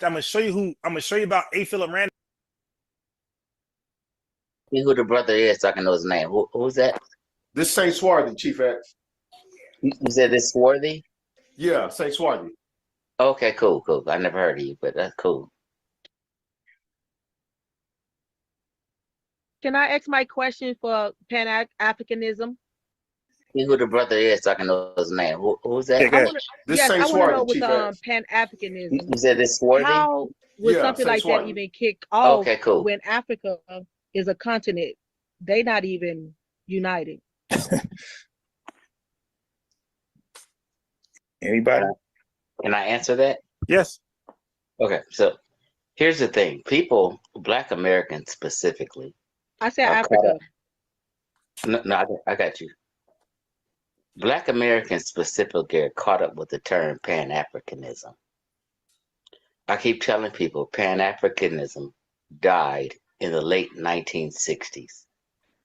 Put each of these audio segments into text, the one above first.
I'm gonna show you who. I'm gonna show you about A. Philip Randolph. See who the brother is so I can know his name. Who's that? This Saint Swarthy, Chief X. You said this Swarthy? Yeah, Saint Swarthy. Okay, cool. I never heard of you, but that's cool. Can I ask my question for pan-africanism? See who the brother is so I can know his name. Who's that? Yeah, I want to know with pan-africanism. You said this Swarthy? How would something like that even kick off when Africa is a continent? They not even united. Anybody? Can I answer that? Yes. Okay, so here's the thing. People, Black Americans specifically. I said Africa. No, I got you. Black Americans specifically are caught up with the term pan-africanism. I keep telling people pan-africanism died in the late 1960s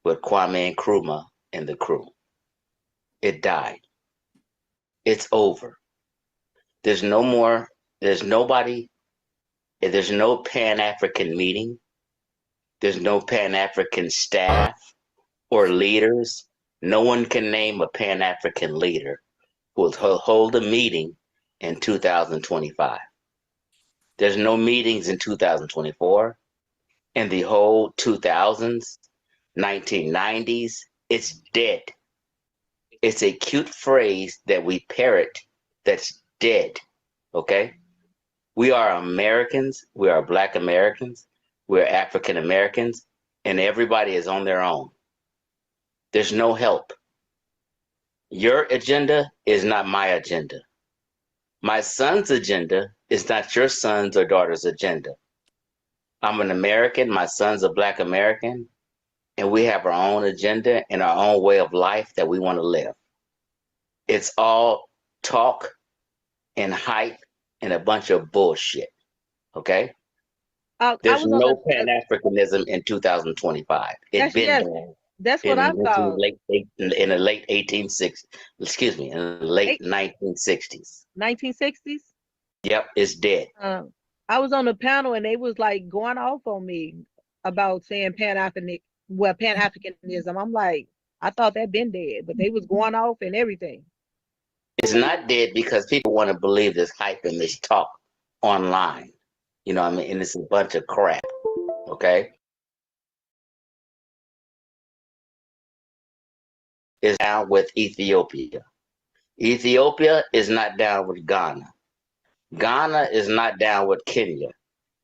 with Kwame Nkrumah and the crew. It died. It's over. There's no more, there's nobody, there's no Pan-African meeting. There's no Pan-African staff or leaders. No one can name a Pan-African leader who will hold a meeting in 2025. There's no meetings in 2024. In the whole 2000s, 1990s, it's dead. It's a cute phrase that we parrot that's dead, okay? We are Americans, we are Black Americans, we're African Americans, and everybody is on their own. There's no help. Your agenda is not my agenda. My son's agenda is not your son's or daughter's agenda. I'm an American, my son's a Black American, and we have our own agenda and our own way of life that we want to live. It's all talk and hype and a bunch of bullshit, okay? There's no Pan-Africanism in 2025. It's been done. That's what I thought. In the late 1860s, excuse me, in the late 1960s. 1960s? Yep, it's dead. I was on the panel and they was like going off on me about saying Pan-Africanism. I'm like, I thought that been dead, but they was going off and everything. It's not dead because people want to believe this hype and this talk online. You know what I mean? And it's a bunch of crap, okay? Is down with Ethiopia. Ethiopia is not down with Ghana. Ghana is not down with Kenya.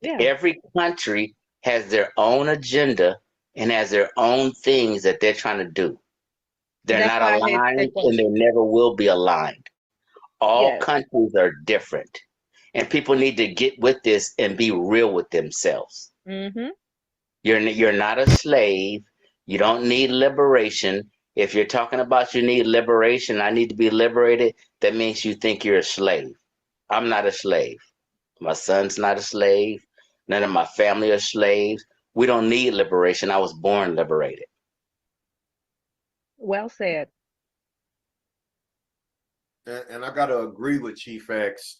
Yeah. Every country has their own agenda and has their own things that they're trying to do. They're not aligned and they never will be aligned. All countries are different. And people need to get with this and be real with themselves. Mm-hmm. You're not a slave. You don't need liberation. If you're talking about you need liberation, I need to be liberated, that means you think you're a slave. I'm not a slave. My son's not a slave. None of my family are slaves. We don't need liberation. I was born liberated. Well said. And I got to agree with Chief X.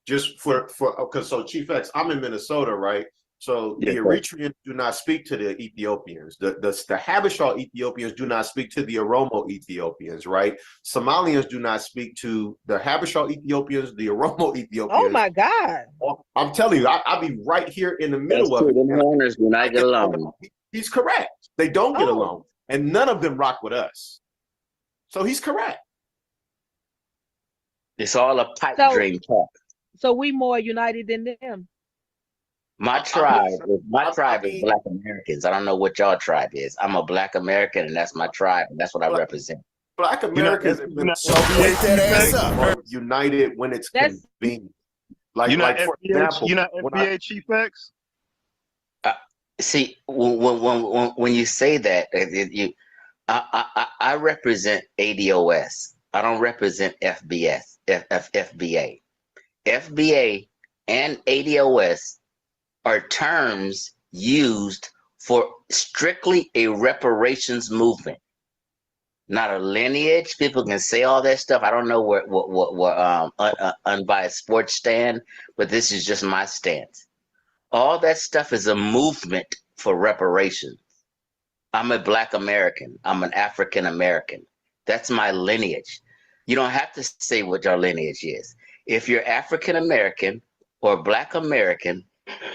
Just because so Chief X, I'm in Minnesota, right? So the Eritreans do not speak to the Ethiopians. The Habesha Ethiopians do not speak to the Oromo Ethiopians, right? Somalians do not speak to the Habesha Ethiopians, the Oromo Ethiopians. Oh my God! I'm telling you, I'll be right here in the middle of it. The mourners do not get along. He's correct. They don't get along, and none of them rock with us. So he's correct. It's all a pipe dream talk. So we more united than them. My tribe is Black Americans. I don't know what y'all tribe is. I'm a Black American, and that's my tribe, and that's what I represent. Black Americans have been so united when it's convenient. Like for example, you're not FBA Chief X. See, when you say that, I represent ADOS. I don't represent FBA. FBA and ADOS are terms used for strictly a reparations movement. not a lineage. People can say all that stuff. I don't know where unbiased sports stand, but this is just my stance. All that stuff is a movement for reparations. I'm a Black American. I'm an African American. That's my lineage. You don't have to say what your lineage is. If you're African American or Black American,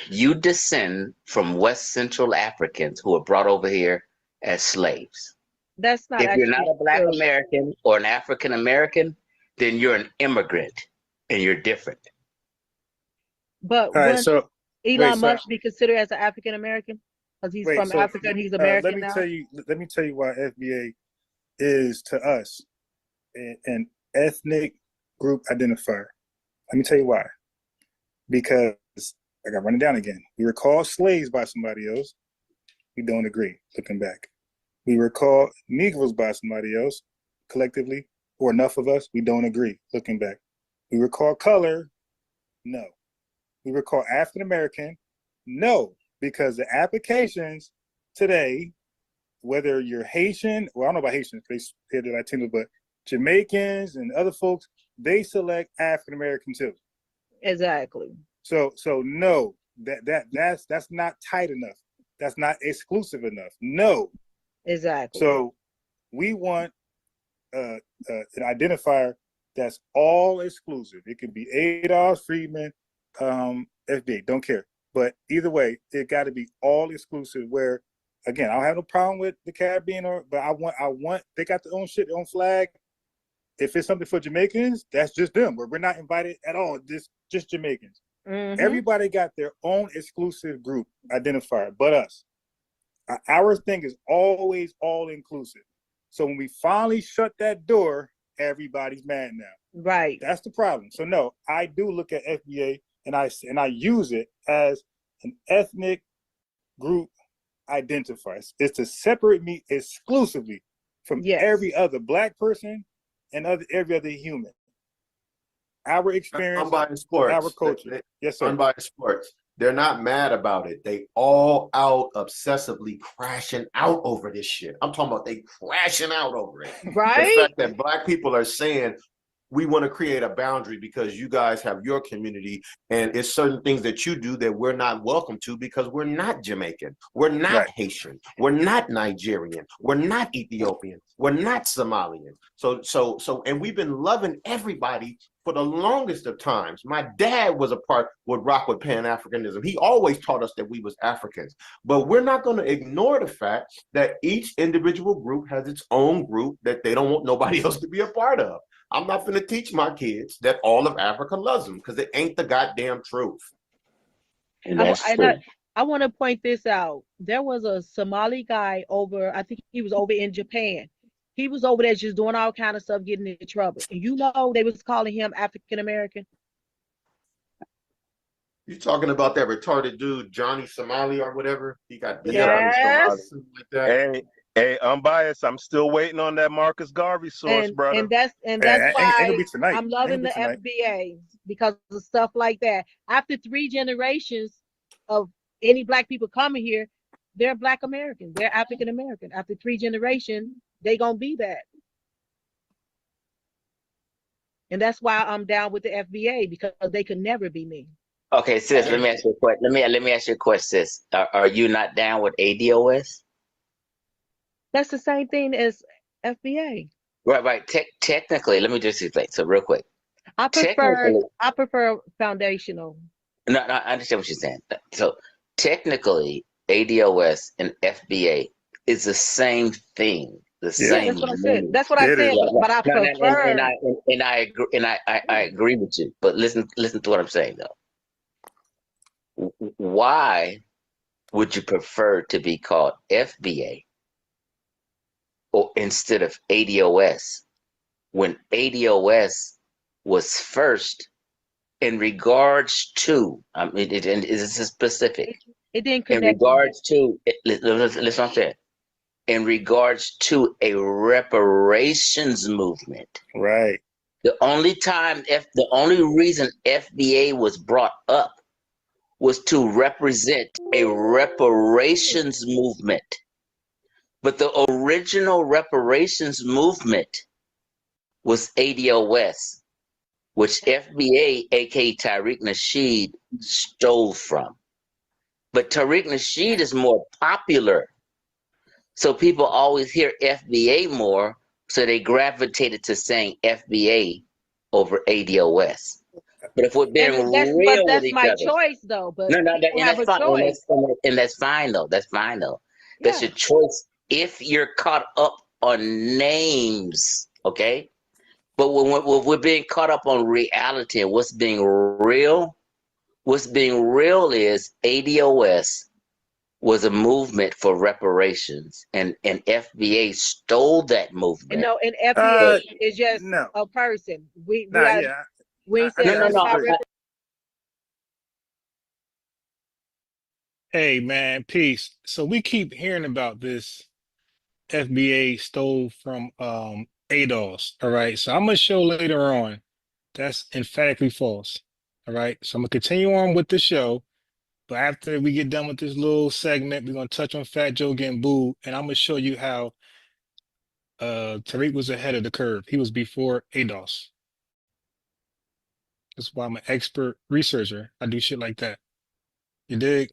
you descend from West Central Africans who were brought over here as slaves. That's not If you're not actually a Black true. American or an African American, then you're an immigrant and you're different. But All right, wouldn't so Elon Musk be considered as an African American because he's from so, Africa and he's American let me now? let me tell you why FBA is to us an ethnic group identifier. Let me tell you why. Because I got to run it down again. We were called slaves by somebody else. We don't agree. Looking back, we were called Negroes by somebody else collectively, or enough of us. We don't agree. Looking back, we were called color. No. We were called African American. No, because the applications today, whether you're Haitian, well, I don't know about Haitians, they say they're Latinos, but Jamaicans and other folks, they select African American too. Exactly. So no, that's not tight enough. That's not exclusive enough. No. Exactly. So we want an identifier that's all exclusive. It could be ADOS, Freedman, FBA, don't care. But either way, it got to be all exclusive. Where, again, I don't have no problem with the Caribbean, but I want they got their own shit, their own flag. If it's something for Jamaicans, that's just them. We're not invited at all. Just Jamaicans. Mm-hmm. Everybody got their own exclusive group identifier, but us. Our thing is always all inclusive. So when we finally shut that door, everybody's mad now. Right. That's the problem. So no, I do look at FBA and I use it as an ethnic group identifier. It's to separate me exclusively from every other Black person and every other human. Our experience, Unbiased sports. our culture. Yes, sir. Unbiased sports. They're not mad about it. They all out obsessively crashing out over this shit. I'm talking about they crashing out over it. Right. The fact that Black people are saying, we want to create a boundary because you guys have your community and it's certain things that you do that we're not welcome to because we're not Jamaican, we're not Haitian, we're not Nigerian, we're not Ethiopian, we're not Somalian. So and we've been loving everybody for the longest of times. My dad would rock with pan-africanism. He always taught us that we was Africans, but we're not going to ignore the fact that each individual group has its own group that they don't want nobody else to be a part of. I'm not going to teach my kids that all of Africa loves them because it ain't the goddamn truth. And that's true. I want to point this out. There was a Somali guy over, I think he was over in Japan. He was over there just doing all kind of stuff, getting in trouble. And you know they was calling him African American. You talking about that retarded dude, Johnny Somali or whatever? He got yes. something like that. Hey, unbiased. I'm still waiting on that Marcus Garvey source, brother. And that's why I'm loving the FBA because of stuff like that. After 3 generations of any Black people coming here, they're Black American. They're African American. After 3 generations, they gonna be that. And that's why I'm down with the FBA because they could never be me. Okay, sis, let me ask you a question. Let me ask you a question, sis. Are you not down with ADOS? That's the same thing as FBA. Right. Technically, let me just explain. So real quick. I prefer foundational. No, I understand what you're saying. So technically, ADOS and FBA is the same thing. Same. That's what I said. That's what I said. But I prefer. And I agree. And I agree with you. But listen to what I'm saying though. Why would you prefer to be called FBA or instead of ADOS when ADOS was first in regards to, it is specific. It didn't connect. In regards to, listen what I'm saying. In regards to a reparations movement. Right. The only reason FBA was brought up was to represent a reparations movement. But the original reparations movement was ADOS, which FBA, aka Tariq Nasheed, stole from. But Tariq Nasheed is more popular. So people always hear FBA more, so they gravitated to saying FBA over ADOS. But if we're being real with each my other, choice though. But no, people and have that's a fine. choice. And that's fine though. That's fine though. Yeah. That's your choice if you're caught up on names, okay? But when we're being caught up on reality and what's being real is ADOS was a movement for reparations, and FBA stole that movement. No, and FBA is just a person. We ain't saying nothing about reparations. Hey man, peace. So we keep hearing about this FBA stole from ADOS. All right. So I'm gonna show later on that's emphatically false. All right. So I'm gonna continue on with the show. But after we get done with this little segment, we're gonna touch on Fat Joe getting booed, and I'm gonna show you how Tariq was ahead of the curve. He was before ADOS. That's why I'm an expert researcher. I do shit like that. You dig?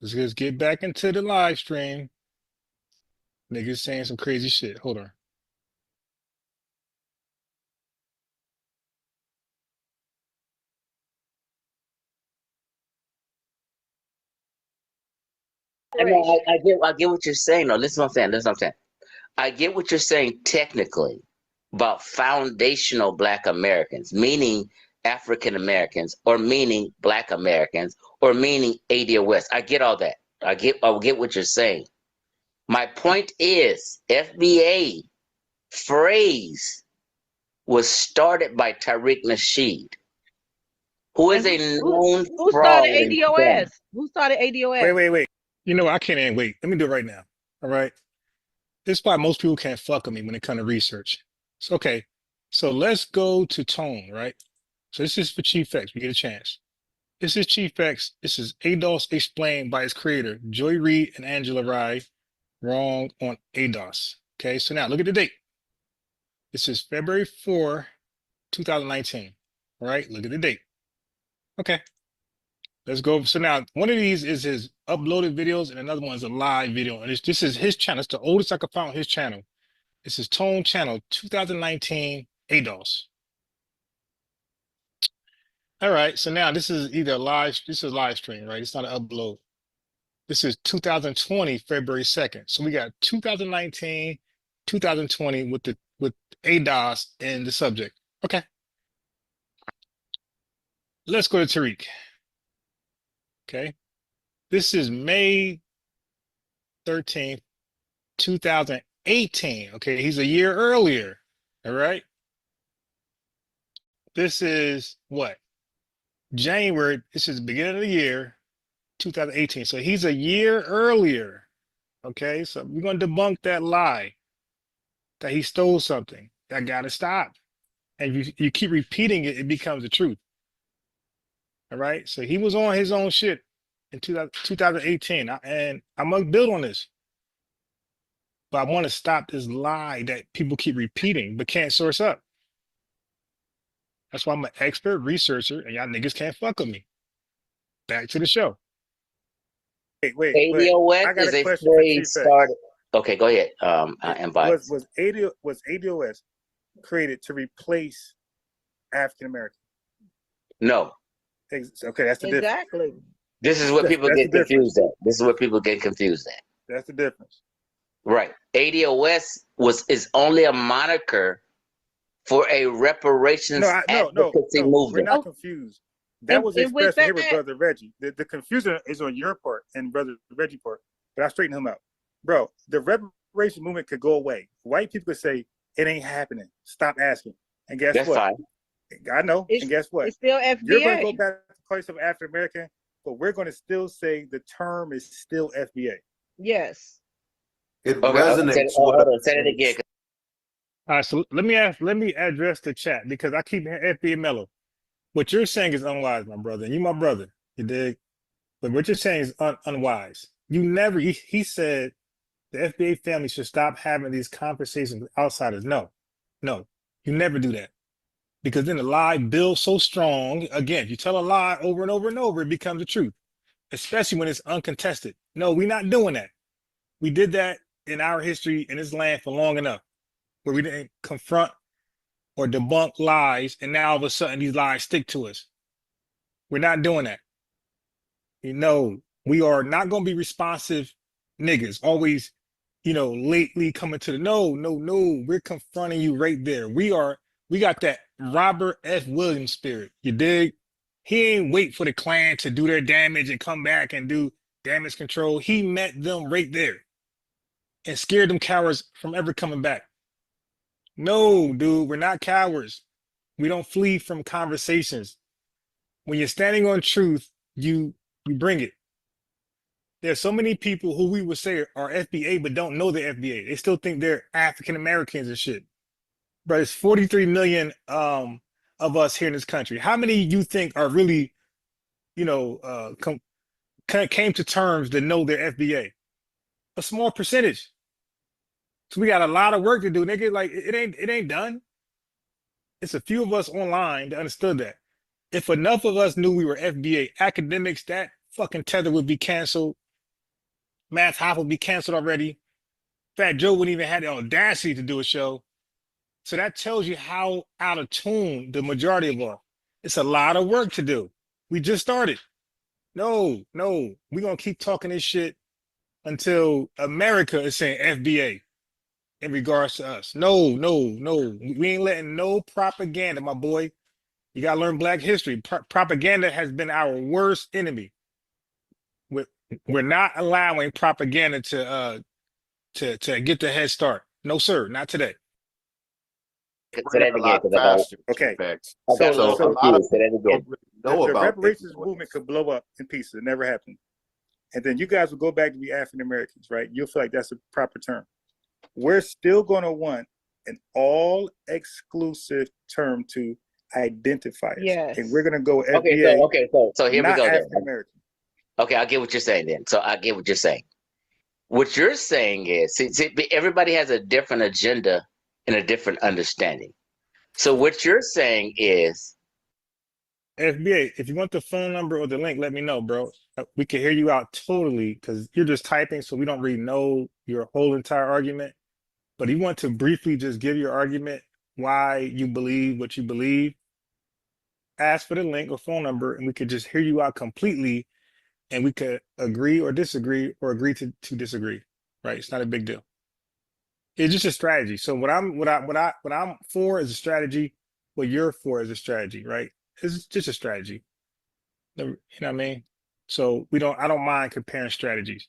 Let's just get back into the live stream. Niggas saying some crazy shit. Hold on. I get what you're saying. No, listen what I'm saying. I get what you're saying technically about foundational Black Americans, meaning African Americans, or meaning Black Americans, or meaning ADOS. I get all that. I get what you're saying. My point is, FBA phrase was started by Tariq Nasheed, who is a known who started ADOS? Who started ADOS? Wait. You know what? I can't even wait. Let me do it right now. All right. This is why most people can't fuck with me when it comes to research. So, okay. So let's go to tone, right? So this is for Chief X. We get a chance. This is Chief X. This is ADOS explained by its creator, Joy Reid and Angela Rye. Wrong on ADOS. Okay. So now look at the date. This is February 4, 2019. All right. Look at the date. Okay. Let's go. So now one of these is his uploaded videos and another one is a live video. And this is his channel. It's the oldest I could find on his channel. This is Tone Channel 2019 ADOS. All right. So now this is either this is live stream, right? It's not an upload. This is 2020, February 2nd. So we got 2019, 2020 with ADOS in the subject. Okay. Let's go to Tariq. Okay. This is May 13th, 2018. Okay. He's a year earlier. All right. This is what? January. This is the beginning of the year, 2018. So he's a year earlier. Okay. So we're going to debunk that lie that he stole something. That got to stop. And if you keep repeating it, it becomes the truth. All right. So he was on his own shit in 2018. And I'm going to build on this. But I want to stop this lie that people keep repeating but can't source up. That's why I'm an expert researcher and y'all niggas can't fuck with me. Back to the show. Wait. ADOS is a phrase started. Okay, go ahead. Was ADOS created to replace African American? No. Okay, that's the difference. Exactly. This is what people get confused at. This is what people get confused at. That's the difference. Right. ADOS is only a moniker for a reparations advocacy movement. We're not confused. That was expressed here with Brother Reggie. The confusion is on your part and Brother Reggie part, but I straightened him out. Bro, the reparation movement could go away. White people could say, it ain't happening. Stop asking. And guess what? Fine. I know. And guess what? It's still FBA. You're going to go back to the place of African American, but we're going to still say the term is still FBA. Yes. It resonates. Say it again. All right, so let me address the chat because I keep hearing FBA Mellow. What you're saying is unwise, my brother. And you my brother. You dig? But what you're saying is unwise. You never, he said the FBA family should stop having these conversations with outsiders. No, you never do that. Because then the lie builds so strong. Again, if you tell a lie over and over and over, it becomes the truth, especially when it's uncontested. No, we're not doing that. We did that in our history in this land for long enough, where we didn't confront or debunk lies, and now all of a sudden these lies stick to us. We're not doing that. You know, we are not going to be responsive niggas, always, lately coming to the no, we're confronting you right there. We got that Robert F. Williams spirit. You dig? He ain't wait for the Klan to do their damage and come back and do damage control. He met them right there and scared them cowards from ever coming back. No, dude, we're not cowards. We don't flee from conversations. When you're standing on truth, you bring it. There's so many people who we would say are FBA but don't know the FBA. They still think they're African Americans and shit. But it's 43 million of us here in this country. How many you think are really, came to terms to know their FBA? A small percentage. So we got a lot of work to do, nigga. Like it ain't done. It's a few of us online that understood that. If enough of us knew we were FBA academics, that fucking tether would be canceled. Math Hop would be canceled already. Fat Joe wouldn't even have the audacity to do a show. So that tells you how out of tune the majority of us. It's a lot of work to do. We just started. No, we're going to keep talking this shit until America is saying FBA in regards to us. No. We ain't letting no propaganda, my boy. You got to learn Black history. Propaganda has been our worst enemy. We're not allowing propaganda to get the head start. No, sir, not today. Say that again, okay. So a lot of say that again. The reparations movement could blow up in pieces. It never happened. And then you guys will go back to be African Americans, right? You'll feel like that's a proper term. We're still going to want an all-exclusive term to identify us. Yes. And we're going to go FBA. So here we go. African American. Okay, I get what you're saying then. So I get what you're saying. What you're saying is, see, everybody has a different agenda and a different understanding. So what you're saying is, FBA, if you want the phone number or the link, let me know, bro. We can hear you out totally because you're just typing, so we don't really know your whole entire argument. But if you want to briefly just give your argument, why you believe what you believe, ask for the link or phone number, and we could just hear you out completely, and we could agree or disagree or agree to disagree. Right? It's not a big deal. It's just a strategy. So what I'm for is a strategy. What you're for is a strategy, right? It's just a strategy. You know what I mean? So I don't mind comparing strategies.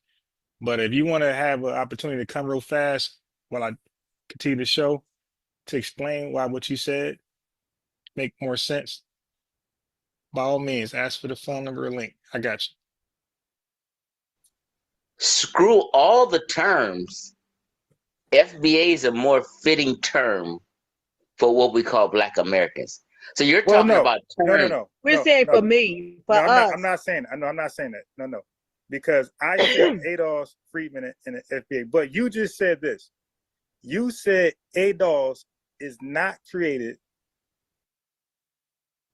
But if you want to have an opportunity to come real fast while I continue the show to explain why what you said make more sense, by all means, ask for the phone number or link. I got you. Screw all the terms. FBA is a more fitting term for what we call Black Americans. So you're talking about terms. No. We're saying for me, for us. I'm not saying that. No. Because I said ADOS, Freedmen, and the FBA. But you just said this. You said ADOS is not created.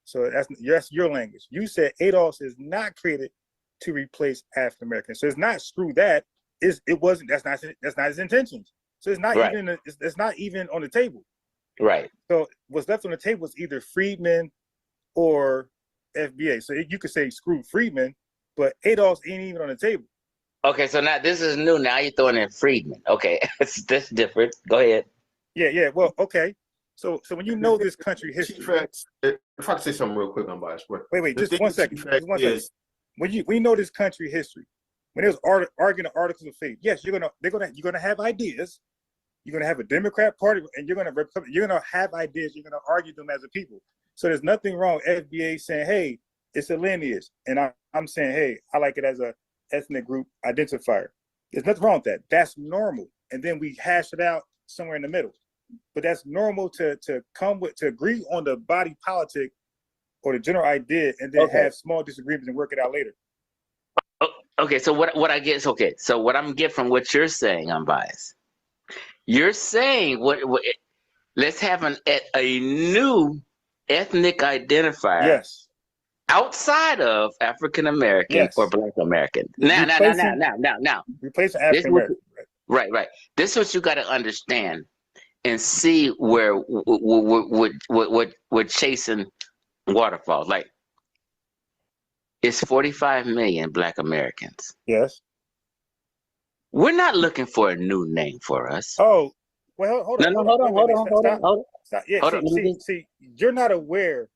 So that's your language. You said ADOS is not created to replace African Americans. So it's not screw that. It wasn't. That's not his intentions. So it's not even. It's not even on the table. Right. So what's left on the table is either Freedmen or FBA. So you could say screw Freedmen, but ADOS ain't even on the table. Okay, so now this is new. Now you're throwing in Freedmen. Okay, that's different. Go ahead. Yeah. Well, okay. So when you know this country history, if I could say something real quick on bias, wait, just one second. When you know this country history, when there's arguing the articles of faith, yes, you're gonna have ideas. You're gonna have a Democrat Party, and you're gonna have ideas. You're gonna argue them as a people. So there's nothing wrong with FBA saying, "Hey, it's a lineage," and I'm saying, "Hey, I like it as a ethnic group identifier." There's nothing wrong with that. That's normal, and then we hash it out somewhere in the middle. But that's normal to agree on the body politic or the general idea, and then have small disagreements and work it out later. Okay, so what I get is okay. So what I'm getting from what you're saying, unbiased. You're saying what let's have a new ethnic identifier Yes. outside of African American or Yes. Black American. Now. Replacing This African American. right. This is what you got to understand and see where we're chasing waterfalls. Like, it's 45 million Black Americans. Yes. We're not looking for a new name for us. Oh, well, hold on. Hold on. Stop. Yeah, see, you're not aware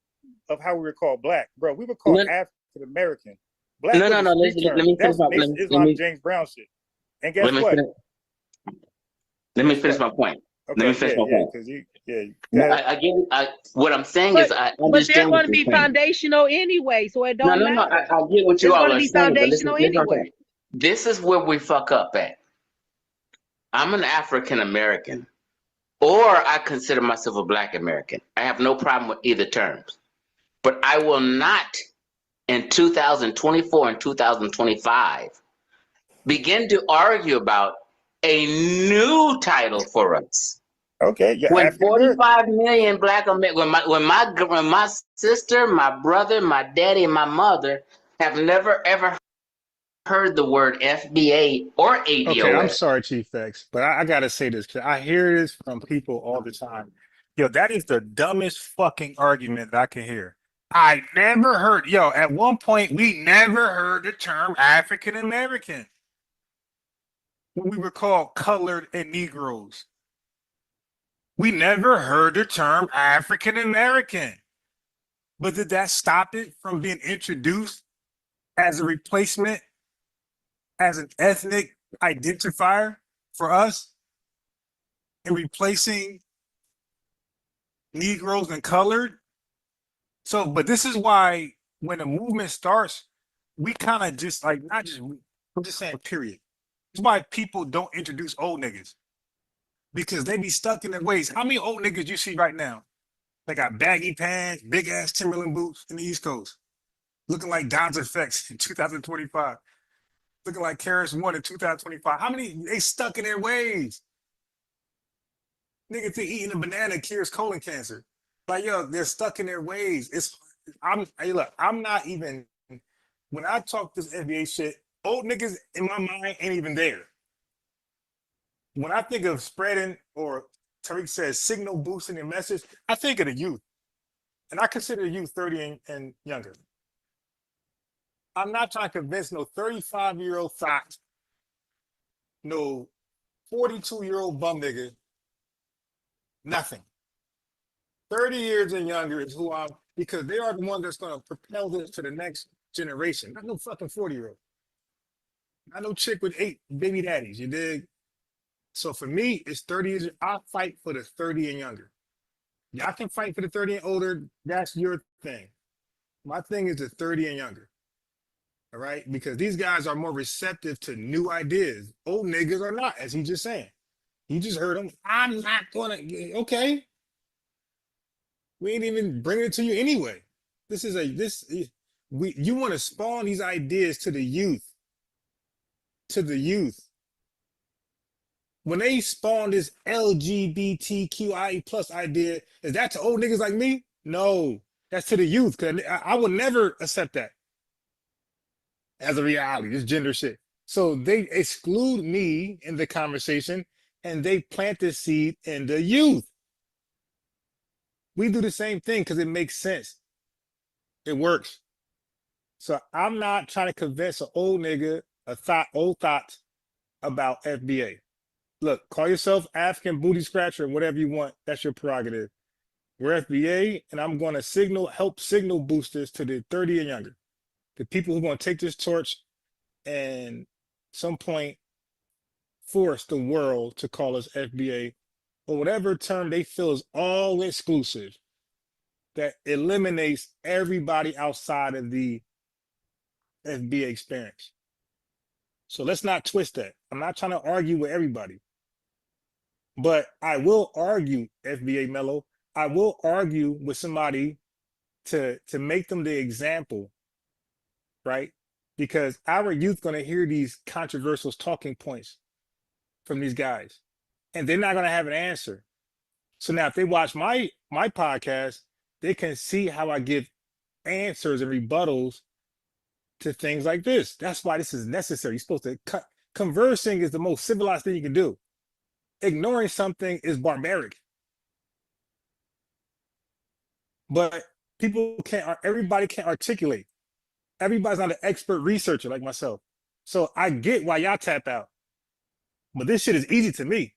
of how we were called Black, bro. We were called African American. Black. No. Let me finish my Islam James Brown shit. And guess what? Let me finish my point. Okay, let me finish my point. Because I get it. What I'm saying is, I understand. But they're going to be foundational anyway, so it don't matter. No. I get what you all are saying. It's going to be foundational anyway. This is where we fuck up at. I'm an African American, or I consider myself a Black American. I have no problem with either terms. But I will not, in 2024 and 2025, begin to argue about a new title for us. Okay, yeah. When 45 million Black Americans, when my sister, my brother, my daddy, and my mother have never ever heard the word FBA or ADOS. Okay, I'm sorry, Chief X, but I gotta say this because I hear this from people all the time. Yo, that is the dumbest fucking argument that I can hear. I never heard, at one point, we never heard the term African American. We were called colored and Negroes. We never heard the term African American. But did that stop it from being introduced as a replacement, as an ethnic identifier for us, and replacing Negroes and colored? So, but this is why when the movement starts, we kind of just like, I'm just saying, period. It's why people don't introduce old niggas, because they be stuck in their ways. How many old niggas you see right now? They got baggy pants, big ass Timberland boots in the East Coast, looking like Don's Effects in 2025, looking like Karis One in 2025. How many, they stuck in their ways? Niggas think eating a banana cures colon cancer. Like, they're stuck in their ways. I'm not even, when I talk this FBA shit, old niggas in my mind ain't even there. When I think of spreading, or Tariq says signal boosting your message, I think of the youth. And I consider the youth 30 and younger. I'm not trying to convince no 35-year-old thought, no 42-year-old bum nigga, nothing. 30 years and younger is who I'm, because they are the ones that's going to propel this to the next generation. Not no fucking 40-year-old. Not no chick with 8 baby daddies, you dig? So for me, it's 30 years. I'll fight for the 30 and younger. Y'all can fight for the 30 and older. That's your thing. My thing is the 30 and younger. All right? Because these guys are more receptive to new ideas. Old niggas are not, as he just saying. You just heard him. I'm not going to, okay. We ain't even bringing it to you anyway. You want to spawn these ideas to the youth. When they spawn this LGBTQIA plus idea, is that to old niggas like me? No, that's to the youth. Cause I would never accept that as a reality, this gender shit. So they exclude me in the conversation and they plant this seed in the youth. We do the same thing because it makes sense. It works. So I'm not trying to convince an old nigga, old thoughts about FBA. Look, call yourself African booty scratcher, whatever you want. That's your prerogative. We're FBA, and I'm going to help signal boosters to the 30 and younger. The people who are going to take this torch and some point force the world to call us FBA, or whatever term they feel is all exclusive, that eliminates everybody outside of the FBA experience. So let's not twist that. I'm not trying to argue with everybody. But I will argue, FBA Mello, I will argue with somebody to make them the example, right? because our youth going to hear these controversial talking points from these guys, and they're not going to have an answer. So now if they watch my podcast, they can see how I give answers and rebuttals to things like this. That's why this is necessary. You're supposed to conversing is the most civilized thing you can do. Ignoring something is barbaric. But everybody can't articulate. Everybody's not an expert researcher like myself. So I get why y'all tap out. But this shit is easy to me.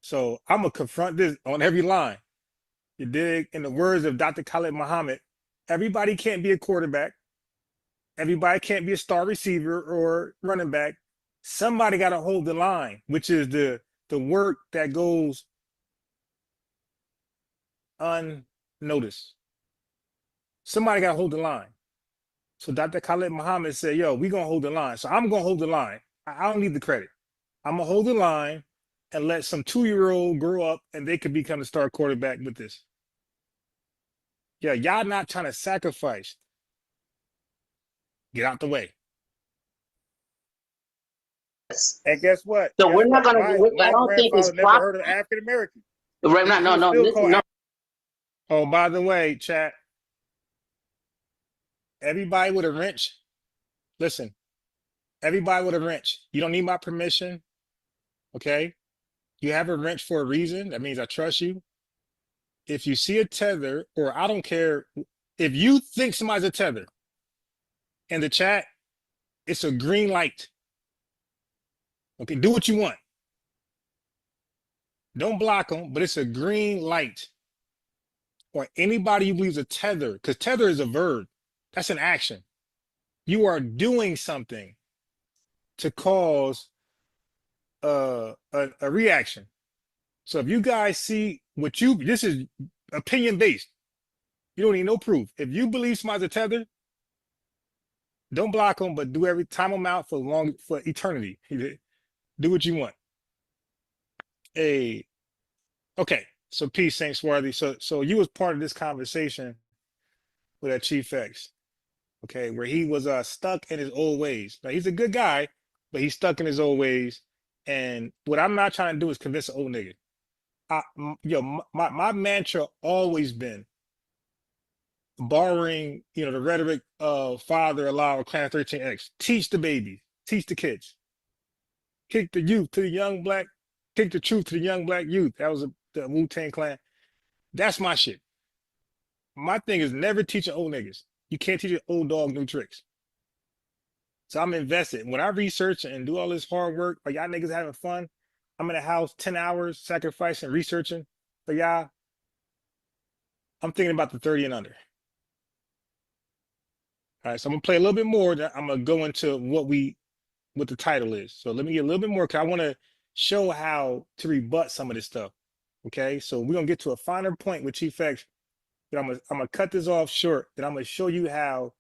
So I'm going to confront this on every line. You dig? In the words of Dr. Khalid Muhammad, everybody can't be a quarterback. Everybody can't be a star receiver or running back. Somebody got to hold the line, which is the work that goes unnoticed. Somebody got to hold the line. So Dr. Khalid Muhammad said, yo, we going to hold the line. So I'm going to hold the line. I don't need the credit. I'm going to hold the line and let some 2-year-old grow up and they could become a star quarterback with this. Yeah, y'all not trying to sacrifice. Get out the way. And guess what? So we're not going to. I don't think it's never heard of African American. Right? No. Listen, no. Oh, by the way, chat. Everybody with a wrench. Listen. Everybody with a wrench. You don't need my permission. Okay. You have a wrench for a reason. That means I trust you. If you see a tether, or I don't care, if you think somebody's a tether in the chat, it's a green light. Okay, do what you want. Don't block them, but it's a green light. Or anybody who believes a tether, because tether is a verb. That's an action. You are doing something to cause a reaction. So if you guys see this is opinion based. You don't need no proof. If you believe somebody's a tether, don't block them, but do time them out for eternity. Do what you want. Okay. So peace, Saint Swarthy. So you was part of this conversation with that Chief X, okay, where he was stuck in his old ways. Now he's a good guy, but he's stuck in his old ways. And what I'm not trying to do is convince an old nigga. My mantra always been borrowing, the rhetoric of Father Allah or Clan 13X. Teach the babies, teach the kids, kick the youth to the young black, kick the truth to the young black youth. That was the Wu-Tang Clan. That's my shit. My thing is never teaching old niggas. You can't teach an old dog new tricks. So I'm invested. When I research and do all this hard work, are y'all niggas having fun? I'm in the house 10 hours sacrificing, researching for y'all. I'm thinking about the 30 and under. All right, so I'm gonna play a little bit more. Then I'm gonna go into what the title is. So let me get a little bit more because I want to show how to rebut some of this stuff. Okay, so we're gonna get to a finer point with Chief X. But I'm gonna cut this off short. Then I'm gonna show you how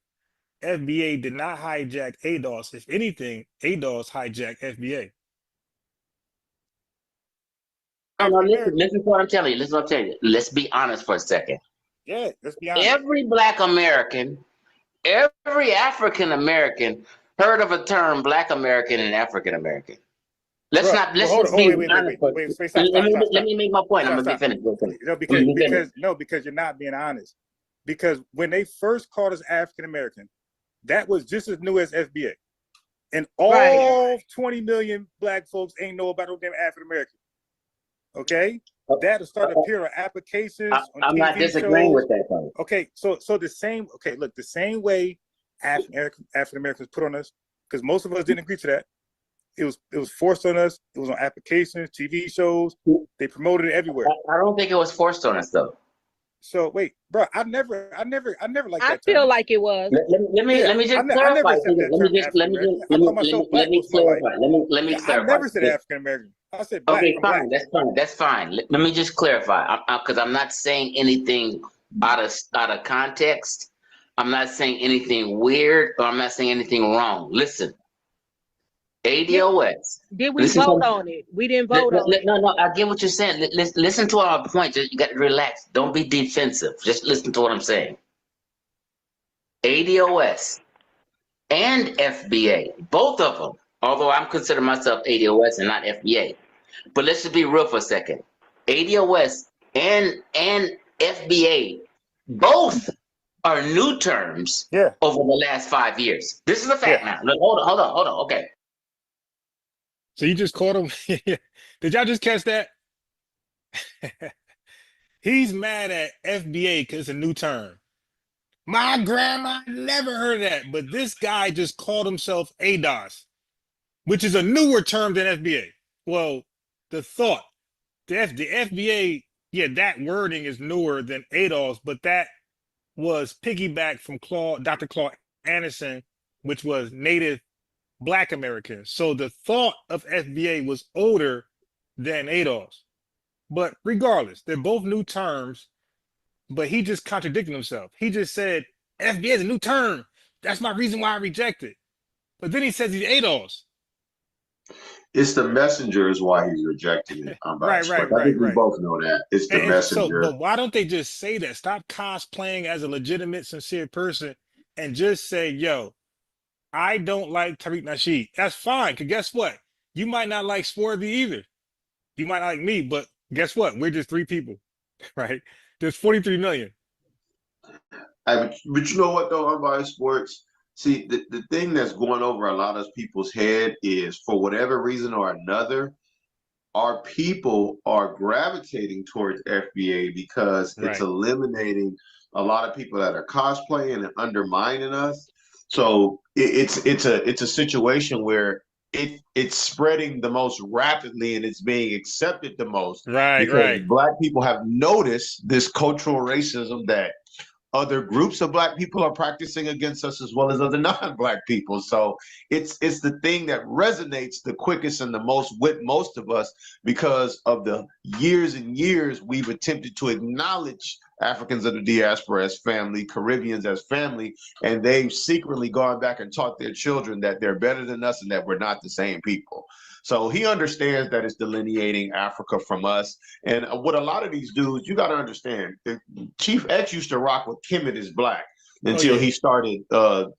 FBA did not hijack ADOS. If anything, ADOS hijacked FBA. No, listen to what I'm telling you. Let's be honest for a second. Yeah, let's be honest. Every Black American, every African American heard of a term Black American and African American. Let's not. Let's just be honest. Let me make my point. I'm gonna be finished. No, because you're not being honest. Because when they first called us African American, that was just as new as FBA, and all 20 million Black folks ain't know about no damn African American. Okay, that started appearing on applications. I'm not disagreeing with that though. Okay, so the same. Okay, look, the same way African Americans put on us, because most of us didn't agree to that. It was forced on us. It was on applications, TV shows. They promoted it everywhere. I don't think it was forced on us though. So wait, bro, I never liked that. I feel like it was. Let me just clarify. Let me clarify. I never said African American. I said Black. Okay, fine. That's fine. Let me just clarify, because I'm not saying anything out of context. I'm not saying anything weird, or I'm not saying anything wrong. Listen, ADOS. Did we vote on it? We didn't vote on it. No, I get what you're saying. Listen to our point. You got to relax. Don't be defensive. Just listen to what I'm saying. ADOS and FBA, both of them. Although I'm considering myself ADOS and not FBA. But let's just be real for a second. ADOS and FBA, both are new terms over the last 5 years. This is a fact now. Look, hold on. Okay. So you just caught him. Did y'all just catch that? He's mad at FBA because it's a new term. My grandma never heard of that, but this guy just called himself ADOS, which is a newer term than FBA. Well, the thought, the FBA, yeah, that wording is newer than ADOS, but that was piggybacked from Dr. Claude Anderson, which was Native Black Americans. So the thought of FBA was older than ADOS. But regardless, they're both new terms, but he just contradicted himself. He just said, FBA is a new term. That's my reason why I reject it. But then he says he's ADOS. It's the messenger is why he's rejecting it. Right. I think we both know that. It's the messenger. So, but why don't they just say that? Stop cosplaying as a legitimate, sincere person and just say, yo, I don't like Tariq Nasheed. That's fine, because guess what? You might not like Swarthy either. You might not like me, but guess what? We're just 3 people, right? There's 43 million. But you know what, though, Unbiased Sports? See, the thing that's going over a lot of people's head is, for whatever reason or another, our people are gravitating towards FBA because it's eliminating a lot of people that are cosplaying and undermining us. So it's a situation where it's spreading the most rapidly and it's being accepted the most. Because Black people have noticed this cultural racism that other groups of Black people are practicing against us, as well as other non-Black people. So it's the thing that resonates the quickest and the most with most of us, because of the years and years we've attempted to acknowledge Africans of the diaspora as family, Caribbeans as family, and they've secretly gone back and taught their children that they're better than us and that we're not the same people. So he understands that it's delineating Africa from us. And what a lot of these dudes, you got to understand, Chief X used to rock with Kemet is Black until he started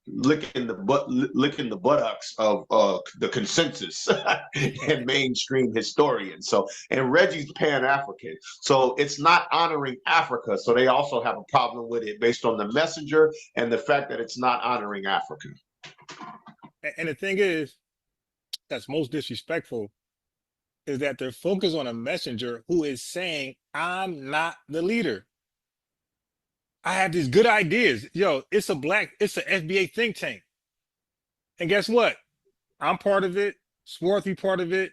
licking the buttocks of the consensus and mainstream historians. So, and Reggie's Pan-African. So it's not honoring Africa. So they also have a problem with it based on the messenger and the fact that it's not honoring Africa. And the thing is, that's most disrespectful, is that they're focused on a messenger who is saying, I'm not the leader. I have these good ideas. Yo, it's an FBA think tank. And guess what? I'm part of it, Swarthy part of it,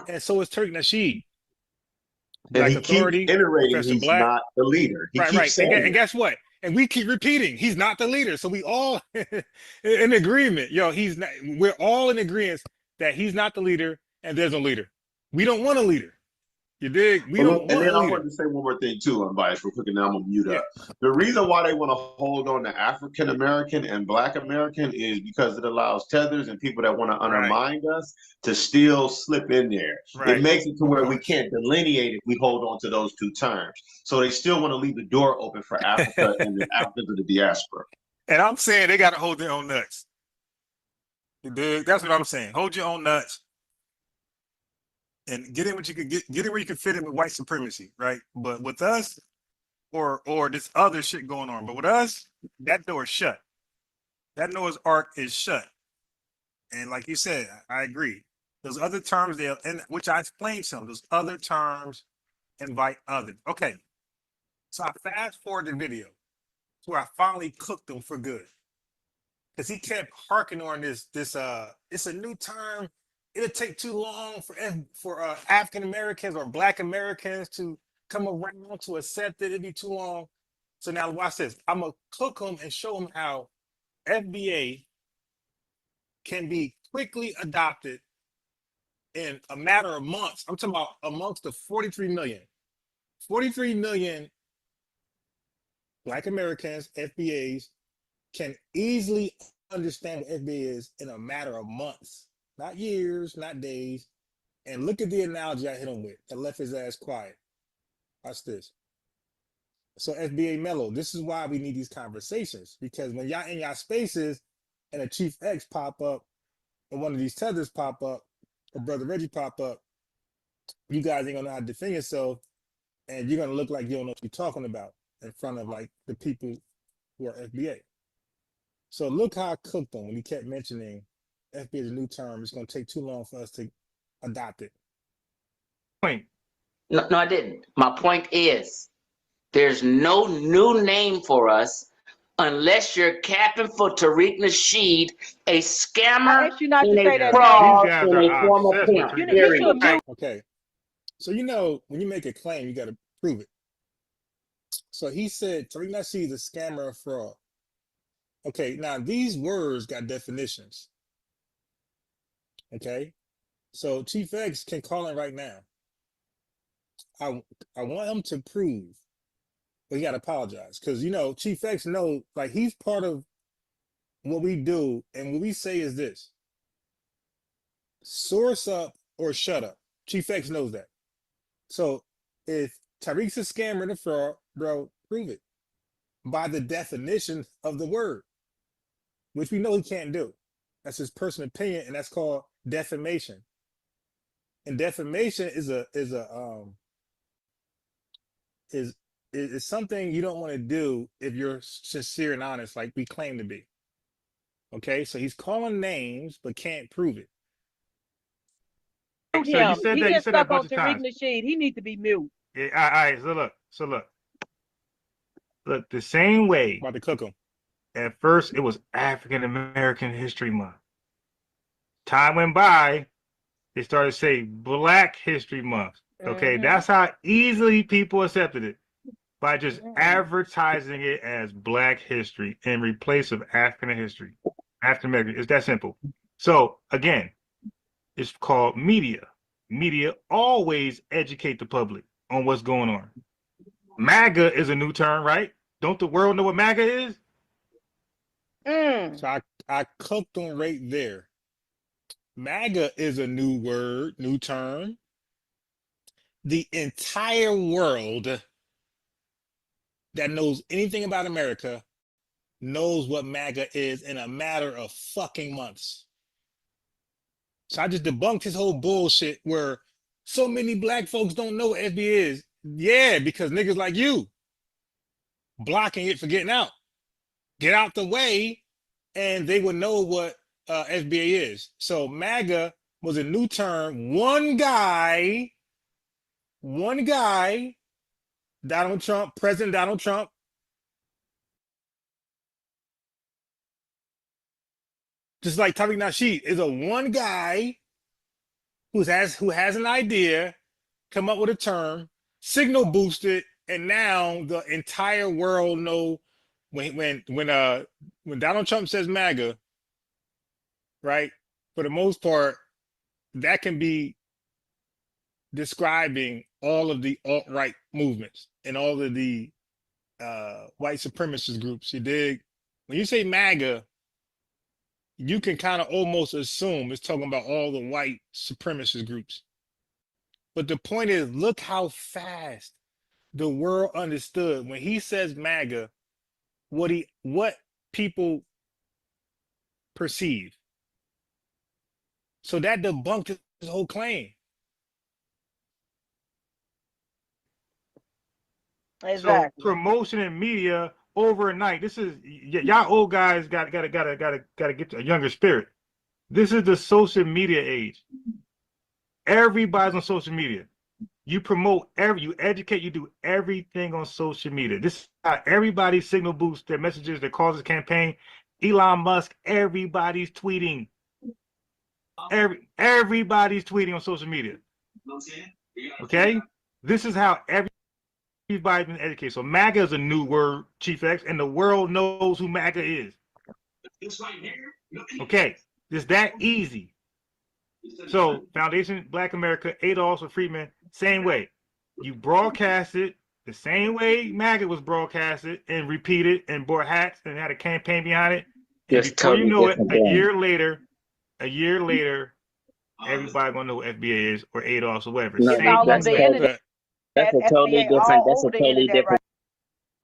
and so is Tariq Nasheed. Black Authority, keeps iterating he's Black. Not the leader. He keeps saying and guess what? And we keep repeating, he's not the leader. So we all in agreement. Yo, he's not. We're all in agreement that he's not the leader, and there's a leader. We don't want a leader. You dig? We don't want a leader. And then I wanted to say one more thing too, Unbiased, real quick, and then I'm gonna mute up. The reason why they want to hold on to African American and Black American is because it allows tethers and people that want to undermine us to still slip in there. It makes it to where we can't delineate if we hold on to those 2 terms. So they still want to leave the door open for Africa and the Africans of the diaspora. And I'm saying they got to hold their own nuts. You dig? That's what I'm saying. Hold your own nuts. And get in what you could get in where you can fit in with white supremacy, right? But with us, or this other shit going on. But with us, that door is shut. That Noah's Ark is shut. And like you said, I agree. Those other terms there, and which I explained some, those other terms invite others. Okay. So I fast forward the video to where I finally cooked them for good. Because he kept harking on this, it's a new term. It'll take too long for African Americans or Black Americans to come around to accept it. It'd be too long. So now watch this. I'm gonna cook them and show them how FBA can be quickly adopted in a matter of months. I'm talking about amongst the 43 million. 43 million Black Americans, FBAs, can easily understand what FBA is in a matter of months. Not years, not days. And look at the analogy I hit him with that left his ass quiet. Watch this. So FBA Mellow, this is why we need these conversations, because when y'all in y'all spaces, and a Chief X pop up, or one of these tethers pop up, or Brother Reggie pop up, you guys ain't gonna know how to defend yourself, and you're gonna look like you don't know what you're talking about in front of like the people who are FBA. So look how I cooked them when he kept mentioning FBA is a new term. It's gonna take too long for us to adopt it. Point. No, I didn't. My point is, there's no new name for us unless you're capping for Tariq Nasheed, a scammer asked you not and to say a that fraud These guys and are a former obsessed with pimp. Tariq You should have Nasheed. moved. Okay. So you know when you make a claim, you gotta prove it. So he said Tariq Nasheed is a scammer or fraud. Okay, now these words got definitions. Okay. So Chief X can call in right now. I want him to prove, but he got to apologize because, you know, Chief X knows, like, he's part of what we do, and what we say is this: source up or shut up. Chief X knows that. So if Tariq's a scammer and a fraud, bro, prove it by the definition of the word, which we know he can't do. That's his personal opinion, and that's called defamation. And defamation is something you don't want to do if you're sincere and honest, like we claim to be. Okay, so he's calling names but can't prove it. So you said He that. You gets said that a stuck on bunch of Tariq times. Nasheed. He needs to be mute. Yeah, all right. So look. The same way. About to cook him. At first, it was African American History Month. Time went by, they started to say Black History Month. Okay, that's how easily people accepted it, by just advertising it as Black history in replace of African history. African American. It's that simple. So again, it's called media. Media always educate the public on what's going on. MAGA is a new term, right? Don't the world know what MAGA is? So I cooked them right there. MAGA is a new word, new term. The entire world that knows anything about America knows what MAGA is in a matter of fucking months. So I just debunked his whole bullshit where so many black folks don't know what FBA is. Yeah, because niggas like you blocking it for getting out. Get out the way, and they would know what FBA is. So MAGA was a new term. One guy, Donald Trump, President Donald Trump, just like Tariq Nasheed, is a one guy who has an idea, come up with a term, signal boosted, and now the entire world know when Donald Trump says MAGA, right? For the most part, that can be describing all of the alt-right movements and all of the white supremacist groups. You dig? When you say MAGA, you can kind of almost assume it's talking about all the white supremacist groups. But the point is, look how fast the world understood when he says MAGA, what people perceive. So that debunked his whole claim. So promotion and media overnight. This is y'all old guys got to get a younger spirit. This is the social media age. Everybody's on social media. You promote you educate, you do everything on social media. This is how everybody signal boosts their messages, their causes, campaign. Elon Musk, everybody's tweeting. Everybody's tweeting on social media. Okay? This is how everybody's been educated. So MAGA is a new word, Chief X, and the world knows who MAGA is. Okay, it's that easy. So Foundation Black America, ADOS or Freedmen, same way. You broadcast it the same way MAGA was broadcasted and repeated and bought hats and had a campaign behind it. And before totally you know it, different a year later, everybody gonna know what FBA is or ADOS or whatever. No, It's all over the internet. That's a totally different. That's a totally different.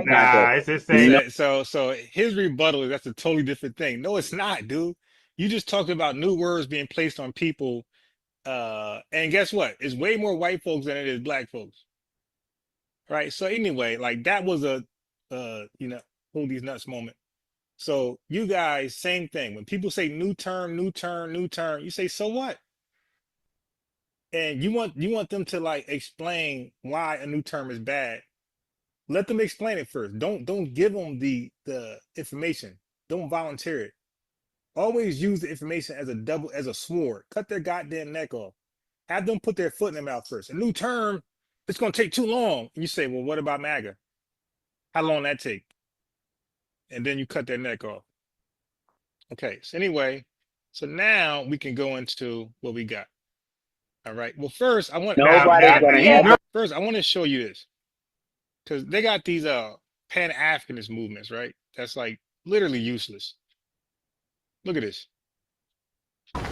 Nah, it's the same. So his rebuttal is that's a totally different thing. No, it's not, dude. You just talked about new words being placed on people. And guess what? It's way more white folks than it is black folks. Right. So anyway, like that was a hold these nuts moment. So you guys, same thing. When people say new term, you say, so what? And you want them to like explain why a new term is bad. Let them explain it first. Don't give them the information. Don't volunteer it. Always use the information as a sword. Cut their goddamn neck off. Have them put their foot in their mouth first. A new term, it's gonna take too long. And you say, well, what about MAGA? How long that take? And then you cut their neck off. Okay, so anyway, so now we can go into what we got. All right. Well, first I want to show you this. Because they got these pan-africanist movements, right? That's like literally useless. Look at this. Peace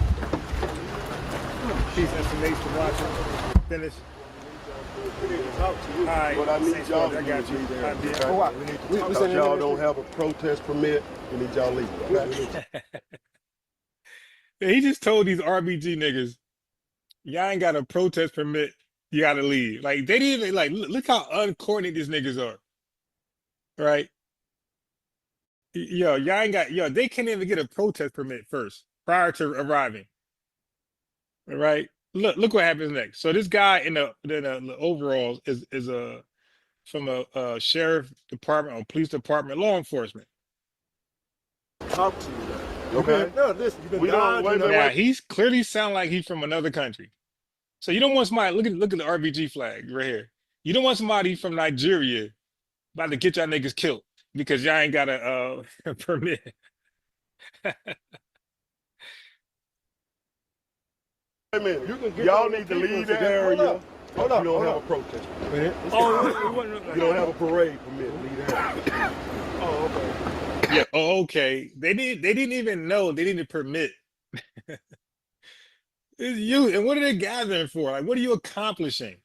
and thanks for watching. Finish. We need to talk to you. All right. But I need y'all. I got you. We said y'all don't have a protest permit. We need y'all leave. Okay? He just told these RBG niggas, y'all ain't got a protest permit. You gotta leave. Like they didn't even like. Look how uncoordinated these niggas are. Right? Y'all ain't got. They can't even get a protest permit first prior to arriving. Right? Look what happens next. So this guy in the overalls is from a sheriff department or police department, law enforcement. Talk to you. Okay. No, listen. Now he's clearly sound like he's from another country. So you don't want somebody, look at the RBG flag right here. You don't want somebody from Nigeria about to get y'all niggas killed because y'all ain't got a permit. Wait a minute, y'all need to leave the area. Hold up, you don't have a protest permit. You don't have a parade permit. Leave the area. Oh, okay. Yeah, okay. They didn't even know they needed a permit. It's you, and what are they gathering for? Like, what are you accomplishing?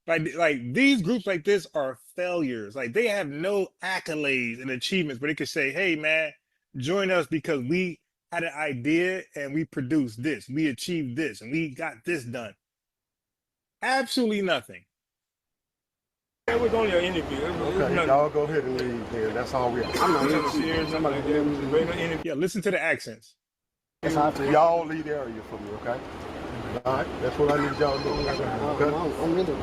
Like these groups like this are failures. Like they have no accolades and achievements, but they could say, "Hey, man, join us because we had an idea and we produced this, we achieved this, and we got this done." Absolutely nothing. It was only an interview. Okay, y'all go ahead and leave here. That's all we are. I'm not serious. Yeah, listen to the accents. Y'all leave the area for me, okay? All right, that's what I need y'all to do.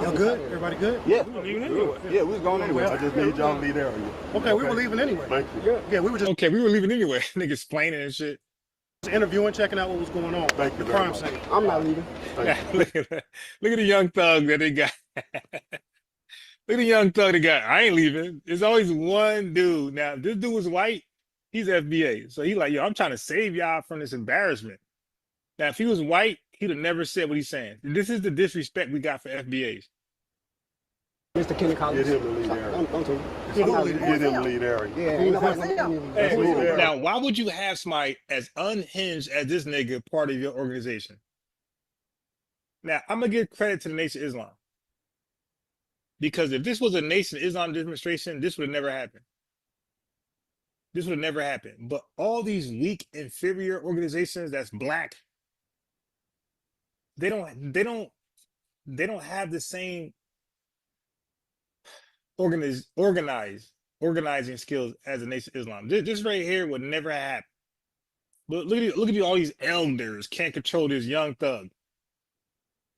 Y'all good? Everybody good? Yeah. We were leaving anyway. Yeah, we was going anyway. I just need y'all to leave the area. Okay, we were leaving anyway. Thank you. Yeah, we were just... Okay, we were leaving anyway. Niggas explaining and shit. Interviewing, checking out what was going on. Thank you very much. I'm not leaving. Look at the young thug that they got. Look at the young thug they got. I ain't leaving. There's always one dude. Now, this dude was white. He's FBA. So he like, yo, I'm trying to save y'all from this embarrassment. Now, if he was white, he'd have never said what he's saying. This is the disrespect we got for FBAs. Mr. Kenny Collins. Get him to lead area. Get him to lead area. Yeah. Now, why would you have somebody as unhinged as this nigga part of your organization? Now, I'm going to give credit to the Nation of Islam. Because if this was a Nation of Islam demonstration, this would have never happened. This would have never happened. But all these weak, inferior organizations that's black, they don't have the same organizing skills as the Nation of Islam. This right here would never happen. But look at all these elders can't control this young thug.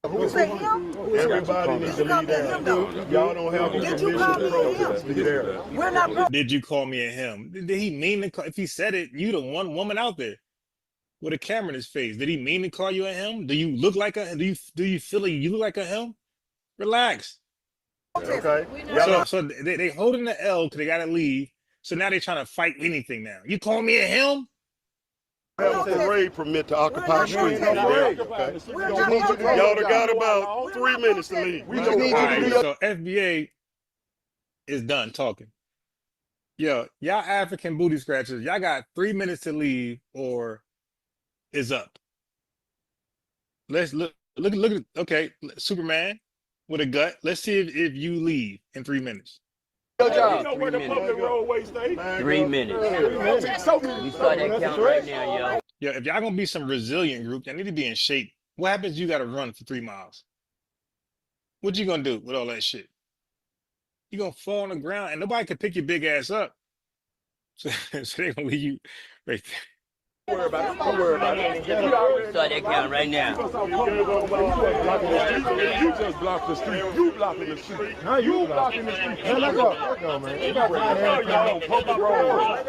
Everybody needs to leave there. Y'all don't have permission to protest. Leave there. Did you call me a him? Did he mean to call? If he said it, you the one woman out there with a camera in his face. Did he mean to call you a him? Do you look like a? Do you feel like you look like a him? Relax. Okay. So they holding the L because they gotta leave. So now they're trying to fight anything now. You call me a him? I have a parade permit to occupy the street. Y'all got about 3 minutes to leave. We just need you to do. So FBA is done talking. Yo, y'all African booty scratchers, y'all got 3 minutes to leave or it's up. Let's look at okay, Superman with a gut. Let's see if you leave in 3 minutes. You know where the public roadway stay? 3 minutes. We start that count right now, y'all. Yeah, if y'all gonna be some resilient group, y'all need to be in shape. What happens if you gotta run for 3 miles? What you gonna do with all that shit? You gonna fall on the ground and nobody can pick your big ass up. So they gonna leave you right there. Don't worry about it. Don't worry about it. Start that count right now. You just blocked the street. You blocking the street. Now you blocking the street. Hey, let go. Let go, man. You got public road.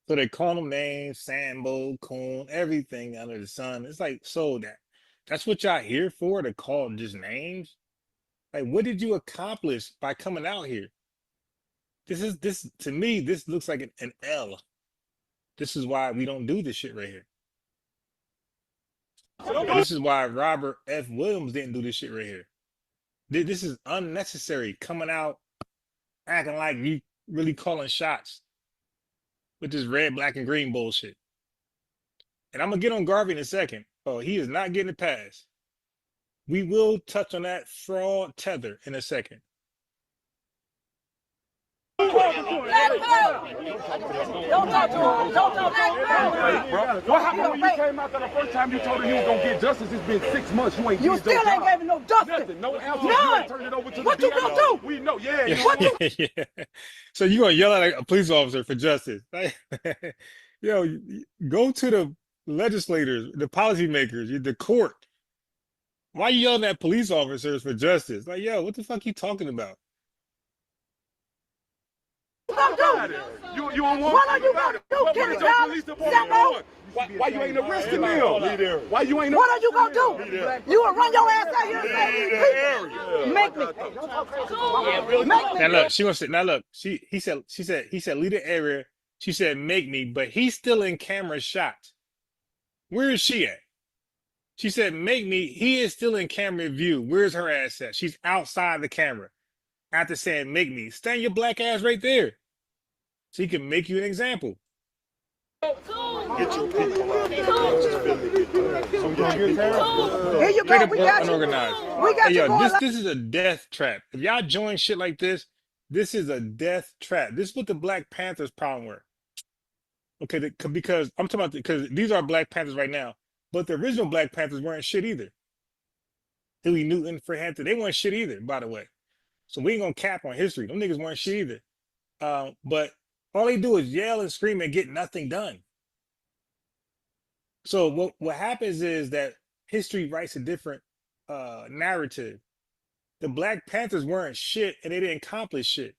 So they call them names, Sambo, Coon, everything under the sun. It's like, so that's what y'all here for, to call just names? Like, what did you accomplish by coming out here? This to me, this looks like an L. This is why we don't do this shit right here. This is why Robert F. Williams didn't do this shit right here. This is unnecessary, coming out acting like you really calling shots with this red, black, and green bullshit. And I'm gonna get on Garvey in a second. Oh, he is not getting a pass. We will touch on that fraud tether in a second. Don't talk to him. Don't talk to him. What happened when you came out there the first time you told him he was gonna get justice? It's been 6 months. You still ain't gave him no justice. No answer. You turned it over to what you gonna do? We know, yeah. So you gonna yell at a police officer for justice? Like, yo, go to the legislators, the policymakers, the court. Why you yelling at police officers for justice? Like, yo, what the fuck you talking about? You don't want. What are you gonna do? Get it done. Why you ain't arresting them? Why you ain't? What are you gonna do? You will run your ass out here and say, "Make me." Now look, she gonna say. Now look, he said, leave the area. She said, make me, but he's still in camera shot. Where is she at? She said, make me. He is still in camera view. Where's her ass at? She's outside the camera. After saying, make me. Stand your black ass right there. So he can make you an example. Get your people out there. Here you go. We got unorganized. We got hey, you. Yo, this is a death trap. If y'all join shit like this is a death trap. This is what the Black Panthers problem were. Okay, because I'm talking about, because these are Black Panthers right now. But the original Black Panthers weren't shit either. Huey Newton, Fred Hampton, they weren't shit either, by the way. So we ain't gonna cap on history. Them niggas weren't shit either. But all they do is yell and scream and get nothing done. So what happens is that history writes a different narrative. The Black Panthers weren't shit and they didn't accomplish shit.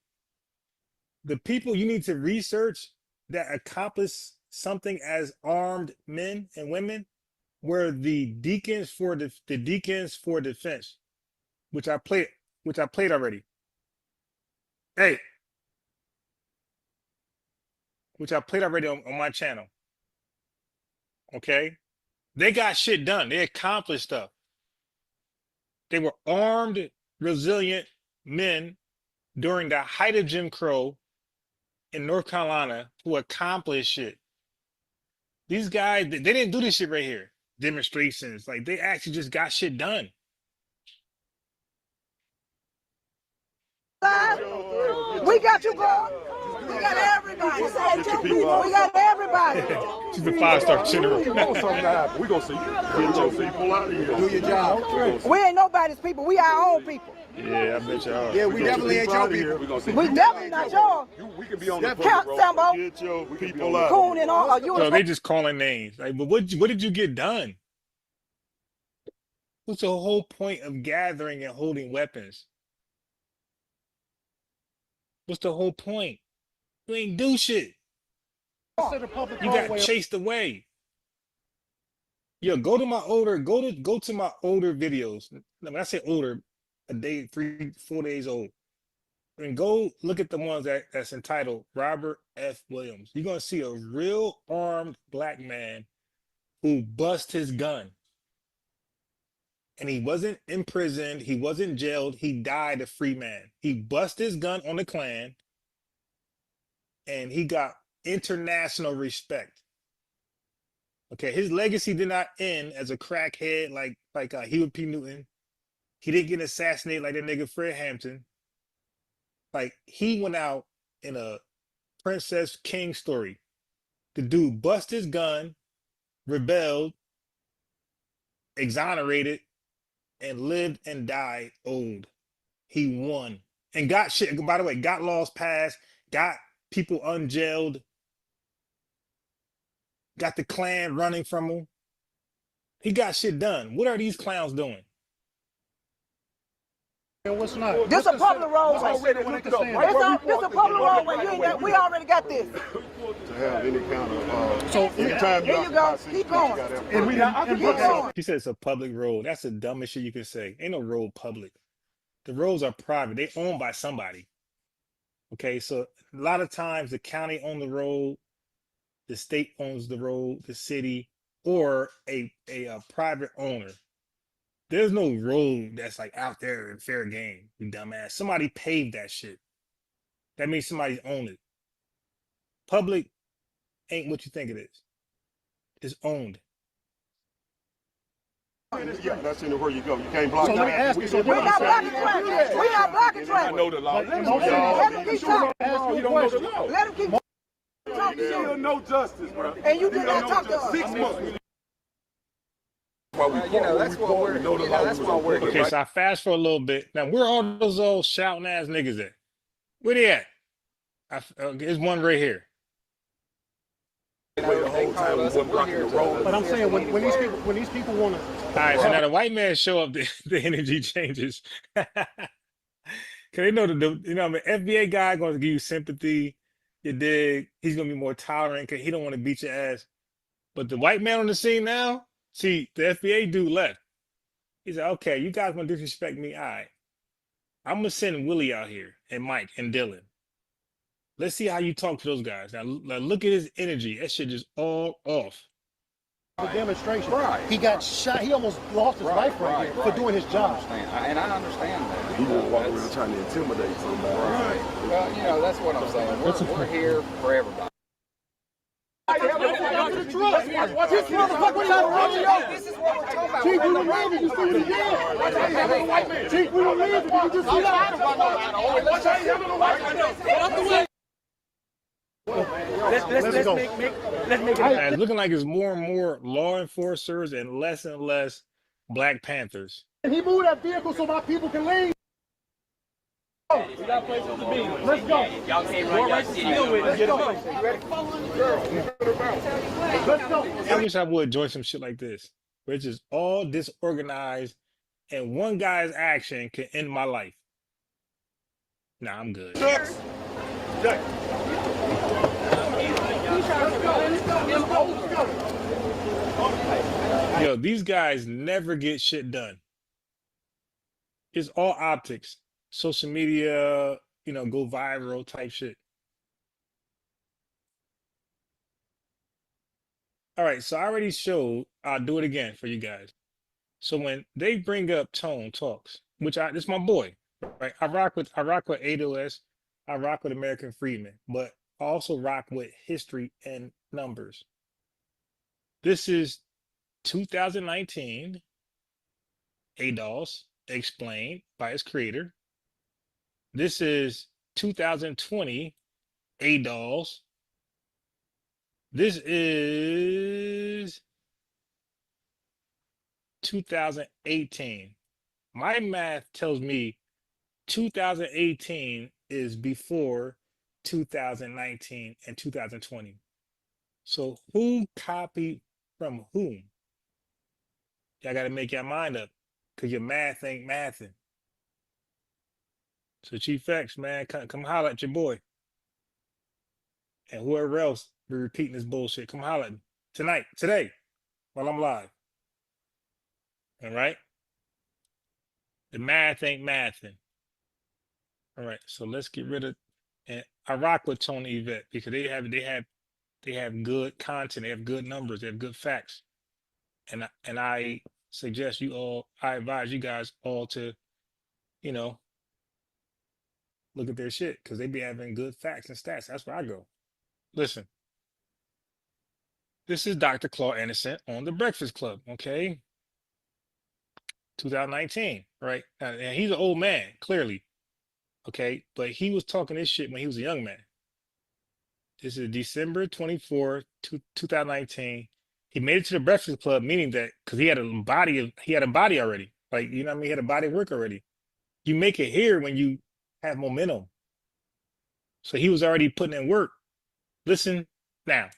The people you need to research that accomplished something as armed men and women were the deacons for the deacons for defense, which I played already. Hey, which I played already on my channel. Okay, they got shit done. They accomplished stuff. They were armed, resilient men during the height of Jim Crow in North Carolina who accomplished shit. These guys, they didn't do this shit right here. Demonstrations, like they actually just got shit done. We got you, bro. We got everybody. We got everybody. She's the 5-star general. We gonna see. Get your people out of here. Do your job. We ain't nobody's people. We our own people. Yeah, I bet y'all. Yeah, we definitely ain't your people. We definitely not yours. We can be on the count, Sambo. Get your people out. Coon and all. So they just calling names. Like, but what did you get done? What's the whole point of gathering and holding weapons? What's the whole point? You ain't do shit. You got chased away. Yo, go to my older videos. When I say older, a day, 3-4 days old. And go look at the ones that's entitled Robert F. Williams. You're gonna see a real armed Black man who bust his gun. And he wasn't imprisoned, he wasn't jailed, he died a free man. He bust his gun on the Klan and he got international respect. Okay, his legacy did not end as a crackhead like like Huey P. Newton. He didn't get assassinated like that nigga Fred Hampton. Like, he went out in a Princess King story. The dude bust his gun, rebelled, exonerated, and lived and died old. He won. And got shit, by the way, got laws passed, got people unjailed, got the Klan running from him. He got shit done. What are these clowns doing? What's not? This a public roadway. This a public roadway. We already got this. To have any kind of So anytime here you go. Keep going. And we Keep going. He said it's a public road. That's the dumbest shit you can say. Ain't no road public. The roads are private. They owned by somebody. Okay, so a lot of times the county owns the road, the state owns the road, the city, or a private owner. There's no road that's like out there in fair game, you dumbass. Somebody paved that shit. That means somebody owned it. Public ain't what you think it is. It's owned. Yeah, that's anywhere you go. You can't block. So let me ask you. We're not blocking traffic. We're not blocking I traffic. know the law. Let him keep talking. You don't know the law. Let him keep talking to Still you. no justice, bro. And you did not talk to us. 6 months. That's what we're. That's why we're here. Okay, so I fast forward a little bit. Now, where all those old shouting ass niggas at? Where they at? There's one right here. But I'm saying when these people want to. All right, so now the white man show up, the energy changes. Cause they know FBA guy going to give you sympathy. You dig? He's gonna be more tolerant because he don't want to beat your ass. But the white man on the scene now, see, the FBA dude left. He said, "Okay, you guys want to disrespect me? All right, I'm gonna send Willie out here and Mike and Dylan. Let's see how you talk to those guys. Now look at his energy. That shit just all off." The demonstration. Right. He got shot. He almost lost his life right here for doing his job. And I understand that. He was walking around trying to intimidate somebody. Right. Well, that's what I'm saying. We're here for everybody. This motherfucker trying to run you over. This is what we're talking about. Chief, we were leaving. You see it again. Chief, we were leaving. You just see that. Let's go. Let's make it. It's looking like it's more and more law enforcers and less Black Panthers. And he moved that vehicle so my people can leave. We got places to be. Let's go. Y'all can't run your city. Let's go. Let's go. I wish I would join some shit like this, where it's just all disorganized and one guy's action can end my life. Nah, I'm good. Yo, these guys never get shit done. It's all optics, social media, go viral type shit. All right, so I already showed, I'll do it again for you guys. So when they bring up Tone Talks, which this is my boy, right? I rock with ADOS, I rock with American Freedmen, but I also rock with history and numbers. This is 2019, ADOS, explained by its creator. This is 2020, ADOS. This is 2018. My math tells me 2018 is before 2019 and 2020. So who copied from whom? Y'all got to make your mind up because your math ain't mathing. So Chief X, man, come holler at your boy. And whoever else be repeating this bullshit, come holler at me today, while I'm live. All right? The math ain't mathing. All right, so let's get rid of, and I rock with Tony Yvette because they have good content, they have good numbers, they have good facts. And I suggest I advise you guys all to, look at their shit because they be having good facts and stats. That's where I go. Listen, this is Dr. Claude Anderson on The Breakfast Club, okay? 2019, right? And he's an old man, clearly. Okay, but he was talking this shit when he was a young man. This is December 24th, 2019. He made it to the Breakfast Club, meaning that because he had a body already. Like, you know what I mean? He had a body of work already. You make it here when you have momentum. So he was already putting in work. Listen now.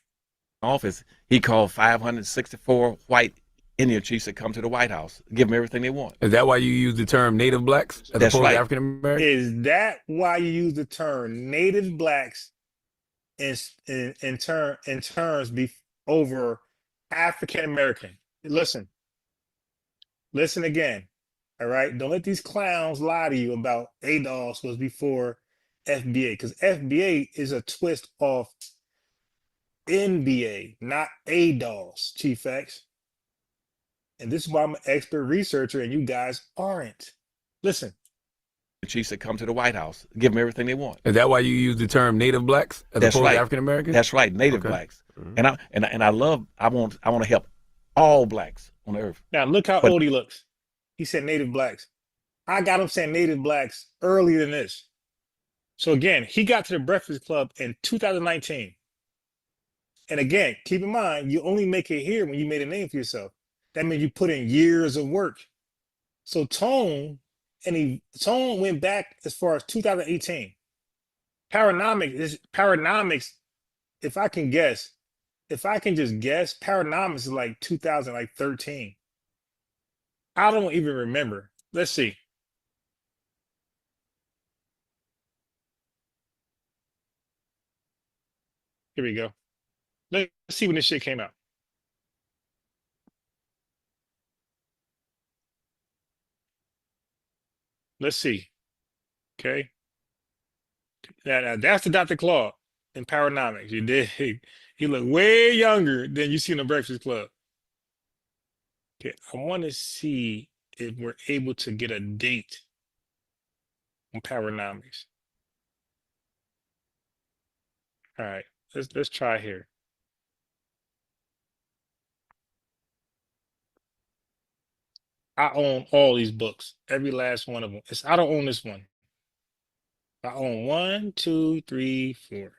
Office, he called 564 white Indian chiefs that come to the White House, give them everything they want. Is that why you use the term Native Blacks as That's opposed right. to African American? Is that why you use the term Native Blacks in terms over African American? Listen again. All right, don't let these clowns lie to you about ADOS was before FBA, because FBA is a twist off NBA, not ADOS, Chief X. And this is why I'm an expert researcher and you guys aren't. Listen. The chiefs that come to the White House, give them everything they want. Is that why you use the term Native Blacks as That's opposed right. to African American? That's right, Native Blacks. And I want to help all blacks on the earth. Now look how old he looks. He said Native Blacks. I got him saying Native Blacks earlier than this. So again, he got to the Breakfast Club in 2019. And again, keep in mind, you only make it here when you made a name for yourself. That means you put in years of work. So Tone went back as far as 2018. Paranomics, if I can just guess, Paranomics is like 2013. I don't even remember. Let's see. Here we go. Let's see when this shit came out. Let's see. Okay. Now that's the Dr. Claude in Paranomics. You did. He looked way younger than you see in the Breakfast Club. Okay. I want to see if we're able to get a date on Paranomics. All right. Let's try here. I own all these books, every last one of them. I don't own this one. I own 1, 2, 3, 4.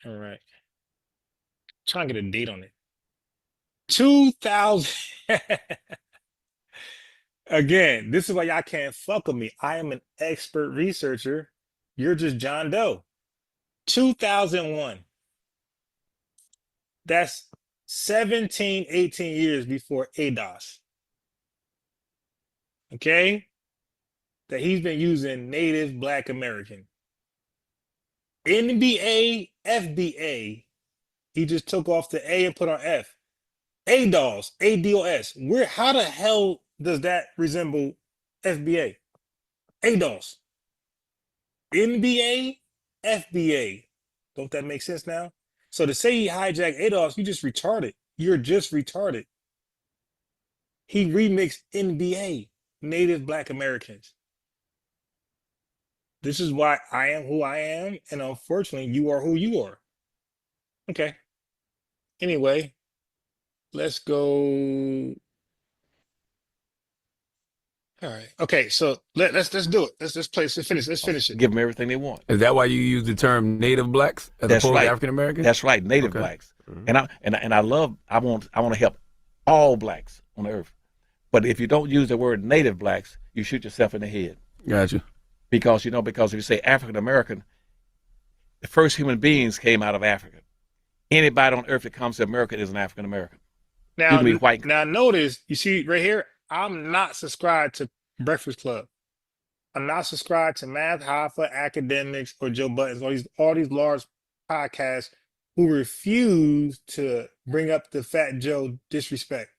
All right. Trying to get a date on it. 2000. Again, this is why y'all can't fuck with me. I am an expert researcher. You're just John Doe. 2001. That's 17, 18 years before ADOS. Okay? That he's been using Native Black American. NBA, FBA, he just took off the A and put on F. ADOS, ADOS. How the hell does that resemble FBA? ADOS. NBA, FBA. Don't that make sense now? So to say he hijacked ADOS, you just retarded. You're just retarded. He remixed NBA, Native Black Americans. This is why I am who I am, and unfortunately, you are who you are. Okay. Anyway, let's go. All right. Okay. So let's do it. Let's finish it. Give them everything they want. Is that why you use the term Native Blacks as That's opposed right. to African American? That's right, Native Blacks. And I want to help all blacks on the earth. But if you don't use the word Native Blacks, you shoot yourself in the head. Gotcha. Because if you say African American, the first human beings came out of Africa. Anybody on earth that comes to America is an African American. Now notice, you see right here, I'm not subscribed to Breakfast Club. I'm not subscribed to Math Hoffa, Academics, or Joe Buttons, all these large podcasts who refuse to bring up the Fat Joe disrespect.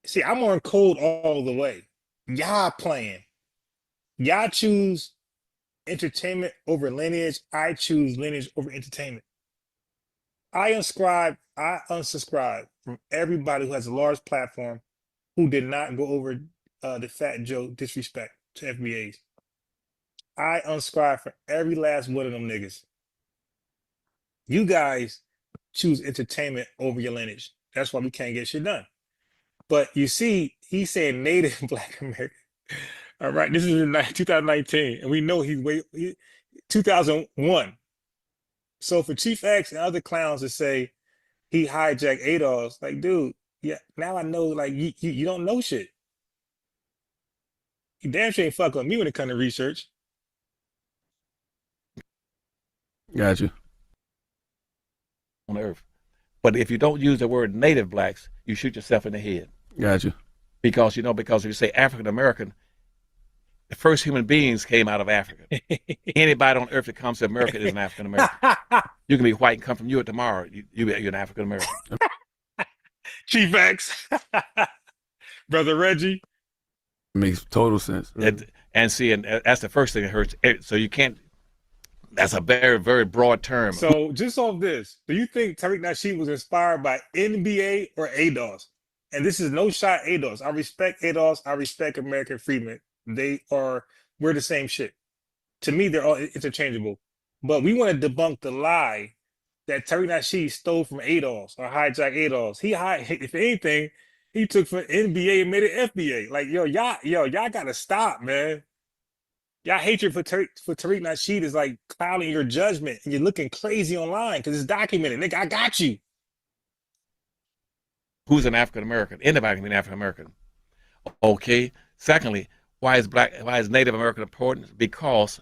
See, I'm on code all the way. Y'all playing. Y'all choose entertainment over lineage. I choose lineage over entertainment. I unsubscribe from everybody who has a large platform who did not go over the Fat Joe disrespect to FBAs. I unsubscribe for every last one of them niggas. You guys choose entertainment over your lineage. That's why we can't get shit done. But you see, he's saying native Black American. All right, this is in 2019, and we know he's 2001. So for Chief X and other clowns to say he hijacked ADOS, like, dude, yeah, now I know, like, you don't know shit. You damn sure ain't fuck with me when it comes to research. Got you. On Earth. But if you don't use the word native blacks, you shoot yourself in the head. Got you. Because, because if you say African American, the first human beings came out of Africa. Anybody on Earth that comes to America is an African American. You can be white and come from Europe tomorrow. You're an African American. Chief X. Brother Reggie. Makes total sense. And see, and that's the first thing that hurts. So you can't, that's a very, very broad term. So just off this, do you think Tariq Nasheed was inspired by NBA or ADOS? And this is no shot ADOS. I respect ADOS. I respect American freedmen. We're the same shit. To me, they're all interchangeable. But we want to debunk the lie that Tariq Nasheed stole from ADOS or hijacked ADOS. If anything, he took from NBA and made it FBA. Like, y'all gotta stop, man. Y'all hatred for Tariq Nasheed is like clouding your judgment, and you're looking crazy online because it's documented. Nigga, I got you. Who's an African American? Anybody can be an African American. Okay. Secondly, why is Native American important? Because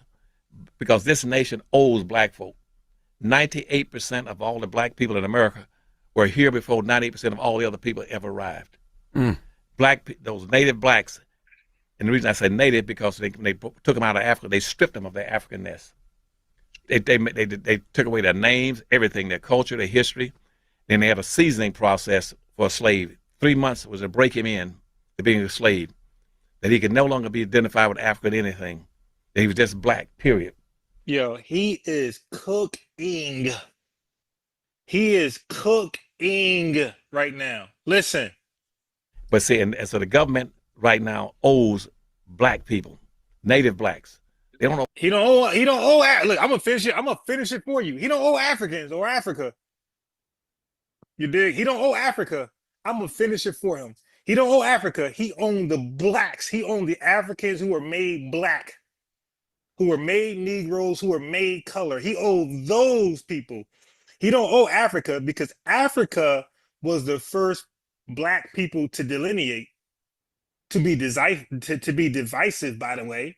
this nation owes black folk. 98% of all the black people in America were here before 98% of all the other people ever arrived. Those native blacks, and the reason I say native because they took them out of Africa, they stripped them of their Africanness. They took away their names, everything, their culture, their history. Then they had a seasoning process for a slave. 3 months was to break him in to being a slave, that he could no longer be identified with African anything, that he was just black, period. Yo, he is cooking. He is cooking right now. Listen. But see, and so the government right now owes black people, native blacks. They don't know. He don't owe. Look, I'm gonna finish it for you. He don't owe Africans or Africa. You dig? He don't owe Africa. I'm gonna finish it for him. He don't owe Africa. He owned the blacks. He owned the Africans who were made black, who were made Negroes, who were made color. He owed those people. He don't owe Africa because Africa was the first black people to delineate, to be divisive, by the way.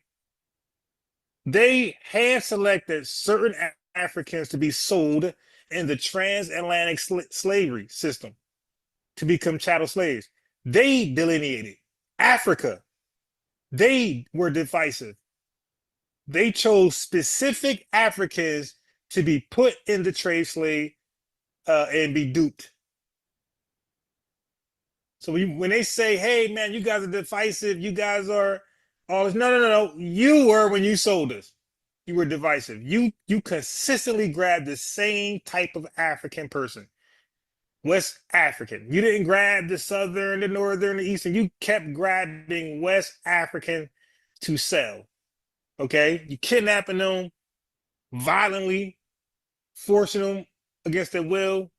They hand selected certain Africans to be sold in the transatlantic slavery system to become chattel slaves. They delineated Africa. They were divisive. They chose specific Africans to be put in the trade slave and be duped. So when they say, hey, man, you guys are divisive, you guys are all this. No. You were when you sold us. You were divisive. You consistently grabbed the same type of African person. West African. You didn't grab the Southern, the Northern, the Eastern. You kept grabbing West African to sell. Okay? You kidnapping them violently, forcing them against their will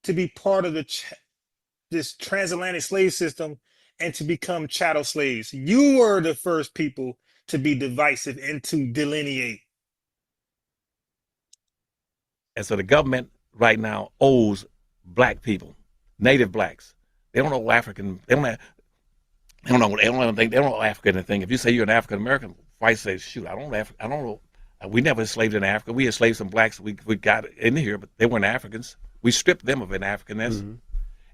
to be part of this transatlantic slave system and to become chattel slaves. You were the first people to be divisive and to delineate. And so the government right now owes black people, native blacks. They don't know African. They don't know African anything. If you say you're an African American, white say, shoot, I don't know. We never enslaved in Africa. We enslaved some blacks. We got in here, but they weren't Africans. We stripped them of an Africanness. Mm-hmm.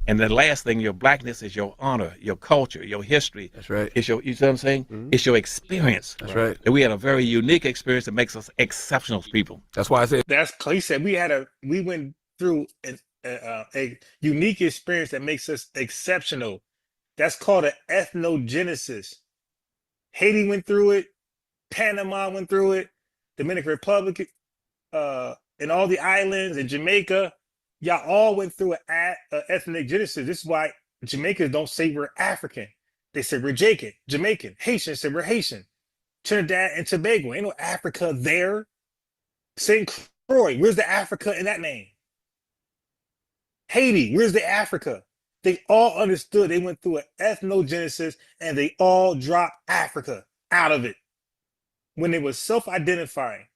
And the last thing, your blackness is your honor, your culture, your history. That's right. It's you see what I'm saying? Mm-hmm. It's your experience. That's right. And we had a very unique experience that makes us exceptional people. That's why I said. He said we went through a unique experience that makes us exceptional. That's called an ethnogenesis. Haiti went through it. Panama went through it. Dominican Republic, and all the islands, and Jamaica. Y'all all went through an ethnic genesis. This is why Jamaicans don't say we're African. They say we're Jamaican. Haitians say we're Haitian. Trinidad and Tobago. Ain't no Africa there. St. Croix, where's the Africa in that name? Haiti, where's the Africa? They all understood. They went through an ethnogenesis and they all dropped Africa out of it when they were self-identifying.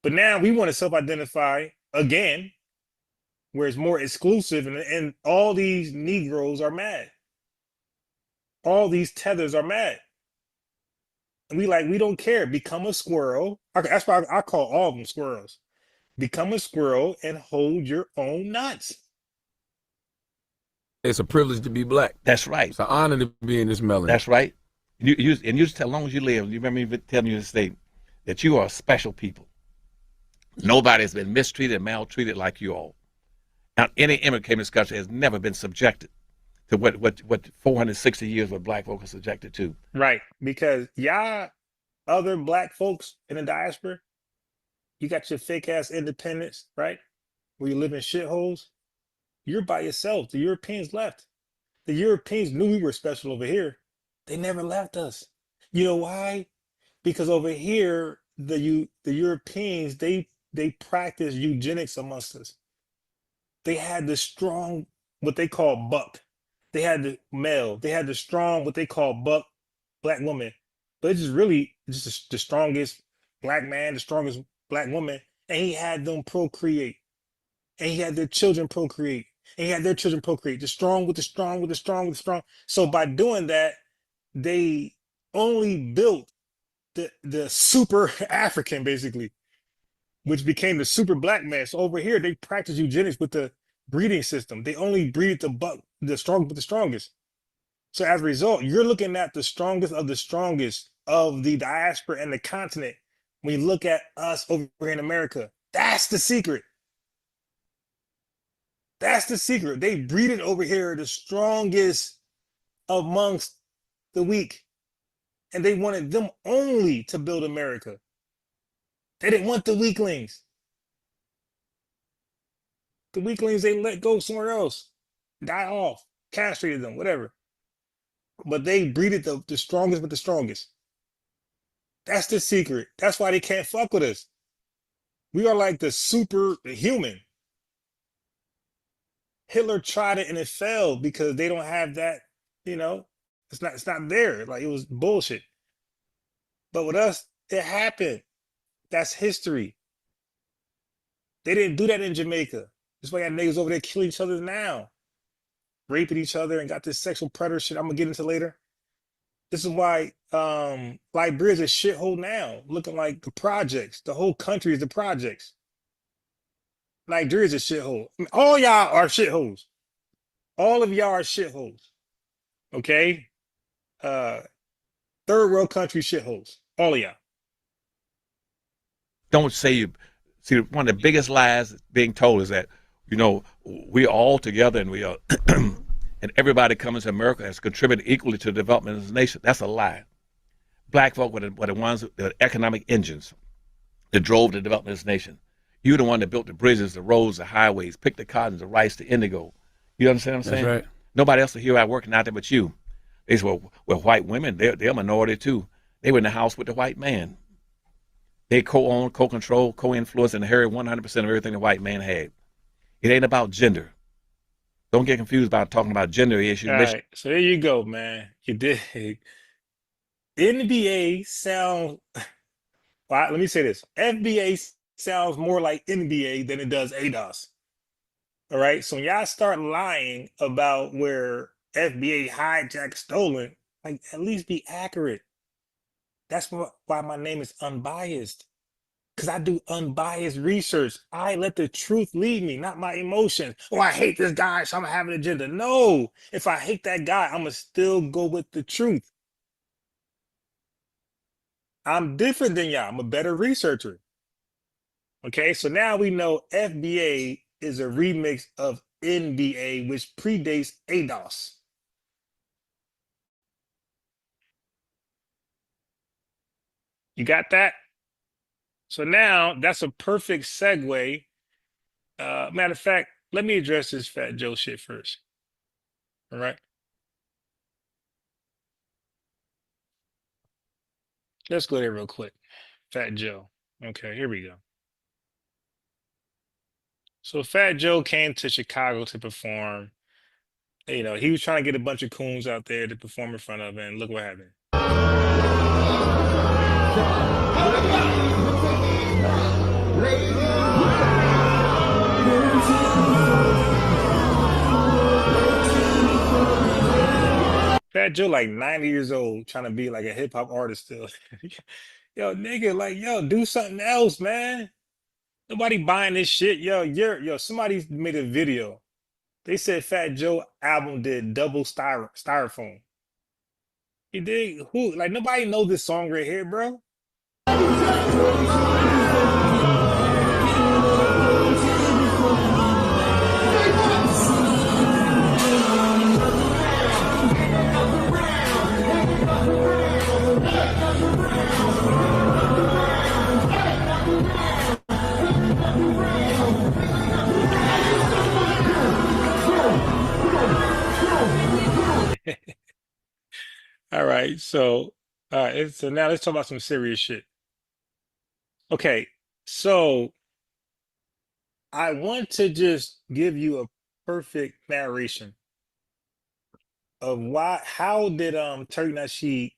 But now we want to self-identify again, where it's more exclusive, and all these Negroes are mad. All these tethers are mad. And we don't care. Become a squirrel. That's why I call all of them squirrels. Become a squirrel and hold your own nuts. It's a privilege to be black. That's right. It's an honor to be in this melon. That's right. As long as you live, you remember me telling you to say that you are a special people. Nobody has been mistreated and maltreated like you all. Now, any immigrant came to this country has never been subjected to what 460 years what black folks are subjected to. Right. Because y'all other black folks in the diaspora, you got your fake ass independence, right? Where you live in shitholes. You're by yourself. The Europeans left. The Europeans knew we were special over here. They never left us. You know why? Because over here, the Europeans, they practice eugenics amongst us. They had the strong, what they call buck. They had the male. They had the strong, what they call buck, black woman. But it's just really just the strongest black man, the strongest black woman. And he had them procreate. And he had their children procreate. And he had their children procreate. The strong with the strong with the strong with the strong. So by doing that, they only built the super African, basically, which became the super black man. So over here, they practice eugenics with the breeding system. They only breed the strong with the strongest. So as a result, you're looking at the strongest of the diaspora and the continent. When you look at us over here in America, that's the secret. That's the secret. They breeded over here the strongest amongst the weak. And they wanted them only to build America. They didn't want the weaklings. The weaklings, they let go somewhere else, die off, castrated them, whatever. But they breeded the strongest with the strongest. That's the secret. That's why they can't fuck with us. We are like the superhuman. Hitler tried it and it failed because they don't have that, it's not there. Like, it was bullshit. But with us, it happened. That's history. They didn't do that in Jamaica. That's why you got niggas over there killing each other now, raping each other, and got this sexual predator shit I'm gonna get into later. This is why Liberia's a shithole now, looking like the projects. The whole country is the projects. Nigeria's a shithole. I mean, all y'all are shitholes. All of y'all are shitholes. Okay? Third world country shitholes. All of y'all. Don't say you see, one of the biggest lies being told is that, we're all together and we are and everybody coming to America has contributed equally to the development of this nation. That's a lie. Black folk were the ones, the economic engines that drove the development of this nation. You're the one that built the bridges, the roads, the highways, picked the cotton, the rice, the indigo. You understand what I'm saying? That's right. Nobody else will hear out working out there but you. They say, well, white women, they're a minority too. They were in the house with the white man. They co-own, co-control, co-influence, and inherit 100% of everything the white man had. It ain't about gender. Don't get confused about talking about gender issues. All right, so there you go, man. You did. NBA sounds. Well, let me say this: FBA sounds more like NBA than it does ADOS. All right, so when y'all start lying about where FBA hijacked, stolen, like, at least be accurate. That's why my name is Unbiased. Because I do unbiased research. I let the truth lead me, not my emotions. Oh, I hate this guy, so I'm going to have an agenda. No, if I hate that guy, I'm going to still go with the truth. I'm different than y'all. I'm a better researcher. Okay, so now we know FBA is a remix of NBA, which predates ADOS. You got that? So now that's a perfect segue. Matter of fact, let me address this Fat Joe shit first. All right. Let's go there real quick. Fat Joe. Okay, here we go. So Fat Joe came to Chicago to perform. You know, he was trying to get a bunch of coons out there to perform in front of him, and look what happened. Fat Joe like 90 years old, trying to be like a hip hop artist still. Yo, nigga, like, yo, do something else, man. Nobody buying this shit. Yo, somebody made a video. They said Fat Joe album did double styrofoam. He did. Who? Like, nobody knows this song right here, bro. All right, so now let's talk about some serious shit. Okay, so I want to just give you a perfect narration of how did Tariq Nasheed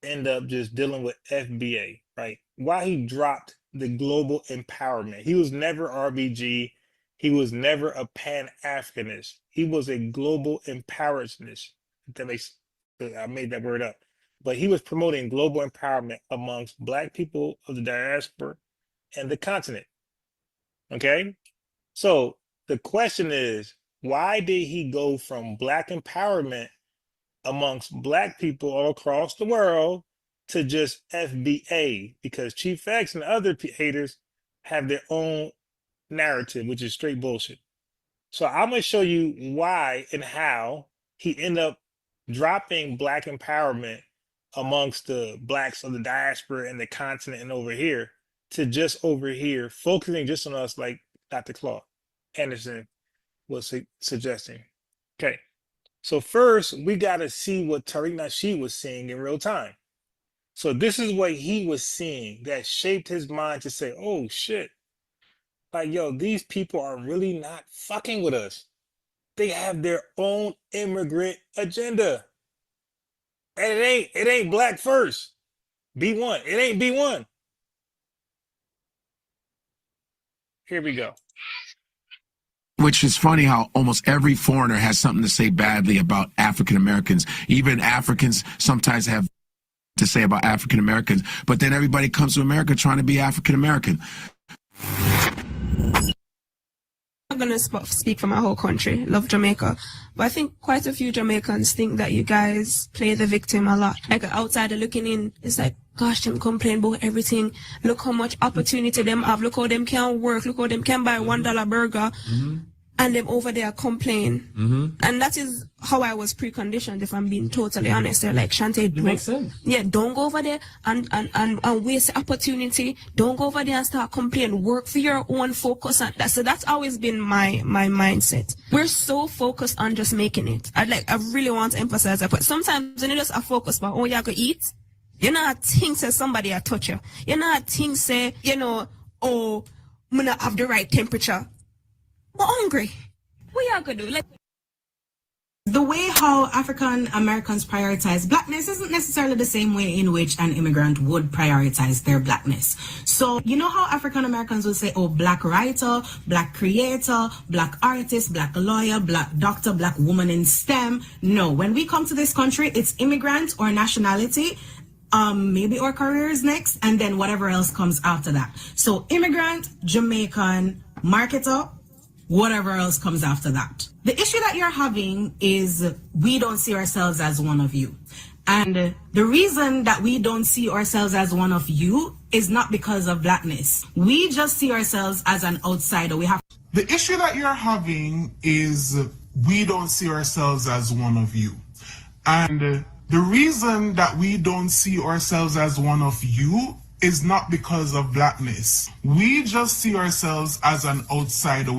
end up just dealing with FBA, right? Why he dropped the global empowerment. He was never RBG. He was never a pan-africanist. He was a global empowerist. I made that word up. But he was promoting global empowerment amongst Black people of the diaspora and the continent. Okay? So the question is, why did he go from Black empowerment amongst Black people all across the world to just FBA? Because Chief X and other haters have their own narrative, which is straight bullshit. So I'm going to show you why and how he ended up dropping Black empowerment amongst the Blacks of the diaspora and the continent and over here to just over here, focusing just on us like Dr. Claude Anderson was suggesting. Okay, so first we got to see what Tariq Nasheed was seeing in real time. So this is what he was seeing that shaped his mind to say, oh shit, like, yo, these people are really not fucking with us. They have their own immigrant agenda. And it ain't Black first. B1. It ain't B1. Here we go. Which is funny how almost every foreigner has something to say badly about African Americans. Even Africans sometimes have to say about African Americans, but then everybody comes to America trying to be African American. I'm going to speak for my whole country. Love Jamaica. But I think quite a few Jamaicans think that you guys play the victim a lot. Like an outsider looking in, it's like, gosh, them complain about everything. Look how much opportunity them have. Look how them can work. Look how them can buy $1 burger. And them over there complain. And that is how I was preconditioned, if I'm being totally honest. They're like, Shante, makes sense. Yeah, don't go over there and waste opportunity. Don't go over there and start complaining. Work for your own, focus on that. So that's always been my mindset. We're so focused on just making it. I really want to emphasize that. But sometimes when you just are focused on, oh, you go eat, you know, think say somebody a touch you. You know, think say, you know, oh, I'm not have the right temperature. We're hungry. What y'all gonna do? The way how African Americans prioritize Blackness isn't necessarily the same way in which an immigrant would prioritize their Blackness. So, you know how African Americans will say, oh, Black writer, Black creator, Black artist, Black lawyer, Black doctor, Black woman in STEM. No, when we come to this country, it's immigrant or nationality. Maybe our careers next, and then whatever else comes after that. So immigrant, Jamaican, marketer, whatever else comes after that. The issue that you're having is we don't see ourselves as one of you. And the reason that we don't see ourselves as one of you is not because of Blackness. We just see ourselves as an outsider. The issue that you're having is we don't see ourselves as one of you. And the reason that we don't see ourselves as one of you is not because of Blackness. We just see ourselves as an outsider.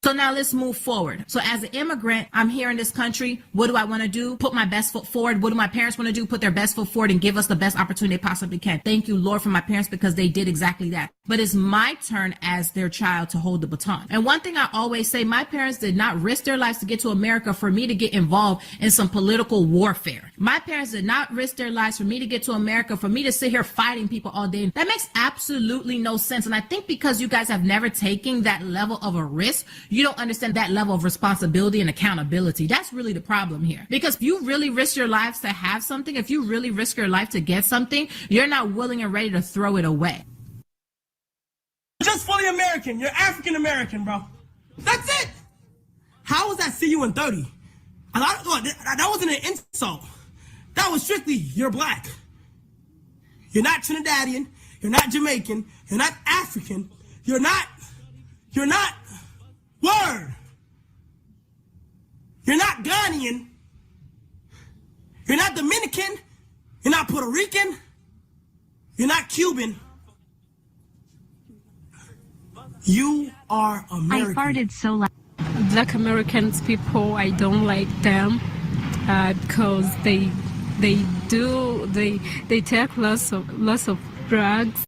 So now let's move forward. So as an immigrant, I'm here in this country. What do I want to do? Put my best foot forward. What do my parents want to do? Put their best foot forward and give us the best opportunity they possibly can. Thank you, Lord, for my parents, because they did exactly that. but it's my turn as their child to hold the baton. And one thing I always say, my parents did not risk their lives to get to America for me to get involved in some political warfare. My parents did not risk their lives for me to get to America, for me to sit here fighting people all day. That makes absolutely no sense. And I think because you guys have never taken that level of a risk, you don't understand that level of responsibility and accountability. That's really the problem here. Because if you really risk your lives to have something, if you really risk your life to get something, you're not willing and ready to throw it away. Just fully American. You're African American, bro. That's it. How was that see you in 30? That wasn't an insult. That was strictly you're black. You're not Trinidadian. You're not Jamaican. You're not African. You're not word. You're not Ghanaian. You're not Dominican. You're not Puerto Rican. You're not Cuban. You are American. I farted so loud. Black Americans people, I don't like them because they take lots of drugs.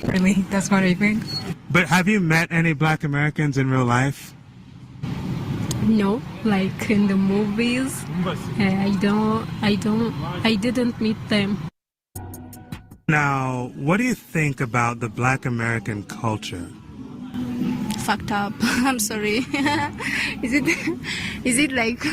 Really, that's what I think. But have you met any Black Americans in real life? No, like in the movies. I didn't meet them. Now, what do you think about the Black American culture? Fucked up. I'm sorry. Is it like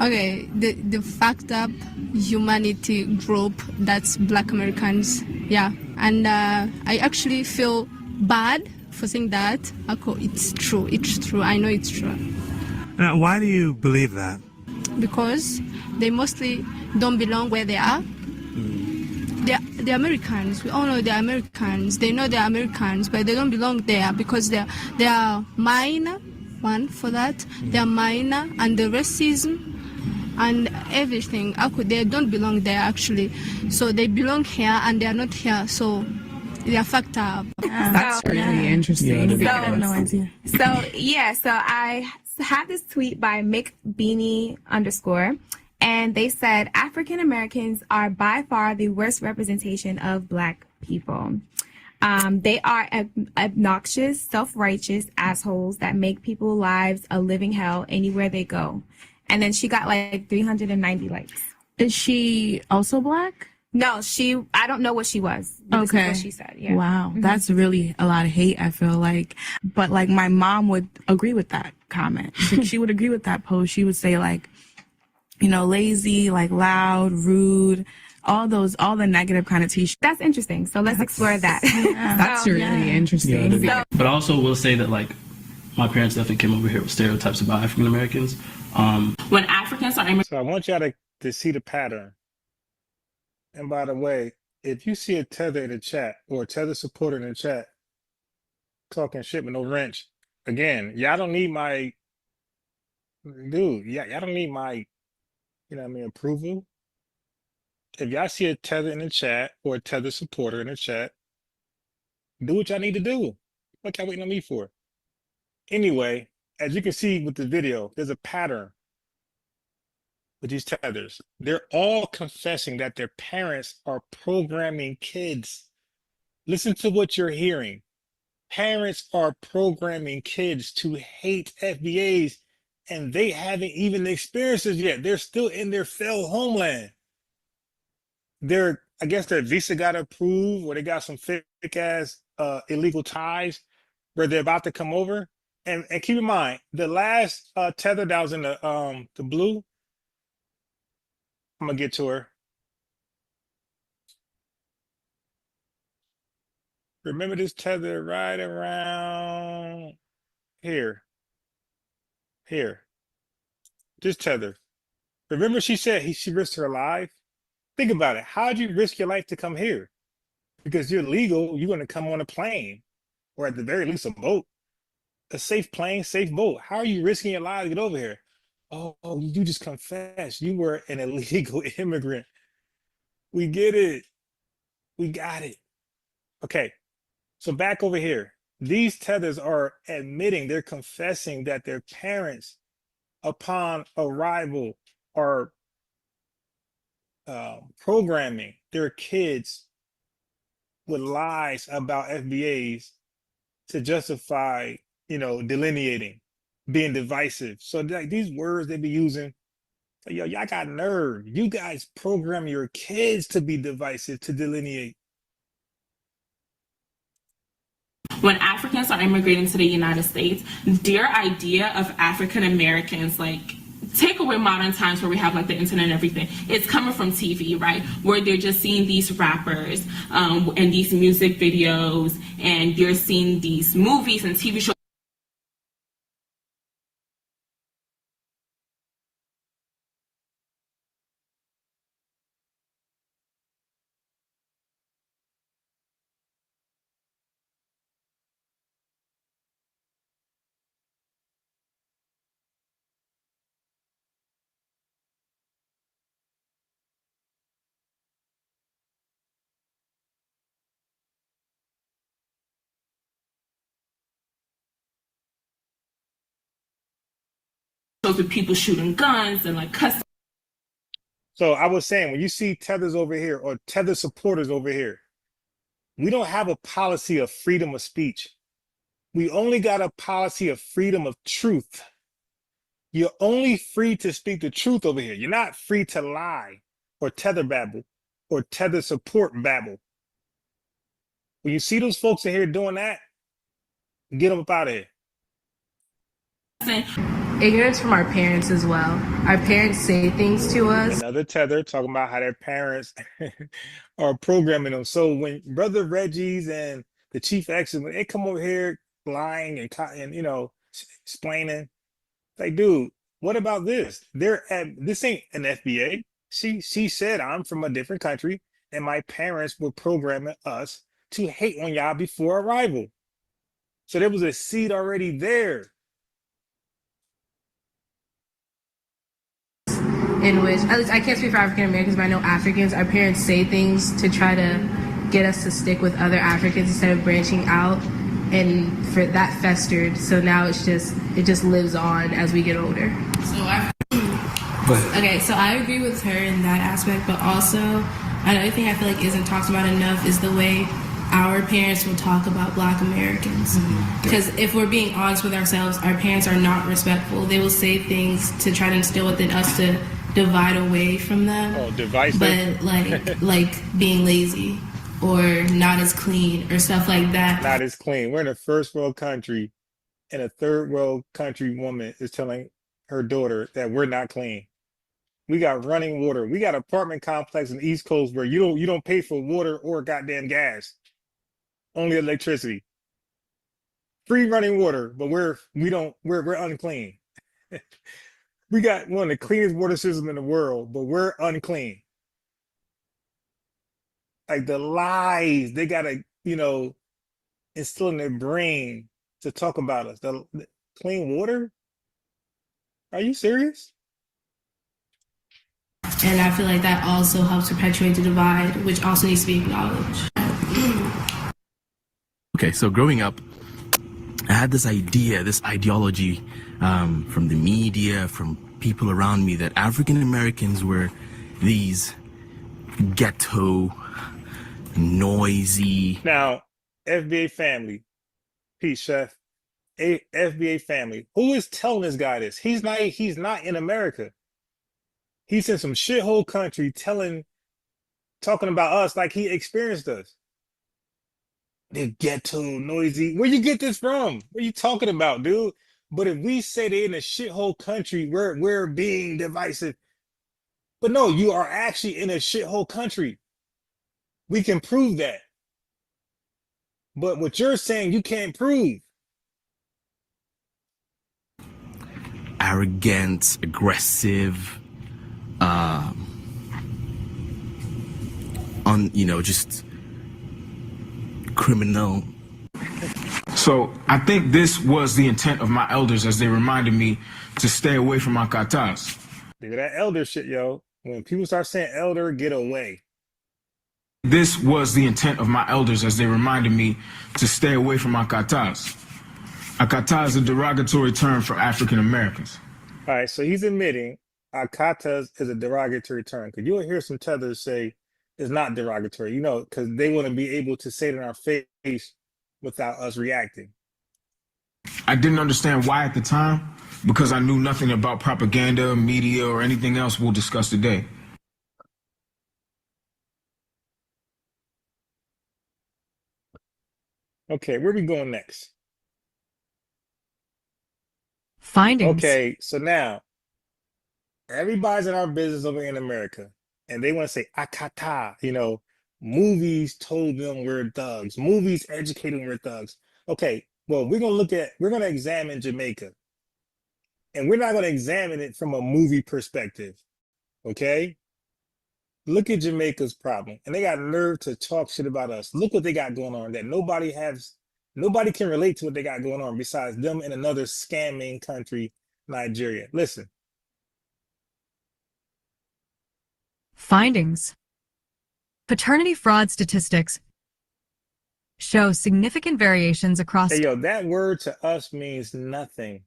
okay, the fucked up humanity group that's Black Americans, yeah. And I actually feel bad for saying that. It's true. I know it's true. Now, why do you believe that? Because they mostly don't belong where they are. They're Americans. We all know they're Americans. They know they're Americans, but they don't belong there because they are minor. One for that. They are minor, and the racism and everything. They don't belong there actually. So they belong here, and they are not here. So they are fucked up. That's really interesting. So I had this tweet by McBeanie _. And they said, African Americans are by far the worst representation of Black people. They are obnoxious, self-righteous assholes that make people's lives a living hell anywhere they go. And then she got like 390 likes. Is she also Black? No, I don't know what she was. Okay. This is what she said. Yeah. Wow. That's really a lot of hate, I feel like. But like my mom would agree with that comment. She would agree with that post. She would say like, you know, lazy, like loud, rude, all the negative connotations. That's interesting. So let's explore that. That's really interesting. Yeah, but I also will say that like my parents definitely came over here with stereotypes about African Americans. When Africans are so I want y'all to see the pattern. And by the way, if you see a tether in the chat or a tether supporter in the chat talking shit with no wrench, again, y'all don't need my y'all don't need my approval. If y'all see a tether in the chat or a tether supporter in the chat, do what y'all need to do. What y'all waiting on me for? Anyway, as you can see with the video, there's a pattern with these tethers. They're all confessing that their parents are programming kids. Listen to what you're hearing. Parents are programming kids to hate FBAs, and they haven't even experienced it yet. They're still in their failed homeland. I guess their visa got approved, or they got some fake ass illegal ties where they're about to come over. And keep in mind, the last tether that was in the blue, I'm gonna get to her. Remember this tether right around here. This tether. Remember she said she risked her life? Think about it. How'd you risk your life to come here? Because you're legal, you're gonna come on a plane, or at the very least a boat. A safe plane, safe boat. How are you risking your life to get over here? Oh, you just confessed. You were an illegal immigrant. We get it. We got it. Okay, so back over here. These tethers are admitting, they're confessing that their parents, upon arrival, are programming their kids with lies about FBAs to justify, delineating, being divisive. So like these words they be using, yo, y'all got nerve. You guys program your kids to be divisive, to delineate. When Africans are immigrating to the United States, their idea of African Americans, like, take away modern times where we have like the internet and everything, it's coming from TV, right? Where they're just seeing these rappers and these music videos, and you're seeing these movies and TV shows. With people shooting guns and like cussing. So I was saying, when you see tethers over here or tether supporters over here, we don't have a policy of freedom of speech. We only got a policy of freedom of truth. You're only free to speak the truth over here. You're not free to lie or tether babble or tether support babble. When you see those folks in here doing that, get them up out of here. Ignorance from our parents as well. Our parents say things to us. Another tether talking about how their parents are programming them. So when Brother Reggie's and the Chief Exes, when they come over here lying and explaining, like, dude, what about this? This ain't an FBA. She said, I'm from a different country and my parents were programming us to hate on y'all before arrival. So there was a seed already there. In which, at least I can't speak for African Americans, but I know Africans, our parents say things to try to get us to stick with other Africans instead of branching out, and for that festered. So now it just lives on as we get older. So I agree with her in that aspect, but also another thing I feel like isn't talked about enough is the way our parents will talk about Black Americans. Because if we're being honest with ourselves, our parents are not respectful. They will say things to try to instill within us to divide away from them. Oh, divisive. But like being lazy or not as clean or stuff like that. Not as clean. We're in a first world country, and a third world country woman is telling her daughter that we're not clean. We got running water. We got apartment complex in the East Coast where you don't pay for water or goddamn gas. Only electricity. Free running water, but we're unclean. We got one of the cleanest water systems in the world, but we're unclean. Like the lies they gotta, instill in their brain to talk about us. The clean water? Are you serious? And I feel like that also helps perpetuate the divide, which also needs to be acknowledged. Okay, so growing up, I had this ideology from the media, from people around me, that African Americans were these ghetto, noisy. Now, FBA family, peace, chef. FBA family. Who is telling this guy this? He's not in America. He's in some shithole country talking about us like he experienced us. They're ghetto, noisy. Where you get this from? What are you talking about, dude? But if we say they're in a shithole country, we're being divisive. But no, you are actually in a shithole country. We can prove that. But what you're saying, you can't prove. Arrogant, aggressive, just criminal. So I think this was the intent of my elders as they reminded me to stay away from my katas. Look at that elder shit, yo. When people start saying elder, get away. This was the intent of my elders as they reminded me to stay away from my katas. A kata is a derogatory term for African Americans. All right, so he's admitting akatas is a derogatory term. Because you'll hear some tethers say is not derogatory, you know, because they want to be able to say it in our face without us reacting. I didn't understand why at the time, because I knew nothing about propaganda, media, or anything else we'll discuss today. Okay, where are we going next? Findings. Okay, so now everybody's in our business over in America, and they want to say akata, you know, movies told them we're thugs, movies educating we're thugs. Okay, well, we're gonna examine Jamaica, and we're not gonna examine it from a movie perspective. Okay, look at Jamaica's problem, and they got nerve to talk shit about us. Look what they got going on that nobody can relate to what they got going on besides them in another scamming country, Nigeria. Listen. Findings. Paternity fraud statistics show significant variations across... Hey, yo, that word to us means nothing.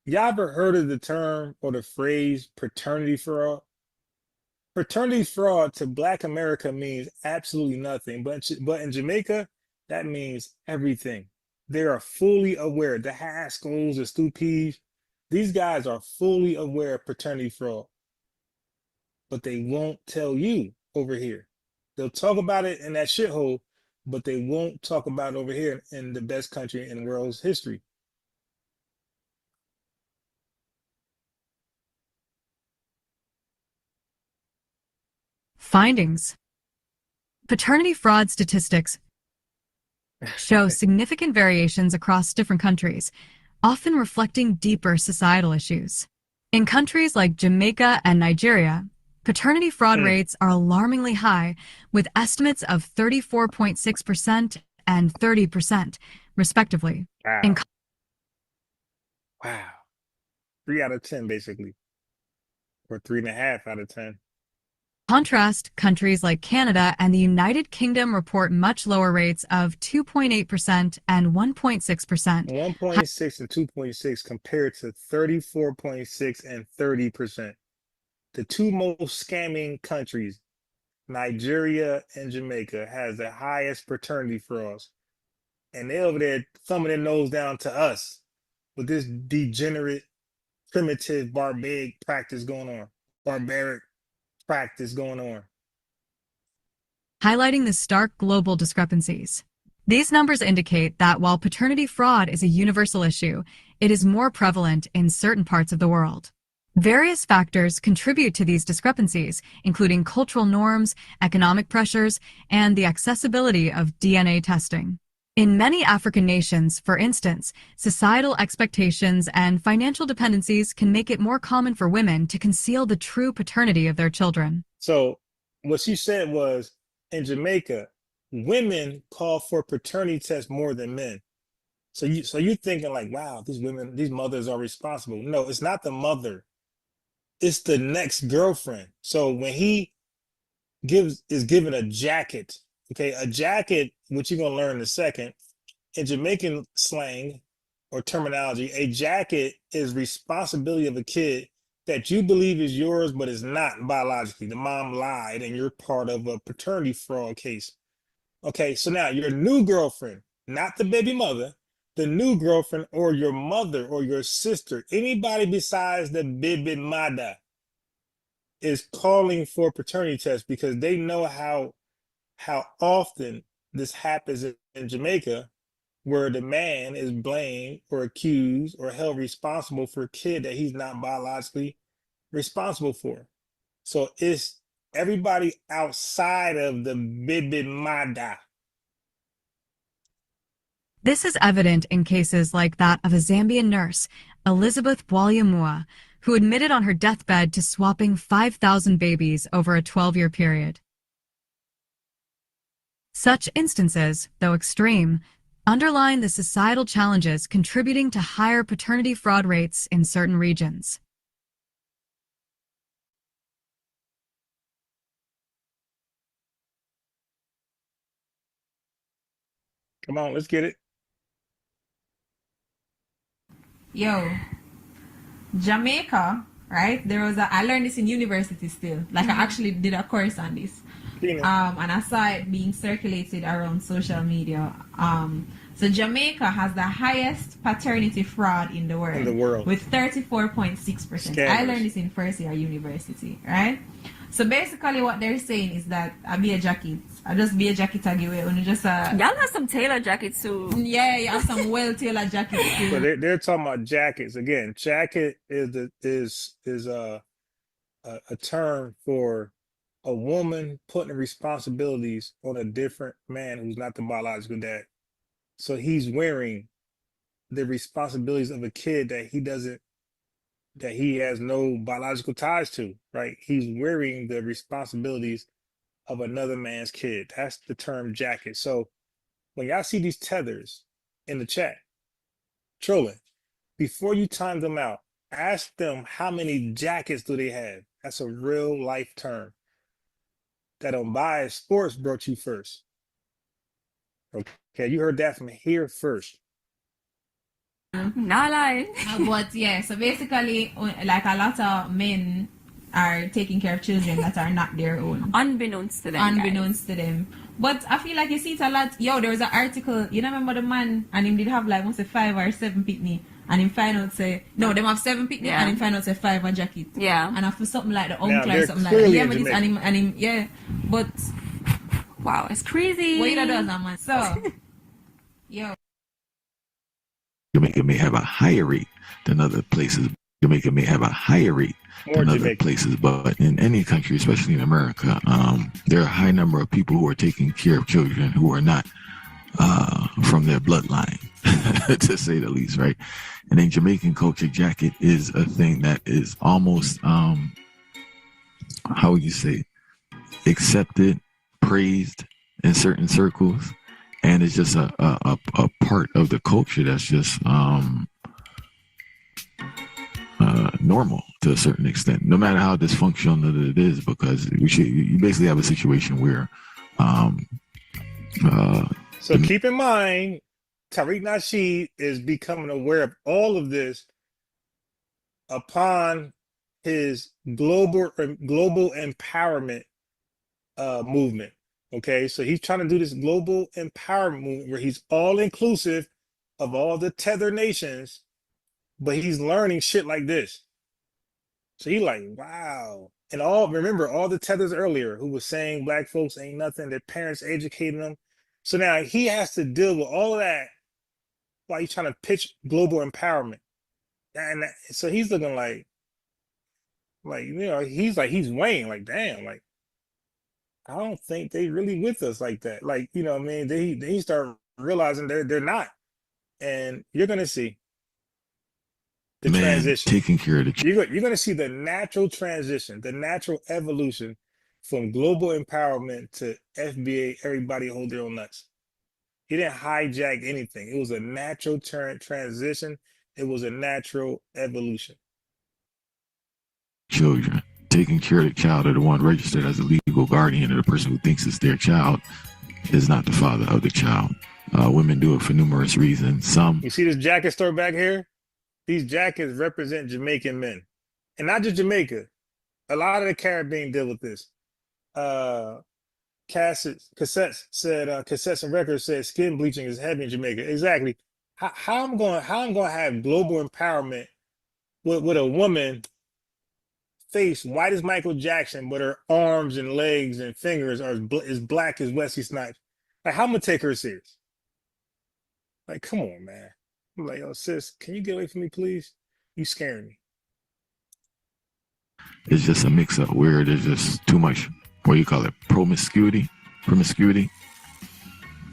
Y'all ever heard of the term or the phrase paternity fraud? Paternity fraud to Black America means absolutely nothing, but in Jamaica, that means everything. They are fully aware. The Haskells, the Stupees, these guys are fully aware of paternity fraud, but they won't tell you over here. They'll talk about it in that shithole, but they won't talk about it over here in the best country in the world's history. Findings. Paternity fraud statistics show significant variations across different countries, often reflecting deeper societal issues. In countries like Jamaica and Nigeria, paternity fraud rates are alarmingly high, with estimates of 34.6% and 30%, respectively. Wow. Wow. 3 out of 10, basically. Or 3.5 out of 10. Contrast, countries like Canada and the United Kingdom report much lower rates of 2.8% and 1.6%. 1.6 and 2.6 compared to 34.6 and 30%. The two most scamming countries, Nigeria and Jamaica, has the highest paternity frauds. And they over there thumbing their nose down to us with this degenerate, primitive, barbaric practice going on. Highlighting the stark global discrepancies. These numbers indicate that while paternity fraud is a universal issue, it is more prevalent in certain parts of the world. Various factors contribute to these discrepancies, including cultural norms, economic pressures, and the accessibility of DNA testing. In many African nations, for instance, societal expectations and financial dependencies can make it more common for women to conceal the true paternity of their children. So what she said was, in Jamaica, women call for paternity tests more than men. So you're thinking like, wow, these mothers are responsible. No, it's not the mother. It's the next girlfriend. So when he is given a jacket, okay, a jacket, which you're gonna learn in a second, in Jamaican slang or terminology, a jacket is responsibility of a kid that you believe is yours, but is not biologically. The mom lied and you're part of a paternity fraud case. Okay, so now your new girlfriend, not the baby mother, the new girlfriend or your mother or your sister, anybody besides the baby mother is calling for paternity tests because they know how often this happens in Jamaica, where the man is blamed or accused or held responsible for a kid that he's not biologically responsible for. So it's everybody outside of the baby mother. This is evident in cases like that of a Zambian nurse, Elizabeth Bwalyamua, who admitted on her deathbed to swapping 5,000 babies over a 12-year period. Such instances, though extreme, underline the societal challenges contributing to higher paternity fraud rates in certain regions. Come on, let's get it. Yo, Jamaica, right? I learned this in university still. Like I actually did a course on this. And I saw it being circulated around social media. So Jamaica has the highest paternity fraud in the world. With 34.6%. I learned this in first year university, right? So basically what they're saying is that I be a jacket. I just be a jacket I give away. Y'all have some tailor jackets too. Yeah, you have some well-tailored jackets too. So they're talking about jackets. Again, jacket is a term for a woman putting responsibilities on a different man who's not the biological dad. So he's wearing the responsibilities of a kid that he has no biological ties to, right? He's wearing the responsibilities of another man's kid. That's the term jacket. So when y'all see these tethers in the chat trolling, before you time them out, ask them how many jackets do they have. That's a real life term that Unbiased Sports brought you first. Okay, you heard that from here first. Not lying. But yeah, so basically, like a lot of men are taking care of children that are not their own. Unbeknownst to them. But I feel like you see it a lot. Yo, there was an article, you know, remember the man, and him did have like, must say 5 or 7 pitney, and him find out say, no, them have 7 pitney, and him find out say 5 a jacket. Yeah. And after something like the uncle or something like that. Yeah, but and him, yeah. But, wow, it's crazy. What you do that, man? So, yo. Jamaica may have a higher rate than other places. Jamaica may have a higher rate than other places, but in any country, especially in America, there are a high number of people who are taking care of children who are not from their bloodline, to say the least, right? And in Jamaican culture, jacket is a thing that is almost, how would you say, accepted, praised in certain circles. And it's just a part of the culture that's just normal to a certain extent, no matter how dysfunctional it is, because you basically have a situation where. So keep in mind, Tariq Nasheed is becoming aware of all of this upon his global empowerment movement. Okay, so he's trying to do this global empowerment movement where he's all inclusive of all the tether nations, but he's learning shit like this. So he like, wow. And remember all the tethers earlier who was saying black folks ain't nothing, their parents educating them. So now he has to deal with all of that while he's trying to pitch global empowerment. And so he's looking like, you know, he's weighing like, damn, like, I don't think they really with us like that. Like, you know what I mean? They start realizing they're not. And you're going to see the transition. Taking care of the you're going to see the natural transition, the natural evolution from global empowerment to FBA, everybody hold their own nuts. He didn't hijack anything. It was a natural transition. It was a natural evolution. Children. Taking care of the child, or the one registered as a legal guardian, or the person who thinks it's their child, is not the father of the child. Women do it for numerous reasons. You see this jacket store back here? These jackets represent Jamaican men, and not just Jamaica. A lot of the Caribbean deal with this. Cassettes and records said skin bleaching is heavy in Jamaica. Exactly. How I'm going to have global empowerment with a woman face white as Michael Jackson, but her arms and legs and fingers are as black as Wesley Snipes. Like, how am I gonna take her serious? Like, come on, man. I'm like, yo, sis, can you get away from me, please? You scaring me. It's just a mix-up where there's just too much, what do you call it, promiscuity,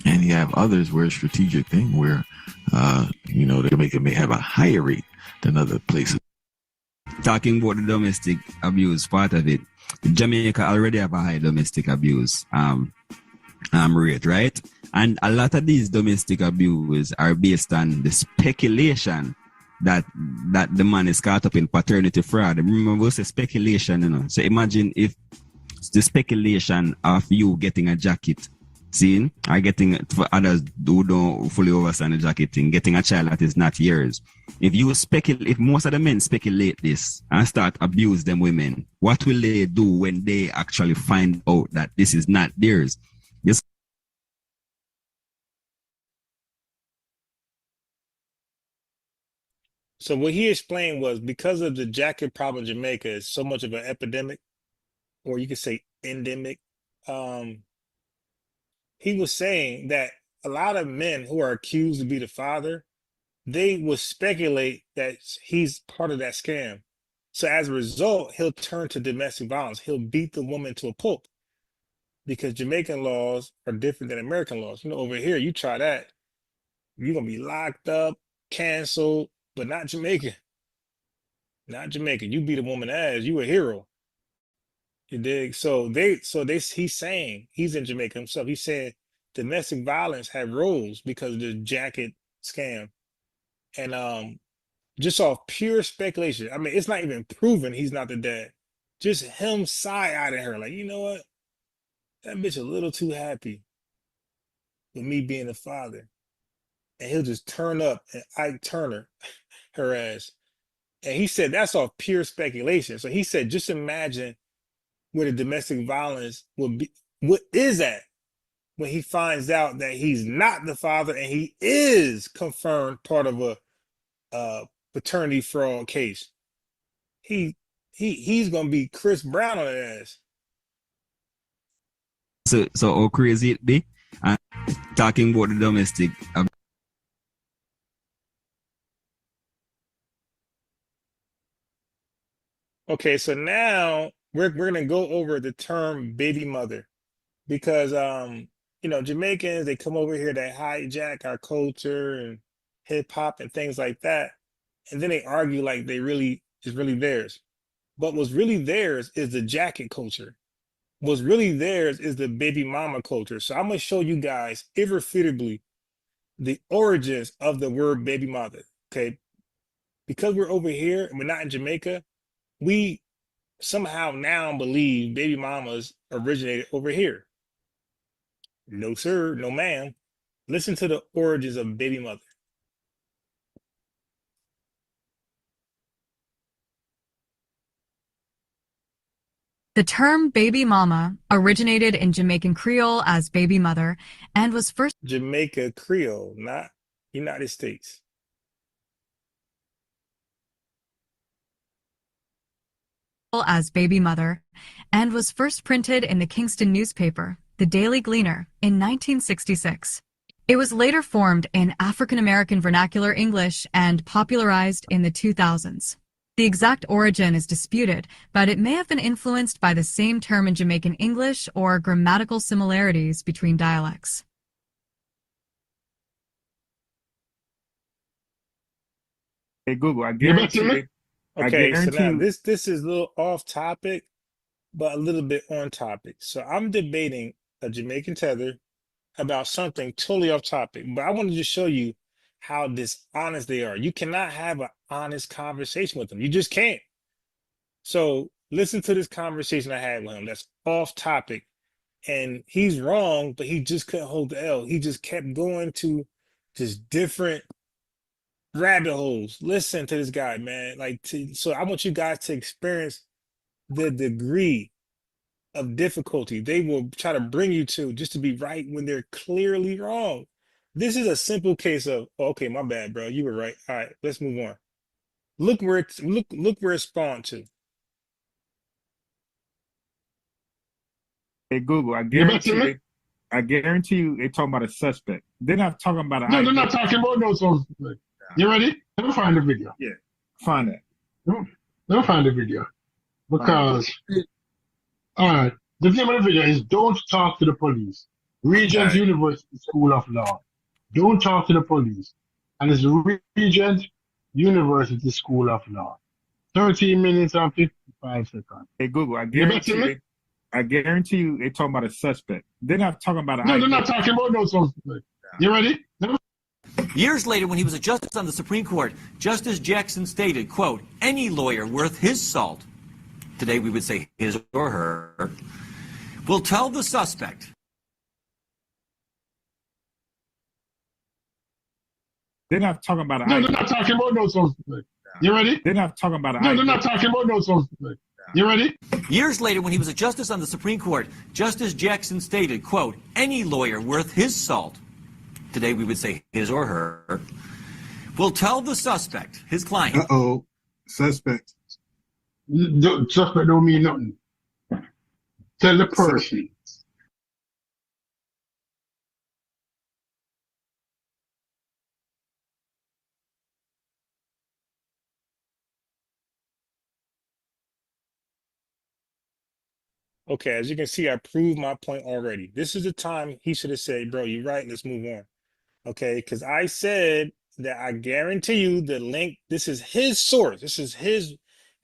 and you have others where it's a strategic thing where, you know, Jamaica may have a higher rate than other places. Talking about the domestic abuse part of it, Jamaica already have a high domestic abuse rate, right? And a lot of these domestic abuse are based on the speculation that the man is caught up in paternity fraud. Remember, we say speculation, you know. So imagine if the speculation of you getting a jacket seeing, or getting, for others who don't fully understand the jacket thing, getting a child that is not yours. If you speculate, if most of the men speculate this and start abuse them women, what will they do when they actually find out that this is not theirs? Yes. So what he explained was because of the jacket problem in Jamaica is so much of an epidemic, or you could say endemic. He was saying that a lot of men who are accused to be the father, they will speculate that he's part of that scam. So as a result, he'll turn to domestic violence. He'll beat the woman to a pulp because Jamaican laws are different than American laws. You know, over here, you try that, you're going to be locked up, canceled, but not Jamaican. Not Jamaican. You beat a woman ass, you a hero. You dig? He's saying, he's in Jamaica himself. He's saying domestic violence had rose because of the jacket scam. And just off pure speculation, I mean, it's not even proven he's not the dad. Just him side-eyeing her, like, you know what? That bitch a little too happy with me being the father. And he'll just turn up and Ike Turner her ass. And he said that's off pure speculation. So he said, just imagine where the domestic violence would be, what is that when he finds out that he's not the father and he is confirmed part of a paternity fraud case. He's gonna be Chris Brown on that ass. So how crazy it be? And talking about the domestic. Okay, so now we're gonna go over the term baby mother because you know, Jamaicans, they come over here, they hijack our culture and hip hop and things like that, and then they argue like it's really theirs. But what's really theirs is the jacket culture. What's really theirs is the baby mama culture. So I'm gonna show you guys irrefutably the origins of the word baby mother. Okay, because we're over here and we're not in Jamaica, we somehow now believe baby mamas originated over here. No, sir, no, ma'am. Listen to the origins of baby mother. The term baby mama originated in Jamaican Creole as baby mother and was first Jamaica Creole, not United States. as baby mother and was first printed in the Kingston newspaper, The Daily Gleaner, in 1966. It was later formed in African American vernacular English and popularized in the 2000s. The exact origin is disputed, but it may have been influenced by the same term in Jamaican English or grammatical similarities between dialects. Hey Google, I guarantee you. Okay, so now this is a little off topic, but a little bit on topic. So I'm debating a Jamaican tether about something totally off topic, but I want to just show you how dishonest they are. You cannot have an honest conversation with them. You just can't. So listen to this conversation I had with him that's off topic, and he's wrong, but he just couldn't hold the L. He just kept going to just different rabbit holes. Listen to this guy, man. So I want you guys to experience the degree of difficulty they will try to bring you to just to be right when they're clearly wrong. This is a simple case of, okay, my bad, bro. You were right. All right, let's move on. Look where it spawned to. Hey Google, I guarantee you they talking about a suspect. They're not talking about No, they're not talking about no suspect. You ready? Let me find the video. Yeah, find that. Let me find the video. Because, all right, the name of the video is Don't Talk to the Police. Regent University School of Law. Don't Talk to the Police. And it's Regent University School of Law. 13 minutes and 55 seconds. Hey Google, I guarantee you they talking about a suspect. They're not talking about No, they're not talking about no suspect. You ready? Years later, when he was a justice on the Supreme Court, Justice Jackson stated, quote, any lawyer worth his salt, today we would say his or her, will tell the suspect They're not talking about No, they're not talking about no suspect. You ready? They're not talking about No, they're not talking about no suspect. You ready? Years later, when he was a justice on the Supreme Court, Justice Jackson stated, quote, any lawyer worth his salt, today we would say his or her, will tell the suspect, his client. Uh-oh. Suspect. Suspect don't mean nothing. Tell the person. Okay, as you can see, I proved my point already. This is the time he should have said, bro, you're right, let's move on. Okay, because I said that I guarantee you the link, this is his source, this is his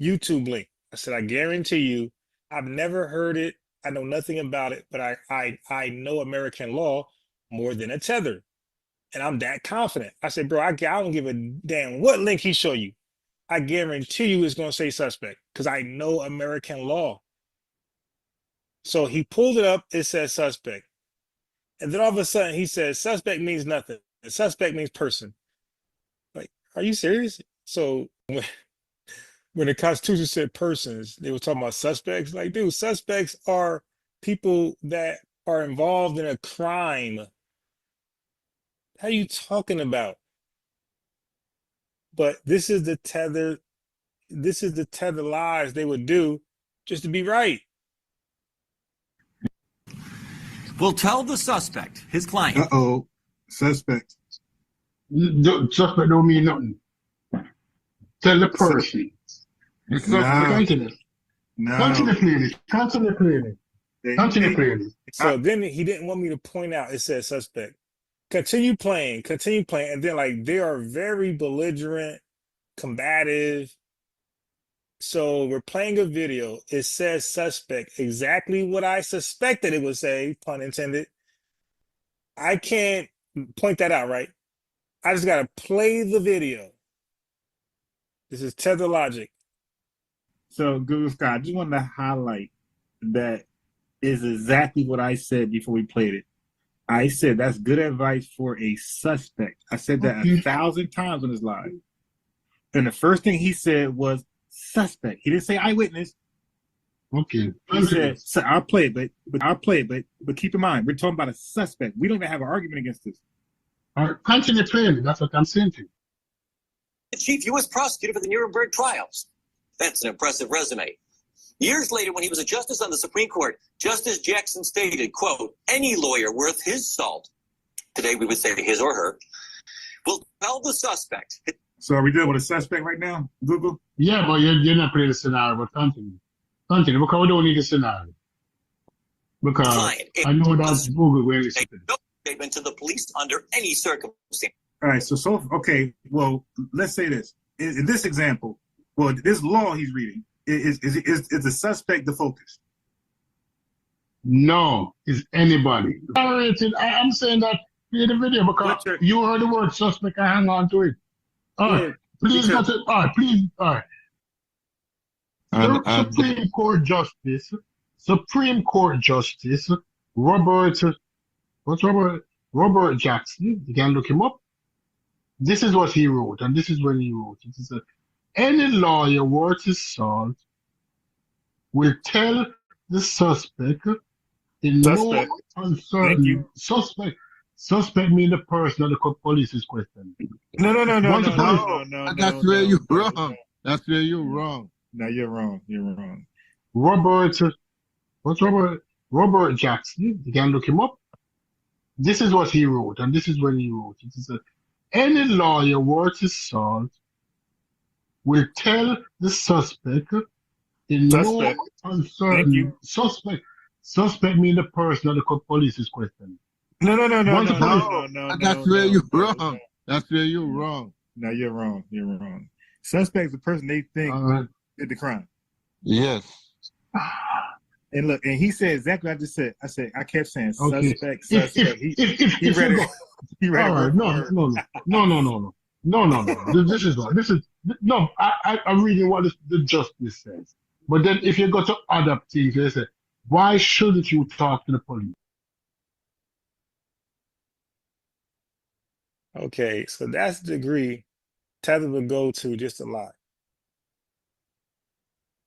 YouTube link. I said, I guarantee you, I've never heard it, I know nothing about it, but I know American law more than a tether. And I'm that confident. I said, bro, I don't give a damn what link he show you. I guarantee you it's going to say suspect because I know American law. So he pulled it up, it says suspect. And then all of a sudden he says suspect means nothing. And suspect means person. Like, are you serious? So when the Constitution said persons, they were talking about suspects. Like, dude, suspects are people that are involved in a crime. How are you talking about? But this is the tether lies they would do just to be right. Will tell the suspect, his client. Uh-oh. Suspect. Suspect don't mean nothing. Tell the person. Continue. Continue playing it. Continue playing it. Continue playing it. So then he didn't want me to point out it says suspect. Continue playing, and then like they are very belligerent, combative. So we're playing a video. It says suspect, exactly what I suspected it would say, pun intended. I can't point that out, right? I just gotta play the video. This is tether logic. So, Google Scott, I just wanted to highlight that is exactly what I said before we played it. I said that's good advice for a suspect. I said that 1,000 times on this live. And the first thing he said was suspect. He didn't say eyewitness. Okay. He said, so I'll play it, but keep in mind, we're talking about a suspect. We don't even have an argument against this. All right, continue playing it. That's what I'm saying to you. The chief U.S. prosecutor for the Nuremberg trials. That's an impressive resume. Years later, when he was a justice on the Supreme Court, Justice Jackson stated, quote, any lawyer worth his salt, today we would say his or her, will tell the suspect. So are we dealing with a suspect right now, Google? Yeah, but you're not playing the scenario, but continue. Continue, because we don't need a scenario. Because I know that's Google where it's no statement to the police under any circumstance. All right, so okay, well, let's say this. In this example, well, this law he's reading, is the suspect the focus? No, it's anybody. I'm saying that in the video because you heard the word suspect, I hang on to it. All right, please go to, all right, please, all right. Supreme Court Justice Robert Jackson, you can look him up. This is what he wrote, and this is when he wrote it. He said, any lawyer worth his salt will tell the suspect in no uncertain suspect mean the person that the police is questioning. No. That's where you're wrong. That's where you're wrong. No, you're wrong. You're wrong. Robert Jackson, you can look him up. This is what he wrote, and this is when he wrote it. He said, any lawyer worth his salt will tell the suspect in no uncertain suspect mean the person that the police is questioning. No. That's where you're wrong. That's where you're wrong. No, you're wrong. You're wrong. Suspect's the person they think did the crime. Yes. And look, and he said exactly what I just said. I kept saying suspect. He read it. He read it. No. This is wrong. No. I'm reading what the justice says. But then if you go to other things, they say, why shouldn't you talk to the police? Okay, so that's the degree Tether would go to just a lot.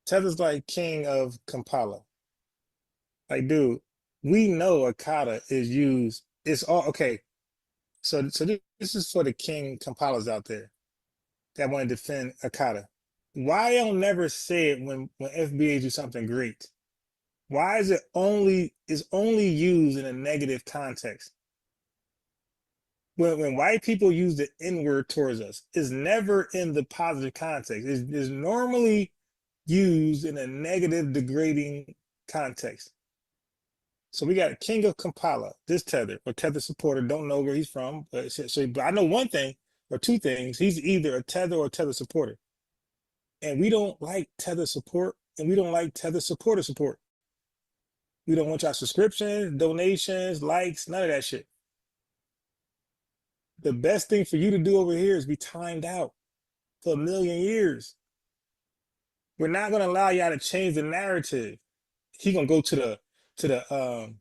Tether's like king of Kampala. Like, dude, we know Akata is used. It's all okay. So this is for the king Kampalas out there that want to defend Akata. Why don't never say it when FBA do something great? Why is it only used in a negative context? When white people use the N-word towards us, it's never in the positive context. It's normally used in a negative, degrading context. So we got a king of Kampala, this Tether, or Tether supporter, don't know where he's from. But I know one thing, or two things. He's either a Tether or a Tether supporter. And we don't like Tether support, and we don't like Tether supporter support. We don't want your subscriptions, donations, likes, none of that shit. The best thing for you to do over here is be timed out for 1 million years. We're not going to allow y'all to change the narrative. He going to go to the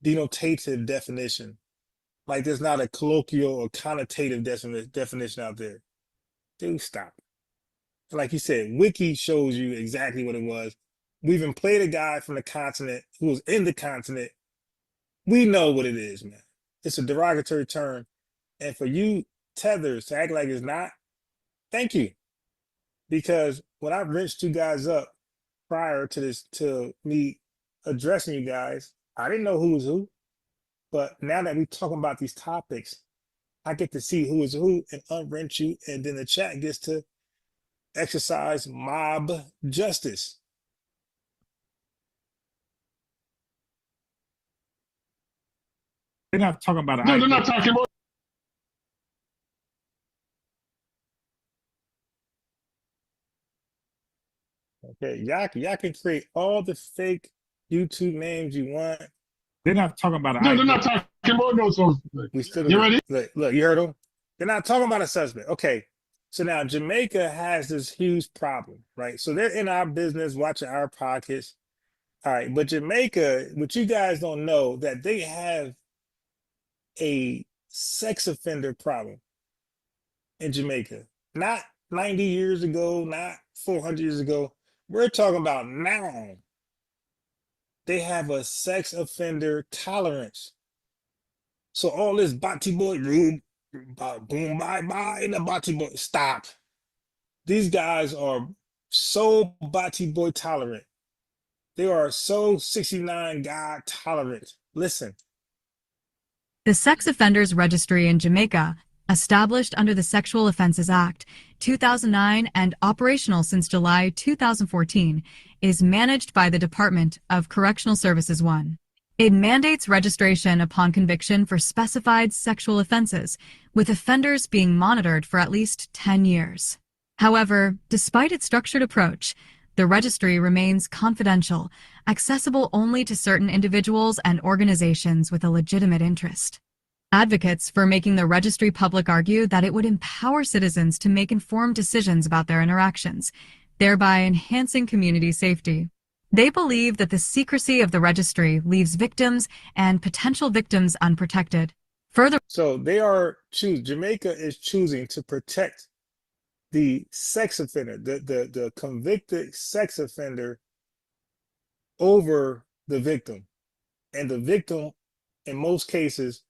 denotative definition. Like there's not a colloquial or connotative definition out there. Dude, stop. Like you said, Wiki shows you exactly what it was. We even played a guy from the continent who was in the continent. We know what it is, man. It's a derogatory term. And for you tethers to act like it's not, thank you. Because when I rinsed you guys up prior to this, to me addressing you guys, I didn't know who was who. But now that we're talking about these topics, I get to see who is who and unwrench you. And then the chat gets to exercise mob justice. They're not talking about it. No, they're not talking about. Okay, y'all can create all the fake YouTube names you want. They're not talking about it. No, they're not talking about no suspect. We still You ready? Look, you heard them? They're not talking about a suspect. Okay, so now Jamaica has this huge problem, right? So they're in our business, watching our pockets. All right, but Jamaica, what you guys don't know, that they have a sex offender problem in Jamaica. Not 90 years ago, not 400 years ago. We're talking about now. They have a sex offender tolerance. So all this Bati boy, boom, bye, bye, and the Bati boy, stop. These guys are so Bati boy tolerant. They are so 69 God tolerant. Listen. The Sex Offenders Registry in Jamaica, established under the Sexual Offenses Act, 2009 and operational since July 2014, is managed by the Department of Correctional Services 1. It mandates registration upon conviction for specified sexual offenses, with offenders being monitored for at least 10 years. However, despite its structured approach, the registry remains confidential, accessible only to certain individuals and organizations with a legitimate interest. Advocates for making the registry public argue that it would empower citizens to make informed decisions about their interactions, thereby enhancing community safety. They believe that the secrecy of the registry leaves victims and potential victims unprotected. So Jamaica is choosing to protect the sex offender, the convicted sex offender over the victim. And the victim, in most cases,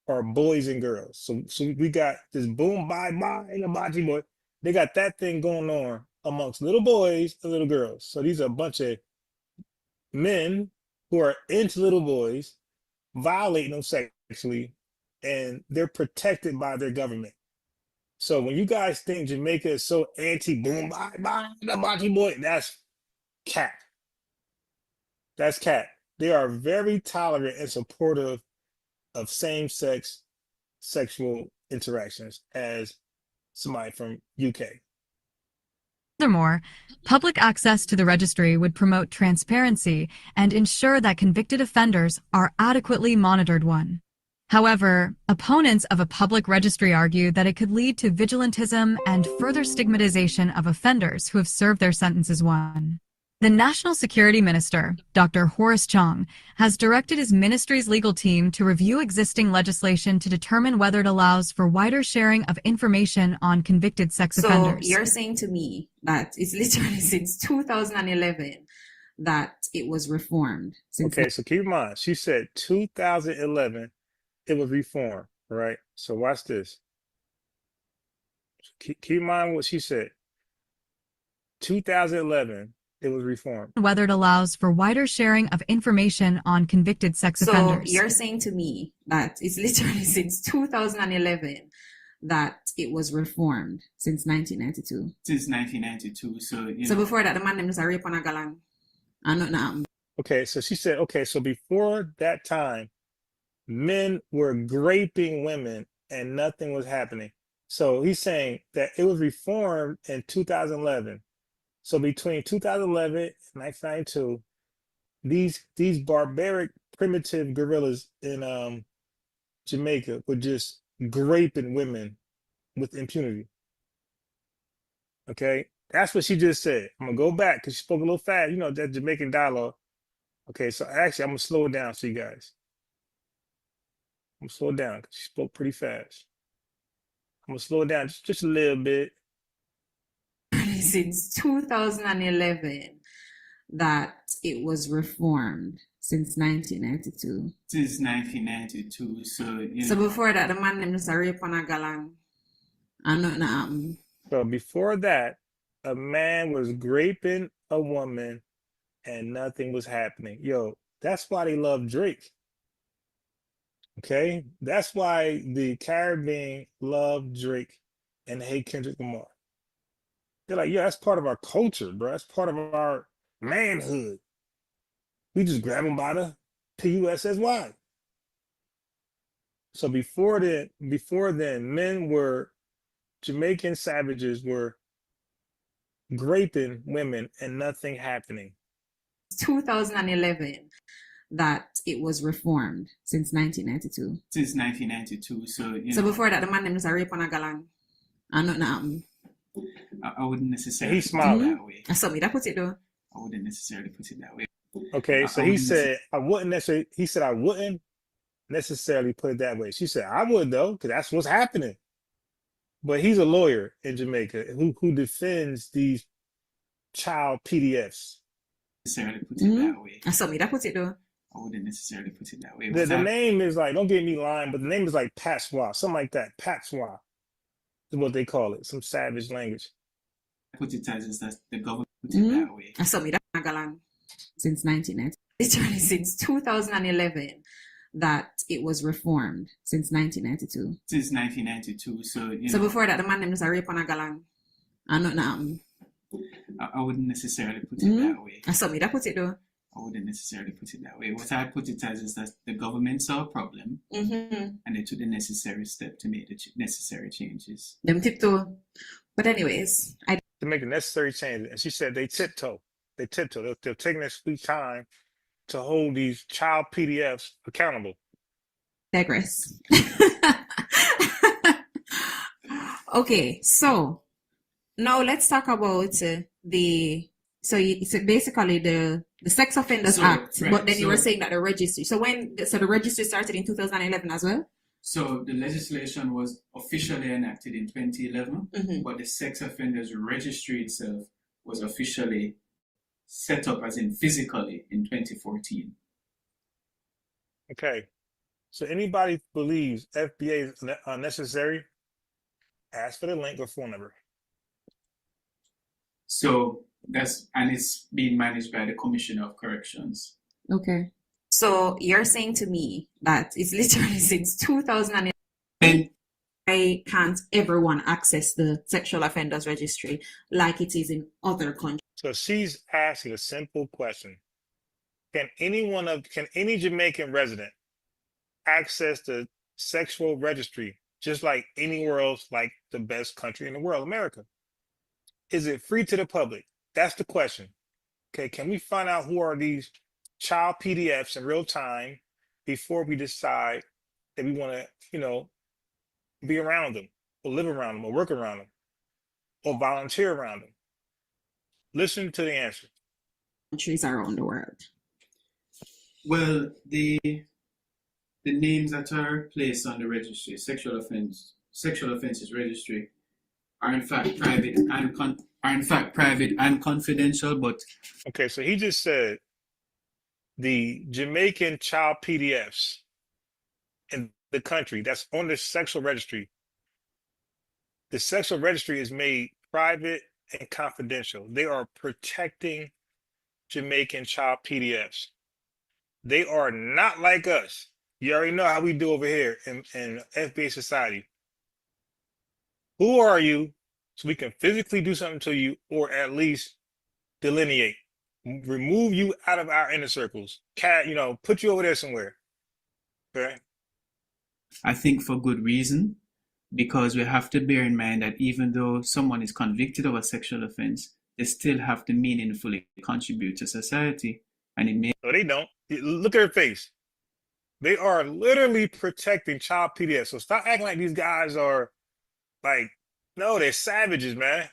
are boys and girls. So we got this boom, bye, and a bachi boy. They got that thing going on amongst little boys and little girls. So these are a bunch of men who are into little boys, violating them sexually, and they're protected by their government. So when you guys think Jamaica is so anti-boom, bye, the bachi boy, that's cat. That's cat. They are very tolerant and supportive of same-sex sexual interactions as somebody from UK. Furthermore, public access to the registry would promote transparency and ensure that convicted offenders are adequately monitored. However, opponents of a public registry argue that it could lead to vigilantism and further stigmatization of offenders who have served their sentences. The National Security Minister, Dr. Horace Chong, has directed his ministry's legal team to review existing legislation to determine whether it allows for wider sharing of information on convicted sex offenders. So you're saying to me that it's literally since 2011 that it was reformed. Okay, so keep in mind, she said 2011 it was reformed, right? So watch this. Keep in mind what she said. 2011 it was reformed. Whether it allows for wider sharing of information on convicted sex offenders. So you're saying to me that it's literally since 2011 that it was reformed since 1992. Since 1992. So before that, the man was a rape on a galang. I know now. Okay, so she said, okay, so before that time, men were raping women and nothing was happening. So he's saying that it was reformed in 2011. So between 2011 and 1992, these barbaric, primitive guerrillas in Jamaica were just raping women with impunity. Okay, that's what she just said. I'm gonna go back because she spoke a little fast. You know that Jamaican dialogue. Okay, so actually I'm gonna slow it down for you guys. I'm gonna slow it down because she spoke pretty fast. I'm gonna slow it down just a little bit. Since 2011 that it was reformed since 1992. Since 1992. So before that, the man named was a rape on a galang. And nothing happened. So before that, a man was raping a woman and nothing was happening. Yo, that's why they love Drake. Okay? That's why the Caribbean love Drake and hate Kendrick Lamar. They're like, yeah, that's part of our culture, bro. That's part of our manhood. We just grab them by the PUSSY. So before then, men were, Jamaican savages were raping women and nothing happening. 2011 that it was reformed since 1992. Since 1992. So before that, the man named was a rape on a galang. And nothing happened. I wouldn't necessarily he smiled that way. I saw me that put it though. I wouldn't necessarily put it that way. Okay, so he said I wouldn't necessarily put it that way. She said I would though, because that's what's happening. But he's a lawyer in Jamaica who defends these child PDFs. Necessarily put it that way. I saw me that put it though. I wouldn't necessarily put it that way. The name is like, don't get me lying, but the name is like patois, something like that. Patois is what they call it, some savage language. Put it as that the government put it that way. I saw me that galang since 1990. Literally since 2011 that it was reformed since 1992. Since 1992. So before that, the man named was a rape on a galang. And nothing happened. I wouldn't necessarily put it that way. I saw me that put it though. I wouldn't necessarily put it that way. What I put it as is that the government saw a problem and they took the necessary step to make the necessary changes. Them tiptoe. But anyways, to make the necessary changes. And she said they tiptoe. They tiptoe. They're taking their sweet time to hold these child PDFs accountable. Digress. Okay, so now let's talk about basically the Sex Offenders Act, right, but then you were saying that the registry. So the registry started in 2011 as well? So the legislation was officially enacted in 2011, but the sex offenders registry itself was officially set up as in physically in 2014. Okay. So anybody believes FBA is unnecessary, ask for the link or phone number. So it's being managed by the Commissioner of Corrections. Okay. So you're saying to me that it's literally since 2011 I can't everyone access the sexual offenders registry like it is in other countries. So she's asking a simple question. Can any Jamaican resident access the sexual registry just like anywhere else, like the best country in the world, America? Is it free to the public? That's the question. Okay, can we find out who are these child PDFs in real time before we decide that we want to, be around them or live around them or work around them or volunteer around them? Listen to the answer. countries around the world. Well, the names that are placed on the registry, sexual offences registry, are in fact private and confidential. But okay, so he just said the Jamaican child PDFs in the country that's on the sexual registry. The sexual registry is made private and confidential. They are protecting Jamaican child PDFs. They are not like us. You already know how we do over here in FBA society. Who are you so we can physically do something to you, or at least delineate, remove you out of our inner circles, put you over there somewhere. Okay? I think for good reason, because we have to bear in mind that even though someone is convicted of a sexual offense, they still have to meaningfully contribute to society. And it may... No, they don't. Look at her face. They are literally protecting child PDFs. So stop acting like these guys are like, no, they're savages, man.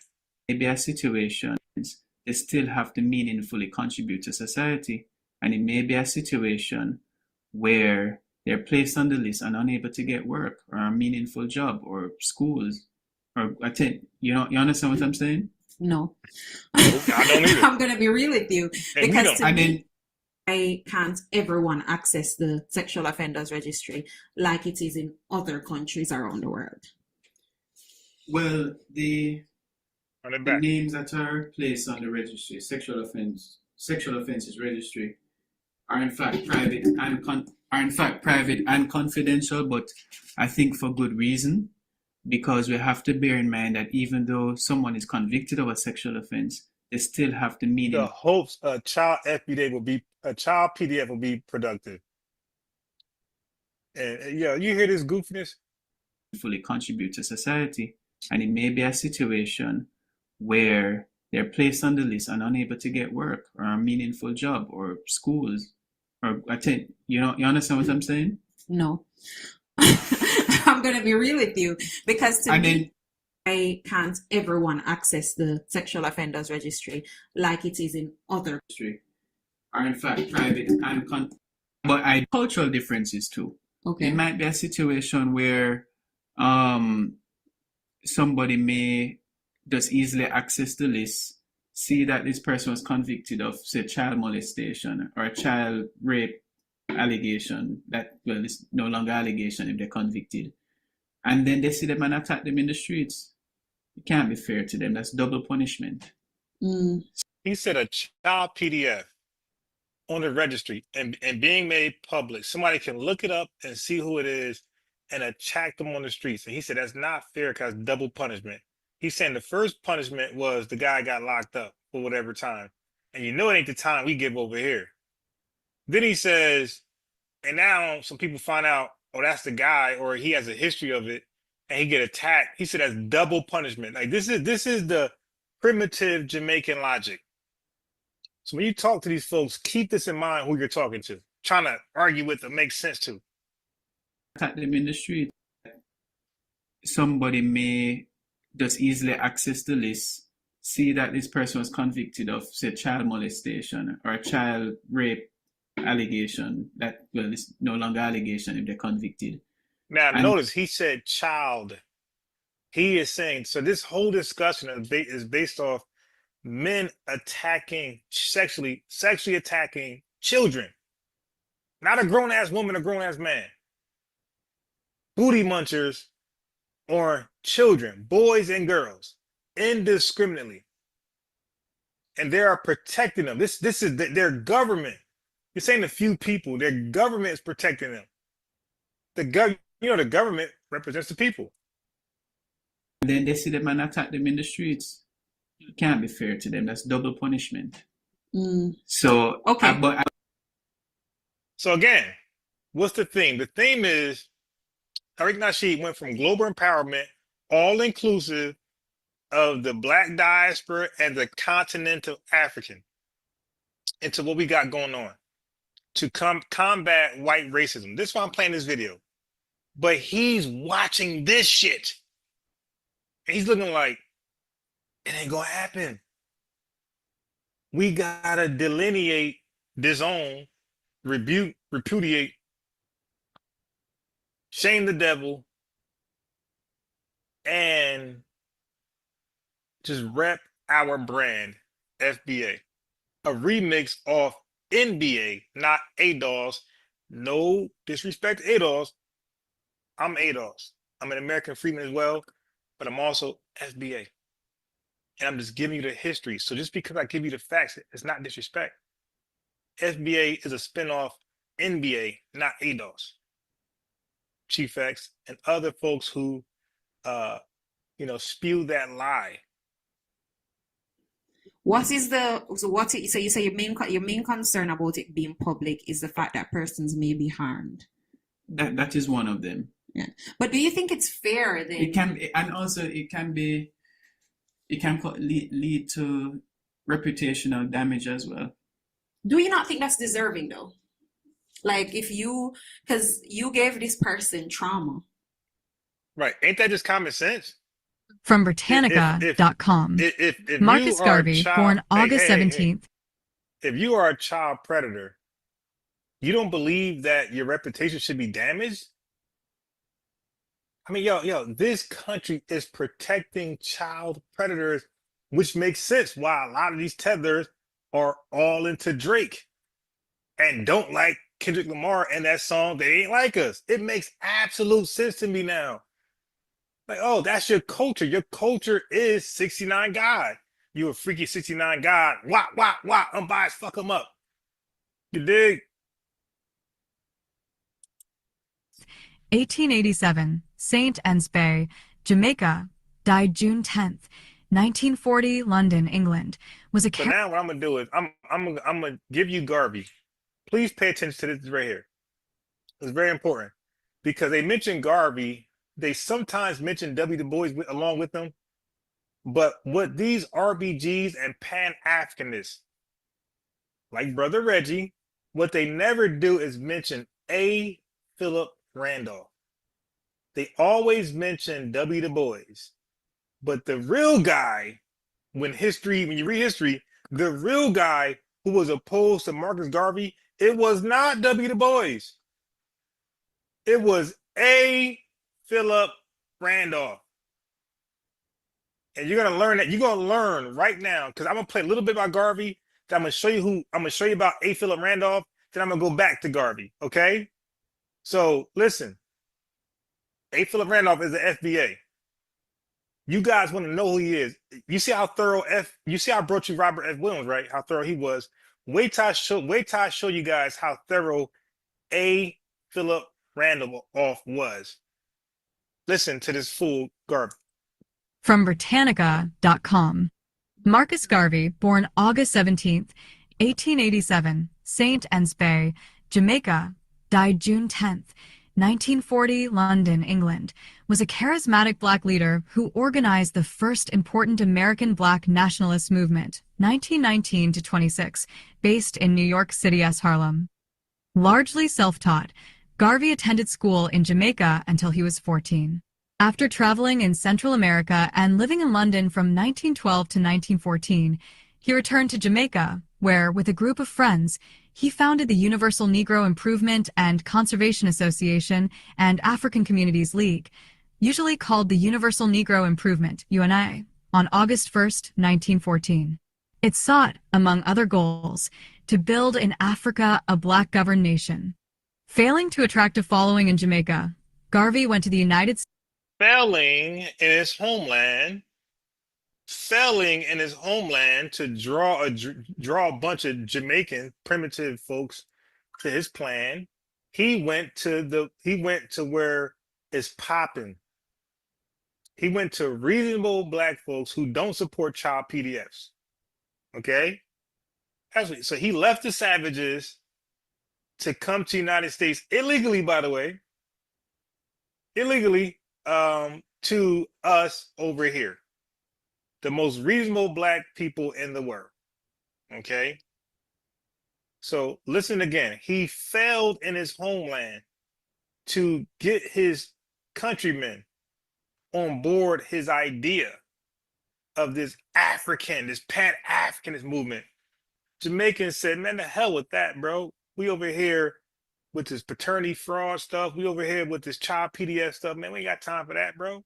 Maybe a situation, they still have to meaningfully contribute to society. And it may be a situation where they're placed on the list and unable to get work or a meaningful job or schools or attend. You understand what I'm saying? No. I don't either. I'm going to be real with you. Because I can't everyone access the sexual offenders registry like it is in other countries around the world. Well, the names that are placed on the registry, sexual offences registry, are in fact private and confidential. But I think for good reason, because we have to bear in mind that even though someone is convicted of a sexual offense, they still have to meet the hopes a child PDF will be productive. And you hear this goofiness? Fully contribute to society. And it may be a situation where they're placed on the list and unable to get work or a meaningful job or schools or attend. You understand what I'm saying? No. I'm going to be real with you, because I can't everyone access the sexual offenders registry like it is in other countries. Are in fact private and but cultural differences too. Okay. It might be a situation where somebody may just easily access the list, see that this person was convicted of, say, child molestation or a child rape allegation it's no longer allegation if they're convicted. And then they see them and attack them in the streets. It can't be fair to them. That's double punishment. Mm. He said a child PDF on the registry and being made public. Somebody can look it up and see who it is and attack them on the streets. And he said that's not fair because double punishment. He's saying the first punishment was the guy got locked up for whatever time. And it ain't the time we give over here. Then he says, and now some people find out, oh, that's the guy, or he has a history of it, and he get attacked. He said that's double punishment. Like this is the primitive Jamaican logic. So when you talk to these folks, keep this in mind who you're talking to. Trying to argue with them makes sense to. Attack them in the street. Somebody may just easily access the list, see that this person was convicted of, say, child molestation or a child rape allegation it's no longer allegation if they're convicted. Now, notice he said child. He is saying, so this whole discussion is based off men attacking, sexually attacking children. Not a grown-ass woman, a grown-ass man. Booty munchers or children, boys and girls, indiscriminately. And they are protecting them. This is their government. This ain't a few people. Their government is protecting them. The government represents the people. And then they see them and attack them in the streets. It can't be fair to them. That's double punishment. Mm. So, okay. So again, what's the theme? The theme is Tariq Nasheed went from global empowerment, all inclusive of the Black diaspora and the continental African, into what we got going on to combat white racism. This is why I'm playing this video. But he's watching this shit. And he's looking like, it ain't gonna happen. we gotta delineate, disown, repudiate, shame the devil, and just rep our brand, FBA. A remix of NBA, not ADOS. No disrespect to ADOS. I'm ADOS. I'm an American freedman as well, but I'm also FBA. And I'm just giving you the history. So just because I give you the facts, it's not disrespect. FBA is a spinoff NBA, not ADOS. Chief X and other folks who spew that lie. What is the so you say your main concern about it being public is the fact that persons may be harmed. That is one of them. Yeah, but do you think it's fair then? It can, and also it can lead to reputational damage as well. Do you not think that's deserving though? Like because you gave this person trauma. Right. Ain't that just common sense? From Britannica.com. If Marcus Garvey, born August 17th. If you are a child predator, you don't believe that your reputation should be damaged? I mean, yo, this country is protecting child predators, which makes sense why a lot of these tethers are all into Drake and don't like Kendrick Lamar and that song, They Ain't Like Us. It makes absolute sense to me now. Like, oh, that's your culture. Your culture is 69 God. You a freaky 69 God. Wah, unbiased, fuck them up. You dig? 1887, St. Anne's Bay, Jamaica, died June 10th. 1940, London, England, was a... So now what I'm going to do is I'm going to give you Garvey. Please pay attention to this right here. It's very important because they mentioned Garvey. They sometimes mention W. Du Bois along with them. But what these RBGs and pan-africanists, like Brother Reggie, what they never do is mention A. Philip Randolph. They always mention W. Du Bois. But the real guy, when you read history, the real guy who was opposed to Marcus Garvey, it was not W. Du Bois. It was A. Philip Randolph. And you're gonna learn that. You're gonna learn right now, because I'm gonna play a little bit about Garvey. Then I'm gonna show you about A. Philip Randolph. Then I'm gonna go back to Garvey. Okay? So listen. A. Philip Randolph is the FBA. You guys want to know who he is. You see how thorough I brought you Robert F. Williams, right? How thorough he was. Wait till I show you guys how thorough A. Philip Randolph was. Listen to this fool Garvey. From Britannica.com. Marcus Garvey, born August 17th, 1887, St. Anne's Bay, Jamaica, died June 10th. 1940, London, England, was a charismatic Black leader who organized the first important American Black nationalist movement, 1919 to 26, based in New York City's Harlem. Largely self-taught, Garvey attended school in Jamaica until he was 14. After traveling in Central America and living in London from 1912 to 1914, he returned to Jamaica, where, with a group of friends, he founded the Universal Negro Improvement and Conservation Association and African Communities League, usually called the Universal Negro Improvement, UNI, on August 1, 1914. It sought, among other goals, to build in Africa a Black governed nation. Failing to attract a following in Jamaica, Garvey went to the United States. Failing in his homeland to draw a bunch of Jamaican primitive folks to his plan. He went to where it's popping. He went to reasonable Black folks who don't support child PDFs. Okay? So he left the savages to come to the United States illegally, by the way. Illegally, to us over here. The most reasonable Black people in the world. Okay? So listen again. He failed in his homeland to get his countrymen on board his idea of this pan-Africanist movement Jamaicans said, man, the hell with that, bro. We over here with this paternity fraud stuff. We over here with this child PDF stuff. Man, we ain't got time for that, bro.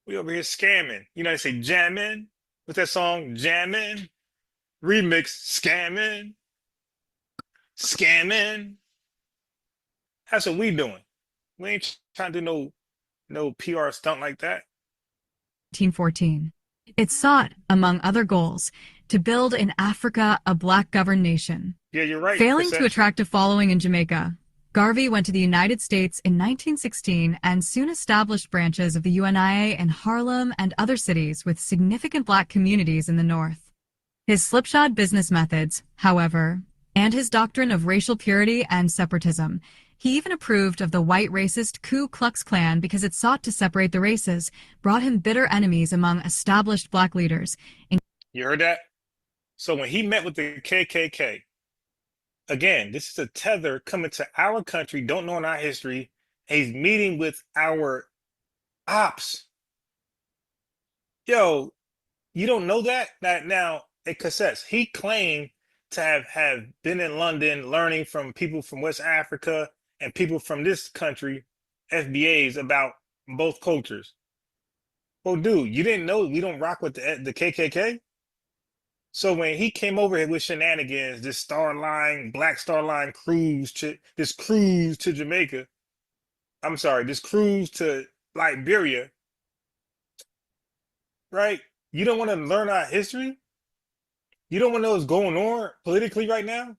We over here scamming. You know, they say jamming. What's that song? Jamming. Remix. Scamming. Scamming. That's what we doing. We ain't trying to do no PR stunt like that. 1914. It sought, among other goals, to build in Africa a black-governed nation. Yeah, you're right. Failing to attract a following in Jamaica, Garvey went to the United States in 1916 and soon established branches of the UNIA in Harlem and other cities with significant black communities in the North. His slipshod business methods, however, and his doctrine of racial purity and separatism, he even approved of the white racist Ku Klux Klan because it sought to separate the races, brought him bitter enemies among established black leaders. You heard that? So when he met with the KKK, again, this is a tether coming to our country, don't know in our history, and he's meeting with our ops. Yo, you don't know that? That now, it cassettes. He claimed to have been in London learning from people from West Africa and people from this country, FBAs, about both cultures. Well, dude, you didn't know we don't rock with the KKK? So when he came over here with shenanigans, this Black Star Line cruise, this cruise to Jamaica, I'm sorry, this cruise to Liberia, right? You don't want to learn our history? You don't want to know what's going on politically right now?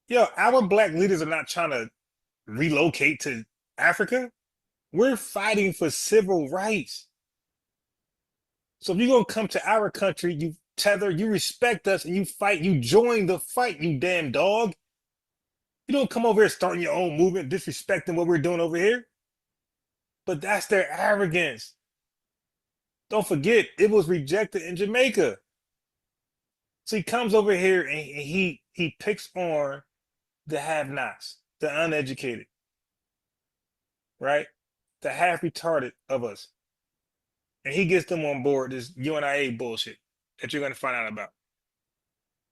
Yo, our black leaders are not trying to relocate to Africa. We're fighting for civil rights. So if you're going to come to our country, you tether, you respect us, and you fight, you join the fight, you damn dog. You don't come over here starting your own movement, disrespecting what we're doing over here. But that's their arrogance. Don't forget, it was rejected in Jamaica. So he comes over here and he picks on the have-nots, the uneducated, right? The half-retarded of us. And he gets them on board this UNIA bullshit that you're going to find out about.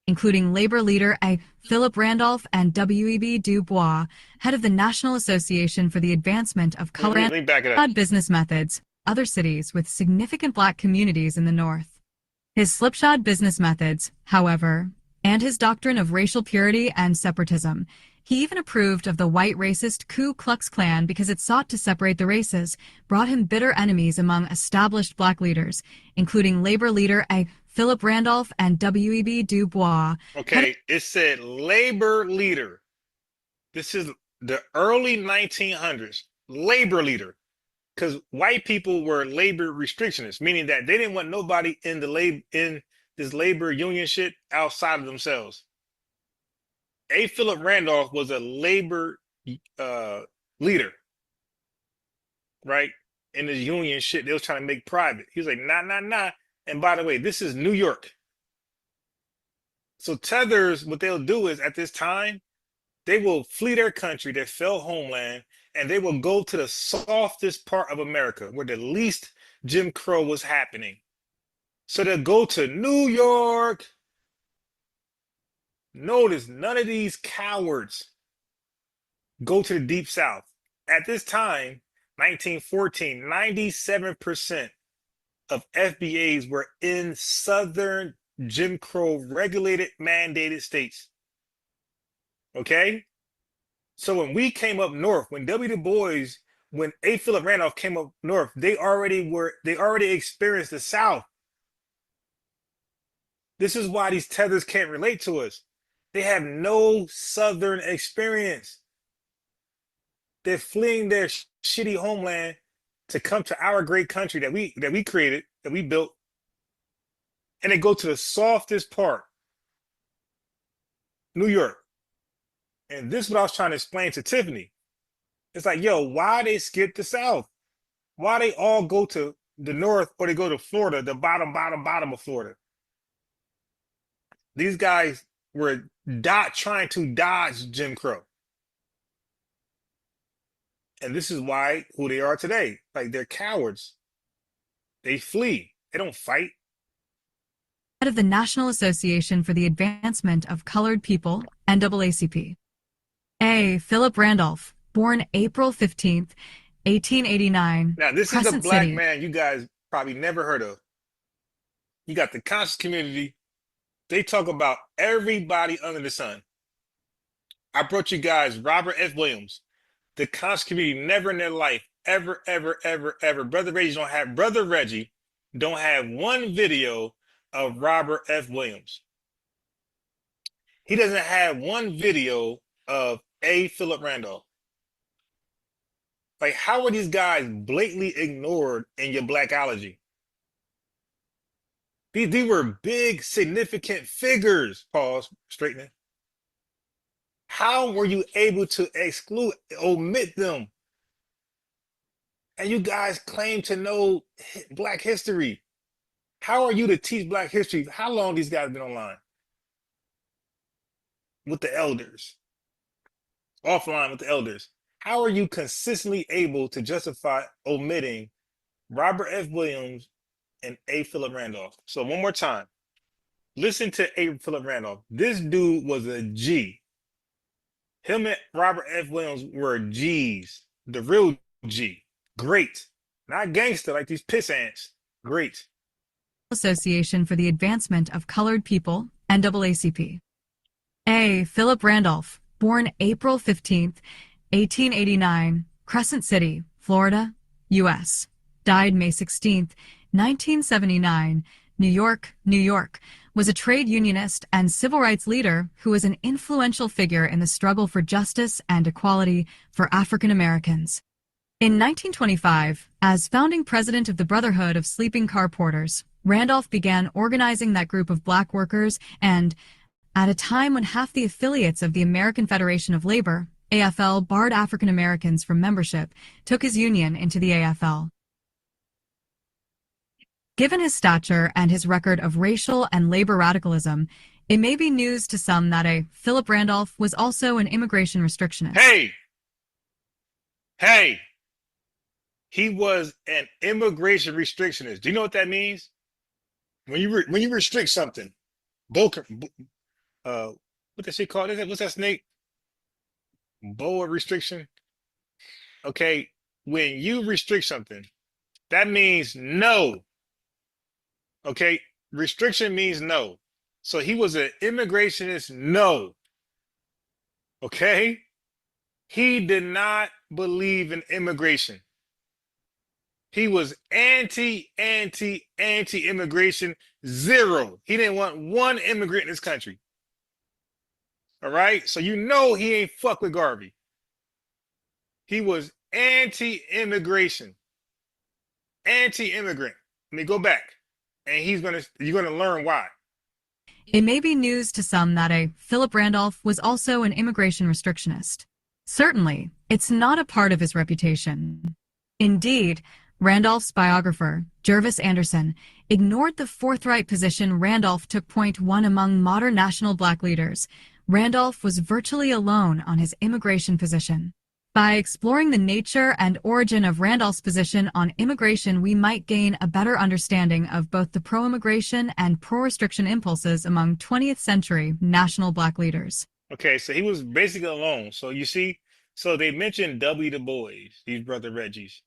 Including labor leader A. Philip Randolph and W.E.B. Du Bois, head of the National Association for the Advancement of Color and Business Methods, other cities with significant black communities in the North. His slipshod business methods, however, and his doctrine of racial purity and separatism, he even approved of the white racist Ku Klux Klan because it sought to separate the races, brought him bitter enemies among established black leaders, including labor leader A. Philip Randolph and W.E.B. Du Bois. Okay, it said labor leader. This is the early 1900s. Labor leader. Because white people were labor restrictionists, meaning that they didn't want nobody in this labor union shit outside of themselves. A. Philip Randolph was a labor leader, right? In the union shit they was trying to make private. He was like, nah. And by the way, this is New York. So tethers, what they'll do is at this time, they will flee their country, their fell homeland, and they will go to the softest part of America where the least Jim Crow was happening. So they'll go to New York. Notice none of these cowards go to the Deep South. At this time, 1914, 97% of FBAs were in Southern Jim Crow regulated, mandated states. Okay? So when we came up north, when W. Du Bois, when A. Philip Randolph came up north, they already experienced the South. This is why these tethers can't relate to us. They have no Southern experience. They're fleeing their shitty homeland to come to our great country that we created, that we built, and they go to the softest part, New York. And this is what I was trying to explain to Tiffany. It's like, yo, why they skip the South? Why they all go to the North or they go to Florida, the bottom of Florida? These guys were trying to dodge Jim Crow. And this is why who they are today. Like, they're cowards. They flee. They don't fight. Head of the National Association for the Advancement of Colored People, NAACP. A. Philip Randolph, born April 15th, 1889. Now, this is Crescent a black City. man you guys probably never heard of. You got the conscious community. They talk about everybody under the sun. I brought you guys Robert F. Williams. The conscious community never in their life, ever, Brother Reggie don't have one video of Robert F. Williams. He doesn't have one video of A. Philip Randolph. Like, how are these guys blatantly ignored in your blackology? These were big, significant figures, pause, straightening. How were you able to omit them? And you guys claim to know Black history. How are you to teach Black history? How long these guys been online? With the elders. Offline with the elders. How are you consistently able to justify omitting Robert F. Williams and A. Philip Randolph? So one more time. Listen to A. Philip Randolph. This dude was a G. Him and Robert F. Williams were G's. The real G. Great. Not gangster like these piss ants. Great. Association for the Advancement of Colored People, NAACP. A. Philip Randolph, born April 15th, 1889, Crescent City, Florida, U.S. Died May 16th, 1979, New York, New York. Was a trade unionist and civil rights leader who was an influential figure in the struggle for justice and equality for African Americans. In 1925, as founding president of the Brotherhood of Sleeping Car Porters, Randolph began organizing that group of black workers and, at a time when half the affiliates of the American Federation of Labor, AFL, barred African Americans from membership, took his union into the AFL. Given his stature and his record of racial and labor radicalism, it may be news to some that A. Philip Randolph was also an immigration restrictionist. Hey! He was an immigration restrictionist. Do you know what that means? When you restrict something, what that shit called? What's that snake? Boa restriction. Okay, when you restrict something, that means no. Okay, restriction means no. So he was an immigrationist, no. Okay? He did not believe in immigration. He was anti-immigration, zero. He didn't want one immigrant in this country. All right? So you know he ain't fuck with Garvey. He was anti-immigration, anti-immigrant. Let me go back. And you're gonna learn why. It may be news to some that A. Philip Randolph was also an immigration restrictionist. Certainly, it's not a part of his reputation. Indeed, Randolph's biographer, Jervis Anderson, ignored the forthright position Randolph took. Point one among modern national black leaders, Randolph was virtually alone on his immigration position. By exploring the nature and origin of Randolph's position on immigration, we might gain a better understanding of both the pro-immigration and pro-restriction impulses among 20th century national black leaders. Okay, so he was basically alone. So you see, so they mentioned W. Du Bois, these Brother Reggies.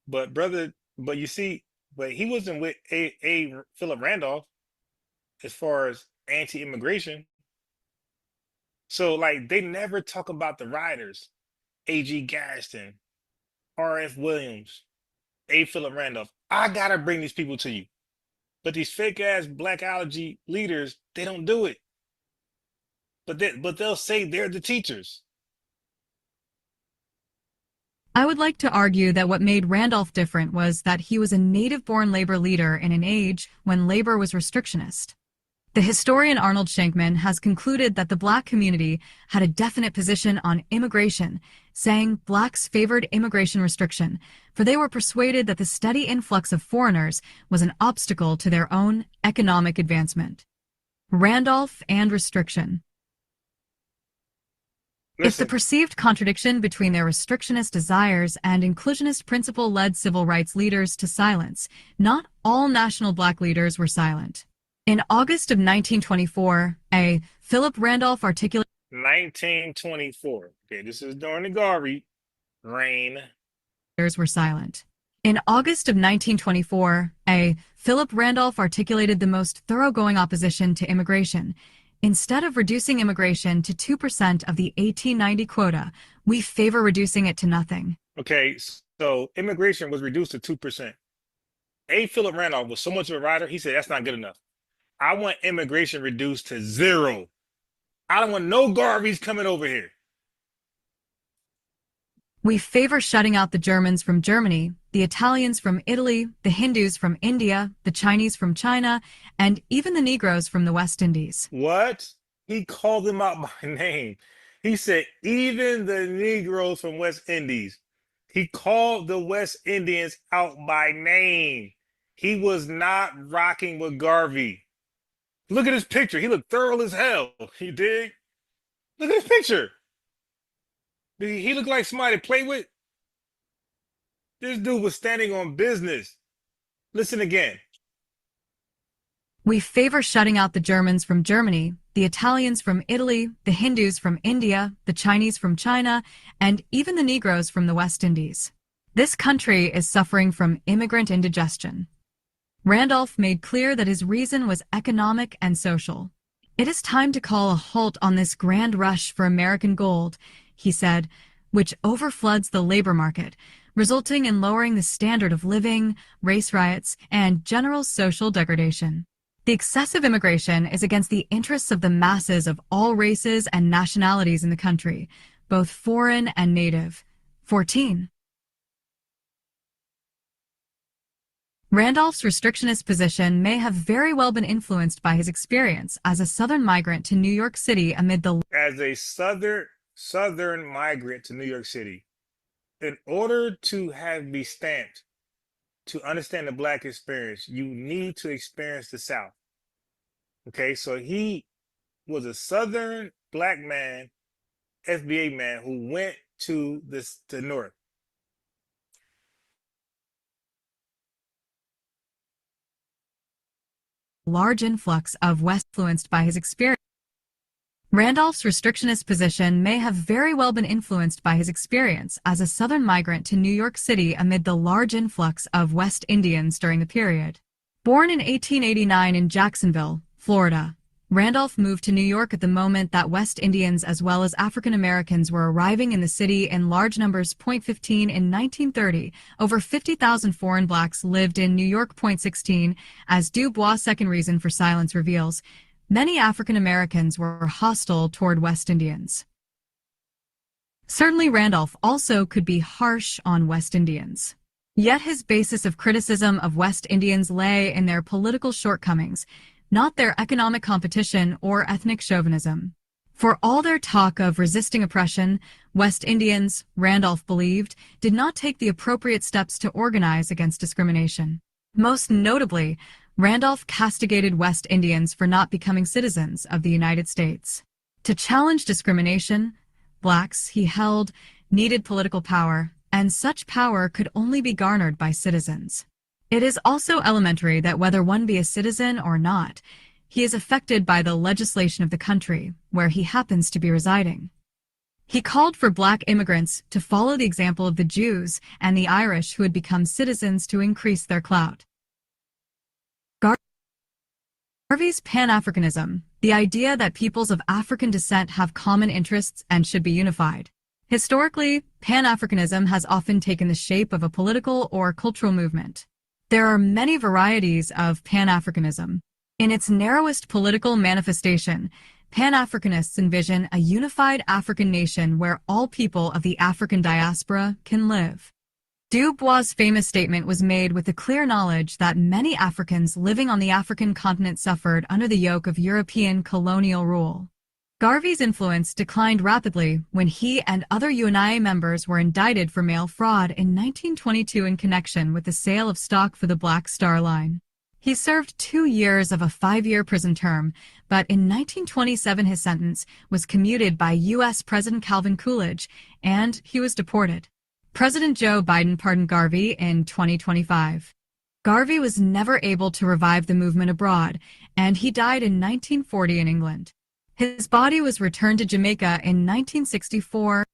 But you see, he wasn't with A. Philip Randolph as far as anti-immigration. So like they never talk about the riders. A.G. Gaston, R.F. Williams, A. Philip Randolph. I gotta bring these people to you. But these fake ass blackology leaders, they don't do it. But they'll say they're the teachers. I would like to argue that what made Randolph different was that he was a native-born labor leader in an age when labor was restrictionist. The historian Arnold Shankman has concluded that the black community had a definite position on immigration, saying blacks favored immigration restriction, for they were persuaded that the steady influx of foreigners was an obstacle to their own economic advancement. Randolph and restriction. If the perceived contradiction between their restrictionist desires and inclusionist principle led civil rights leaders to silence, not all national black leaders were silent. In August of 1924, a Philip Randolph articulated 1924. Okay, this is during the Garvey reign. Were silent. In August of 1924, a Philip Randolph articulated the most thoroughgoing opposition to immigration. Instead of reducing immigration to 2% of the 1890 quota, we favor reducing it to nothing. Okay, so immigration was reduced to 2%. A. Philip Randolph was so much of a writer, he said that's not good enough. I want immigration reduced to 0. I don't want no Garveys coming over here. We favor shutting out the Germans from Germany, the Italians from Italy, the Hindus from India, the Chinese from China, and even the Negroes from the West Indies. What? He called them out by name. He said, even the Negroes from West Indies. He called the West Indians out by name. He was not rocking with Garvey. Look at his picture. He looked thorough as hell. You dig? Look at his picture. He looked like somebody to play with. This dude was standing on business. Listen again. We favor shutting out the Germans from Germany, the Italians from Italy, the Hindus from India, the Chinese from China, and even the Negroes from the West Indies. This country is suffering from immigrant indigestion. Randolph made clear that his reason was economic and social. It is time to call a halt on this grand rush for American gold, he said, which overfloods the labor market, resulting in lowering the standard of living, race riots, and general social degradation. The excessive immigration is against the interests of the masses of all races and nationalities in the country, both foreign and native. 14. Randolph's restrictionist position may have very well been influenced by his experience as a Southern migrant to New York City amid the... As a Southern migrant to New York City, in order to be stamped, to understand the Black experience, you need to experience the South. Okay, so he was a Southern Black man, FBA man, who went to the North. Large influx of West influenced by his experience. Randolph's restrictionist position may have very well been influenced by his experience as a Southern migrant to New York City amid the large influx of West Indians during the period. Born in 1889 in Jacksonville, Florida, Randolph moved to New York at the moment that West Indians as well as African Americans were arriving in the city in large numbers. 15 in 1930, over 50,000 foreign blacks lived in New York. 16, as Du Bois' second reason for silence reveals, many African Americans were hostile toward West Indians. Certainly Randolph also could be harsh on West Indians. Yet his basis of criticism of West Indians lay in their political shortcomings, not their economic competition or ethnic chauvinism. For all their talk of resisting oppression, West Indians, Randolph believed, did not take the appropriate steps to organize against discrimination. Most notably, Randolph castigated West Indians for not becoming citizens of the United States. To challenge discrimination, blacks, he held, needed political power, and such power could only be garnered by citizens. It is also elementary that whether one be a citizen or not, he is affected by the legislation of the country where he happens to be residing. He called for black immigrants to follow the example of the Jews and the Irish who had become citizens to increase their clout. Garvey's pan-africanism, the idea that peoples of African descent have common interests and should be unified. Historically, pan-africanism has often taken the shape of a political or cultural movement. There are many varieties of pan-africanism. In its narrowest political manifestation, pan-Africanists envision a unified African nation where all people of the African diaspora can live. Du Bois' famous statement was made with the clear knowledge that many Africans living on the African continent suffered under the yoke of European colonial rule. Garvey's influence declined rapidly when he and other UNIA members were indicted for mail fraud in 1922 in connection with the sale of stock for the Black Star Line. He served 2 years of a 5-year prison term, but in 1927 his sentence was commuted by U.S. President Calvin Coolidge, and he was deported. President Joe Biden pardoned Garvey in 2025. Garvey was never able to revive the movement abroad, and he died in 1940 in England. His body was returned to Jamaica in 1964.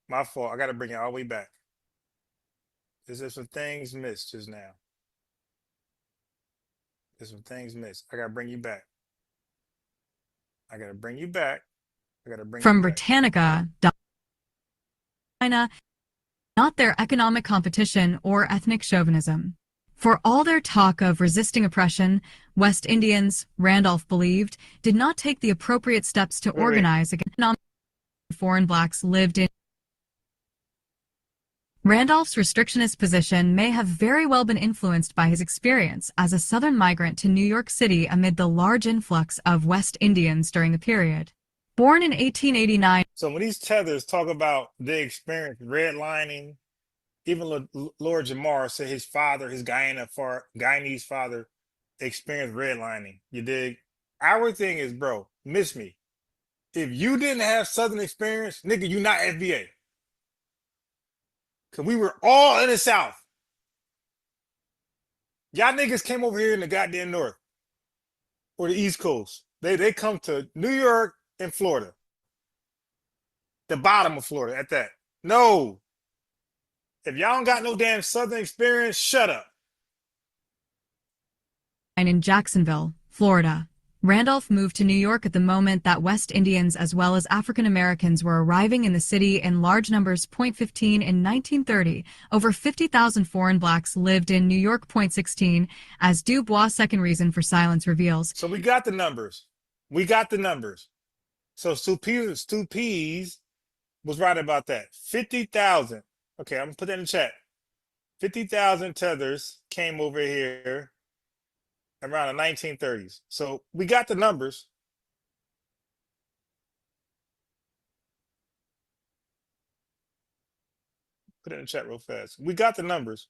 My fault. I got to bring it all the way back. There's some things missed just now. There's some things missed. I got to bring you back. I got to bring you back. I got to bring From you back. Britannica, China, not their economic competition or ethnic chauvinism. For all their talk of resisting oppression, West Indians, Randolph believed, did not take the appropriate steps to organize against foreign blacks lived in. Randolph's restrictionist position may have very well been influenced by his experience as a Southern migrant to New York City amid the large influx of West Indians during the period. Born in 1889. So when these tethers talk about they experience redlining, even Lord Jamar said his father, his Guyanese father, experienced redlining. You dig? Our thing is, bro, miss me. If you didn't have Southern experience, nigga, you not FBA. Because we were all in the South. Y'all niggas came over here in the goddamn North. Or the East Coast. They come to New York and Florida. The bottom of Florida at that. No. If y'all don't got no damn Southern experience, shut up. In Jacksonville, Florida. Randolph moved to New York at the moment that West Indians as well as African Americans were arriving in the city in large numbers. 15 in 1930, over 50,000 foreign blacks lived in New York. 16, as Du Bois' second reason for silence reveals. So we got the numbers. We got the numbers. So Stu Pease was right about that. 50,000. Okay, I'm going to put that in the chat. 50,000 tethers came over here around the 1930s. So we got the numbers. Put it in the chat real fast. We got the numbers.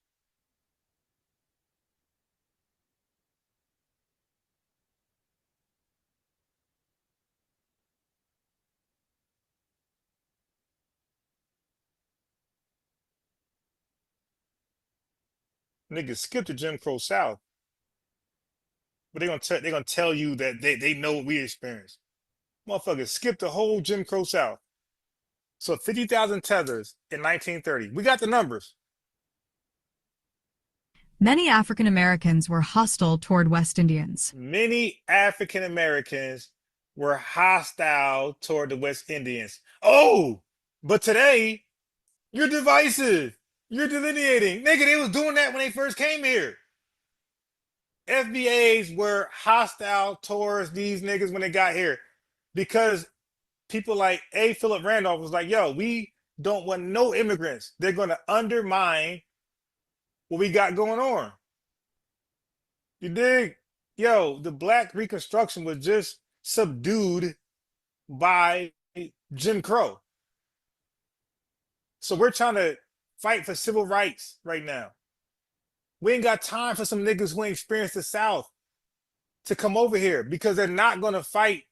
Niggas skip the Jim Crow South. But they're gonna tell you that they know what we experienced. Motherfuckers skip the whole Jim Crow South. So 50,000 tethers in 1930. We got the numbers. Many African Americans were hostile toward West Indians. Many African Americans were hostile toward the West Indians. Oh, but today, you're divisive. You're delineating. Nigga, they was doing that when they first came here. FBAs were hostile towards these niggas when they got here because people like A. Philip Randolph was like, yo, we don't want no immigrants. They're going to undermine what we got going on. You dig? Yo, the Black Reconstruction was just subdued by Jim Crow. So we're trying to fight for civil rights right now. We ain't got time for some niggas who ain't experienced the South to come over here because they're not going to fight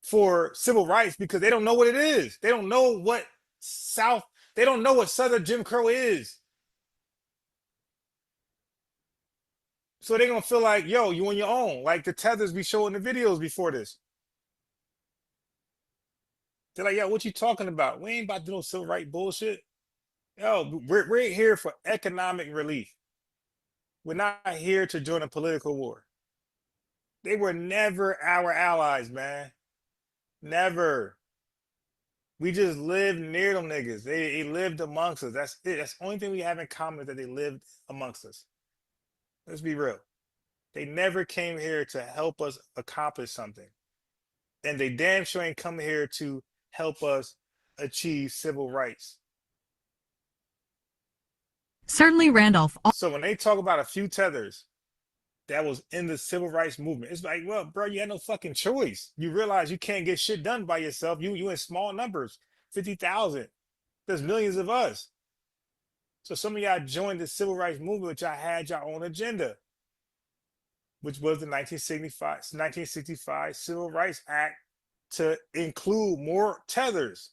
for civil rights because they don't know what it is. They don't know what they don't know what Southern Jim Crow is. So they're going to feel like, yo, you on your own. Like the tethers we showed in the videos before this. They're like, yo, what you talking about? We ain't about to do no civil rights bullshit. Yo, we're here for economic relief. We're not here to join a political war. They were never our allies, man. Never. We just lived near them niggas. They lived amongst us. That's it. That's the only thing we have in common is that they lived amongst us. Let's be real. They never came here to help us accomplish something. And they damn sure ain't come here to help us achieve civil rights. Certainly Randolph. So when they talk about a few tethers that was in the civil rights movement, it's like, well, bro, you had no fucking choice. You realize you can't get shit done by yourself. You in small numbers, 50,000. There's millions of us. So some of y'all joined the civil rights movement, which y'all had your own agenda, which was the 1965 Civil Rights Act to include more tethers.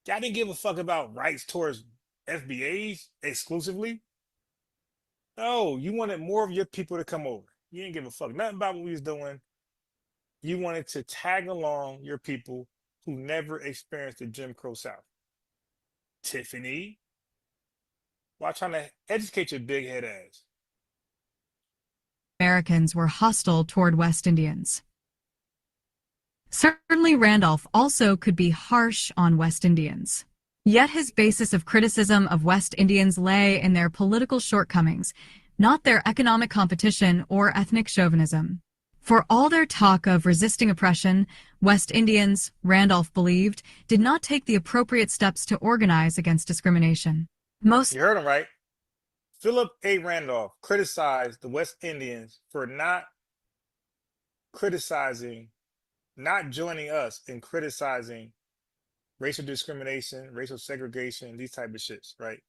Y'all didn't give a fuck about rights towards FBAs exclusively. No, you wanted more of your people to come over. You didn't give a fuck nothing about what we was doing. You wanted to tag along your people who never experienced the Jim Crow South. Tiffany, while trying to educate your big head ass. Americans were hostile toward West Indians. Certainly Randolph also could be harsh on West Indians. Yet his basis of criticism of West Indians lay in their political shortcomings, not their economic competition or ethnic chauvinism. For all their talk of resisting oppression, West Indians, Randolph believed, did not take the appropriate steps to organize against discrimination. You heard him right. Philip A. Randolph criticized the West Indians for not joining us in criticizing racial discrimination, racial segregation, these type of shits, right?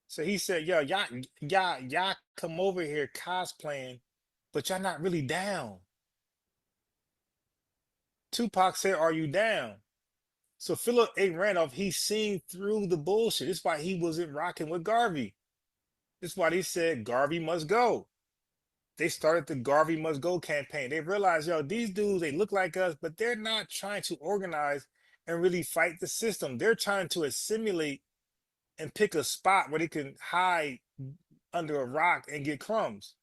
So he said, yo, y'all come over here cosplaying, but y'all not really down. Tupac said, are you down? So Philip A. Randolph, he's seen through the bullshit. That's why he wasn't rocking with Garvey. That's why they said Garvey must go. They started the Garvey must go campaign. They realized, yo, these dudes, they look like us, but they're not trying to organize and really fight the system. They're trying to assimilate and pick a spot where they can hide under a rock and get crumbs.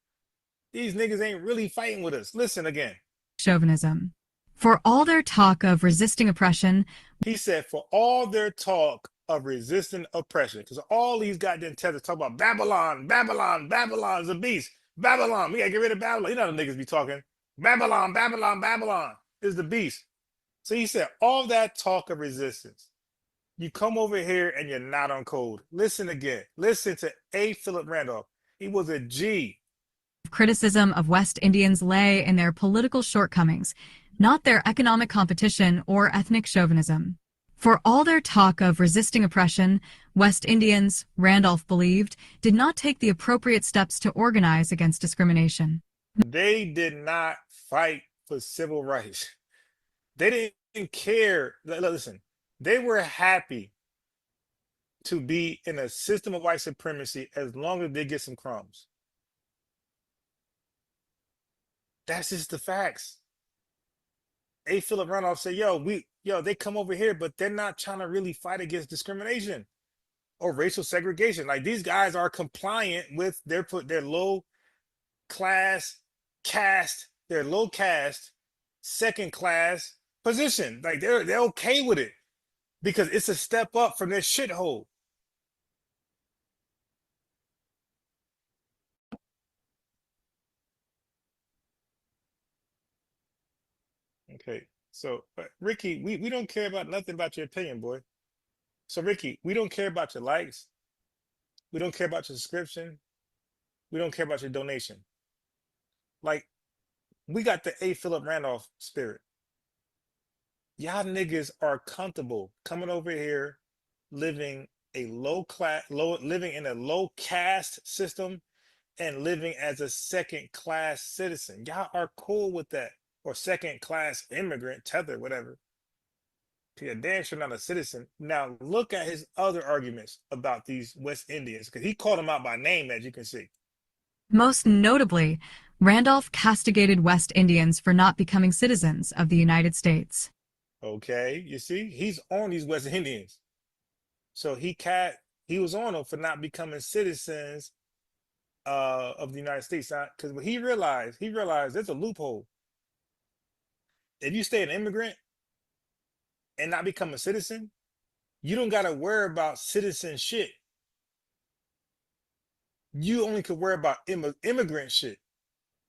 These niggas ain't really fighting with us. Listen again. Chauvinism. For all their talk of resisting oppression, he said, for all their talk of resisting oppression, because all these goddamn tethers talk about Babylon, Babylon, Babylon's a beast. Babylon, we gotta get rid of Babylon. You know the niggas be talking. Babylon, Babylon, Babylon is the beast. So he said, all that talk of resistance, you come over here and you're not on code. Listen again. Listen to A. Philip Randolph. He was a G. Criticism of West Indians lay in their political shortcomings, not their economic competition or ethnic chauvinism. For all their talk of resisting oppression, West Indians, Randolph believed, did not take the appropriate steps to organize against discrimination. They did not fight for civil rights. They didn't care. Listen, they were happy to be in a system of white supremacy as long as they get some crumbs. That's just the facts. A. Philip Randolph said, they come over here, but they're not trying to really fight against discrimination or racial segregation. Like, these guys are compliant with their low class caste, their low caste, second class position. Like, they're okay with it because it's a step up from their shithole. Okay, so Ricky, we don't care about nothing about your opinion, boy. So Ricky, we don't care about your likes. We don't care about your subscription. We don't care about your donation. Like, we got the A. Philip Randolph spirit. Y'all niggas are comfortable coming over here, living in a low caste system and living as a second class citizen. Y'all are cool with that. Or second class immigrant, tether, whatever. You're damn sure not a citizen. Now look at his other arguments about these West Indians, because he called them out by name, as you can see. Most notably, Randolph castigated West Indians for not becoming citizens of the United States. Okay, you see, he's on these West Indians. So he was on them for not becoming citizens of the United States. Because what he realized there's a loophole. If you stay an immigrant and not become a citizen, you don't got to worry about citizen shit. You only could worry about immigrant shit.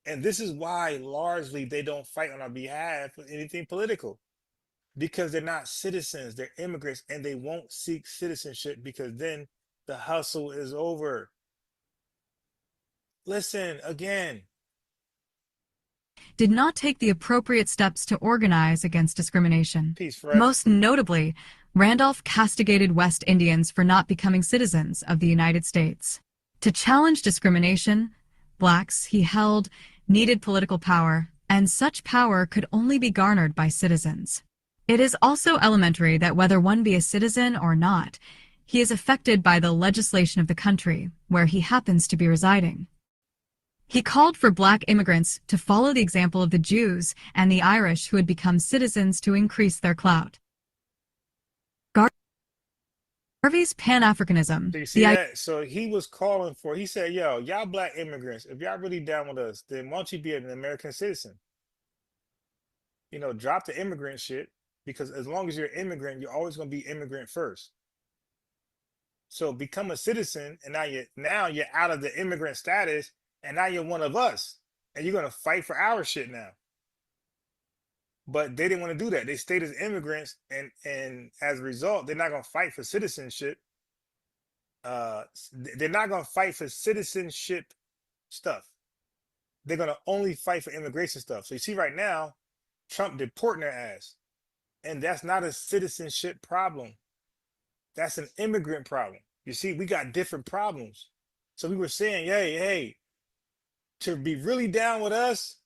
And this is why largely they don't fight on our behalf for anything political, because they're not citizens, they're immigrants, and they won't seek citizenship because then the hustle is over. Listen again. Did not take the appropriate steps to organize against discrimination. Peace, Fred. Most notably, Randolph castigated West Indians for not becoming citizens of the United States. To challenge discrimination, blacks, he held, needed political power, and such power could only be garnered by citizens. It is also elementary that whether one be a citizen or not, he is affected by the legislation of the country where he happens to be residing. He called for black immigrants to follow the example of the Jews and the Irish who had become citizens to increase their clout. Garvey's pan-africanism. Do you see that? So he was calling for, he said, yo, y'all black immigrants, if y'all really down with us, then why don't you be an American citizen? You know, drop the immigrant shit, because as long as you're an immigrant, you're always going to be immigrant first. So become a citizen, and now you're out of the immigrant status, and now you're one of us, and you're going to fight for our shit now. But they didn't want to do that. They stayed as immigrants, and as a result, they're not going to fight for citizenship. They're not going to fight for citizenship stuff. They're going to only fight for immigration stuff. So you see right now, Trump deporting their ass. And that's not a citizenship problem. That's an immigrant problem. You see, we got different problems. So we were saying, hey, to be really down with us,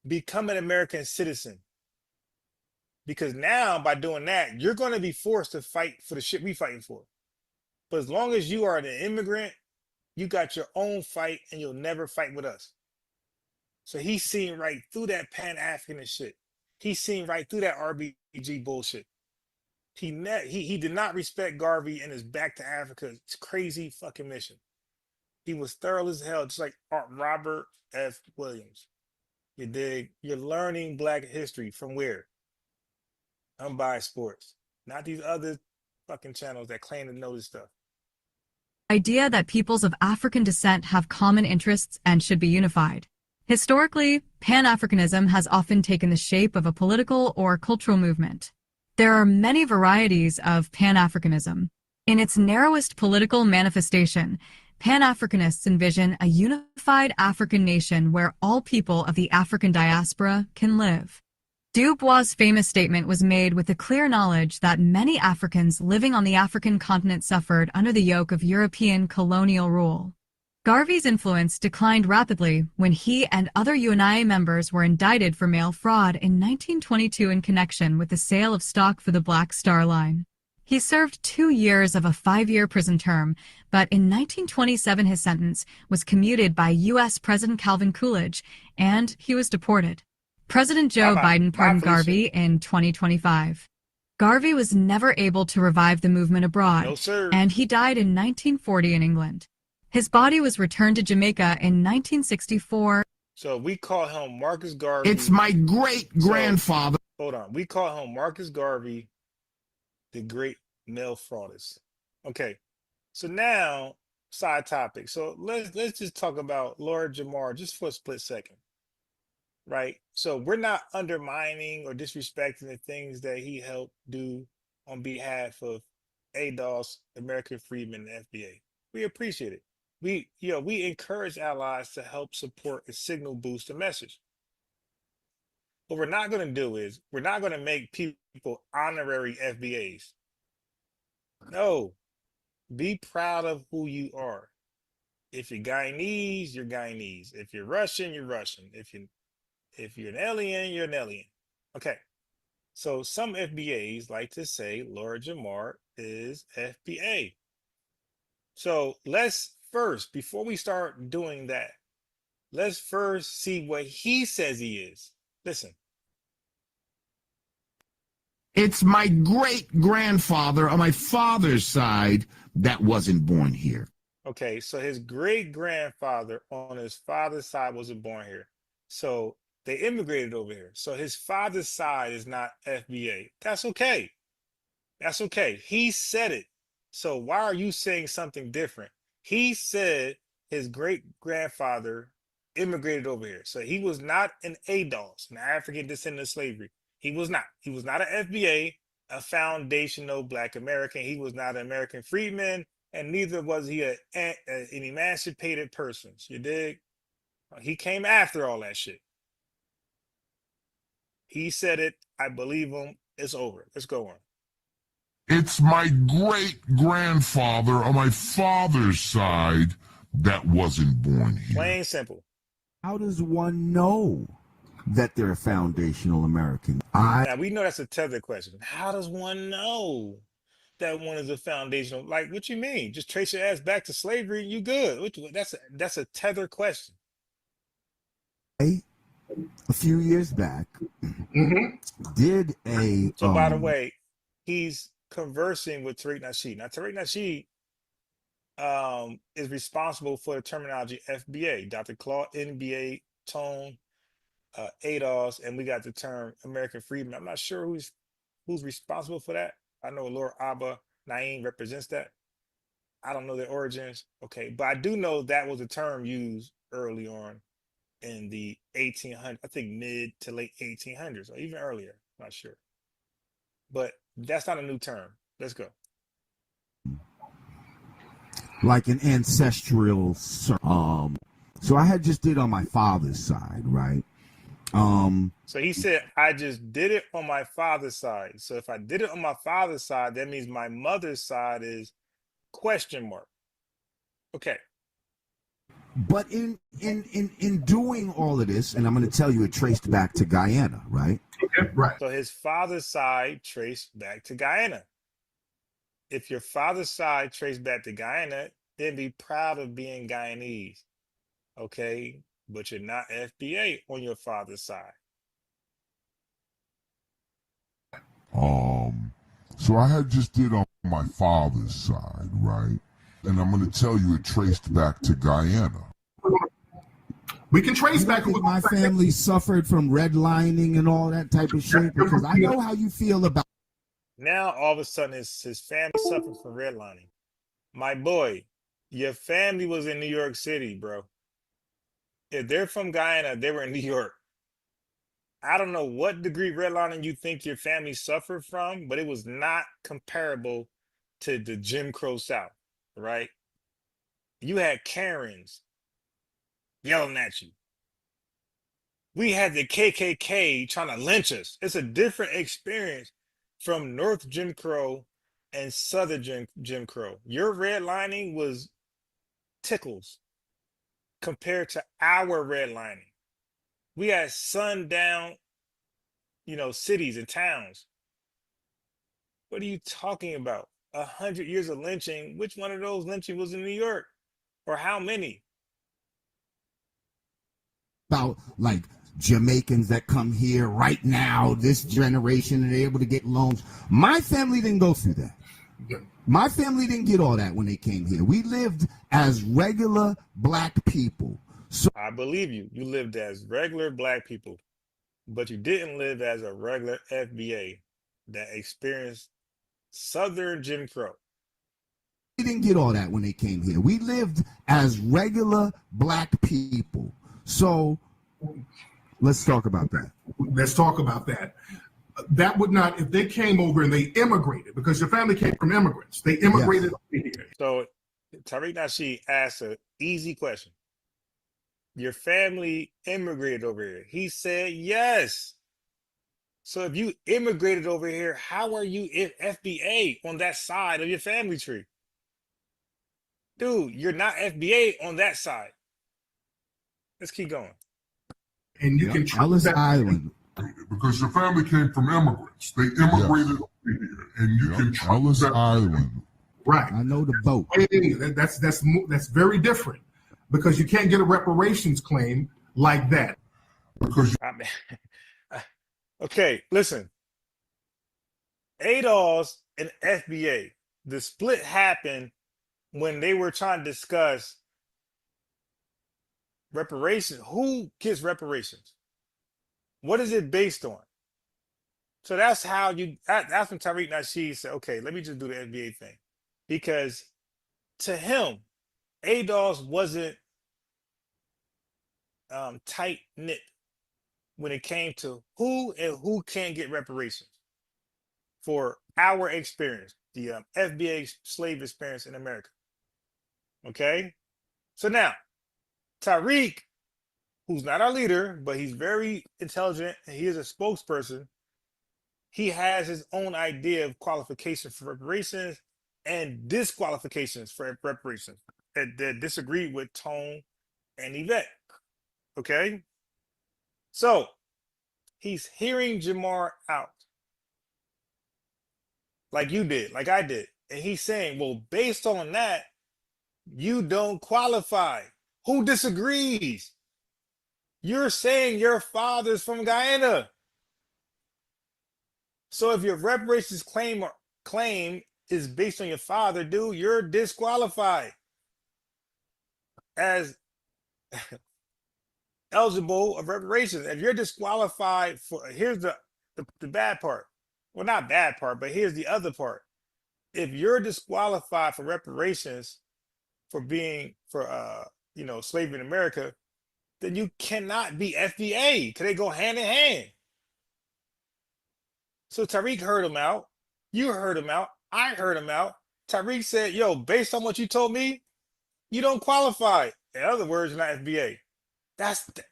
become an American citizen. Because now, by doing that, you're going to be forced to fight for the shit we fighting for. But as long as you are an immigrant, you got your own fight, and you'll never fight with us. So he's seen right through that pan-Africanist shit. He's seen right through that RBG bullshit. He did not respect Garvey and his back to Africa. It's crazy fucking mission. He was thorough as hell, just like Robert F. Williams. You dig? You're learning black history from where? Unbiased Sports. Not these other fucking channels that claim to know this stuff. Idea that peoples of African descent have common interests and should be unified. Historically, Pan-Africanism has often taken the shape of a political or cultural movement. There are many varieties of Pan-Africanism. In its narrowest political manifestation, Pan-Africanists envision a unified African nation where all people of the African diaspora can live. Du Bois' famous statement was made with the clear knowledge that many Africans living on the African continent suffered under the yoke of European colonial rule. Garvey's influence declined rapidly when he and other UNIA members were indicted for mail fraud in 1922 in connection with the sale of stock for the Black Star Line. He served 2 years of a 5-year prison term, but in 1927 his sentence was commuted by U.S. President Calvin Coolidge, and he was deported. President Joe Biden pardoned Garvey in 2025. Garvey was never able to revive the movement abroad, and he died in 1940 in England. His body was returned to Jamaica in 1964. So we call him Marcus Garvey. It's my great-grandfather. Hold on. We call him Marcus Garvey, the great mail fraudist. Okay. So now, side topic. So let's just talk about Lord Jamar just for a split second. Right? So we're not undermining or disrespecting the things that he helped do on behalf of ADOS, American Freedmen, and FBA. We appreciate it. We encourage allies to help support and signal boost the message. What we're not going to do is we're not going to make people honorary FBAs. No, be proud of who you are. If you're Guyanese, you're Guyanese. If you're Russian, you're Russian. If you're an alien, you're an alien. Okay. So some FBAs like to say Lord Jamar is FBA. So let's first, before we start doing that, let's first see what he says he is. Listen. It's my great-grandfather on my father's side that wasn't born here. Okay, so his great-grandfather on his father's side wasn't born here. So they immigrated over here. So his father's side is not FBA. That's okay. That's okay. He said it. So why are you saying something different? He said his great-grandfather immigrated over here. So he was not an ADOS, an African descendant of slavery. He was not. He was not an FBA, a foundational Black American. He was not an American freedman, and neither was he an emancipated person. You dig? He came after all that shit. He said it. I believe him. It's over. Let's go on. It's my great-grandfather on my father's side that wasn't born here. Plain simple. How does one know that they're a foundational American? Now, we know that's a tether question. How does one know? that one is a foundational. Like, what you mean? Just trace your ass back to slavery, you good. That's a tether question. A few years back, did a. So, by the way, he's conversing with Tariq Nasheed. Now, Tariq Nasheed is responsible for the terminology FBA, Dr. Claude NBA, Tone, ADOS, and we got the term American Freedmen. I'm not sure who's responsible for that. I know Lord Abba Naeem represents that. I don't know their origins. Okay, but I do know that was a term used early on in the 1800s, I think mid to late 1800s, or even earlier. Not sure. But that's not a new term. Let's go. Like an ancestral. So I had just did on my father's side, right? So he said, I just did it on my father's side. So if I did it on my father's side, that means my mother's side is question mark. Okay. But in doing all of this, and I'm going to tell you, it traced back to Guyana, right? Okay, right. So his father's side traced back to Guyana. If your father's side traced back to Guyana, then be proud of being Guyanese. Okay. But you're not FBA on your father's side. So I had just did on my father's side, right? And I'm going to tell you it traced back to Guyana. We can trace back. My family suffered from redlining and all that type of shit, because I know how you feel about. Now all of a sudden his family suffered from redlining. My boy, your family was in New York City, bro. If they're from Guyana, they were in New York. I don't know what degree redlining you think your family suffered from, but it was not comparable to the Jim Crow South, right? You had Karens yelling at you. We had the KKK trying to lynch us. It's a different experience from North Jim Crow and Southern Jim Crow. Your redlining was tickles compared to our redlining. We had sundown, cities and towns. What are you talking about? 100 years of lynching. Which one of those lynching was in New York? Or how many? About like Jamaicans that come here right now, this generation, and they're able to get loans. My family didn't go through that. My family didn't get all that when they came here. We lived as regular black people. So I believe you. You lived as regular black people, but you didn't live as a regular FBA that experienced Southern Jim Crow. We didn't get all that when they came here. We lived as regular black people. So let's talk about that. Let's talk about that. That would not, if they came over and they immigrated, because your family came from immigrants. They immigrated over here. So Tariq Nasheed asked an easy question. Your family immigrated over here. He said yes. So if you immigrated over here, how are you FBA on that side of your family tree? Dude, you're not FBA on that side. Let's keep going. And you can Ellis Island. Because your family came from immigrants. They immigrated over here. And you can Ellis Island. Right. I know the boat. That's very different, because you can't get a reparations claim like that. Because okay, listen. ADOS and FBA, the split happened when they were trying to discuss reparations. Who gets reparations? What is it based on? So that's how that's when Tariq Nasheed said, okay, let me just do the FBA thing. Because to him, ADOS wasn't tight-knit when it came to who and who can get reparations for our experience, the FBA slave experience in America. Okay? So now, Tariq, who's not our leader, but he's very intelligent, and he is a spokesperson, he has his own idea of qualifications for reparations and disqualifications for reparations that disagree with Tone and Yvette. Okay? So, he's hearing Jamar out. like you did, like I did. And he's saying, well, based on that, you don't qualify. Who disagrees? You're saying your father's from Guyana. So if your reparations claim is based on your father, dude, you're disqualified as eligible of reparations. If you're disqualified for, here's the bad part. Well, not bad part, but here's the other part. If you're disqualified for reparations for being slavery in America, then you cannot be FBA because they go hand in hand. So Tariq heard him out. You heard him out. I heard him out. Tariq said, yo, based on what you told me, you don't qualify. In other words, you're not FBA.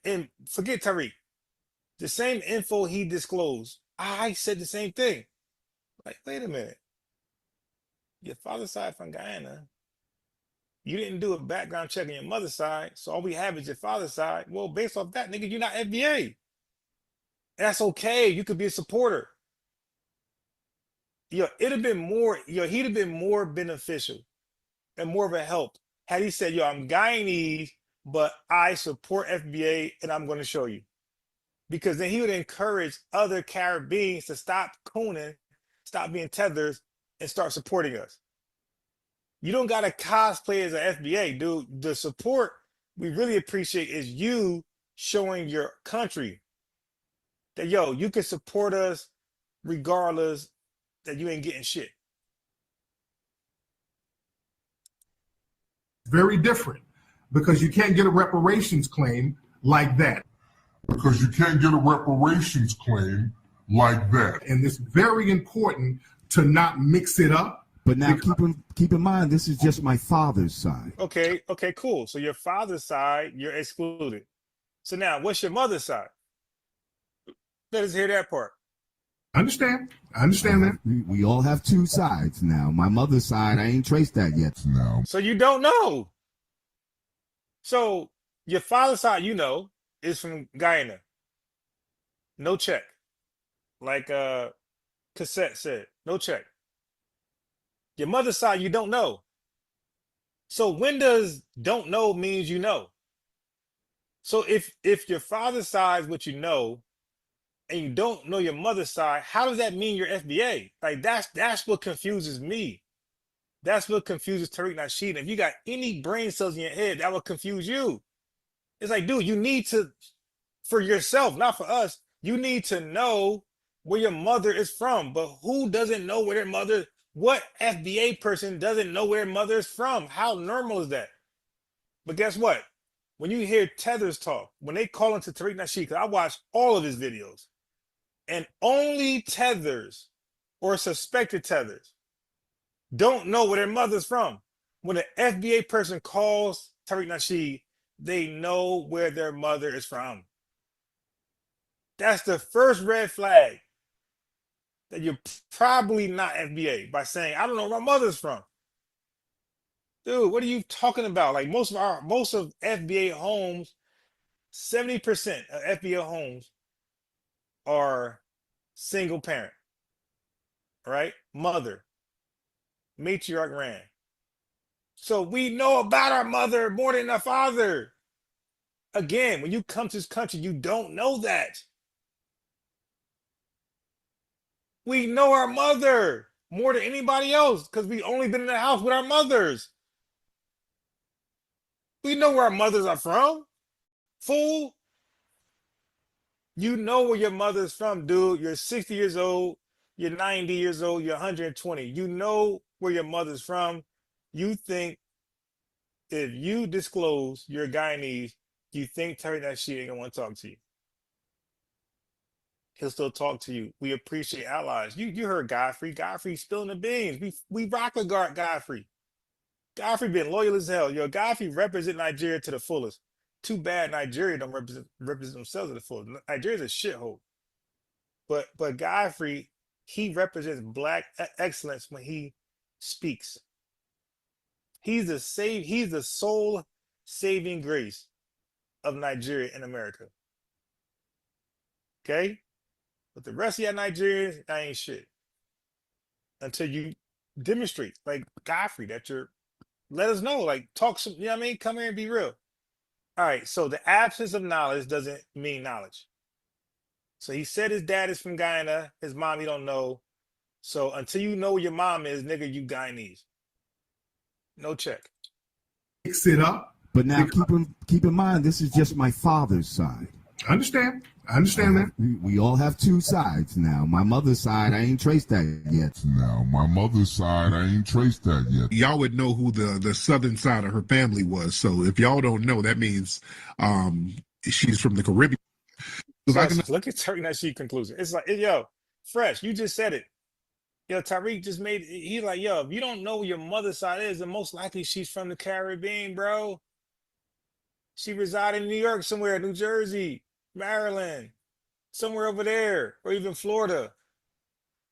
And forget Tariq. The same info he disclosed, I said the same thing. Like, wait a minute. Your father's side from Guyana. You didn't do a background check on your mother's side, so all we have is your father's side. Well, based off that, nigga, you're not FBA. That's okay. You could be a supporter. He'd have been more beneficial and more of a help had he said, yo, I'm Guyanese, but I support FBA and I'm going to show you. Because then he would encourage other Caribbeans to stop cooning, stop being tethers, and start supporting us. You don't got to cosplay as an FBA, dude. The support we really appreciate is you showing your country that, yo, you can support us regardless that you ain't getting shit. Very different, because you can't get a reparations claim like that. Because you can't get a reparations claim like that. And it's very important to not mix it up. But now keep in mind, this is just my father's side. Okay, cool. So your father's side, you're excluded. So now, what's your mother's side? Let us hear that part. I understand that. We all have two sides now. My mother's side, I ain't traced that yet. No. So you don't know. So your father's side, is from Guyana. No check. Like Cassette said, no check. Your mother's side, you don't know. So when does don't know means you know? So if your father's side is what you know, and you don't know your mother's side, how does that mean you're FBA? Like that's what confuses me. That's what confuses Tariq Nasheed. If you got any brain cells in your head, that will confuse you. It's like, dude, you need to, for yourself, not for us, you need to know where your mother is from. But who doesn't know where their mother, what FBA person doesn't know where their mother is from? How normal is that? But guess what? When you hear tethers talk, when they call into Tariq Nasheed, because I watch all of his videos, and only tethers or suspected tethers don't know where their mother's from. When an FBA person calls Tariq Nasheed, they know where their mother is from. That's the first red flag that you're probably not FBA, by saying, I don't know where my mother's from. Dude, what are you talking about? Like most of FBA homes, 70% of FBA homes are single parent, right? Mother, matriarch ran. So we know about our mother more than our father. Again, when you come to this country, you don't know that. We know our mother more than anybody else because we only been in the house with our mothers. We know where our mothers are from. Fool. You know where your mother's from, dude. You're 60 years old. You're 90 years old. You're 120. You know where your mother's from. You think if you disclose you're Guyanese, you think Tariq Nasheed ain't gonna want to talk to you. He'll still talk to you. We appreciate allies. You heard Godfrey. Godfrey spilling the beans. We rock with Godfrey. Godfrey been loyal as hell. Yo, Godfrey represent Nigeria to the fullest. Too bad Nigeria don't represent themselves to the fullest. Nigeria's a shithole. But Godfrey, he represents Black excellence when he speaks. He's the sole saving grace of Nigeria and America. Okay? But the rest of y'all Nigerians, I ain't shit. until you demonstrate, like Godfrey, that you're. Let us know, like talk some. You know what I mean? Come here and be real. All right. So the absence of knowledge doesn't mean knowledge. So he said his dad is from Guyana. His mom he don't know. So until you know where your mom is, nigga, you Guyanese. No check. Mix it up. But now keep in mind, this is just my father's side. I understand that. We all have two sides now. My mother's side, I ain't traced that yet. Y'all would know who the southern side of her family was. So if y'all don't know, that means she's from the Caribbean. So look at Tariq Nasheed conclusion. It's like, yo, Fresh, you just said it. Yo, Tariq just made he's like, yo, if you don't know where your mother's side is, then most likely she's from the Caribbean, bro. She resided in New York somewhere, New Jersey, Maryland, somewhere over there, or even Florida.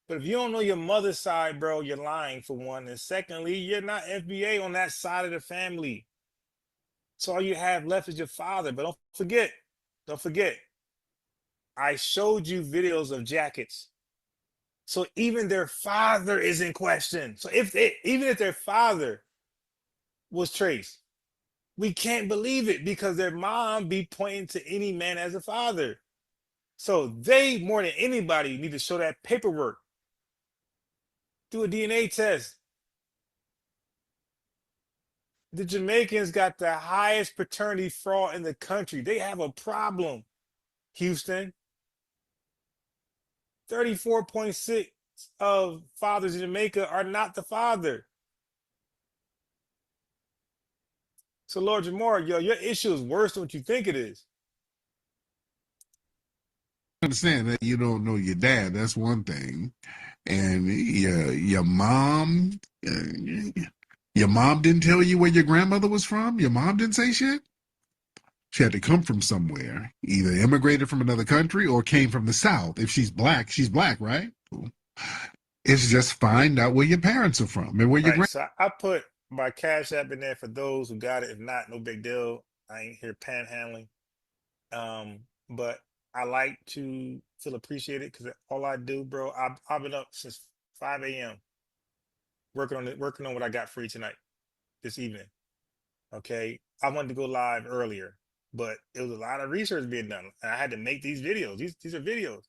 But if you don't know your mother's side, bro, you're lying for one. And secondly, you're not FBA on that side of the family. So all you have left is your father. But don't forget, I showed you videos of jackets. So even their father is in question. So even if their father was traced, we can't believe it because their mom be pointing to any man as a father. So they, more than anybody, need to show that paperwork. Do a DNA test. The Jamaicans got the highest paternity fraud in the country. They have a problem. Houston. 34.6 of fathers in Jamaica are not the father. So Lord Jamar, yo, your issue is worse than what you think it is. Understand that you don't know your dad. That's one thing. And your mom didn't tell you where your grandmother was from? Your mom didn't say shit? She had to come from somewhere, either immigrated from another country or came from the South. If she's black, right? It's just find out where your parents are from and where your So I put my Cash App in there for those who got it. If not, no big deal. I ain't here panhandling. But I like to feel appreciated because all I do, bro, I've been up since 5 a.m. working on what I got free tonight, this evening. Okay. I wanted to go live earlier, but it was a lot of research being done. And I had to make these videos. These are videos.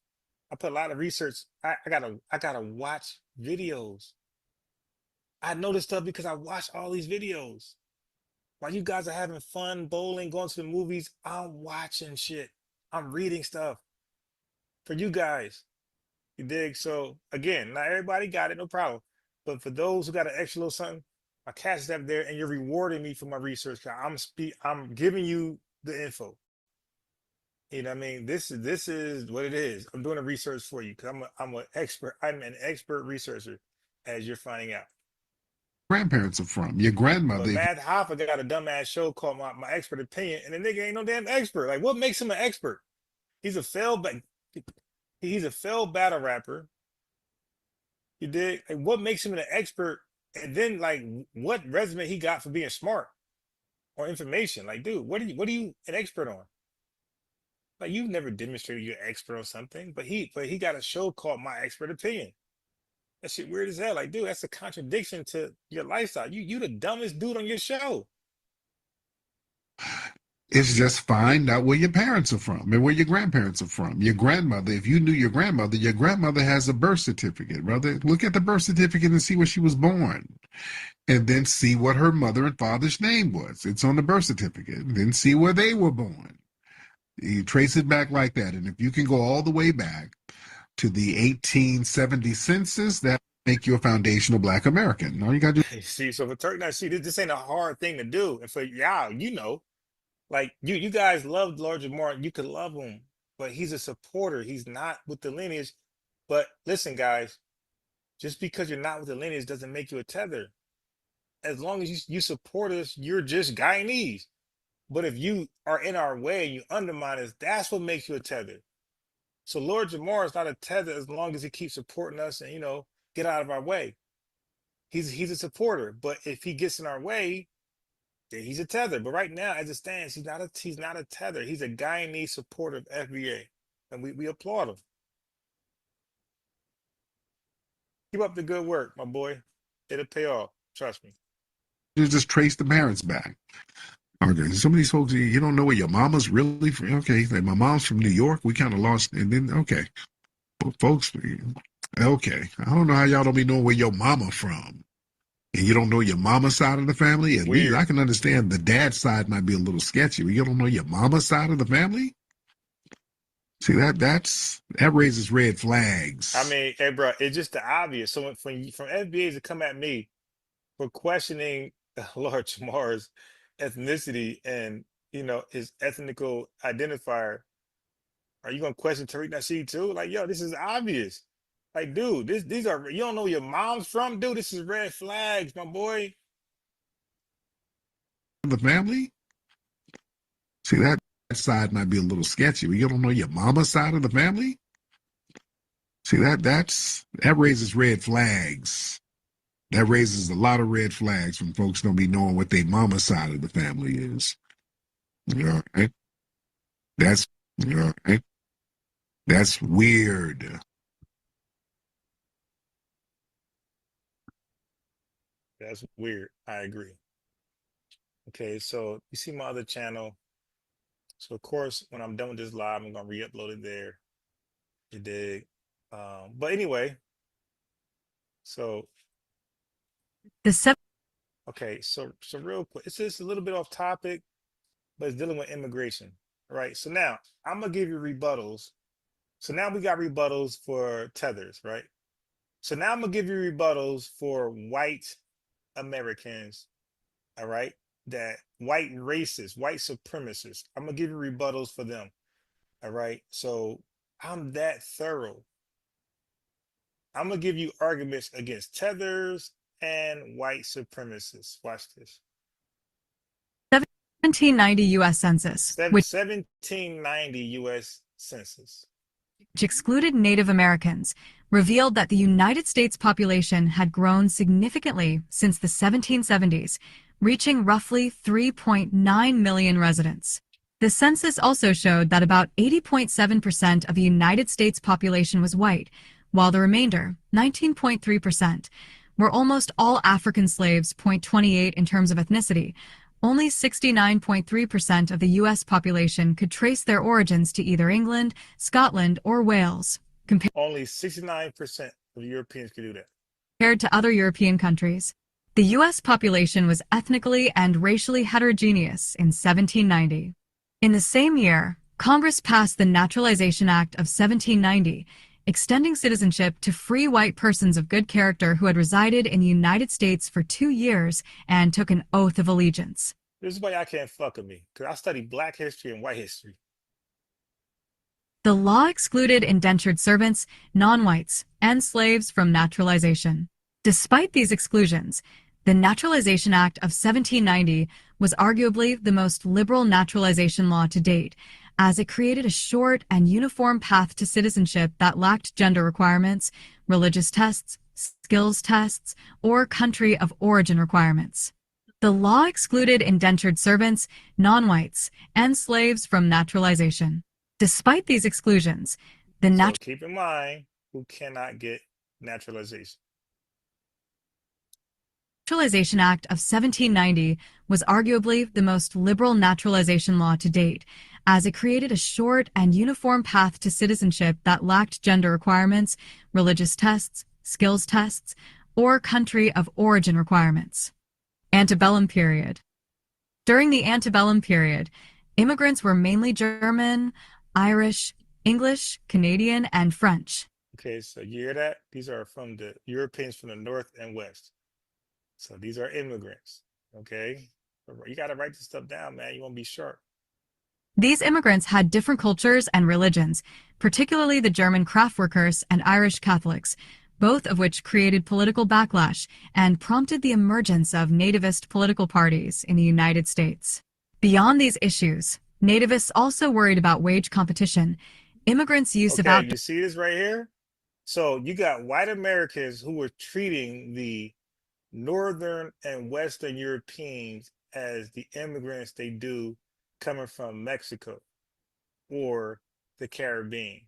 I put a lot of research. I gotta watch videos. I know this stuff because I watch all these videos. While you guys are having fun, bowling, going to the movies, I'm watching shit. I'm reading stuff for you guys. You dig? So again, not everybody got it, no problem. But for those who got an extra little something, my Cash is up there, and you're rewarding me for my research. I'm giving you the info. You know what I mean? This is what it is. I'm doing the research for you because I'm an expert. I'm an expert researcher, as you're finding out. grandparents are from. Your grandmother. But Matt Hoffa got a dumbass show called My Expert Opinion, and the nigga ain't no damn expert. Like, what makes him an expert? He's a failed battle rapper. You dig? Like, what makes him an expert? And then, like, what resume he got for being smart or information? Like, dude, what are you an expert on? Like, you've never demonstrated you're an expert on something, but he got a show called My Expert Opinion. That shit weird as hell. Like, dude, that's a contradiction to your lifestyle. You the dumbest dude on your show. It's just find out where your parents are from and where your grandparents are from. Your grandmother, if you knew your grandmother has a birth certificate, brother. Look at the birth certificate and see where she was born. And then see what her mother and father's name was. It's on the birth certificate. And then see where they were born. You trace it back like that. And if you can go all the way back to the 1870 census, that make you a foundational Black American. All you got to do. See, so for Turk, now see, this ain't a hard thing to do. And for y'all, you know, like you guys love Lord Jamar, you could love him, but he's a supporter. He's not with the lineage. But listen, guys, just because you're not with the lineage doesn't make you a tether. As long as you support us, you're just Guyanese. But if you are in our way and you undermine us, that's what makes you a tether. So Lord Jamar is not a tether as long as he keeps supporting us and, you know, get out of our way. He's a supporter, but if he gets in our way, then he's a tether. But right now, as it stands, he's not a tether. He's a Guyanese supporter of FBA, and we applaud him. Keep up the good work, my boy. It'll pay off. Trust me. You just trace the parents back. Okay, some of these folks, you don't know where your mama's really from. Okay, like my mom's from New York. We kind of lost, and then okay, folks. Okay, I don't know how y'all don't be knowing where your mama from, and you don't know your mama's side of the family. At least I can understand the dad's side might be a little sketchy, but you don't know your mama's side of the family. See that raises red flags. I mean, hey, bro, it's just the obvious. So from FBAs to come at me for questioning Lord Jamar's ethnicity and his ethnical identifier, are you gonna question Tariq Nasheed too? Like, yo, this is obvious. Like, dude, these are, you don't know where your mom's from, dude. This is red flags, my boy. The family. See that side might be a little sketchy, but you don't know your mama's side of the family. See that raises red flags. That raises a lot of red flags from folks don't be knowing what their mama's side of the family is. All right. That's all right. That's weird. That's weird. I agree. Okay, so you see my other channel. So of course, when I'm done with this live, I'm gonna re-upload it there. You dig? But anyway, so okay, so real quick, it's just a little bit off topic, but it's dealing with immigration. All right. So now I'm gonna give you rebuttals. So now we got rebuttals for tethers, right? So now I'm gonna give you rebuttals for white Americans, all right? That white racists, white supremacists. I'm gonna give you rebuttals for them. All right. So I'm that thorough. I'm gonna give you arguments against tethers and white supremacists. Watch this. 1790 U.S. Census, which 1790 U.S. Census, which excluded Native Americans, revealed that the United States population had grown significantly since the 1770s, reaching roughly 3.9 million residents. The census also showed that about 80.7% of the United States population was white, while the remainder, 19.3%, were almost all African slaves, 0.28 in terms of ethnicity. Only 69.3% of the U.S. population could trace their origins to either England, Scotland, or Wales. Only 69% of Europeans could do that. Compared to other European countries, the U.S. population was ethnically and racially heterogeneous in 1790. In the same year, Congress passed the Naturalization Act of 1790, extending citizenship to free white persons of good character who had resided in the United States for 2 years and took an oath of allegiance. This is why y'all can't fuck with me, because I study black history and white history. The law excluded indentured servants, non-whites, and slaves from naturalization. Despite these exclusions, the Naturalization Act of 1790 was arguably the most liberal naturalization law to date, as it created a short and uniform path to citizenship that lacked gender requirements, religious tests, skills tests, or country of origin requirements. The law excluded indentured servants, non-whites, and slaves from naturalization. Despite these exclusions, the keep in mind who cannot get naturalization. Naturalization Act of 1790 was arguably the most liberal naturalization law to date, as it created a short and uniform path to citizenship that lacked gender requirements, religious tests, skills tests, or country of origin requirements. Antebellum period. During the antebellum period, immigrants were mainly German, Irish, English, Canadian, and French. Okay, so you hear that? These are from the Europeans from the North and West. So these are immigrants, okay? You got to write this stuff down, man. You want to be sharp. These immigrants had different cultures and religions, particularly the German craftworkers and Irish Catholics, both of which created political backlash and prompted the emergence of nativist political parties in the United States. Beyond these issues, nativists also worried about wage competition, immigrants' use of you see this right here? So you got white Americans who were treating the Northern and Western Europeans as the immigrants they do coming from Mexico or the Caribbean.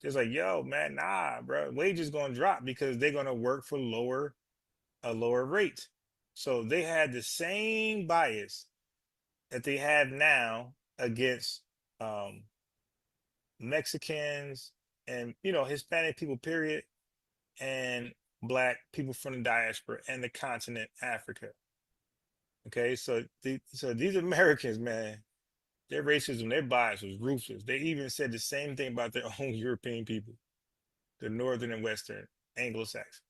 It's like, yo, man, nah, bro, wages gonna drop because they're gonna work for a lower rate. So they had the same bias that they have now against Mexicans and Hispanic people, period, and Black people from the diaspora and the continent Africa. Okay, so these Americans, man, their racism, their bias was ruthless. They even said the same thing about their own European people, the Northern and Western Anglo-Saxons.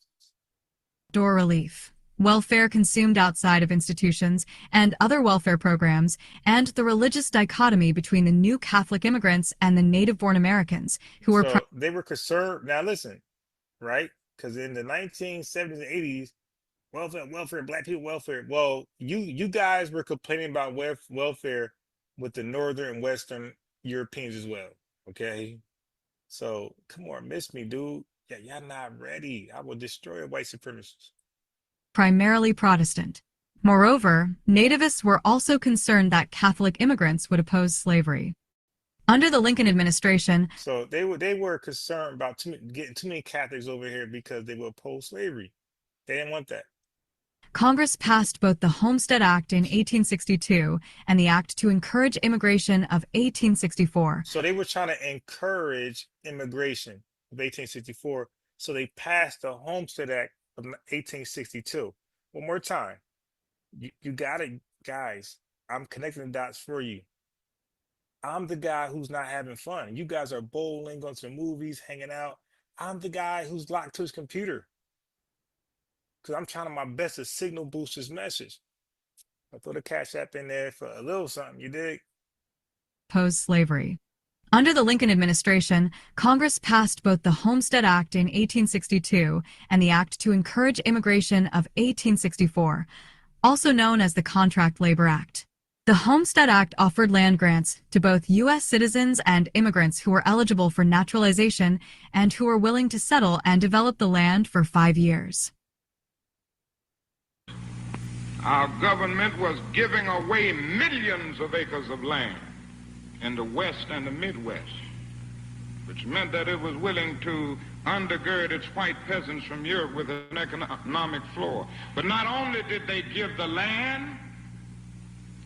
Door relief, welfare consumed outside of institutions and other welfare programs, and the religious dichotomy between the new Catholic immigrants and the native-born Americans who were... So they were concerned. Now listen, right? Because in the 1970s and 80s, welfare, Black people welfare. Well, you guys were complaining about welfare with the Northern and Western Europeans as well. Okay, so come on, miss me, dude. Yeah, y'all not ready. I will destroy white supremacists. Primarily Protestant. Moreover, nativists were also concerned that Catholic immigrants would oppose slavery. Under the Lincoln administration, so they were concerned about getting too many Catholics over here because they would oppose slavery. They didn't want that. Congress passed both the Homestead Act in 1862 and the Act to Encourage Immigration of 1864. So they were trying to encourage immigration of 1864. So they passed the Homestead Act of 1862. One more time. You got it, guys. I'm connecting the dots for you. I'm the guy who's not having fun. You guys are bowling, going to the movies, hanging out. I'm the guy who's locked to his computer. Because I'm trying my best to signal boost this message. I throw the Cash App in there for a little something, you dig? Oppose slavery. Under the Lincoln administration, Congress passed both the Homestead Act in 1862 and the Act to Encourage Immigration of 1864, also known as the Contract Labor Act. The Homestead Act offered land grants to both U.S. citizens and immigrants who were eligible for naturalization and who were willing to settle and develop the land for 5 years. Our government was giving away millions of acres of land in the West and the Midwest, which meant that it was willing to undergird its white peasants from Europe with an economic floor. But not only did they give the land,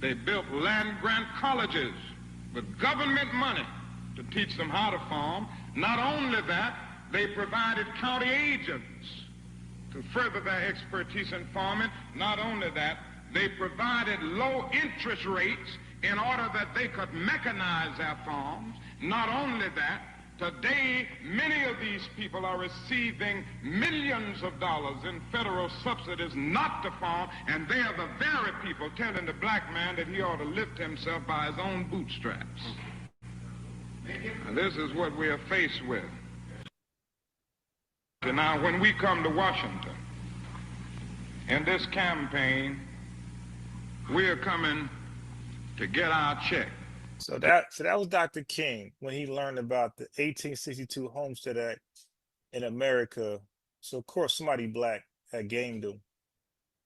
they built land grant colleges with government money to teach them how to farm. Not only that, they provided county agents to further their expertise in farming. Not only that, they provided low interest rates in order that they could mechanize their farms. Not only that, today many of these people are receiving millions of dollars in federal subsidies not to farm, and they are the very people telling the black man that he ought to lift himself by his own bootstraps. And this is what we are faced with. And now when we come to Washington in this campaign, we are coming to get our check. So that was Dr. King when he learned about the 1862 Homestead Act in America. So of course somebody black had gamed him.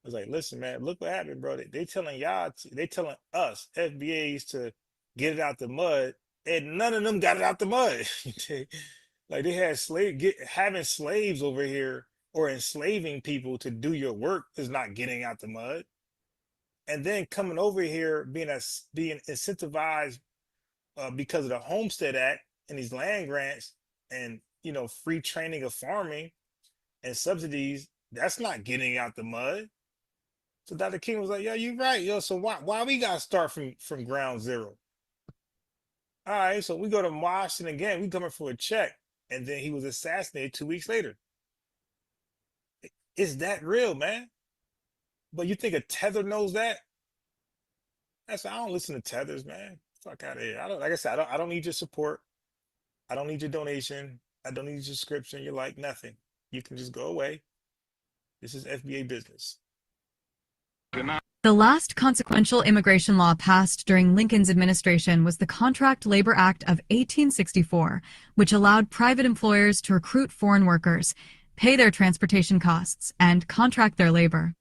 I was like, listen, man, look what happened, bro. They telling y'all, they telling us FBAs to get it out the mud, and none of them got it out the mud. Like they had having slaves over here or enslaving people to do your work is not getting out the mud. And then coming over here being incentivized because of the Homestead Act and these land grants and free training of farming and subsidies, that's not getting out the mud. So Dr. King was like, "Yo, you're right, yo. So why we gotta start from ground zero?" All right, so we go to Washington again. We coming for a check. And then he was assassinated 2 weeks later. Is that real, man? But you think a tether knows that? I don't listen to tethers, man. Fuck out of here. Like I said, I don't need your support. I don't need your donation. I don't need your subscription. You're like nothing. You can just go away. This is FBA business. The last consequential immigration law passed during Lincoln's administration was the Contract Labor Act of 1864, which allowed private employers to recruit foreign workers, pay their transportation costs, and contract their labor.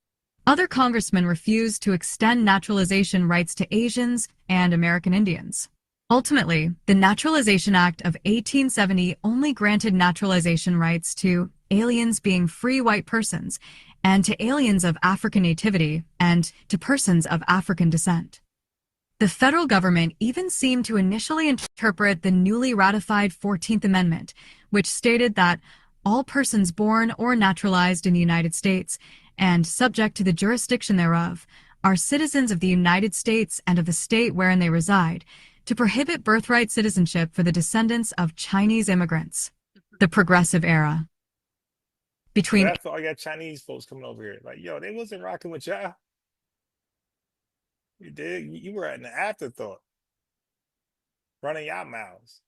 Other congressmen refused to extend naturalization rights to Asians and American Indians. Ultimately, the Naturalization Act of 1870 only granted naturalization rights to aliens being free white persons, and to aliens of African nativity, and to persons of African descent. The federal government even seemed to initially interpret the newly ratified 14th Amendment, which stated that all persons born or naturalized in the United States, and subject to the jurisdiction thereof, are citizens of the United States and of the state wherein they reside, to prohibit birthright citizenship for the descendants of Chinese immigrants. The Progressive Era. Between That's all got Chinese folks coming over here. Like, yo, they wasn't rocking with y'all. You did. You were an afterthought. Running y'all mouths.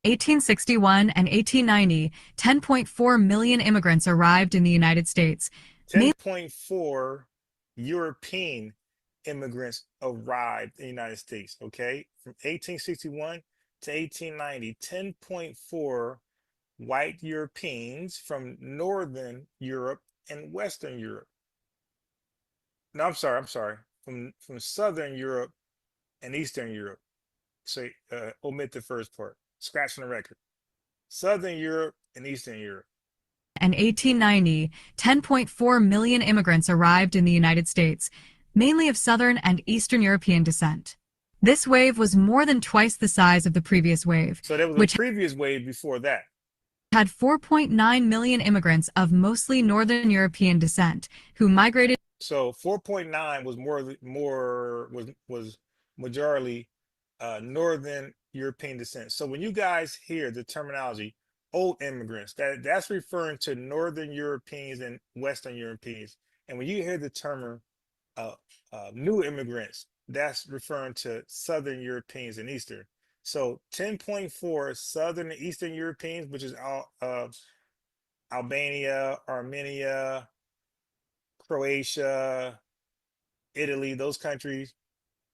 1861 and 1890, 10.4 million immigrants arrived in the United States. 10.4 European immigrants arrived in the United States, okay? From 1861 to 1890, 10.4 white Europeans from Northern Europe and Western Europe. No, I'm sorry. From Southern Europe and Eastern Europe. So omit the first part. Scratch on the record. Southern Europe and Eastern Europe. And 1890, 10.4 million immigrants arrived in the United States, mainly of Southern and Eastern European descent. This wave was more than twice the size of the previous wave, So there was which a previous wave before that. had 4.9 million immigrants of mostly Northern European descent who migrated. So 4.9 was majority Northern European descent. So when you guys hear the terminology old immigrants, that's referring to Northern Europeans and Western Europeans. And when you hear the term new immigrants, that's referring to Southern Europeans and Eastern. So 10.4 Southern and Eastern Europeans, which is Albania, Armenia, Croatia, Italy, those countries.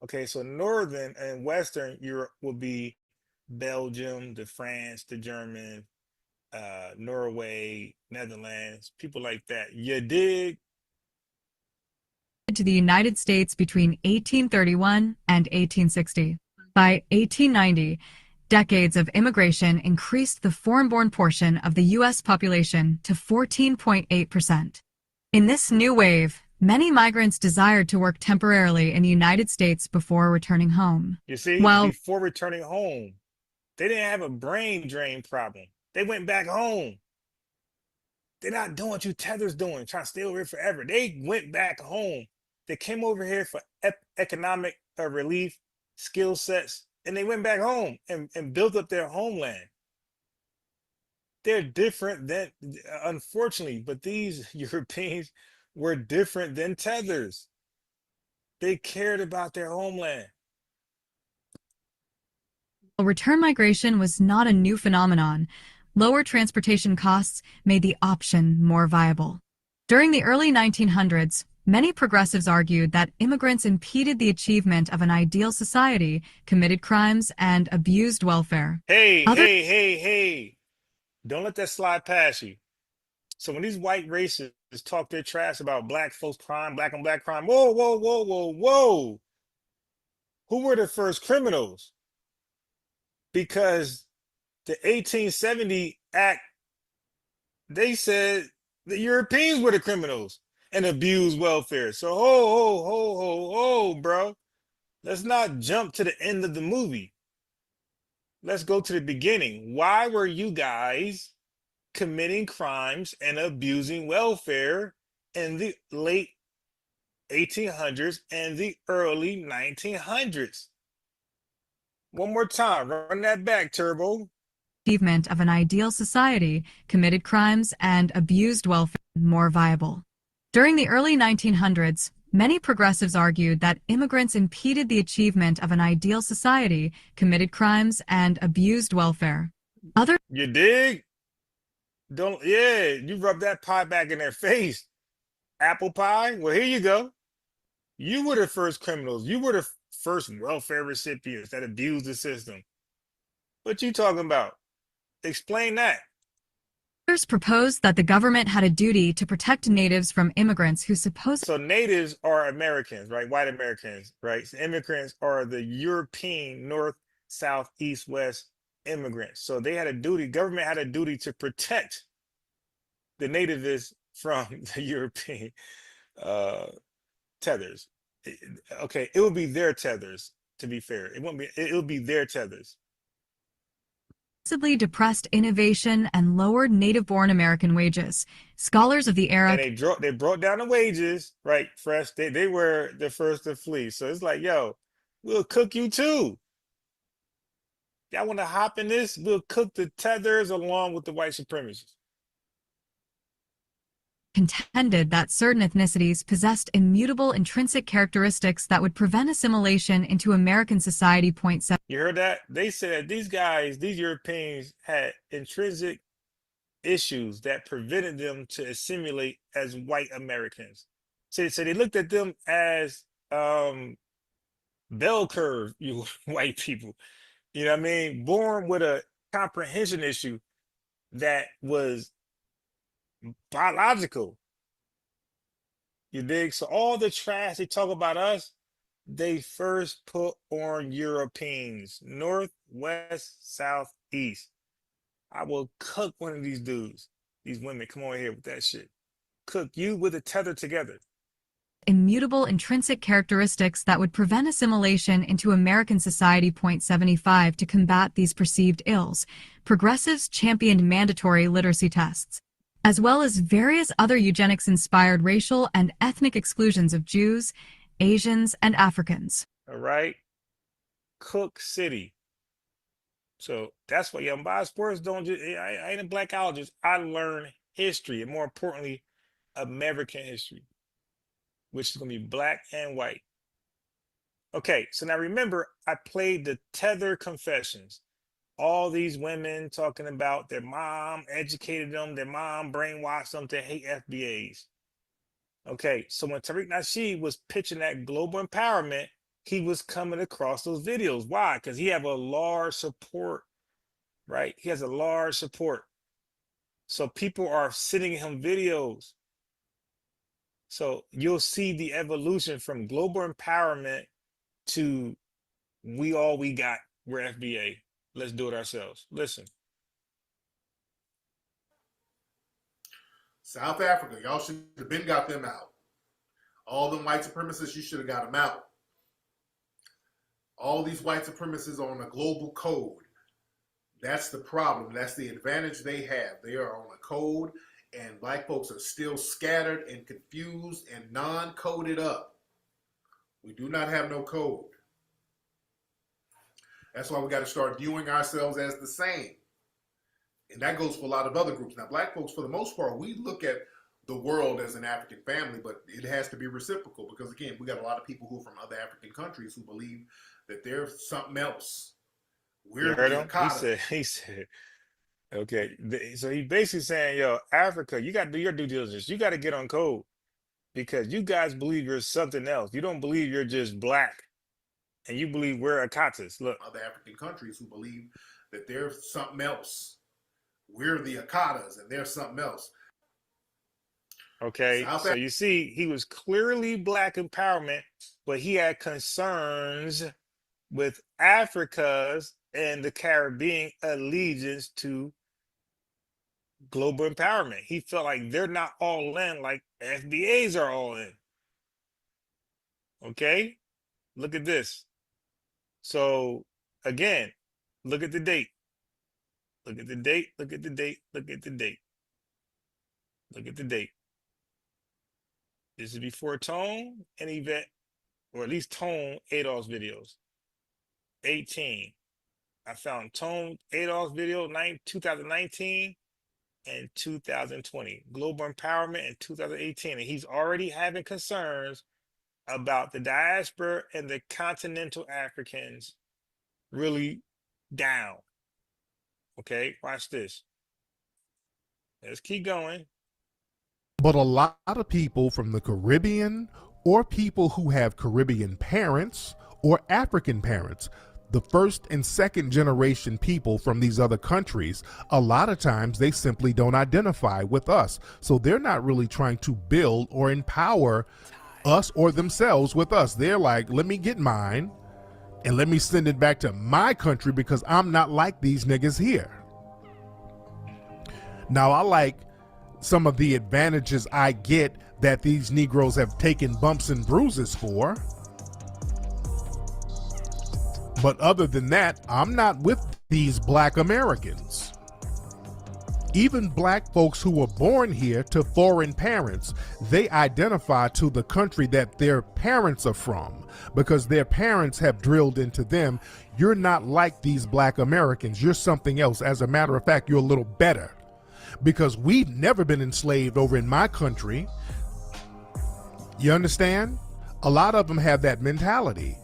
Okay, so Northern and Western Europe will be Belgium, the France, the German, Norway, Netherlands, people like that. You dig? To the United States between 1831 and 1860. By 1890, decades of immigration increased the foreign-born portion of the U.S. population to 14.8%. In this new wave, many migrants desired to work temporarily in the United States before returning home. You see, before returning home, they didn't have a brain drain problem. They went back home. They're not doing what you tethers doing, trying to stay over here forever. They went back home. They came over here for economic relief, skill sets, and they went back home and built up their homeland. They're different than, unfortunately, but these Europeans were different than tethers. They cared about their homeland. Return migration was not a new phenomenon. Lower transportation costs made the option more viable. During the early 1900s, many progressives argued that immigrants impeded the achievement of an ideal society, committed crimes, and abused welfare. Hey. Don't let that slide past you. So when these white racists talk their trash about black folks crime, black on black crime, whoa. Who were the first criminals? Because the 1870 Act, they said the Europeans were the criminals and abused welfare. So ho, bro. Let's not jump to the end of the movie. Let's go to the beginning. Why were you guys committing crimes and abusing welfare in the late 1800s and the early 1900s? One more time, run that back, Turbo. Achievement of an ideal society, committed crimes, and abused welfare more viable. During the early 1900s, many progressives argued that immigrants impeded the achievement of an ideal society, committed crimes, and abused welfare. You dig? You rub that pie back in their face. Apple pie? Well, here you go. You were the first criminals. You were the first welfare recipients that abused the system. What you talking about? Explain that. Others proposed that the government had a duty to protect natives from immigrants who supposedly... So natives are Americans, right? White Americans, right? So immigrants are the European, North south, east, west immigrants. So they had a duty, government had a duty to protect the nativists from the European tethers. Okay, it would be their tethers, to be fair. It won't be, it would be their tethers. Depressed innovation and lowered native-born American wages. Scholars of the era... And they brought down the wages, right, Fresh? They were the first to flee. So it's like, yo, we'll cook you too. Y'all want to hop in this? We'll cook the tethers along with the white supremacists. Contended that certain ethnicities possessed immutable intrinsic characteristics that would prevent assimilation into American society. You heard that? They said these guys, these Europeans, had intrinsic issues that prevented them to assimilate as white Americans. So they looked at them as bell curve, you white people. You know what I mean? Born with a comprehension issue that was biological. You dig? So all the trash they talk about us, they first put on Europeans, north, west, south, east. I will cook one of these dudes, these women. Come on here with that shit. Cook you with a tether together. Immutable intrinsic characteristics that would prevent assimilation into American society. 75 to combat these perceived ills. Progressives championed mandatory literacy tests, as well as various other eugenics-inspired racial and ethnic exclusions of Jews, Asians, and Africans. All right? Cook City. So that's why young by sports don't just, I ain't a blackologist. I learn history, and more importantly, American history, which is going to be black and white. Okay, so now remember, I played the tether confessions. All these women talking about their mom educated them, their mom brainwashed them to hate FBAs. Okay, so when Tariq Nasheed was pitching that global empowerment, he was coming across those videos. Why? Because he have a large support, right? He has a large support. So people are sending him videos. So you'll see the evolution from global empowerment to we all we got, we're FBA. Let's do it ourselves. Listen. South Africa, y'all should have been got them out. All them white supremacists, you should have got them out. All these white supremacists are on a global code. That's the problem. That's the advantage they have. They are on a code, and black folks are still scattered and confused and non-coded up. We do not have no code. That's why we got to start viewing ourselves as the same. And that goes for a lot of other groups. Now, black folks, for the most part, we look at the world as an African family, but it has to be reciprocal because, again, we got a lot of people who are from other African countries who believe that they're something else. We're he said, okay. So he basically saying, yo, Africa, you got to do your due diligence. You got to get on code because you guys believe you're something else. You don't believe you're just black. And you believe we're Akatas. Look. Other African countries who believe that they're something else. We're the Akatas and they're something else. Okay, so you see, he was clearly black empowerment, but he had concerns with Africa's and the Caribbean allegiance to global empowerment. He felt like they're not all in like FBAs are all in. Okay, look at this. So again, look at the date. Look at the date, look at the date, look at the date. Look at the date. This is before Tone and Yvette, or at least Tone ADOS videos. 18. I found Tone ADOS video 2019 and 2020. Global Empowerment in 2018. And he's already having concerns about the diaspora and the continental Africans really down. Okay, watch this. Let's keep going. But a lot of people from the Caribbean or people who have Caribbean parents or African parents, the first and second generation people from these other countries, a lot of times they simply don't identify with us. So they're not really trying to build or empower us or themselves with us. They're like, let me get mine, and let me send it back to my country because I'm not like these niggas here. Now, I like some of the advantages I get that these Negroes have taken bumps and bruises for. But other than that, I'm not with these black Americans. Even black folks who were born here to foreign parents, they identify to the country that their parents are from because their parents have drilled into them, you're not like these black Americans, you're something else. As a matter of fact, you're a little better because we've never been enslaved over in my country. You understand? A lot of them have that mentality.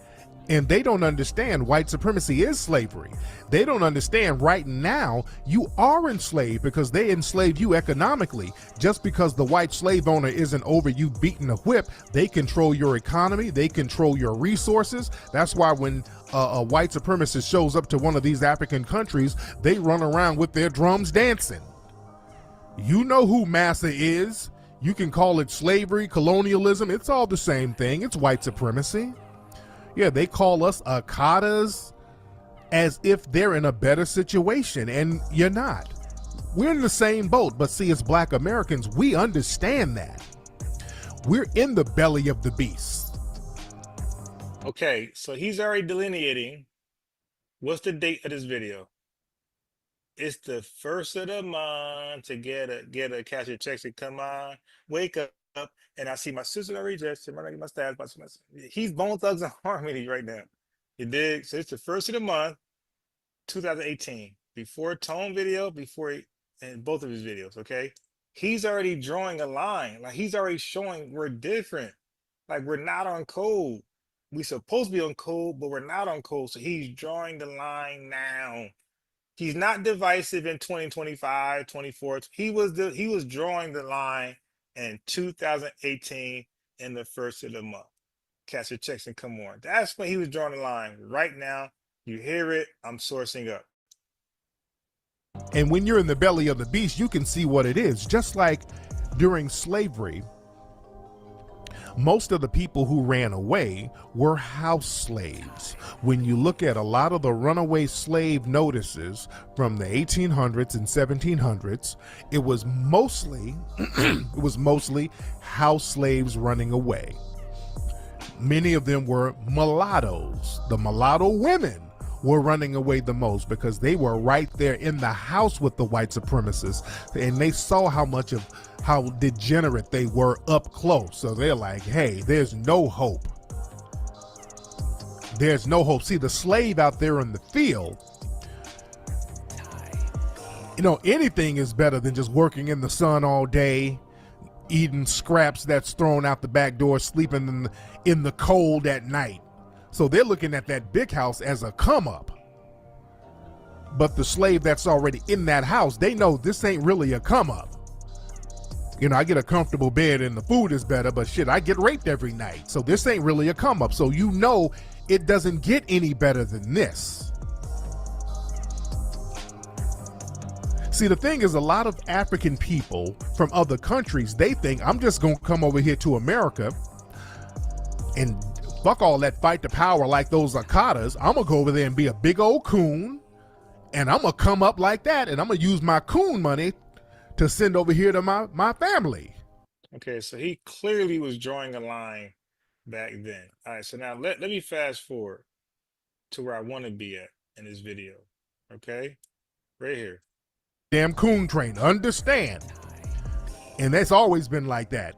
And they don't understand white supremacy is slavery. They don't understand right now you are enslaved because they enslaved you economically. Just because the white slave owner isn't over you beating a whip, they control your economy, they control your resources. That's why when a white supremacist shows up to one of these African countries, they run around with their drums dancing. You know who massa is. You can call it slavery, colonialism, it's all the same thing. It's white supremacy. Yeah, they call us Akatas as if they're in a better situation, and you're not. We're in the same boat, but see, as black Americans, we understand that. We're in the belly of the beast. Okay, so he's already delineating. What's the date of this video? It's the first of the month to get a cash your checks and come on, wake up. And I see my sister already just my staff. He's Bone Thugs and Harmony right now. You dig? So it's the first of the month, 2018. Before Tone video, and both of his videos, okay? He's already drawing a line. Like he's already showing we're different. Like we're not on code. We supposed to be on code, but we're not on code. So he's drawing the line now. He's not divisive in 2025, 24. He was drawing the line in 2018 in the first of the month. Cash your checks and come on. That's when he was drawing the line. Right now, you hear it, I'm sourcing up. And when you're in the belly of the beast, you can see what it is. Just like during slavery, most of the people who ran away were house slaves. When you look at a lot of the runaway slave notices from the 1800s and 1700s, it was mostly house slaves running away. Many of them were mulattoes. The mulatto women were running away the most because they were right there in the house with the white supremacists, and they saw how degenerate they were up close. So they're like, hey, there's no hope. There's no hope. See, the slave out there in the field, you know, anything is better than just working in the sun all day, eating scraps that's thrown out the back door, sleeping in the cold at night. So they're looking at that big house as a come up. But the slave that's already in that house, they know this ain't really a come up. You know, I get a comfortable bed and the food is better, but shit, I get raped every night. So this ain't really a come up. So you know it doesn't get any better than this. See, the thing is, a lot of African people from other countries, they think I'm just gonna come over here to America and fuck all that fight to power like those Akatas. I'm gonna go over there and be a big old coon, and I'm gonna come up like that, and I'm gonna use my coon money to send over here to my family. Okay, so he clearly was drawing a line back then. All right, so now let me fast forward to where I want to be at in this video. Okay, right here. Damn coon train, understand. And that's always been like that.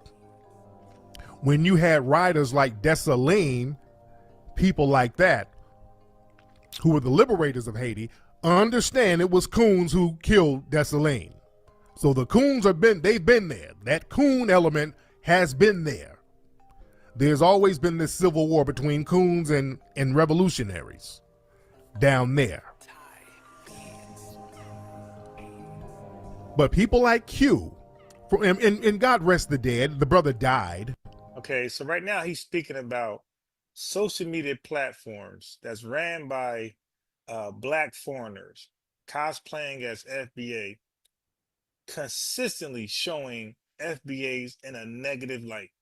When you had writers like Dessalines, people like that, who were the liberators of Haiti, understand it was coons who killed Dessalines. So the coons they've been there. That coon element has been there. There's always been this civil war between coons and revolutionaries down there. But people like Q, and God rest the dead, the brother died. Okay, so right now he's speaking about social media platforms that's ran by black foreigners cosplaying as FBA, consistently showing FBAs in a negative light.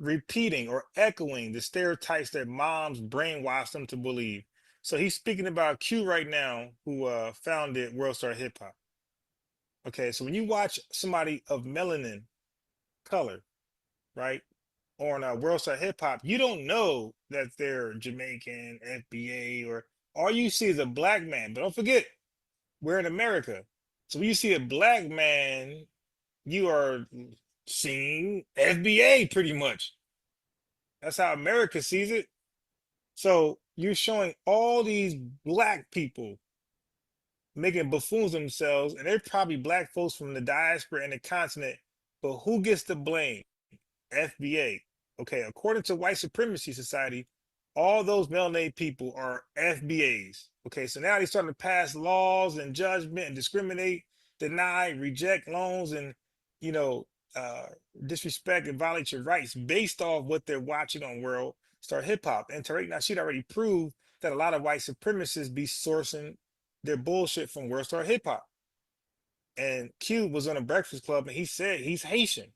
repeating or echoing the stereotypes that moms brainwashed them to believe. So he's speaking about Q right now, who founded World Star Hip Hop. Okay, so when you watch somebody of melanin color, right, on World Star Hip Hop, you don't know that they're Jamaican, FBA, or all you see is a black man. But don't forget, we're in America. So when you see a black man, you are seeing FBA pretty much. That's how America sees it. So you're showing all these black people making buffoons of themselves, and they're probably black folks from the diaspora and the continent. But who gets the blame? FBA. Okay, according to White Supremacy Society, all those melanated people are FBAs. Okay, so now they're starting to pass laws and judgment and discriminate, deny, reject loans, and disrespect and violate your rights based off what they're watching on World Star Hip Hop. And Tariq Nasheed already proved that a lot of white supremacists be sourcing their bullshit from World Star Hip Hop. And Q was on a Breakfast Club and he said he's Haitian.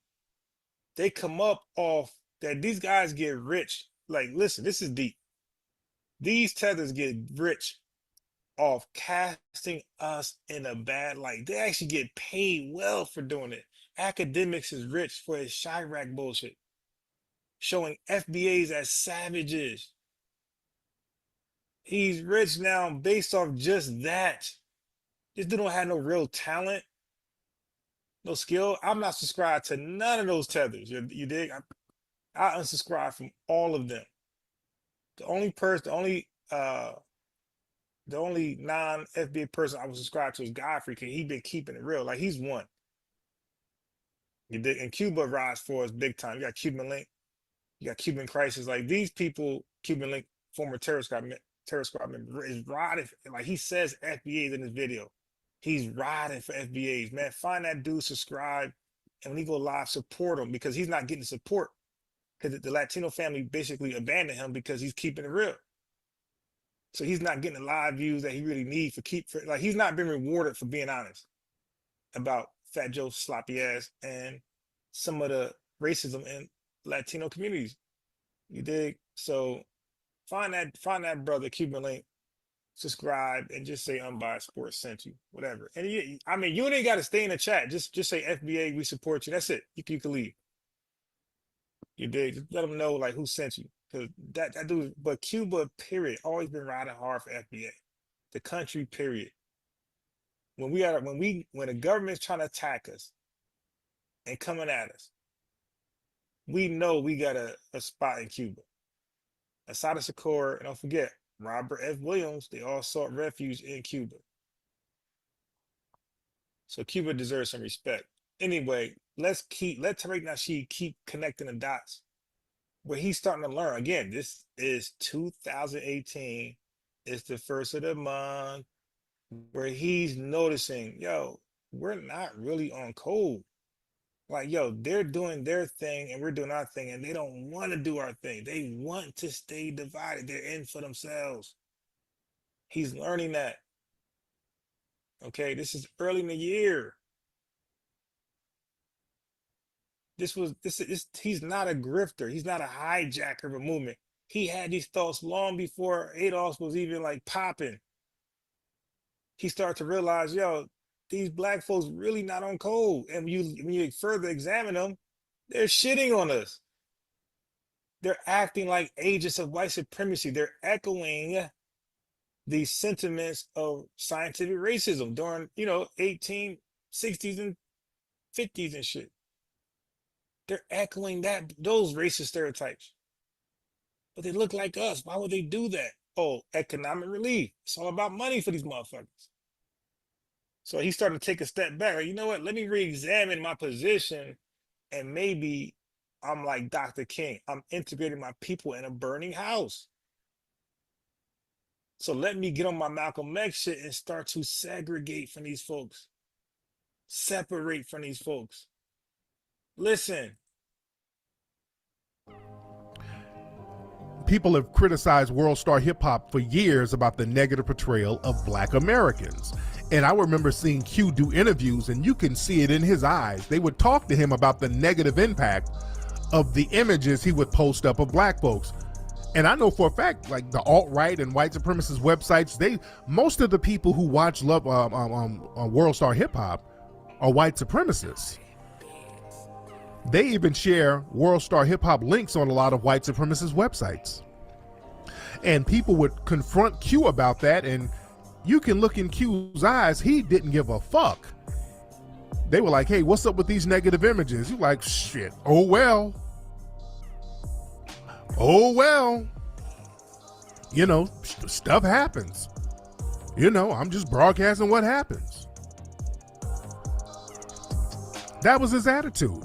They come up off that these guys get rich. Like, listen, this is deep. These tethers get rich off casting us in a bad light. They actually get paid well for doing it. Academics is rich for his Chirac bullshit, showing FBAs as savages. He's rich now based off just that. This dude don't have no real talent, no skill. I'm not subscribed to none of those tethers. You dig? I unsubscribe from all of them. The only non-FBA person I was subscribed to is Godfrey, because he been keeping it real. Like, he's one. You dig? And Cuba rides for us big time. You got Cuban Link, you got Cuban Crisis. Like, these people, Cuban Link, former terror squad member, is riding. Like, he says FBAs in his video. He's riding for FBAs, man. Find that dude, subscribe, and when he go live, support him, because he's not getting support. Because the Latino family basically abandoned him because he's keeping it real. So he's not getting the live views that he really needs like, he's not been rewarded for being honest about Fat Joe's sloppy ass and some of the racism in Latino communities. You dig? So find that brother, Cuban Link, subscribe, and just say Unbiased Sports sent you, whatever. And you ain't got to stay in the chat. Just say FBA, we support you. That's it. You can leave. You dig? Just let them know like who sent you, because that dude. But Cuba, period, always been riding hard for FBA. The country, period. When the government's trying to attack us and coming at us, we know we got a spot in Cuba. Asada Shakur, and don't forget Robert F. Williams. They all sought refuge in Cuba. So Cuba deserves some respect. Anyway, let Tariq Nasheed keep connecting the dots where he's starting to learn. Again, this is 2018. It's the first of the month where he's noticing, yo, we're not really on code. Like, yo, they're doing their thing and we're doing our thing, and they don't want to do our thing. They want to stay divided. They're in for themselves. He's learning that. Okay, this is early in the year. He's not a grifter. He's not a hijacker of a movement. He had these thoughts long before ADOS was even like popping. He started to realize, yo, these black folks really not on code. And when you further examine them, they're shitting on us. They're acting like agents of white supremacy. They're echoing the sentiments of scientific racism during, 1860s and 50s and shit. They're echoing those racist stereotypes. But they look like us. Why would they do that? Oh, economic relief. It's all about money for these motherfuckers. So he's starting to take a step back. Like, you know what? Let me re-examine my position, and maybe I'm like Dr. King. I'm integrating my people in a burning house. So let me get on my Malcolm X shit and start to segregate from these folks. Separate from these folks. Listen. People have criticized World Star Hip Hop for years about the negative portrayal of Black Americans. And I remember seeing Q do interviews, and you can see it in his eyes. They would talk to him about the negative impact of the images he would post up of black folks. And I know for a fact, like the alt-right and white supremacist websites, most of the people who watch World Star Hip Hop are white supremacists. They even share World Star Hip Hop links on a lot of white supremacist websites. And people would confront Q about that, and you can look in Q's eyes, he didn't give a fuck. They were like, hey, what's up with these negative images? You're like, shit, oh well. Oh well. You know, stuff happens. You know, I'm just broadcasting what happens. That was his attitude.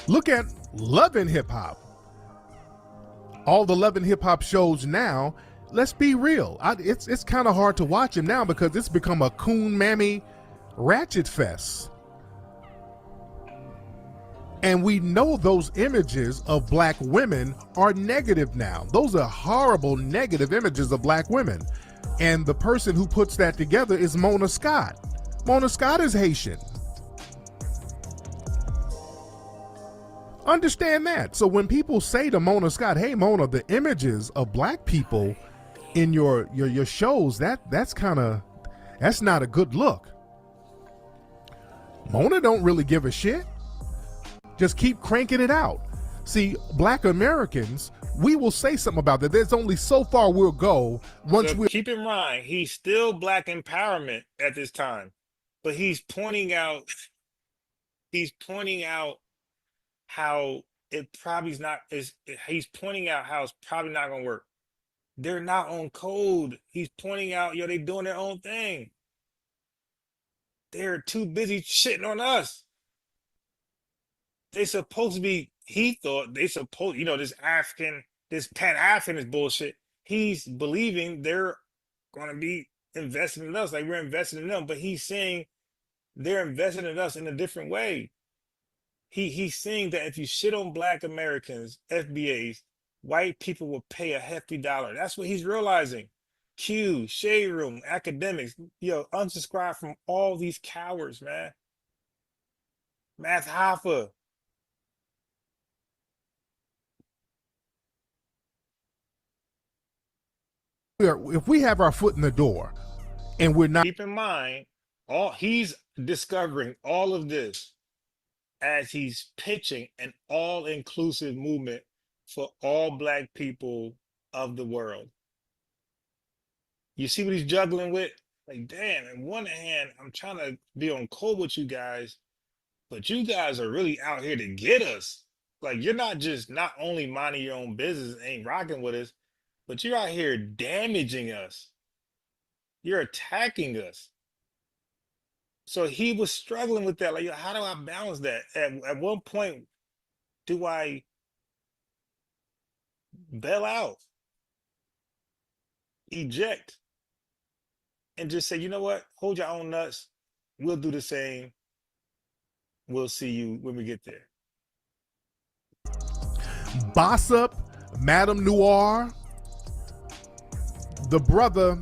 Look at Love and Hip Hop. All the Love and Hip Hop shows now, let's be real. It's kind of hard to watch him now because it's become a coon mammy ratchet fest. And we know those images of black women are negative now. Those are horrible negative images of black women. And the person who puts that together is Mona Scott. Mona Scott is Haitian. Understand that. So when people say to Mona Scott, hey Mona, the images of black people in your shows, that's not a good look. Mona don't really give a shit. Just keep cranking it out. See, black Americans, we will say something about that. There's only so far we'll go once we keep in mind, he's still black empowerment at this time, but he's pointing out how it probably is not he's pointing out how it's probably not gonna work. They're not on code. He's pointing out, they doing their own thing. They're too busy shitting on us. They supposed to be, he thought they supposed, this pan-Africanist bullshit. He's believing they're gonna be investing in us like we're investing in them, but he's saying they're investing in us in a different way. He's saying that if you shit on black Americans, FBAs, white people will pay a hefty dollar. That's what he's realizing. Q, Shade Room, academics, unsubscribe from all these cowards, man. Math Hoffa. If we have our foot in the door and we're not, keep in mind, he's discovering all of this as he's pitching an all-inclusive movement for all black people of the world. You see what he's juggling with? Like, damn, on one hand, I'm trying to be on code with you guys, but you guys are really out here to get us. Like, you're not only minding your own business, ain't rocking with us, but you're out here damaging us. You're attacking us. So he was struggling with that. Like, how do I balance that? At one point, do I bail out, eject, and just say, you know what? Hold your own nuts. We'll do the same. We'll see you when we get there. Boss Up, Madame Noir, the brother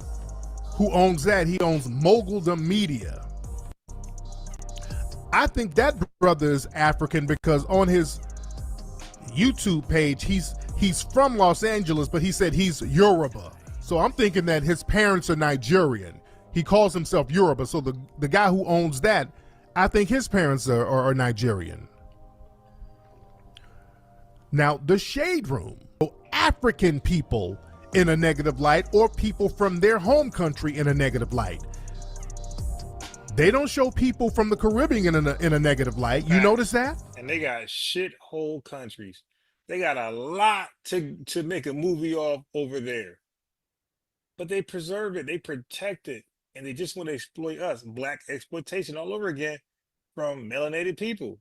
who owns that, he owns Moguldom Media. I think that brother is African because on his YouTube page, he's from Los Angeles, but he said he's Yoruba. So I'm thinking that his parents are Nigerian. He calls himself Yoruba. So the guy who owns that, I think his parents are Nigerian. Now, the Shade Room, African people in a negative light or people from their home country in a negative light. They don't show people from the Caribbean in a negative light. You notice that? And they got shithole countries. They got a lot to make a movie off over there. But they preserve it, they protect it, and they just want to exploit us. Black exploitation all over again from melanated people,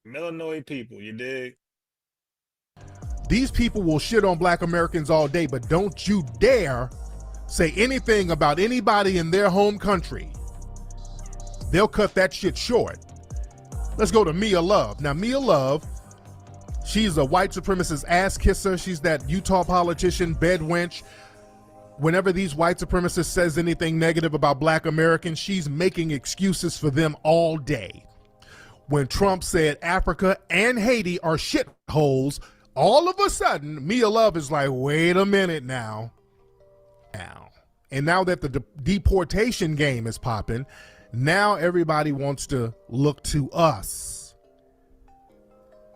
melanoid people, you dig? These people will shit on black Americans all day, but don't you dare say anything about anybody in their home country. They'll cut that shit short. Let's go to Mia Love. Now, Mia Love, she's a white supremacist ass kisser. She's that Utah politician, bed wench. Whenever these white supremacists says anything negative about black Americans, she's making excuses for them all day. when Trump said Africa and Haiti are shitholes, all of a sudden, Mia Love is like, wait a minute now. And now that the deportation game is popping, now everybody wants to look to us.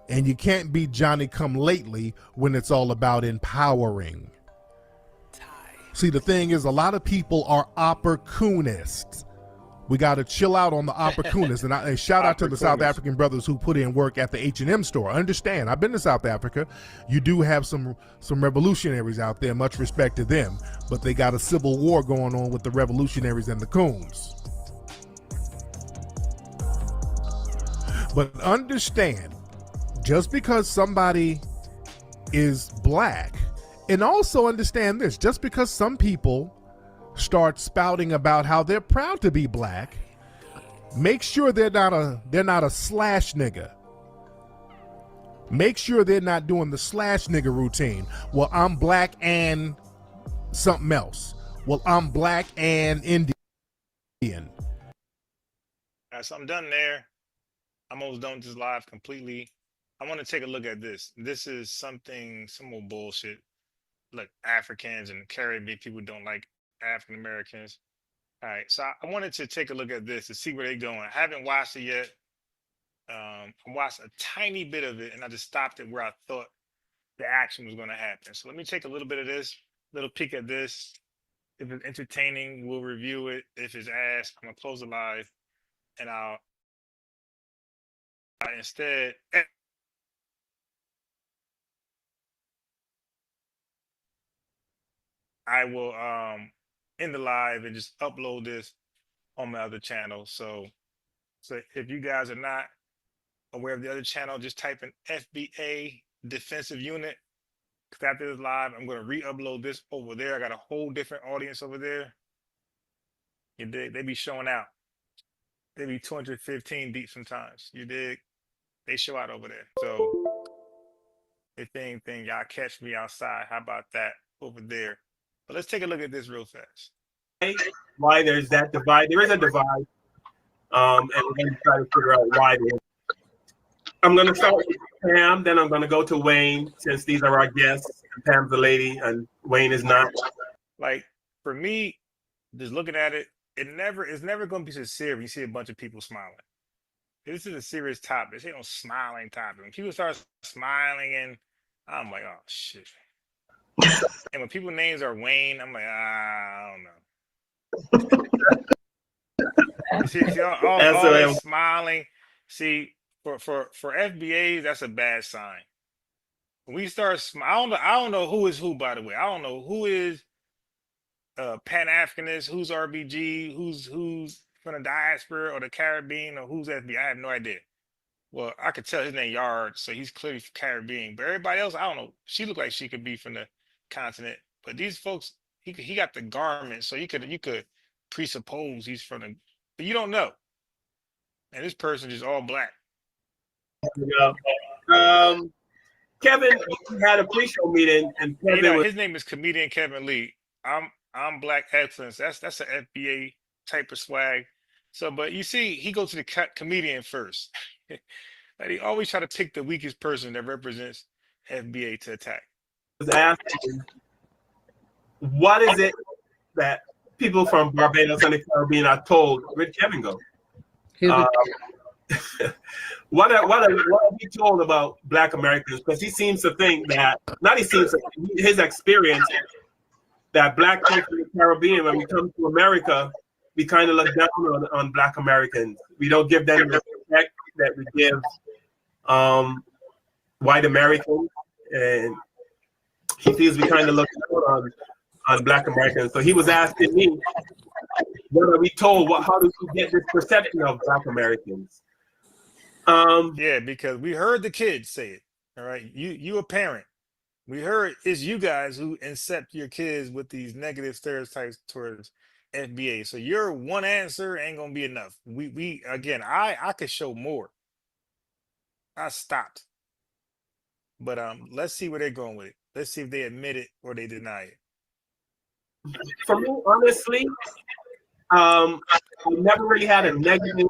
And you can't be Johnny come lately when it's all about empowering. See, the thing is, a lot of people are opportunists. We got to chill out on the opportunists. And shout out to the South African brothers who put in work at the H&M store. Understand, I've been to South Africa. You do have some revolutionaries out there. Much respect to them. But they got a civil war going on with the revolutionaries and the coons. But understand, just because somebody is black, and also understand this, just because some people start spouting about how they're proud to be black, make sure they're not a slash nigga. Make sure they're not doing the slash nigga routine. Well, I'm black and something else. Well, I'm black and Indian. All right, so I'm done there. I'm almost done with this live completely. I want to take a look at this. This is some more bullshit. Look, Africans and Caribbean people don't like African Americans. All right, so I wanted to take a look at this to see where they're going. I haven't watched it yet. I watched a tiny bit of it, and I just stopped it where I thought the action was going to happen. So let me take a little bit of this, little peek at this. If it's entertaining, we'll review it. If it's ass, I'm gonna close the live, and I'll instead. I will end the live and just upload this on my other channel. So if you guys are not aware of the other channel, just type in FBA Defensive Unit. Because after this live, I'm going to re-upload this over there. I got a whole different audience over there. You dig? They be showing out. They be 215 deep sometimes. You dig? They show out over there. So if anything, y'all catch me outside. How about that over there? But let's take a look at this real fast. Why there's that divide. There is a divide. And we're going to try to figure out why there is. I'm going to start with Pam, then I'm going to go to Wayne, since these are our guests. Pam's the lady, and Wayne is not. Like, for me, just looking at it, it's never going to be so serious when you see a bunch of people smiling. This is a serious topic. This ain't no smiling topic. When people start smiling, and I'm like, oh, shit. And when people's names are Wayne, I'm like, I don't know. see all smiling. See, for FBAs, that's a bad sign. When we start, I don't know who is who. By the way, I don't know who is pan-africanist, who's RBG, who's from the diaspora or the Caribbean, or who's FBI. I have no idea. Well, I could tell his name Yard, so he's clearly from Caribbean. But everybody else, I don't know. She looked like she could be from the continent. But these folks, he got the garment, so you could presuppose he's from the, but you don't know. And this person is all black. Kevin had a pre-show meeting, and Kevin his name is comedian Kevin Lee. I'm Black Excellence. That's an FBA type of swag. So, but you see, he goes to the comedian first. Like, he always try to pick the weakest person that represents FBA to attack. Was asking, what is it that people from Barbados and the Caribbean are told? Where'd Kevin go? What are we told about Black Americans? Because he seems to think that, his experience, that Black people in the Caribbean, when we come to America, we kind of look down on Black Americans. We don't give them the respect that we give white Americans. And he feels we kind of look down on Black Americans. So he was asking me, what are we told? How do we get this perception of Black Americans? Yeah, because we heard the kids say it. All right, you a parent. We heard it's you guys who incept your kids with these negative stereotypes towards FBA. So your one answer ain't gonna be enough. We again, I could show more. I stopped. But let's see where they're going with it. Let's see if they admit it or they deny it. For me, honestly, I never really had a negative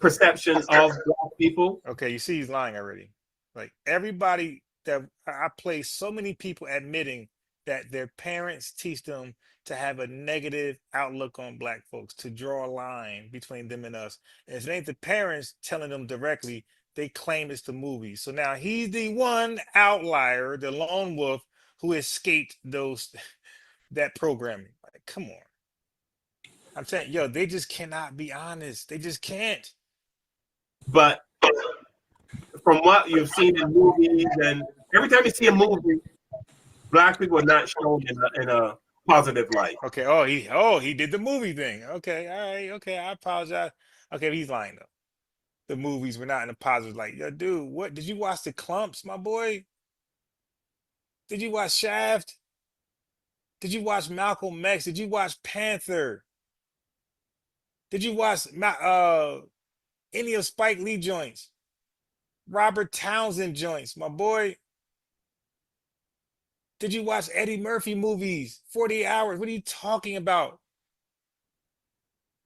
perception of black people. Okay, you see he's lying already. Like everybody that I play, so many people admitting that their parents teach them to have a negative outlook on black folks, to draw a line between them and us. And if it ain't the parents telling them directly, they claim it's the movies. So now he's the one outlier, the lone wolf, who escaped that programming. Like, come on. I'm saying, yo, they just cannot be honest. They just can't. But from what you've seen in movies, and every time you see a movie, black people are not shown in a positive light. Okay. He did the movie thing. Okay. All right. Okay. I apologize. Okay, he's lying though. The movies were not in a positive light. Yo, dude, what did you watch? The Clumps, my boy? Did you watch Shaft? Did you watch Malcolm X? Did you watch Panther? Did you watch any of Spike Lee joints? Robert Townsend joints, my boy? Did you watch Eddie Murphy movies? 48 Hours? What are you talking about?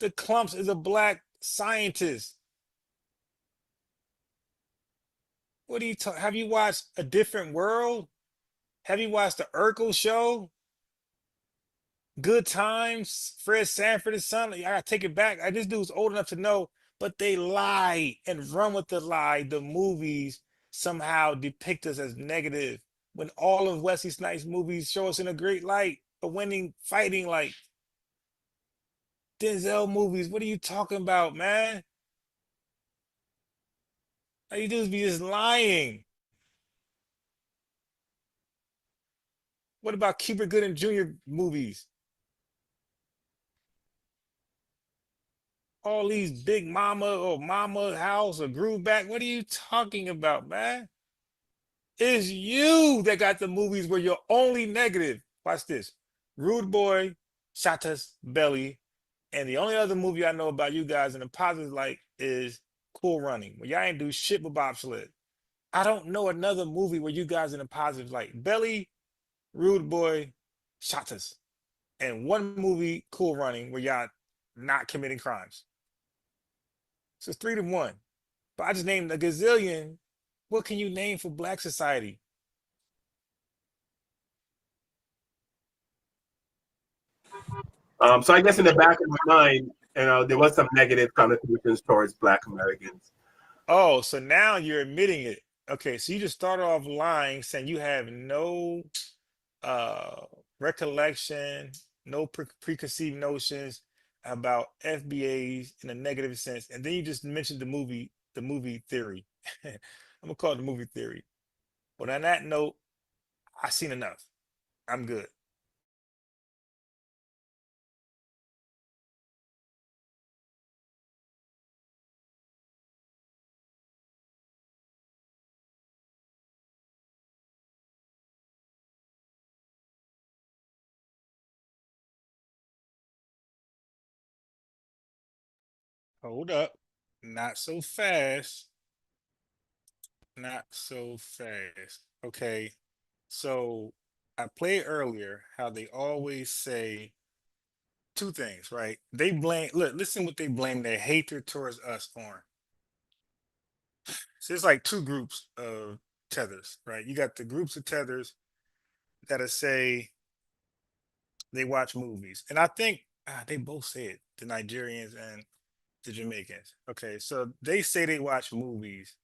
The Clumps is a black scientist. What are you talking? Have you watched A Different World? Have you watched The Urkel Show? Good Times? Fred Sanford's son? I gotta take it back. This dude's old enough to know, but they lie and run with the lie. The movies somehow depict us as negative, when all of Wesley Snipes' movies show us in a great light, a winning, fighting light. Denzel movies, what are you talking about, man? All you do is be just lying. What about Cuba Gooding Jr. movies? All these Big Mama or Mama House or Groove Back, what are you talking about, man? It's you that got the movies where you're only negative. Watch this. Rude Boy, Shatas, Belly, and the only other movie I know about you guys in the positive light is Cool Running, where y'all ain't do shit with bobsled. I don't know another movie where you guys in a positive light. Belly, Rude Boy, Shatas, and one movie, Cool Running, where y'all not committing crimes. So it's 3-1. But I just named a gazillion. What can you name for black society? So I guess in the back of my mind, there was some negative connotations towards black Americans. Oh, so now you're admitting it. Okay, so you just started off lying, saying you have no recollection, no preconceived notions about FBAs in a negative sense, and then you just mentioned the movie theory. I'm gonna call it the movie theory. But on that note, I've seen enough. I'm good. Hold up. Not so fast. Not so fast. Okay. So I played earlier how they always say two things, right? They blame, look, listen what they blame their hatred towards us on. So it's like two groups of tethers, right? You got the groups of tethers that say they watch movies. And I think they both say it, the Nigerians and the Jamaicans. Okay, so they say they watch movies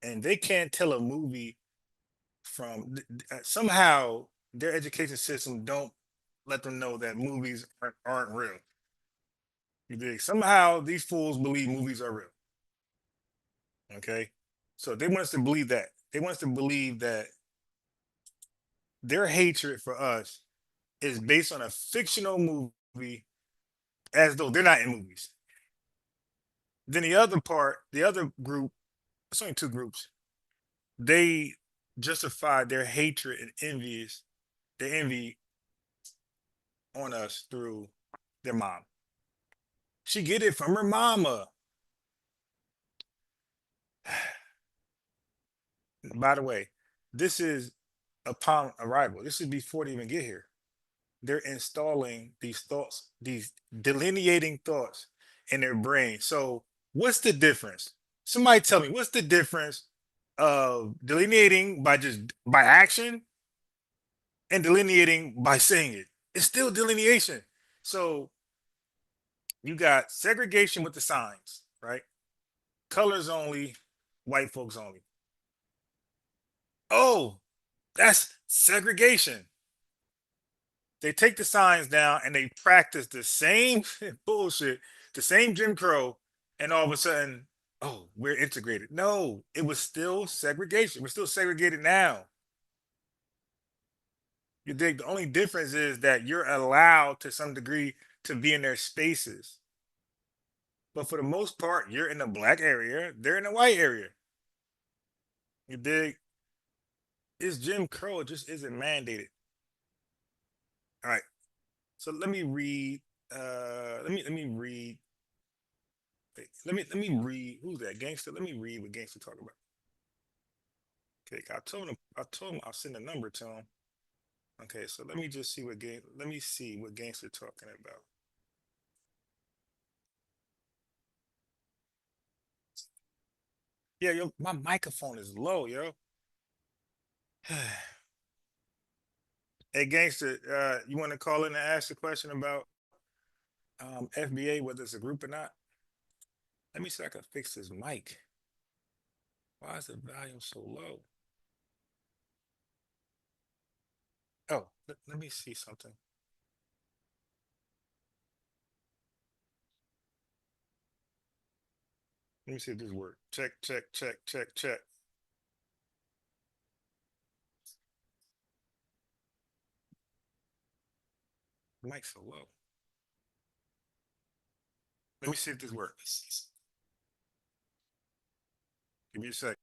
and they can't tell a movie from somehow their education system don't let them know that movies aren't real. You dig? Somehow these fools believe movies are real. Okay, so they want us to believe that. They want us to believe that their hatred for us is based on a fictional movie, as though they're not in movies. Then the other part, the other group, it's only two groups, they justify their hatred and envy on us through their mom. She get it from her mama. By the way, this is upon arrival. This is before they even get here. They're installing these thoughts, these delineating thoughts in their brain. So what's the difference? Somebody tell me, what's the difference of delineating by action and delineating by saying it? It's still delineation. So you got segregation with the signs, right? Colors only, white folks only. Oh, that's segregation. They take the signs down and they practice the same bullshit, the same Jim Crow, and all of a sudden, oh, we're integrated. No, it was still segregation. We're still segregated now. You dig? The only difference is that you're allowed to some degree to be in their spaces. But for the most part, you're in the black area, they're in the white area. You dig? It's Jim Crow, it just isn't mandated. All right. So let me read. Let me read. Wait, let me read. Who's that gangster? Let me read what gangster talk about. Okay, I told him I'll send a number to him. Okay, so let me just see let me see what gangster talking about. Yeah, yo, my microphone is low, yo. Hey, gangster, you want to call in and ask a question about FBA, whether it's a group or not? Let me see if I can fix this mic. Why is the volume so low? Oh, let me see something. Let me see if this works. Check, check, check, check, check. The mic's so low. Let me see if this works. Give me a sec.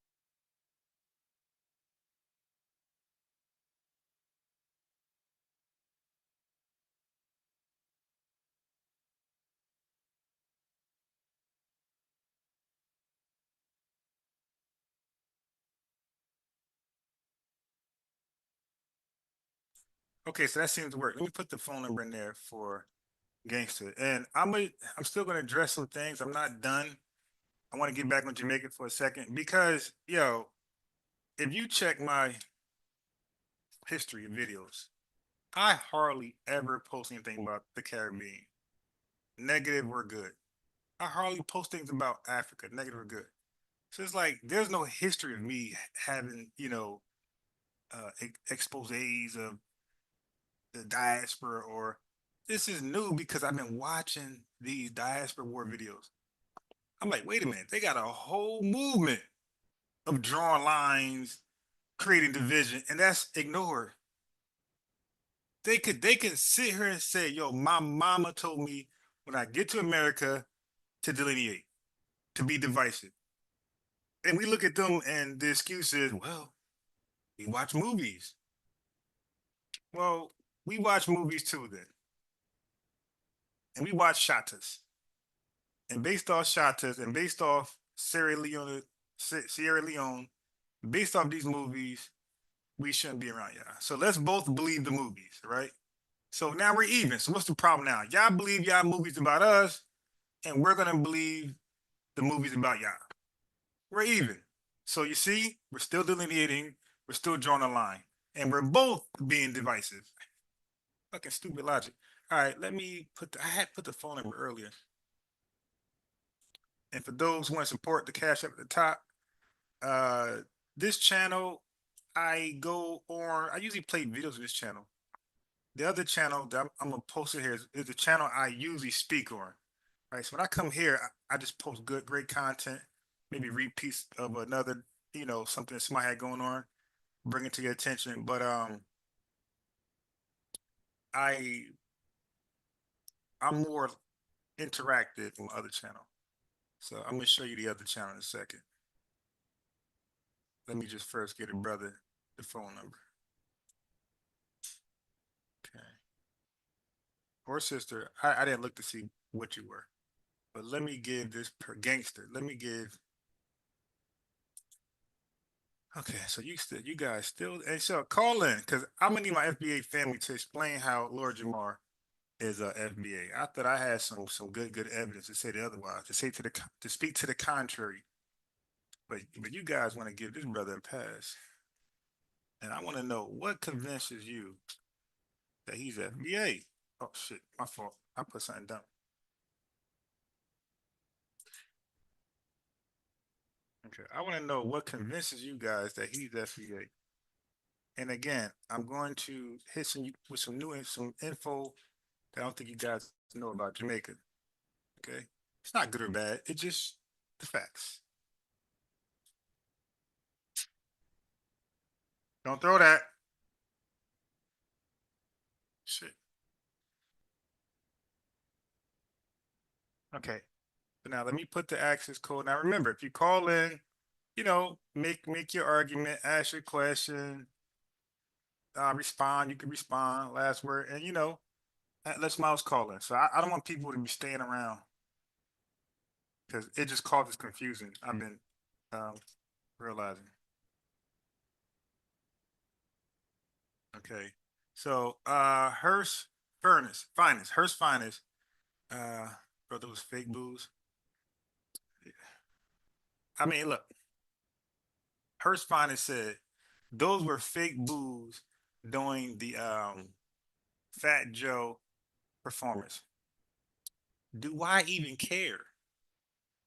Okay, so that seems to work. Let me put the phone number in there for gangster. And I'm still gonna address some things. I'm not done. I want to get back on Jamaica for a second because yo, if you check my history of videos, I hardly ever post anything about the Caribbean, negative or good. I hardly post things about Africa, negative or good. So it's like there's no history of me having, exposés of the diaspora, or this is new because I've been watching these diaspora war videos. I'm like, wait a minute, they got a whole movement of drawing lines, creating division, and that's ignored. They could sit here and say, yo, my mama told me when I get to America to delineate, to be divisive. And we look at them and the excuse is, well, we watch movies. Well, we watch movies too then. And we watch Shatas. And based off Shatas and based off Sierra Leone, based off these movies, we shouldn't be around y'all. So let's both believe the movies, right? So now we're even. So what's the problem now? Y'all believe y'all movies about us, and we're gonna believe the movies about y'all. We're even. So you see, we're still delineating, we're still drawing a line, and we're both being divisive. Fucking stupid logic. All right, let me I had put the phone number earlier. And for those who want to support the cash up at the top, this channel, I usually play videos of this channel. The other channel that I'm gonna post it here is the channel I usually speak on. Right. So when I come here, I just post great content, maybe repeats of another, something that somebody had going on, bring it to your attention. But I'm more interactive on the other channel. So I'm gonna show you the other channel in a second. Let me just first get the phone number. Okay. Or sister, I didn't look to see what you were. But let me give this per gangster. Okay, so you guys still, and so call in because I'm gonna need my FBA family to explain how Lord Jamar is FBA. I thought I had some good evidence to say the otherwise, to speak to the contrary. But you guys want to give this brother a pass, and I want to know what convinces you that he's FBA. Oh shit, my fault. I put something down. Okay, I want to know what convinces you guys that he's FBA. And again, I'm going to hit with some info that I don't think you guys know about Jamaica. Okay, it's not good or bad. It's just the facts. Don't throw that. Shit. Okay. So now let me put the access code. Now remember, if you call in, make your argument, ask your question, respond. You can respond. Last word, and let's mouse call in. So I don't want people to be staying around because it just causes confusion. I've been realizing. Okay. So Hearst Finest. Brother was fake booze. I mean, look. Hearst Finest said those were fake booze during the Fat Joe performance. Do I even care?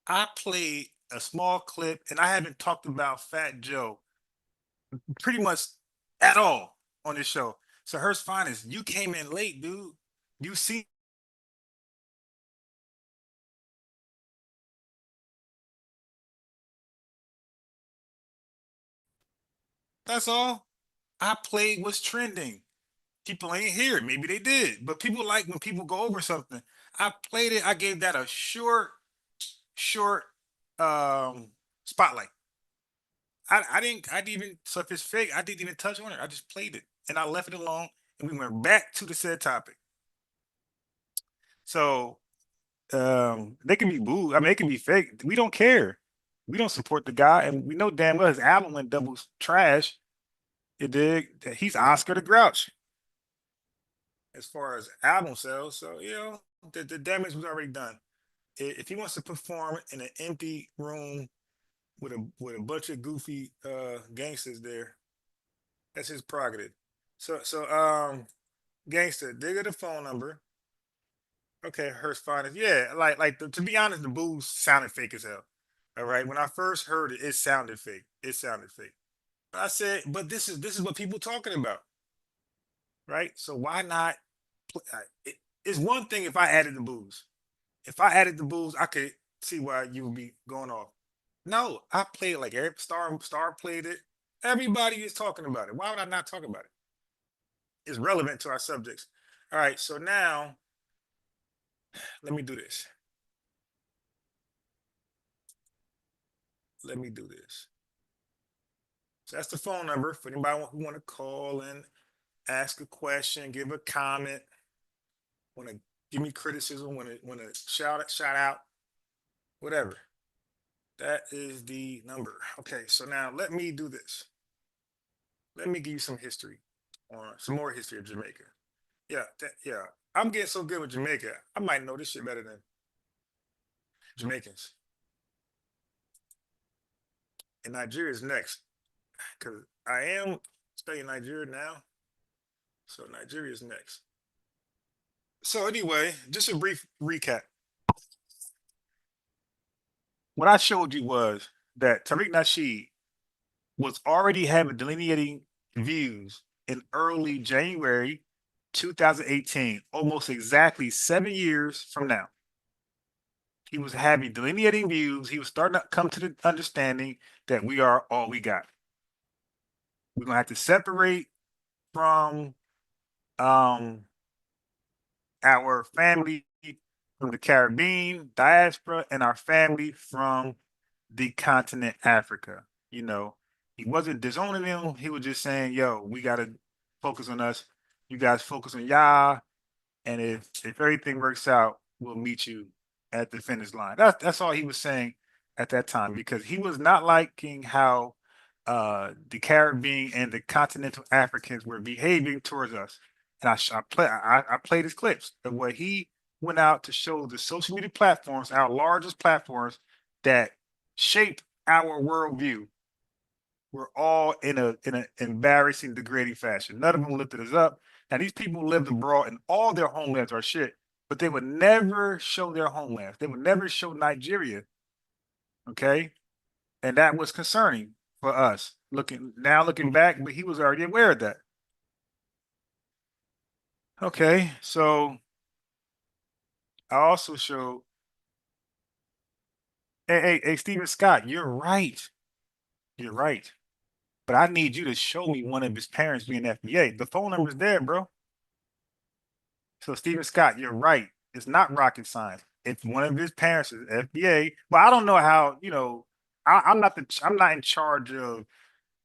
I played a small clip and I haven't talked about Fat Joe pretty much at all on this show. So Hearst Finest, you came in late, dude. You see. That's all. I played what's trending. People ain't hear it. Maybe they did, but people like when people go over something. I played it. I gave that a short spotlight. I didn't even, so if it's fake, I didn't even touch on it. I just played it and I left it alone and we went back to the said topic. So they can be booed. I mean, they can be fake. We don't care. We don't support the guy, and we know damn well his album went double trash. You dig? He's Oscar the Grouch as far as album sales. So the damage was already done. If he wants to perform in an empty room with a bunch of goofy gangsters there, that's his prerogative. So gangster, dig her the phone number. Okay, Hearst Finest. Yeah, to be honest, the booze sounded fake as hell. All right. When I first heard it, it sounded fake. I said, but this is what people talking about. Right? So why not it's one thing if I added the booze. If I added the booze, I could see why you would be going off. No, I played like every Star played it. Everybody is talking about it. Why would I not talk about it? It's relevant to our subjects. All right, so now let me do this. So that's the phone number for anybody who want to call and ask a question, give a comment, want to give me criticism, want to shout out, whatever. That is the number. Okay, so now let me do this. Let me give you some history, or some more history of Jamaica. Yeah, I'm getting so good with Jamaica, I might know this shit better than Jamaicans. And Nigeria is next, because I am studying Nigeria now. So Nigeria is next. So anyway, just a brief recap. What I showed you was that Tariq Nasheed was already having delineating views in early January 2018, almost exactly 7 years from now. He was having delineating views. He was starting to come to the understanding that we are all we got. We're going to have to separate from our family from the Caribbean diaspora and our family from the continent Africa. He wasn't disowning them. He was just saying, yo, we got to focus on us. You guys focus on y'all. And if everything works out, we'll meet you at the finish line. That's all he was saying at that time, because he was not liking how the Caribbean and the continental Africans were behaving towards us. And I played his clips of where he went out to show the social media platforms, our largest platforms that shape our worldview, were all in an embarrassing, degrading fashion. None of them lifted us up. Now these people lived abroad and all their homelands are shit, but they would never show their homelands. They would never show Nigeria. Okay. And that was concerning for us. Looking back, but he was already aware of that. Okay, so I also showed, hey, Stephen Scott, you're right. You're right. But I need you to show me one of his parents being FBA. The phone number's there, bro. So Stephen Scott, you're right. It's not rocket science. If one of his parents is FBA, but I don't know how, I'm not in charge of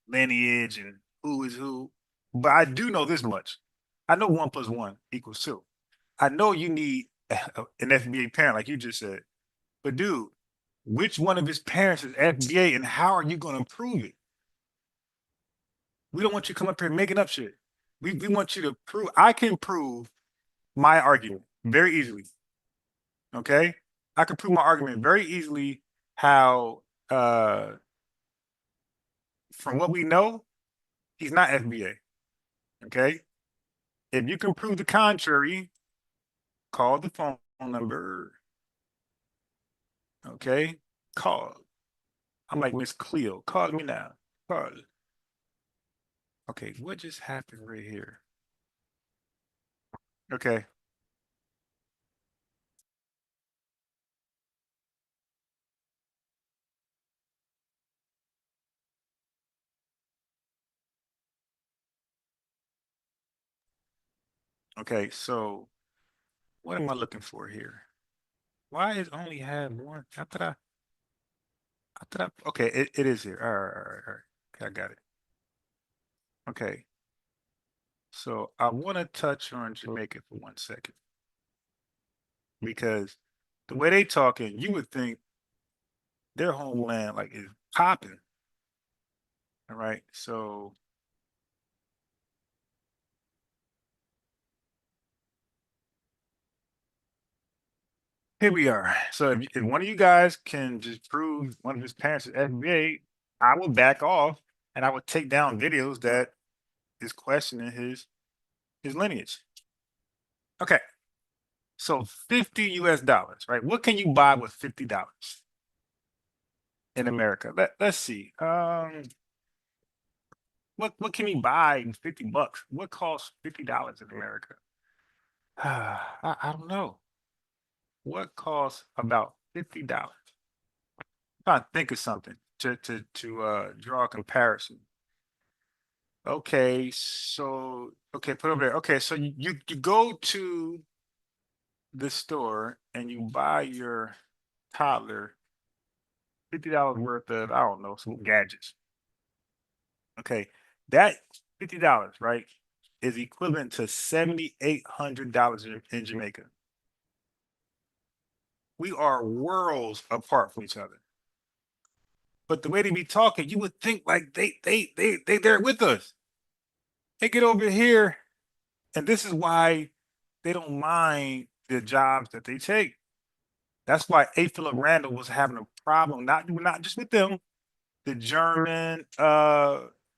lineage and who is who, but I do know this much. I know 1 + 1 = 2. I know you need an FBA parent, like you just said. But dude, which one of his parents is FBA and how are you going to prove it? We don't want you to come up here making up shit. We want you to prove. I can prove my argument very easily. Okay? I can prove my argument very easily how, from what we know, he's not FBA. Okay? If you can prove the contrary, call the phone number. Okay? Call. I'm like Miss Cleo. Call me now. Call. Okay, what just happened right here? Okay. Okay, so what am I looking for here? Why is only have one? Okay, it is here. All right. Okay, I got it. Okay. So I want to touch on Jamaica for 1 second. Because the way they talking, you would think their homeland like is popping. All right. So here we are. So if one of you guys can just prove one of his parents is FBA, I will back off and I would take down videos that is questioning his lineage. Okay. So $50 US, right? What can you buy with $50 in America? Let's see. What can we buy with $50? What costs $50 in America? I don't know. What costs about $50? I'm trying to think of something to draw a comparison. Okay, so put over there. Okay, so you go to the store and you buy your toddler $50 worth of, I don't know, some gadgets. Okay, that $50, right, is equivalent to $7,800 in Jamaica. We are worlds apart from each other. But the way they be talking, you would think like they there with us. They get over here, and this is why they don't mind the jobs that they take. That's why A. Philip Randall was having a problem, not just with them, the German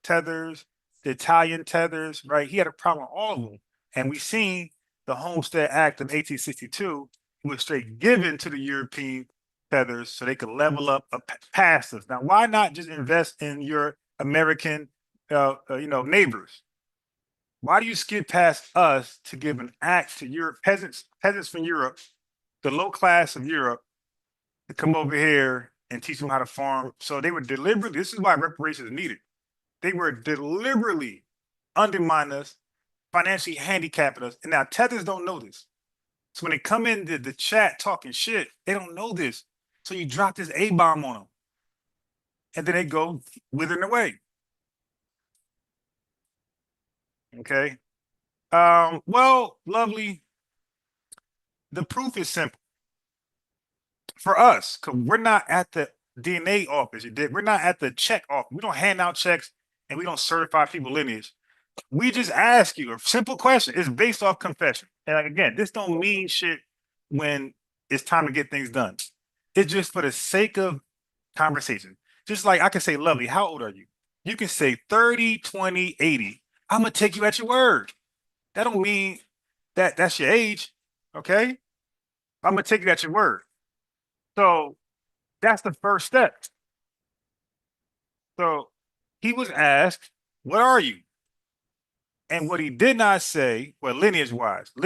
tethers, the Italian tethers, right? He had a problem with all of them. And we seen the Homestead Act of 1862 was straight given to the European tethers so they could level up past us. Now, why not just invest in your American neighbors? Why do you skip past us to give an act to Europe, peasants from Europe, the low class of Europe, to come over here and teach them how to farm? So they were deliberately, this is why reparations are needed. They were deliberately undermining us, financially handicapping us. And now tethers don't know this. So when they come in the chat talking shit, they don't know this. So you drop this A-bomb on them. And then they go withering away. Okay. Well, lovely. The proof is simple. For us, because we're not at the DNA office. We're not at the check office. We don't hand out checks and we don't certify people lineage. We just ask you a simple question. It's based off confession. And like, again, this don't mean shit when it's time to get things done. It's just for the sake of conversation. Just like I can say, Lovely, how old are you? You can say 30, 20, 80. I'm going to take you at your word. That don't mean that that's your age, okay? I'm going to take you at your word. So that's the first step. So he was asked, what are you? And what he did not say, well, lineage-wise, what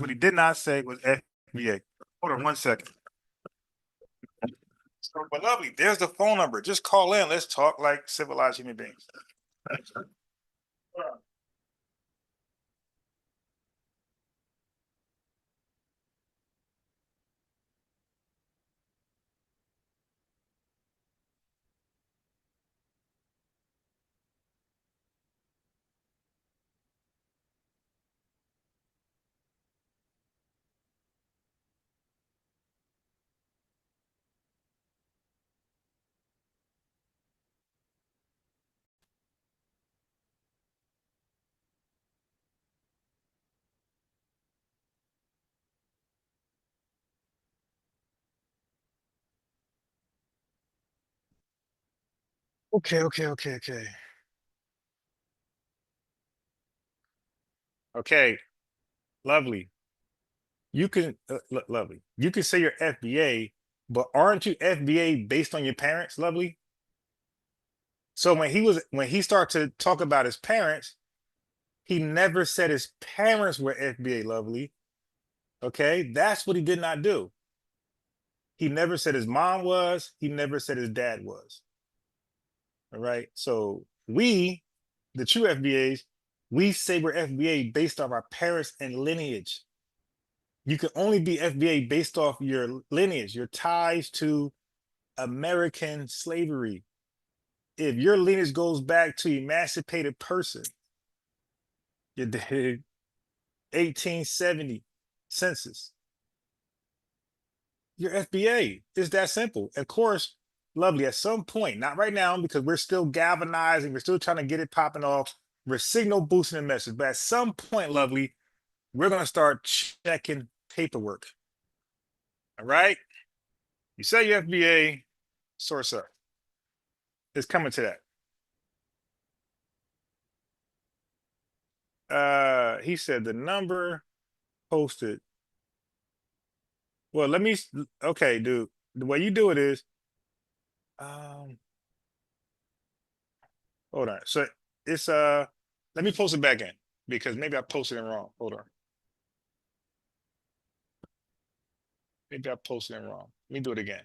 he did not say was FBA. Hold on 1 second. So, but Lovely, there's the phone number. Just call in. Let's talk like civilized human beings. Okay. Okay, Lovely. You can, Lovely. You can say you're FBA, but aren't you FBA based on your parents, Lovely? So when he started to talk about his parents, he never said his parents were FBA, Lovely. Okay, that's what he did not do. He never said his mom was. He never said his dad was. All right. So we, the true FBAs, we say we're FBA based off our parents and lineage. You can only be FBA based off your lineage, your ties to American slavery. If your lineage goes back to emancipated person, you did 1870 census, you're FBA. It's that simple. Of course, Lovely, at some point, not right now, because we're still galvanizing, we're still trying to get it popping off, we're signal boosting the message, but at some point, Lovely, we're going to start checking paperwork. All right? You say you're FBA, source up. It's coming to that. He said the number posted. Well, okay, dude. The way you do it is, hold on. So it's, let me post it back in because maybe I posted it wrong. Hold on. Maybe I posted it wrong. Let me do it again.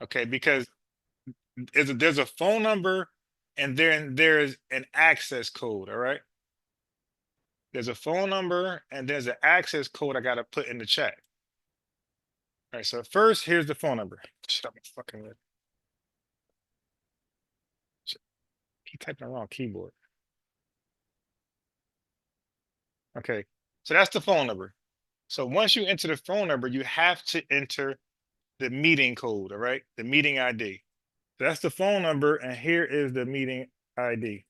Okay, because there's a phone number and then there's an access code, all right? There's a phone number and there's an access code I got to put in the chat. All right, so first, here's the phone number. Shut my fucking lip. Keep typing the wrong keyboard. Okay, so that's the phone number. So once you enter the phone number, you have to enter the meeting code, all right? The meeting ID. So that's the phone number, and here is the meeting ID.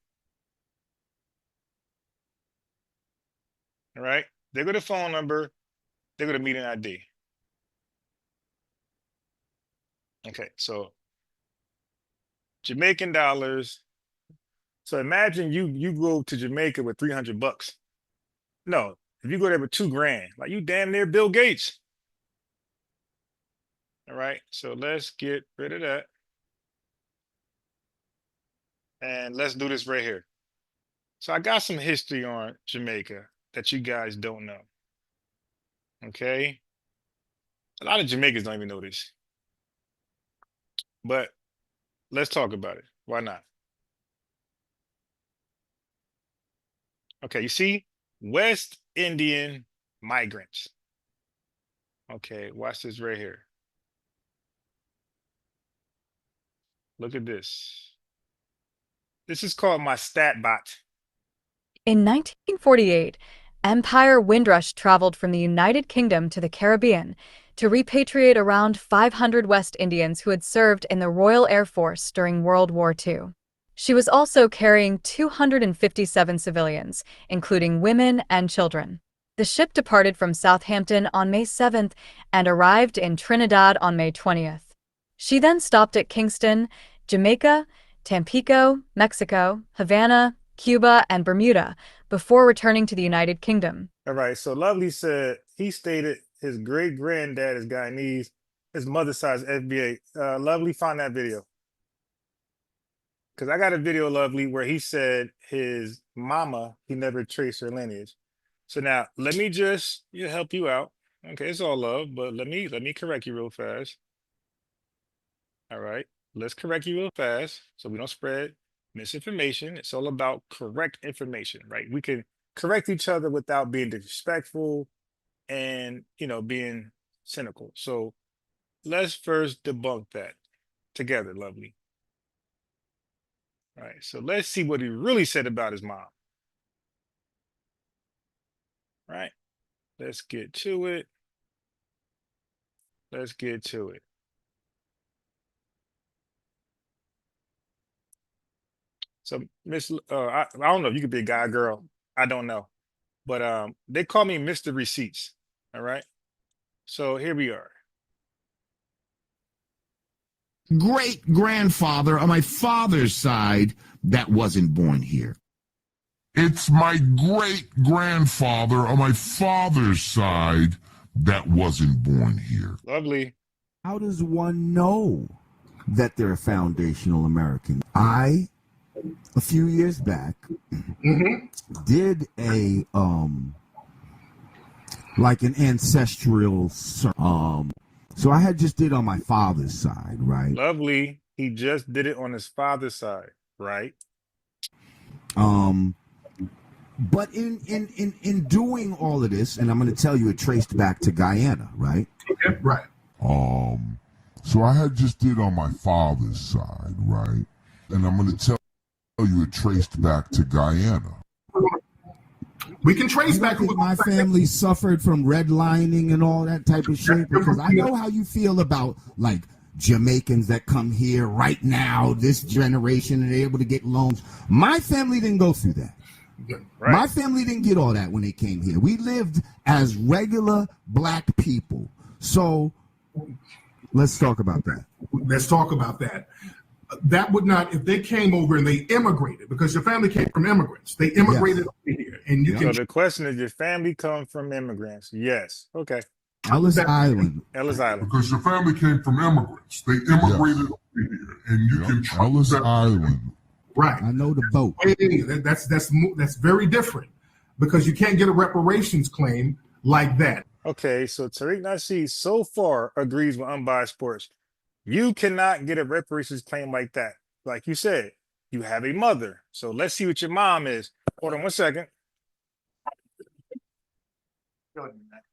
All right, they go to phone number, they go to meeting ID. Okay, so Jamaican dollars. So imagine you go to Jamaica with $300. No, if you go there with $2,000, like you damn near Bill Gates. All right, so let's get rid of that. And let's do this right here. So I got some history on Jamaica that you guys don't know. Okay. A lot of Jamaicans don't even know this. But let's talk about it. Why not? Okay, you see, West Indian migrants. Okay, watch this right here. Look at this. This is called my stat bot. In 1948, Empire Windrush traveled from the United Kingdom to the Caribbean, to repatriate around 500 West Indians who had served in the Royal Air Force during World War II. She was also carrying 257 civilians, including women and children. The ship departed from Southampton on May 7th and arrived in Trinidad on May 20th. She then stopped at Kingston, Jamaica, Tampico, Mexico, Havana, Cuba, and Bermuda before returning to the United Kingdom. All right, so Lovely said he stated his great-granddad is Guyanese, his mother's side is FBA. Lovely, find that video. Because I got a video, Lovely, where he said his mama, he never traced her lineage. So now, let me just help you out. Okay, it's all love, but let me correct you real fast. All right, let's correct you real fast so we don't spread misinformation. It's all about correct information, right? We can correct each other without being disrespectful and, being cynical. So let's first debunk that together, Lovely. All right, so let's see what he really said about his mom. Right, let's get to it. Let's get to it. So, Miss, I don't know if you could be a guy or girl. I don't know. But they call me Mr. Receipts. All right. So here we are. Great-grandfather on my father's side that wasn't born here. It's my great-grandfather on my father's side that wasn't born here. Lovely. How does one know that they're a foundational American? A few years back, did a like an ancestral so I had just did on my father's side, right? Lovely. He just did it on his father's side, right? But in doing all of this, and I'm going to tell you, it traced back to Guyana, right? Okay, right. So I had just did on my father's side, right? And I'm going to tell you it traced back to Guyana. We can trace back. My family suffered from redlining and all that type of shit, because I know how you feel about like Jamaicans that come here right now, this generation, and they're able to get loans. My family didn't go through that. Right. My family didn't get all that when they came here. We lived as regular black people. So let's talk about that. Let's talk about that. That would not, if they came over and they immigrated, because your family came from immigrants. They immigrated over here. And you So the question is, your family come from immigrants? Yes. Okay. Ellis Island. Ellis Island. Because your family came from immigrants. They immigrated over here. And you can Ellis Island. Right. I know the boat. That's very different, because you can't get a reparations claim like that. Okay, so Tariq Nasheed so far agrees with Unbiased Sports. You cannot get a reparations claim like that. Like you said, you have a mother. So let's see what your mom is. Hold on one second. Go ahead, Matt.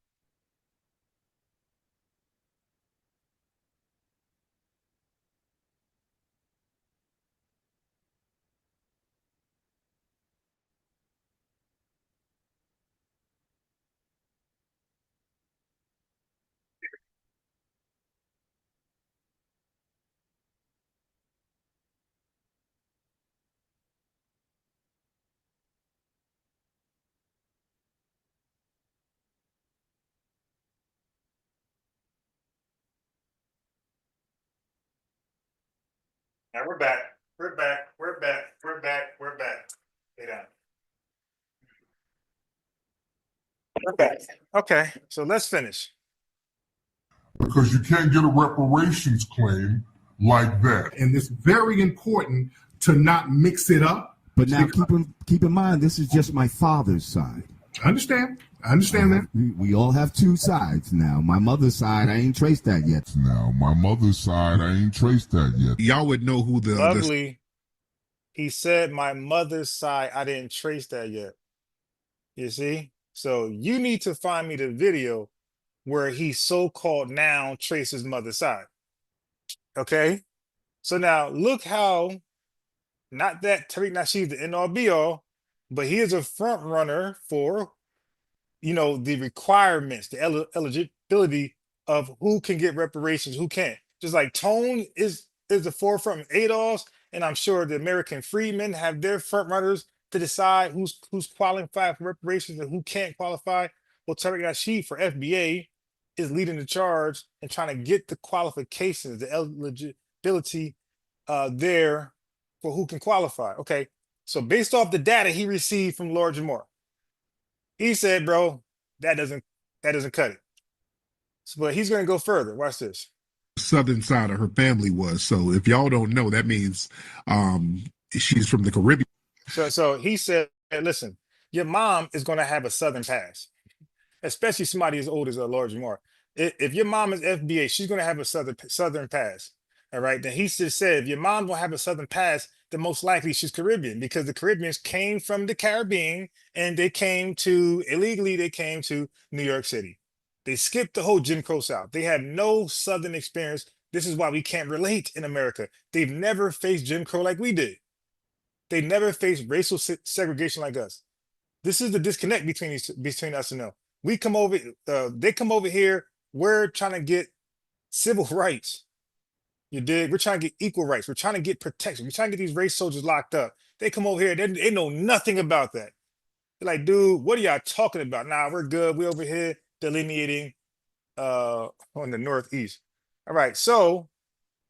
Now we're back. We're back. We're back. We're back. We're back. Stay down. We're back. Okay, so let's finish. Because you can't get a reparations claim like that. And it's very important to not mix it up. But now keep in mind, this is just my father's side. I understand that. We all have two sides now. My mother's side, I ain't traced that yet. Y'all would know who the Lovely. He said my mother's side, I didn't trace that yet. You see? So you need to find me the video where he so-called now traces mother's side. Okay? So now look how, not that Tariq Nasheed the end all be all, but he is a front runner for, the requirements, the eligibility of who can get reparations, who can't. Just like Tone is the forefront, ADOS, and I'm sure the American freedmen have their front runners to decide who's qualified for reparations and who can't qualify. Well, Tariq Nasheed for FBA is leading the charge and trying to get the qualifications, the eligibility there for who can qualify. Okay, so based off the data he received from Lord Jamar, he said, bro, that doesn't cut it. So, but he's going to go further. Watch this. Southern side of her family was. So if y'all don't know, that means she's from the Caribbean. So he said, listen, your mom is going to have a Southern past, especially somebody as old as Lord Jamar. If your mom is FBA, she's going to have a Southern past. All right. Then he just said, if your mom will have a Southern past, then most likely she's Caribbean, because the Caribbeans came from the Caribbean and they came to illegally. They came to New York City. They skipped the whole Jim Crow South. They have no Southern experience. This is why we can't relate in America. They've never faced Jim Crow like we did. They never faced racial segregation like us. This is the disconnect between us and them. We come over, they come over here. We're trying to get civil rights. You dig? We're trying to get equal rights. We're trying to get protection. We're trying to get these race soldiers locked up. They come over here. They know nothing about that. They're like, dude, what are y'all talking about? Nah, we're good. We over here delineating on the Northeast. All right. So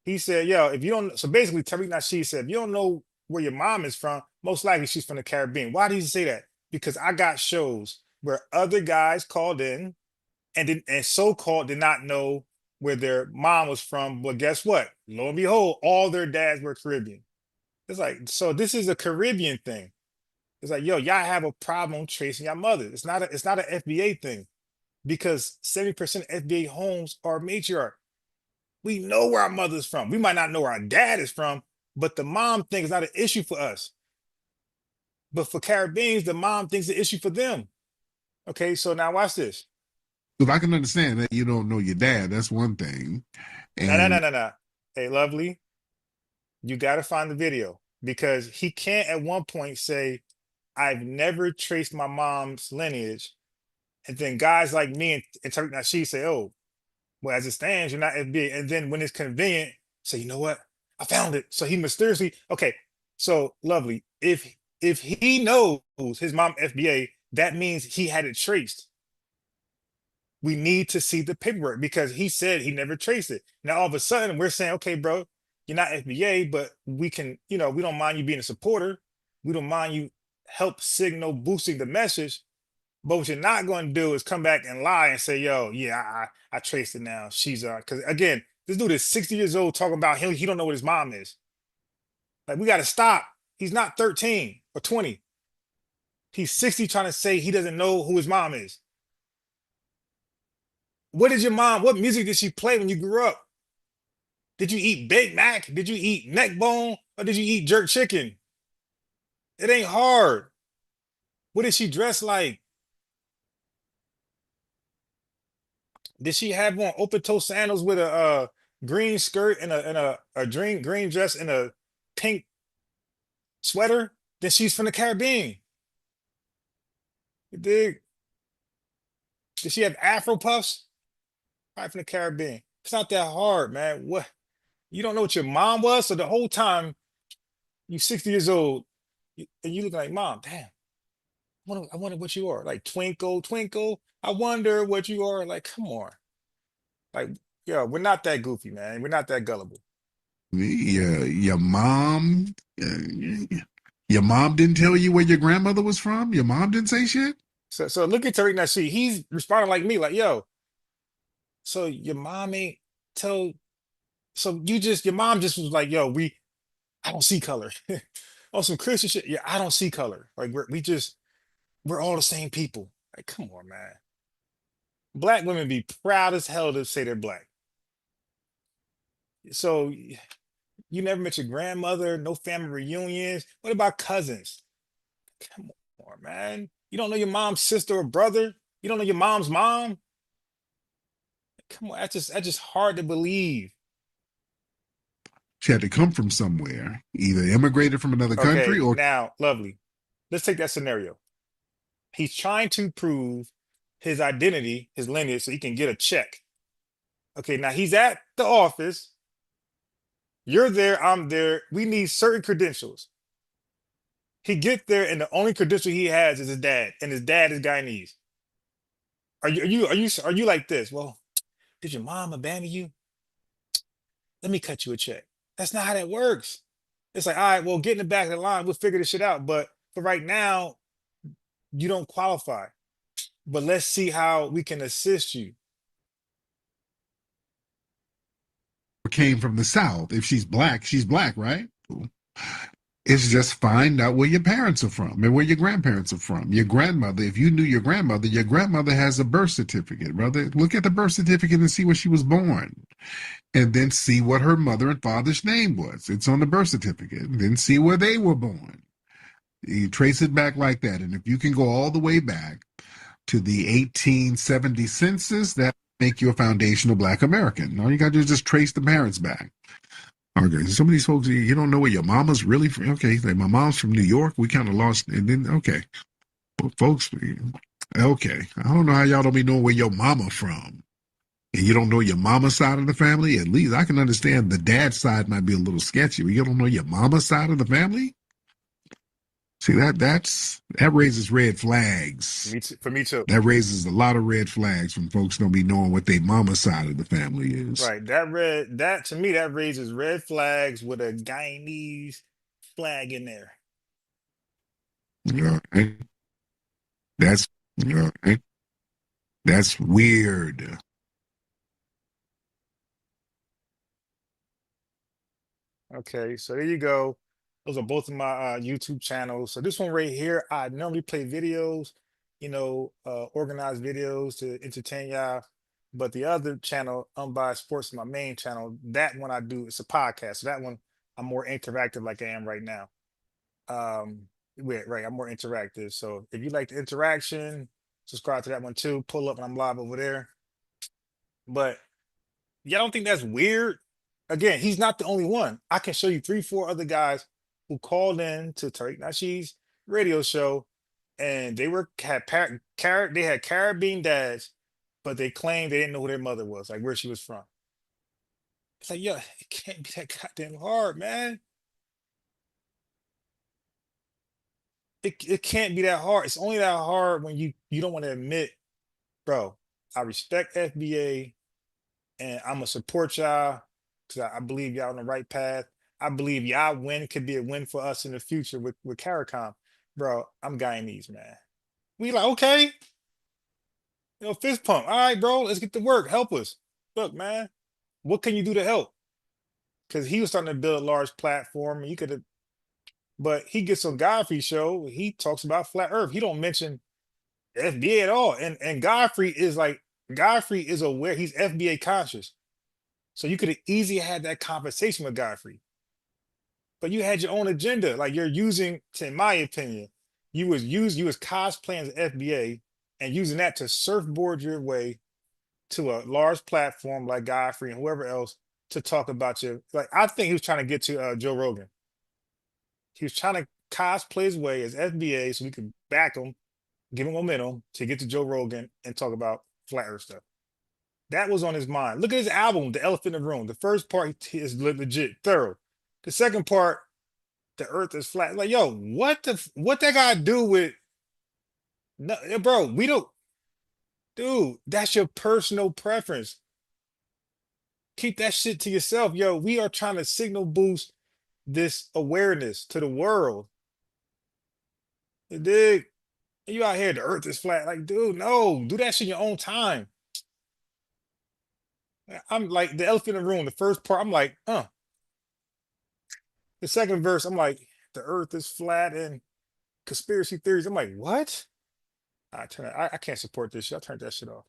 he said, yo, if you don't, so basically Tariq Nasheed said, if you don't know where your mom is from, most likely she's from the Caribbean. Why did he say that? Because I got shows where other guys called in and so-called did not know where their mom was from. But guess what? Lo and behold, all their dads were Caribbean. It's like, so this is a Caribbean thing. It's like, yo, y'all have a problem tracing your mother. It's not an FBA thing, because 70% of FBA homes are matriarch. We know where our mother's from. We might not know where our dad is from, but the mom thing is not an issue for us. But for Caribbeans, the mom thing's an issue for them. Okay, so now watch this. If I can understand that you don't know your dad, that's one thing. And No. Hey, lovely, you got to find the video, because he can't at one point say, I've never traced my mom's lineage. And then guys like me and Tariq Nasheed say, oh, well, as it stands, you're not FBA. And then when it's convenient, say, you know what? I found it. So he mysteriously, okay, so lovely. If he knows his mom FBA, that means he had it traced. We need to see the paperwork, because he said he never traced it. Now, all of a sudden, we're saying, okay, bro, you're not FBA, but we can, we don't mind you being a supporter. We don't mind you help signal boosting the message. But what you're not going to do is come back and lie and say, yo, yeah, I traced it now. She's, because again, this dude is 60 years old talking about him. He don't know what his mom is. Like, we got to stop. He's not 13 or 20. He's 60 trying to say he doesn't know who his mom is. What music did she play when you grew up? Did you eat Big Mac? Did you eat neck bone? Or did you eat jerk chicken? It ain't hard. What did she dress like? Did she have on open-toe sandals with a green skirt and a green dress and a pink sweater? Then she's from the Caribbean. You dig? Did she have Afro puffs? Right, from the Caribbean. It's not that hard, man. What? You don't know what your mom was? So the whole time you 60 years old and you look like, mom, damn, I wonder what you are. Like, twinkle, twinkle, I wonder what you are. Like, come on. Like, yeah, we're not that goofy, man. We're not that gullible. Your mom didn't tell you where your grandmother was from? Your mom didn't say shit? So look at Tariq Nasheed. He's responding like me, like, yo, so your mom ain't told, so your mom just was like, yo, I don't see color. On some Christian shit, yeah, I don't see color. Like, we're all the same people. Like, come on, man. Black women be proud as hell to say they're black. So you never met your grandmother, no family reunions. What about cousins? Come on, man. You don't know your mom's sister or brother? You don't know your mom's mom? Come on, that's just hard to believe. She had to come from somewhere, either immigrated from another country or... Now, lovely. Let's take that scenario. He's trying to prove his identity, his lineage, so he can get a check. Okay, now he's at the office. You're there, I'm there. We need certain credentials. He gets there, and the only credential he has is his dad, and his dad is Guyanese. Are you like this? Well, did your mom abandon you? Let me cut you a check. That's not how that works. It's like, all right, well, get in the back of the line. We'll figure this shit out. But for right now, you don't qualify. But let's see how we can assist you. Came from the South. If she's black, right? It's just find out where your parents are from and where your grandparents are from. Your grandmother, if you knew your grandmother has a birth certificate, brother. Look at the birth certificate and see where she was born. And then see what her mother and father's name was. It's on the birth certificate. And then see where they were born. You trace it back like that. And if you can go all the way back to the 1870 census, that make you a foundational black American. All you got to do is just trace the parents back. Okay, some of these folks, you don't know where your mama's really from. Okay, like my mom's from New York. We kind of lost, and then, okay. Well, folks, okay. I don't know how y'all don't be knowing where your mama from. And you don't know your mama's side of the family? At least I can understand the dad's side might be a little sketchy, but you don't know your mama's side of the family? See, that raises red flags. For me too. That raises a lot of red flags when folks don't be knowing what their mama's side of the family is. Right. That to me, that raises red flags with a Guyanese flag in there. Okay. That's weird. Okay, so there you go. Those are both of my YouTube channels. So this one right here, I normally play videos, organized videos to entertain y'all. But the other channel, Unbiased Sports, is my main channel. That one I do, it's a podcast. So that one, I'm more interactive like I am right now. Right, I'm more interactive. So if you like the interaction, subscribe to that one too. Pull up and I'm live over there. But y'all don't think that's weird? Again, he's not the only one. I can show you 3-4 other guys who called in to Tariq Nasheed's radio show, and they had Caribbean dads, but they claimed they didn't know who their mother was, like where she was from. It's like, yo, it can't be that goddamn hard, man. It can't be that hard. It's only that hard when you don't want to admit, bro, I respect FBA, and I'm gonna support y'all because I believe y'all on the right path. I believe y'all win could be a win for us in the future with CARICOM. Bro, I'm Guyanese, man. We like, okay. Fist pump. All right, bro, let's get to work. Help us. Look, man, what can you do to help? Because he was starting to build a large platform. And you could have, but he gets on Godfrey's show. He talks about flat earth. He don't mention FBA at all. And Godfrey is aware. He's FBA conscious. So you could have easily had that conversation with Godfrey. But you had your own agenda. Like you're using, in my opinion, you was cosplaying as FBA and using that to surfboard your way to a large platform like Godfrey and whoever else to talk about you. Like I think he was trying to get to Joe Rogan. He was trying to cosplay his way as FBA so we could back him, give him momentum to get to Joe Rogan and talk about flat earth stuff. That was on his mind. Look at his album, The Elephant in the Room. The first part is legit, thorough. The second part, the earth is flat. Like, yo, what that got to do with? No, bro, we don't. Dude, that's your personal preference. Keep that shit to yourself. Yo, we are trying to signal boost this awareness to the world. You dig? You out here, the earth is flat. Like, dude, no, do that shit in your own time. I'm like the elephant in the room. The first part, I'm like, The second verse, I'm like, the earth is flat and conspiracy theories. I'm like, what? I can't support this shit. I turned that shit off.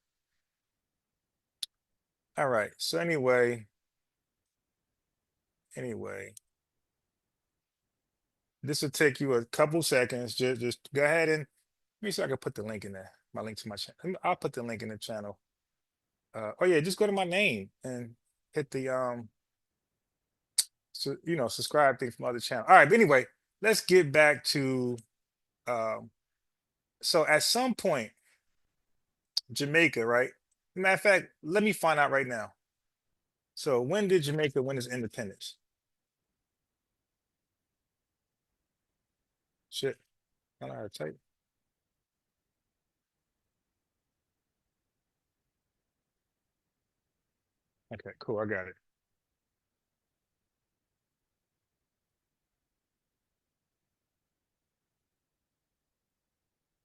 All right. So anyway, this will take you a couple seconds. Just go ahead and let me see if I can put the link in there. My link to my channel. I'll put the link in the channel. Oh yeah, just go to my name and hit the subscribe thing from other channel. All right, but anyway, let's get back to so at some point, Jamaica, right? Matter of fact, let me find out right now. So when did Jamaica win its independence? Shit, I don't know how to type. Okay, cool, I got it.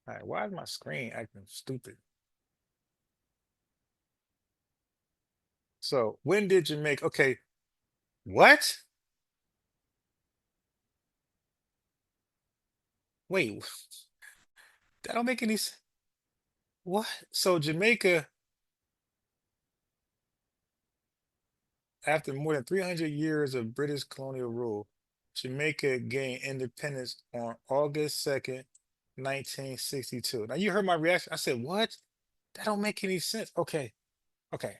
All right, why is my screen acting stupid? So when did Jamaica, okay, what? Wait, that don't make any sense. What? So Jamaica, after more than 300 years of British colonial rule, Jamaica gained independence on August 2nd, 1962. Now you heard my reaction. I said, what? That don't make any sense. Okay. Okay.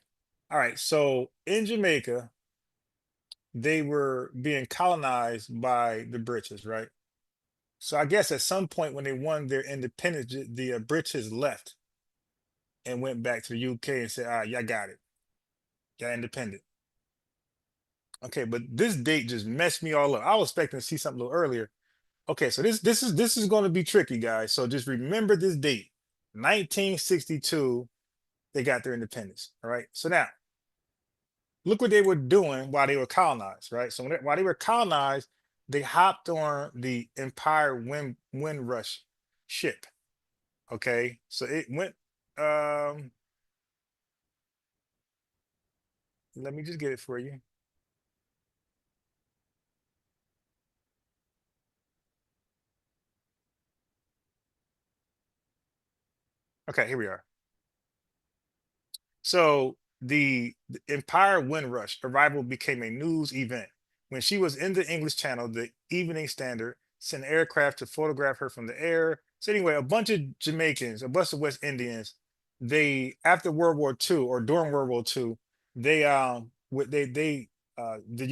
All right. So in Jamaica, they were being colonized by the British, right? So I guess at some point when they won their independence, the British left and went back to the UK and said, all right, y'all got it. Y'all independent. Okay, but this date just messed me all up. I was expecting to see something a little earlier. Okay, so this is going to be tricky, guys. So just remember this date, 1962. They got their independence. All right. So now, look what they were doing while they were colonized. Right. So while they were colonized, they hopped on the Empire Windrush ship. Okay, so it went. Let me just get it for you. Okay, here we are. So the Empire Windrush arrival became a news event. When she was in the English Channel, the Evening Standard sent aircraft to photograph her from the air. So anyway, a bunch of Jamaicans, a bunch of West Indians, they after World War II or during World War II, they the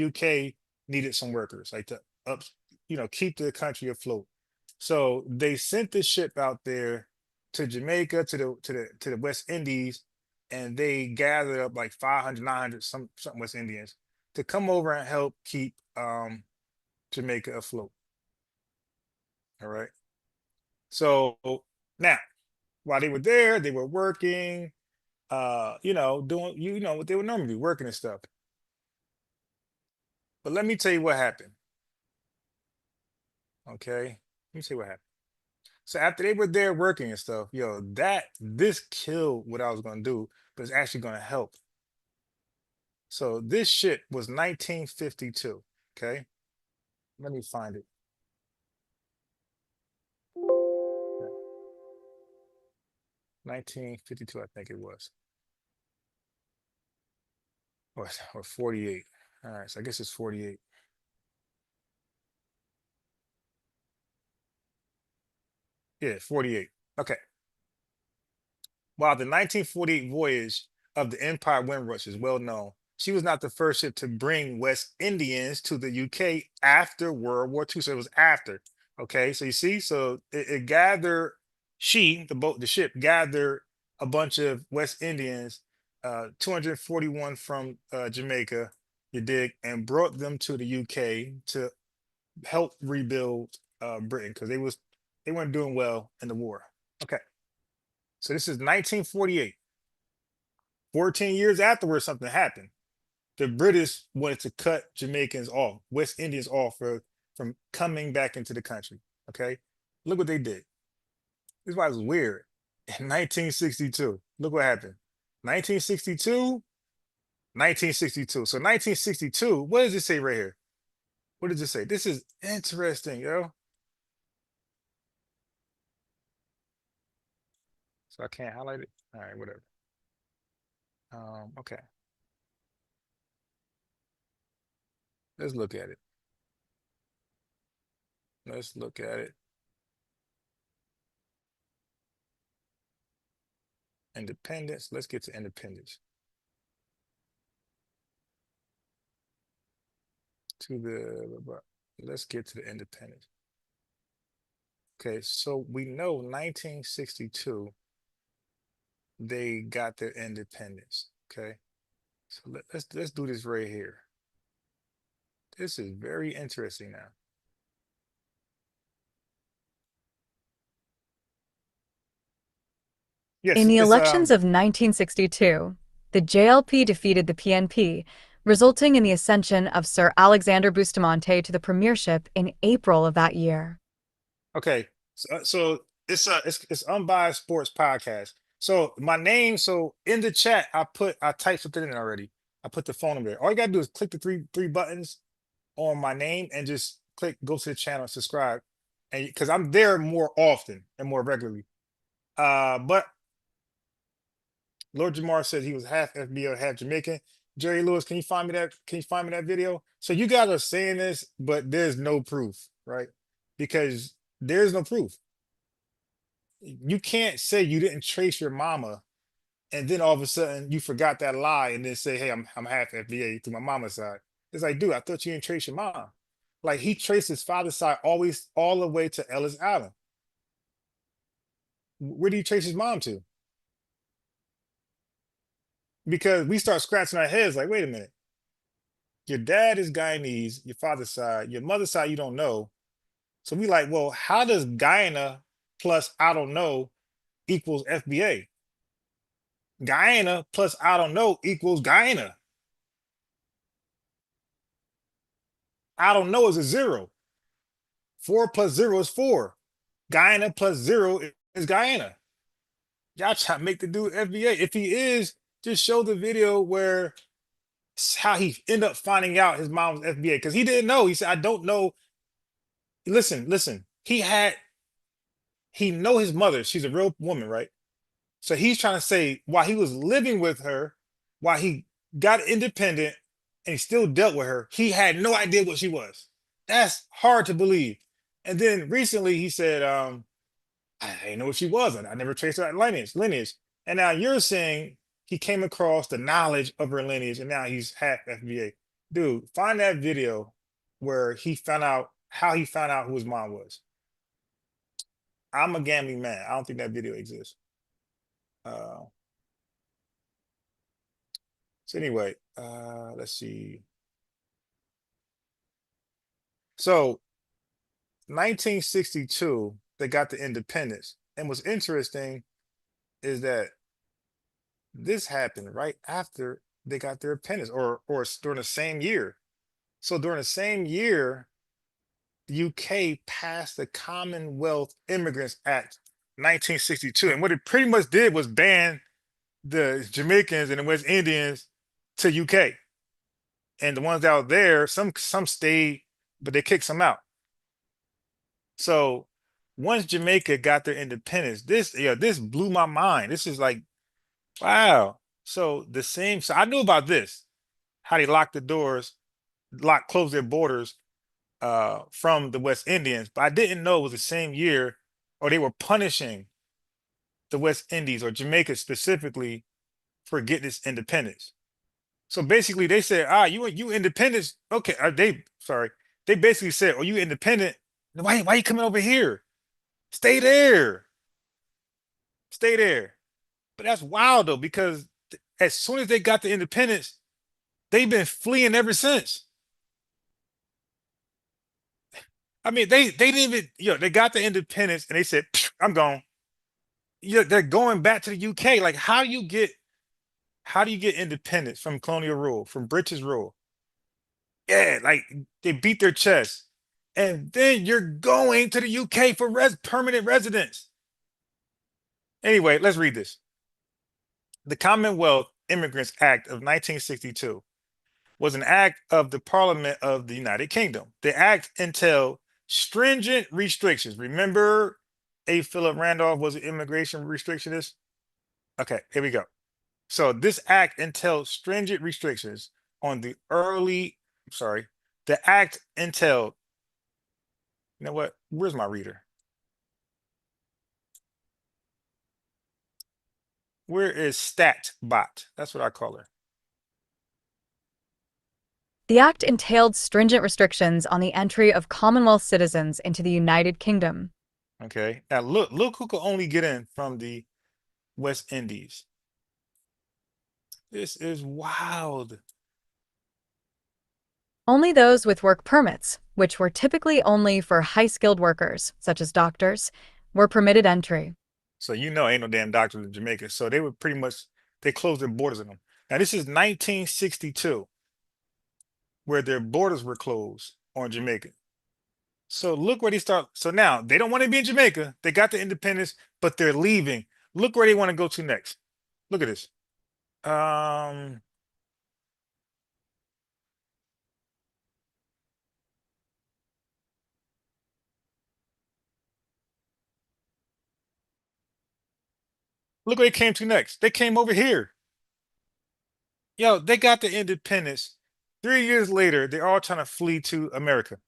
UK needed some workers like to keep the country afloat. So they sent the ship out there to Jamaica, to the West Indies, and they gathered up like 500, 900, something West Indians to come over and help keep Jamaica afloat. All right. So now, while they were there, they were working, doing what they would normally do, working and stuff. But let me tell you what happened. Okay, let me tell you what happened. So after they were there working and stuff, this killed what I was gonna do, but it's actually gonna help. So this shit was 1952. Okay, let me find it. Okay. 1952, I think it was, or 48. All right, so I guess it's 48. Yeah, 48. Okay. While the 1948 voyage of the Empire Windrush is well known, she was not the first ship to bring West Indians to the UK after World War II. So it was after. Okay, so you see, so it gathered, the ship gathered a bunch of West Indians, 241 from Jamaica, you dig, and brought them to the UK to help rebuild Britain because they weren't doing well in the war. Okay. So this is 1948. 14 years afterwards, something happened. The British wanted to cut Jamaicans off, West Indians off from coming back into the country. Okay. Look what they did. This is why it was weird. In 1962, look what happened. 1962, 1962. So 1962, what does it say right here? What does it say? This is interesting, yo. So I can't highlight it. All right, whatever. Okay. Let's look at it. Let's look at it. Independence. Let's get to independence. Let's get to the independence. Okay, so we know 1962, they got their independence. Okay. So let's do this right here. This is very interesting now. Yes, in the elections of 1962, the JLP defeated the PNP, resulting in the ascension of Sir Alexander Bustamante to the premiership in April of that year. Okay, so it's Unbiased Sports Podcast. So my name, so in the chat, I typed something in already. I put the phone number there. All you gotta do is click the three buttons on my name and just go to the channel and subscribe. And because I'm there more often and more regularly. But Lord Jamar said he was half FBA, half Jamaican. Jerry Lewis, can you find me that? Can you find me that video? So you guys are saying this, but there's no proof, right? Because there's no proof. You can't say you didn't trace your mama, and then all of a sudden you forgot that lie, and then say, "Hey, I'm half FBA through my mama's side." It's like, dude, I thought you didn't trace your mom. Like he traced his father's side always all the way to Ellis Island. Where do you trace his mom to? Because we start scratching our heads like, wait a minute. Your dad is Guyanese, your father's side, your mother's side, you don't know. So we like, well, how does Guyana plus I don't know equals FBA? Guyana plus I don't know equals Guyana. I don't know is a 0. 4 plus 0 is 4. Guyana plus 0 is Guyana. Y'all try to make the dude FBA. If he is, just show the video where how he ended up finding out his mom was FBA because he didn't know. He said, I don't know. Listen. He know his mother. She's a real woman, right? So he's trying to say while he was living with her, while he got independent and he still dealt with her, he had no idea what she was. That's hard to believe. And then recently he said, I didn't know what she was. I never traced her lineage. And now you're saying he came across the knowledge of her lineage and now he's half FBA. Dude, find that video where he found out how he found out who his mom was. I'm a gambling man. I don't think that video exists. So anyway, let's see. So 1962, they got the independence. And what's interesting is that this happened right after they got their independence or during the same year. So during the same year, the UK passed the Commonwealth Immigrants Act 1962. And what it pretty much did was ban the Jamaicans and the West Indians to UK. And the ones out there, some stayed, but they kicked some out. So once Jamaica got their independence, this blew my mind. This is like, wow. So I knew about this, how they locked the doors, closed their borders from the West Indians, but I didn't know it was the same year, or they were punishing the West Indies or Jamaica specifically for getting its independence. So basically they said, you independence. Okay. They basically said, oh, you independent. Why you coming over here? Stay there. But that's wild though, because as soon as they got the independence, they've been fleeing ever since. I mean, they didn't even, they got the independence and they said, I'm gone. They're going back to the UK. Like, how do you get independence from colonial rule, from British rule? Yeah, like they beat their chest. And then you're going to the UK for permanent residence. Anyway, let's read this. The Commonwealth Immigrants Act of 1962 was an act of the Parliament of the United Kingdom. The act entailed stringent restrictions. Remember A. Philip Randolph was an immigration restrictionist? Okay, here we go. So this act entailed stringent restrictions on the act entailed, you know what? Where's my reader? Where is StatBot? That's what I call her. The act entailed stringent restrictions on the entry of Commonwealth citizens into the United Kingdom. Okay, now look who could only get in from the West Indies. This is wild. Only those with work permits, which were typically only for high-skilled workers, such as doctors, were permitted entry. So ain't no damn doctors in Jamaica. So they were pretty much, they closed their borders on them. Now this is 1962, where their borders were closed on Jamaica. So look where they start. So now they don't want to be in Jamaica. They got the independence, but they're leaving. Look where they want to go to next. Look at this. Look where they came to next. They came over here. Yo, they got the independence. 3 years later, they're all trying to flee to America.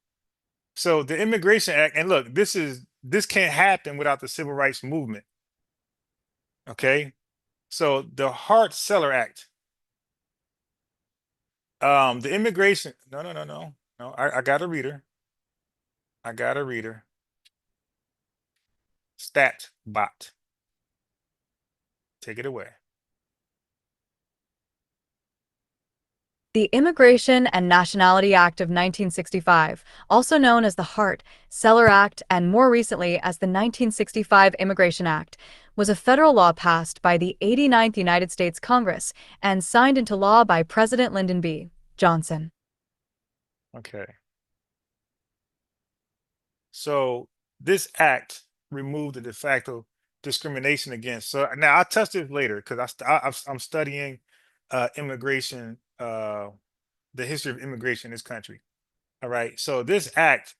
So the Immigration Act, and look, this can't happen without the Civil Rights Movement. Okay, so the Hart-Celler Act, the immigration. No. I got a reader. Stat bot. Take it away. The Immigration and Nationality Act of 1965, also known as the Hart-Celler Act and more recently as the 1965 Immigration Act, was a federal law passed by the 89th United States Congress and signed into law by President Lyndon B. Johnson. Okay. So this act removed the de facto discrimination against. So now I'll touch this later because I'm studying immigration, the history of immigration in this country. All right. So this act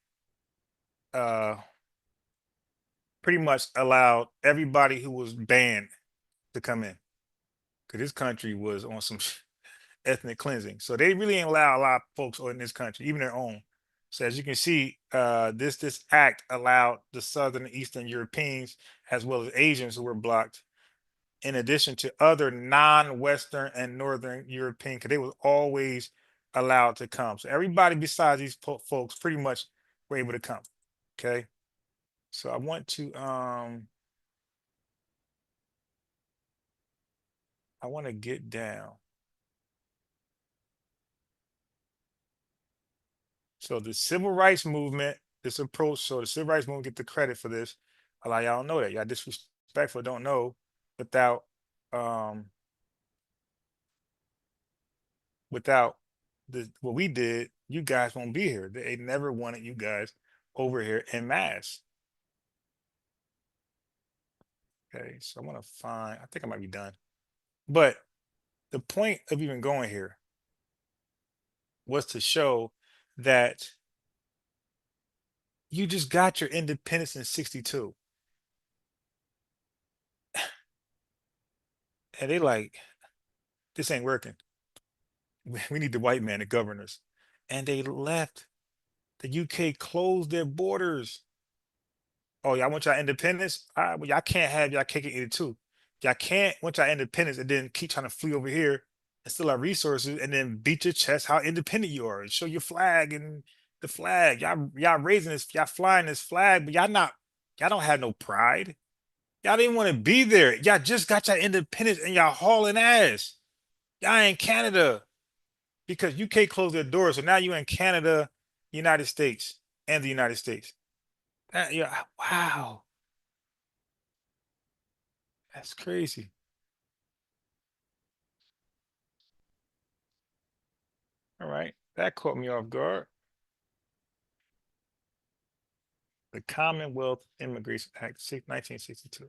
pretty much allowed everybody who was banned to come in because this country was on some ethnic cleansing. So they really ain't allow a lot of folks in this country, even their own. So as you can see, this act allowed the Southern and Eastern Europeans as well as Asians who were blocked, in addition to other non-Western and Northern European, because they was always allowed to come. So everybody besides these folks pretty much were able to come. Okay. So I want to get down. So the civil rights movement, this approach, so the civil rights movement get the credit for this. A lot of y'all know that. Y'all disrespectful, don't know without what we did, you guys won't be here. They never wanted you guys over here en masse. Okay, so I want to find, I think I might be done. But the point of even going here was to show that you just got your independence in 62. And they like, this ain't working. We need the white man, the governors. And they left. The UK closed their borders. Oh, y'all want y'all independence? Well, y'all can't have y'all cake and eat it too. Y'all can't want y'all independence and then keep trying to flee over here and steal our resources and then beat your chest how independent you are and show your flag and the flag. Y'all raising this, y'all flying this flag, but y'all don't have no pride. Y'all didn't want to be there. Y'all just got your independence and y'all hauling ass. Y'all in Canada because UK closed their doors. So now you in Canada, United States, and the United States. Yeah, wow. That's crazy. All right. That caught me off guard. The Commonwealth Immigration Act, 1962.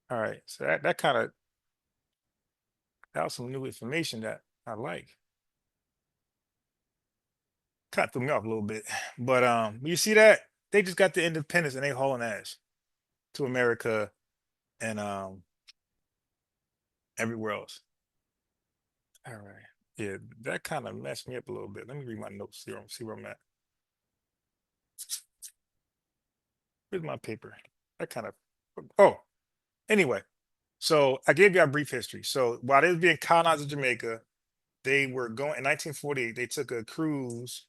All right. So that was some new information that I like. Kind of threw me off a little bit. But you see that? They just got the independence and they hauling ass to America and everywhere else. All right. Yeah, that kind of messed me up a little bit. Let me read my notes here. See where I'm at. Where's my paper? That kind of. Oh, anyway. So I gave you a brief history. So while they was being colonized in Jamaica, they were going in 1948. They took a cruise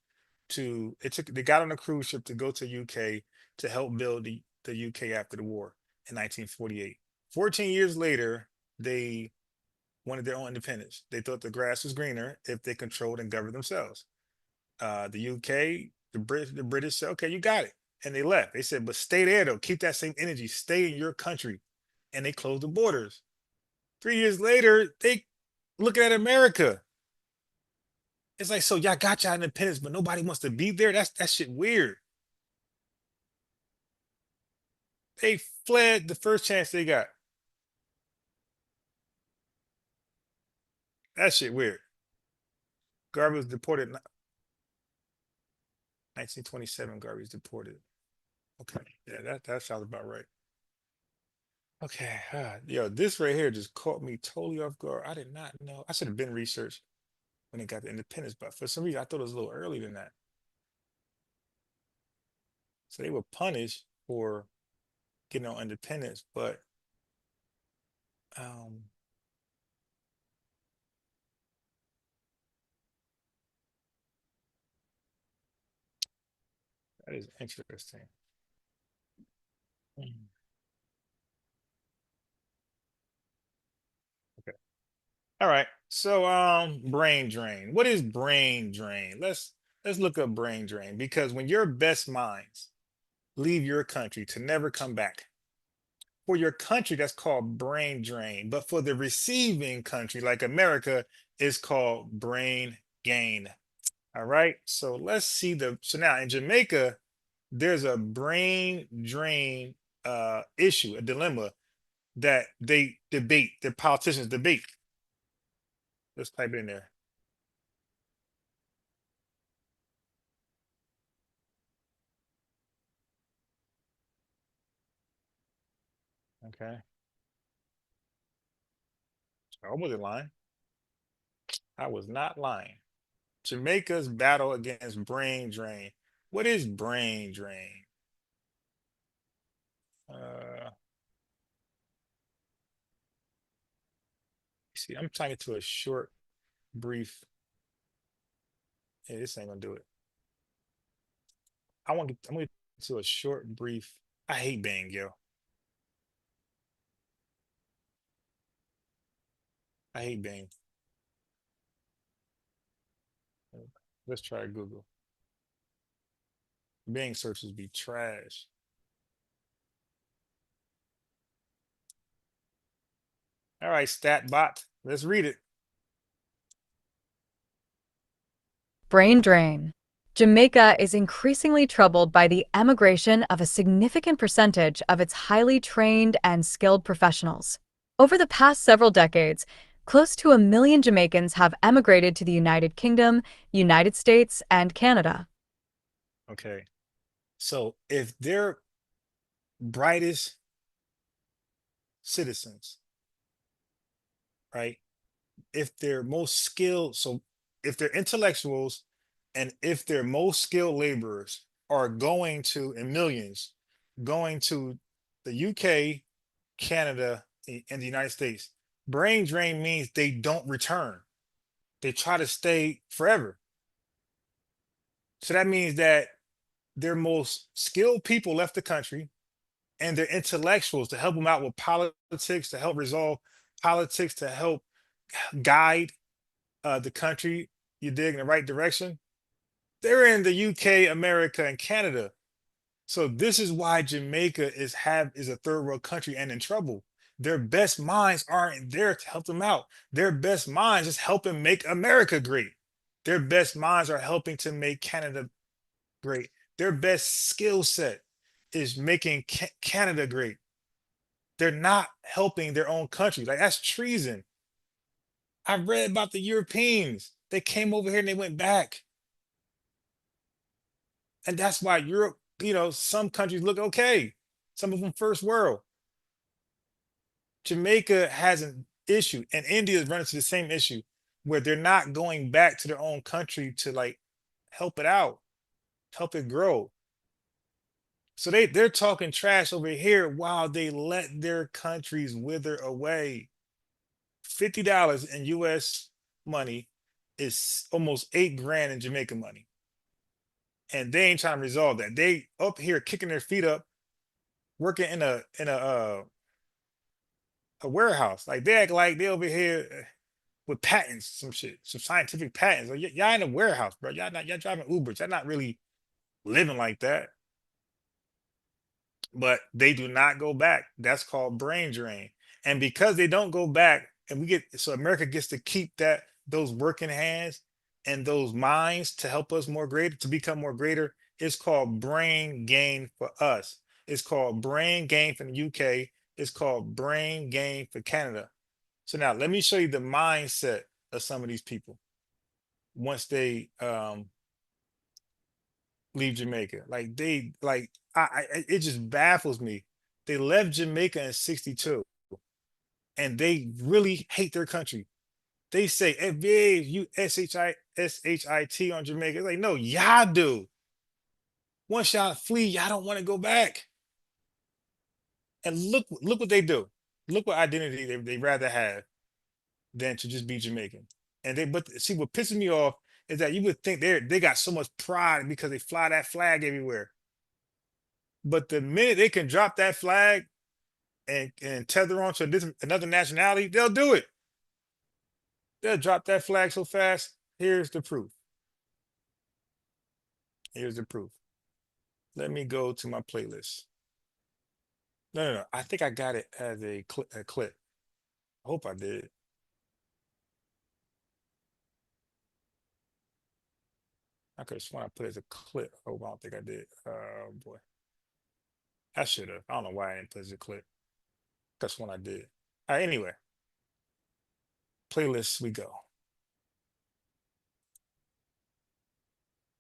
they got on a cruise ship to go to UK to help build the UK after the war in 1948. 14 years later, they wanted their own independence. They thought the grass was greener if they controlled and governed themselves. The UK, the British said, okay, you got it. And they left. They said, but stay there though. Keep that same energy. Stay in your country. And they closed the borders. 3 years later, they look at America. It's like, so y'all got y'all independence, but nobody wants to be there. That shit weird. They fled the first chance they got. That shit weird. Garvey was deported 1927. Garvey was deported. Okay, yeah, that sounds about right. Okay, yo, this right here just caught me totally off guard. I did not know. I should have been researched when they got the independence, but for some reason I thought it was a little earlier than that. So they were punished for getting on independence, but that is interesting. Okay. All right. So brain drain. What is brain drain? Let's look up brain drain, because when your best minds leave your country to never come back, for your country that's called brain drain, but for the receiving country like America is called brain gain. All right. So let's see so now in Jamaica there's a brain drain issue, a dilemma that they debate, the politicians debate. Let's type it in there. Okay. I wasn't lying. I was not lying. Jamaica's battle against brain drain. What is brain drain? See, I'm trying to get to a short, brief. Yeah, this ain't gonna do it. I'm gonna get to a short, brief. I hate bang, yo. I hate bang. Let's try Google. Bing searches be trash. All right, StatBot, let's read it. Brain drain. Jamaica is increasingly troubled by the emigration of a significant percentage of its highly trained and skilled professionals. Over the past several decades, close to 1 million Jamaicans have emigrated to the United Kingdom, United States, and Canada. Okay. So if they're brightest citizens, right? If they're most skilled, so if they're intellectuals and if their most skilled laborers are going to, in millions, going to the UK, Canada, and the United States, brain drain means they don't return. They try to stay forever. So that means that their most skilled people left the country and their intellectuals to help them out with politics, to help resolve politics, to help guide the country, you dig, in the right direction. They're in the UK, America, and Canada. So this is why Jamaica is a third world country and in trouble. Their best minds aren't there to help them out. Their best minds is helping make America great. Their best minds are helping to make Canada great. Their best skill set is making Canada great. They're not helping their own country. Like, that's treason. I read about the Europeans. They came over here and they went back. And that's why Europe, some countries look okay. Some of them first world. Jamaica has an issue, and India is running into the same issue where they're not going back to their own country to help it out, help it grow. So they're talking trash over here while they let their countries wither away. $50 in US money is almost $8 grand in Jamaica money. And they ain't trying to resolve that. They up here kicking their feet up, working in a warehouse. Like, they act like they over here with patents, some shit, some scientific patents. Like, y'all in a warehouse, bro. Y'all driving Ubers. Y'all not really living like that. But they do not go back. That's called brain drain. And because they don't go back, and so America gets to keep those working hands and those minds to help us to become more greater. It's called brain gain for us. It's called brain gain for the UK. It's called brain gain for Canada. So now let me show you the mindset of some of these people once they leave Jamaica. It just baffles me. They left Jamaica in '62 and they really hate their country. They say FBAs, you SHIT on Jamaica. It's like, no, y'all do. Once y'all flee, y'all don't want to go back. And look what they do. Look what identity they rather have than to just be Jamaican. But see, what pisses me off is that you would think they got so much pride because they fly that flag everywhere. But the minute they can drop that flag and tether on to another nationality, they'll do it. They'll drop that flag so fast. Here's the proof. Here's the proof. Let me go to my playlist. No. I think I got it as a clip. I hope I did. I could have sworn I put it as a clip. Oh, I don't think I did. Oh, boy. I should have. I don't know why I didn't put it as a clip. That's when I did. All right, anyway. Playlists we go.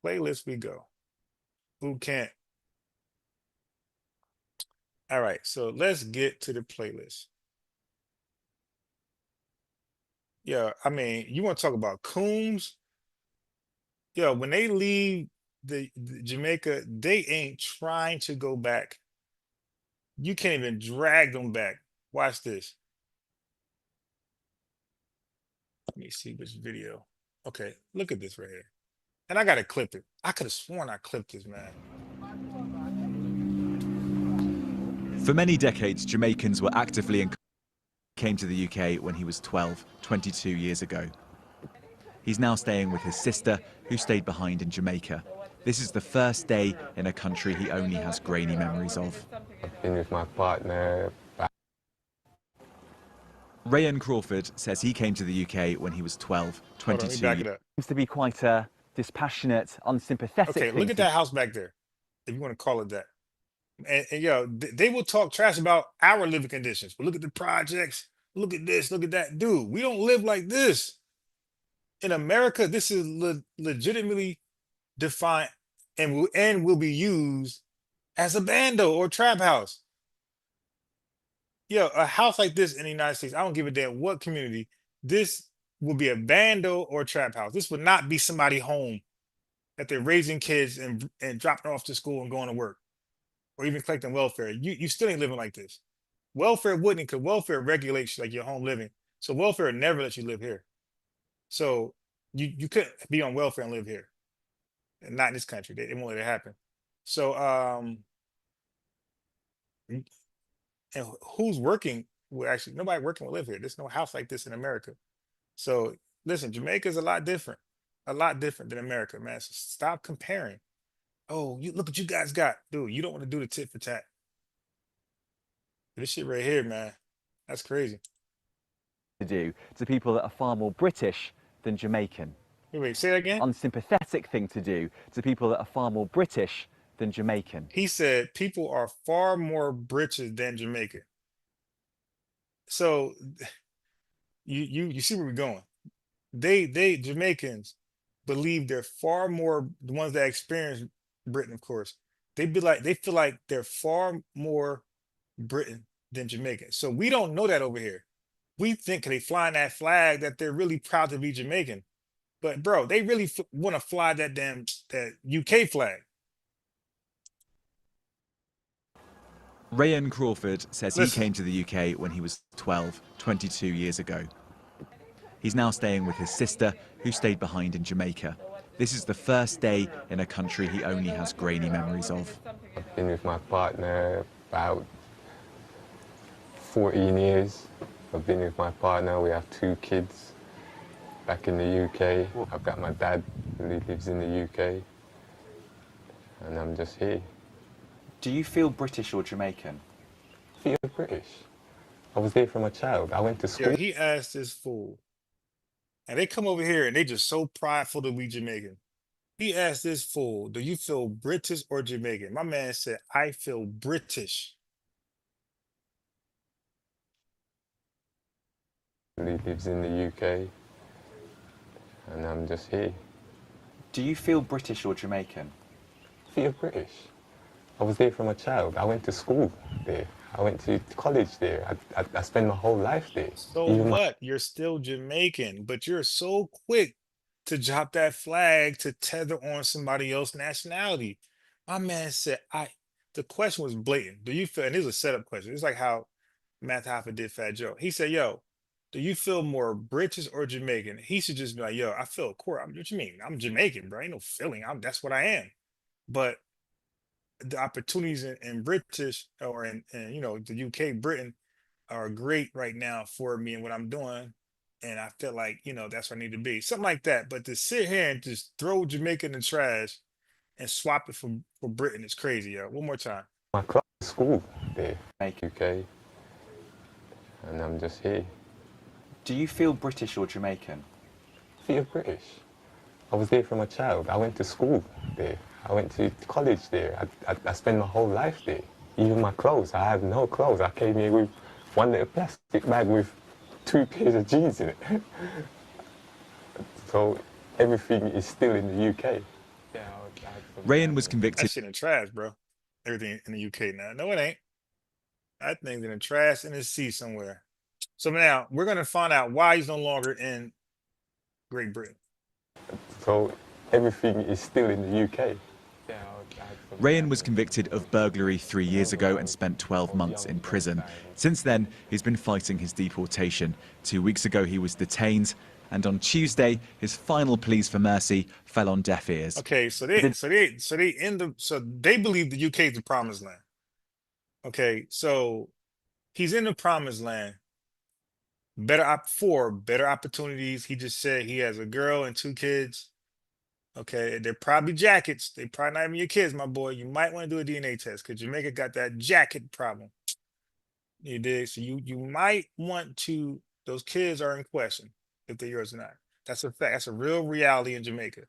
Playlist we go. Who can't? All right, so let's get to the playlist. Yeah, I mean, you want to talk about coons? Yeah, when they leave the Jamaica, they ain't trying to go back. You can't even drag them back. Watch this. Let me see which video. Okay, look at this right here. And I gotta clip it. I could have sworn I clipped this, man. For many decades, Jamaicans were actively came to the UK when he was 12, 22 years ago. He's now staying with his sister, who stayed behind in Jamaica. This is the first day in a country he only has grainy memories of. I've been with my partner. Rayan Crawford says he came to the UK when he was 12, 22 years. Seems to be quite a dispassionate, unsympathetic Okay, look at that house back there, if you want to call it that. And they will talk trash about our living conditions. But look at the projects. Look at this. Look at that. Dude, we don't live like this. In America, this is legitimately defined and will be used as a bando or trap house. A house like this in the United States, I don't give a damn what community, this will be a bando or trap house. This would not be somebody home that they're raising kids and dropping off to school and going to work, or even collecting welfare. You still ain't living like this. Welfare wouldn't, because welfare regulates like your home living. So welfare never lets you live here. So you couldn't be on welfare and live here. And not in this country. It won't let it happen. So and who's working? Well, actually, nobody working will live here. There's no house like this in America. So listen, Jamaica is a lot different than America, man. So stop comparing. Oh, look what you guys got, dude. You don't want to do the tit for tat. This shit right here, man, that's crazy. To do to people that are far more British than Jamaican. Wait, say that again. Unsympathetic thing to do to people that are far more British than Jamaican. He said people are far more British than Jamaican. So you see where we're going. They Jamaicans believe they're far more, the ones that experience Britain, of course. They feel like they're far more Britain than Jamaican. So we don't know that over here. We think they flying that flag that they're really proud to be Jamaican. But bro, they really want to fly that UK flag. Rayan Crawford says he came to the UK when he was 12, 22 years ago. He's now staying with his sister, who stayed behind in Jamaica. This is the first day in a country he only has grainy memories of. I've been with my partner about 14 years. I've been with my partner, we have 2 kids. Back in the UK, I've got my dad who lives in the UK, and I'm just here. Do you feel British or Jamaican? I feel British. I was there from a child. I went to school. Yeah, he asked this fool, and they come over here and they just so prideful to be Jamaican. He asked this fool, "Do you feel British or Jamaican?" My man said, "I feel British." He lives in the UK, and I'm just here. Do you feel British or Jamaican? I feel British. I was there from a child. I went to school there. I went to college there. I spent my whole life there. So what? You're still Jamaican, but you're so quick to drop that flag to tether on somebody else's nationality. My man said, the question was blatant. Do you feel, and this is a setup question. It's like how Math Hoffa did Fat Joe. He said, yo, do you feel more British or Jamaican? He should just be like, yo, I feel what you mean? I'm Jamaican, bro. Ain't no feeling. That's what I am. But the opportunities in British or in you know, the UK, Britain are great right now for me and what I'm doing. And I feel like, you know, that's where I need to be. Something like that. But to sit here and just throw Jamaica in the trash and swap it for Britain is crazy, yo. One more time. My class school there, UK, and I'm just here. Do you feel British or Jamaican? I feel British. I was there from a child. I went to school there. I went to college there. I spent my whole life there. Even my clothes, I have no clothes. I came here with one little plastic bag with 2 pairs of jeans in it. So everything is still in the UK. Rayan was convicted. That shit in the trash, bro. Everything in the UK now. No, it ain't. That thing's in the trash in the sea somewhere. So now we're going to find out why he's no longer in Great Britain. So everything is still in the UK. Rayan was convicted of burglary 3 years ago and spent 12 months in prison. Since then, he's been fighting his deportation. 2 weeks ago, he was detained, and on Tuesday, his final pleas for mercy fell on deaf ears. Okay, so they believe the UK is the promised land. Okay, so he's in the promised land. Better opportunities. He just said he has a girl and 2 kids. Okay, they're probably jackets. They probably not even your kids, my boy. You might want to do a DNA test because Jamaica got that jacket problem. You did. So you might want to, those kids are in question if they're yours or not. That's a fact. That's a real reality in Jamaica.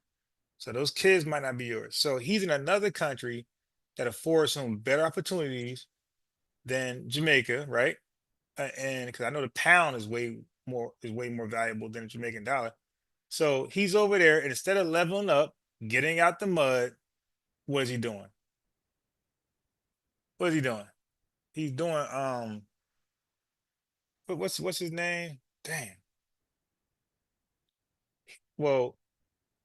So those kids might not be yours. So he's in another country that affords him better opportunities than Jamaica, right? And because I know the pound is way more valuable than the Jamaican dollar. So he's over there, and instead of leveling up, getting out the mud, what is he doing? What is he doing? He's doing what's his name? Damn. Well,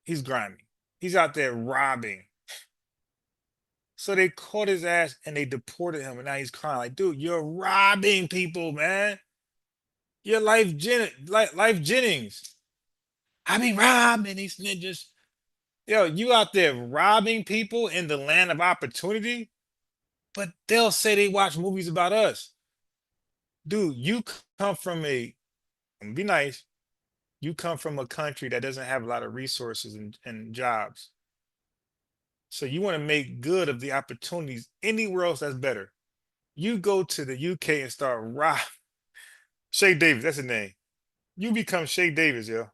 he's grimy. He's out there robbing. So they caught his ass and they deported him, and now he's crying like, dude, you're robbing people, man. You're Life Jennings. I be robbing these ninjas. Yo, you out there robbing people in the land of opportunity, but they'll say they watch movies about us. Dude, you come from be nice. You come from a country that doesn't have a lot of resources and jobs. So you want to make good of the opportunities anywhere else that's better. You go to the UK and start robbing. Shay Davis, that's his name. You become Shay Davis, yo.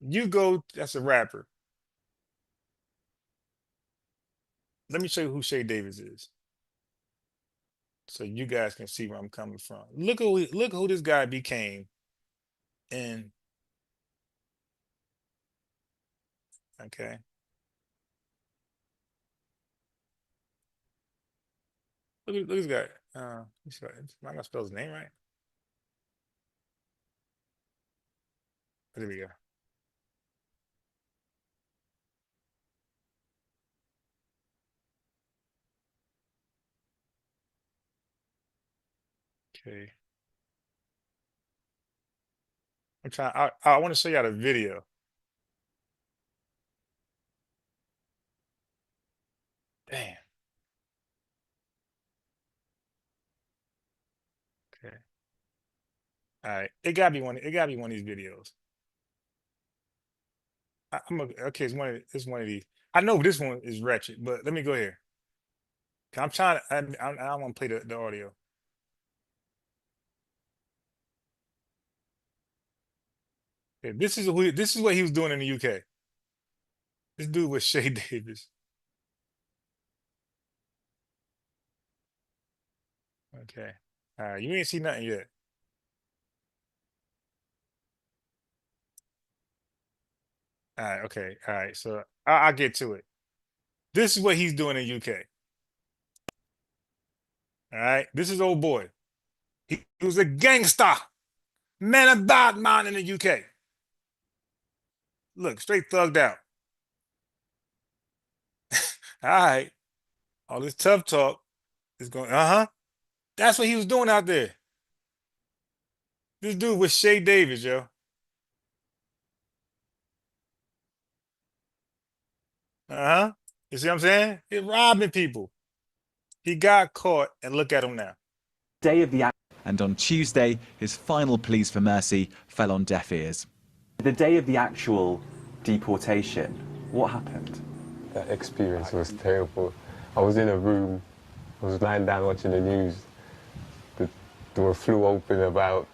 You go, that's a rapper. Let me show you who Shay Davis is, so you guys can see where I'm coming from. Look who this guy became. And okay. Look at this guy. Am I gonna spell his name right? There we go. Okay. I'm trying. I want to show y'all the video. Damn. Okay. All right. It gotta be one of these videos. Okay, it's one of these. I know this one is wretched, but let me go here. I'm trying to. I want to play the audio. Okay, this is what he was doing in the UK. This dude was Shay Davis. Okay. All right, you ain't seen nothing yet. All right, okay. All right, so I'll get to it. This is what he's doing in UK. All right, this is old boy. He was a gangster, man of bad man in the UK. Look, straight thugged out. All right, all this tough talk is going, That's what he was doing out there. This dude was Shay Davis, yo. You see what I'm saying? He's robbing people. He got caught, and look at him now. Day of the and on Tuesday, his final pleas for mercy fell on deaf ears. The day of the actual deportation, what happened? That experience was terrible. I was in a room, I was lying down watching the news. The door flew open, about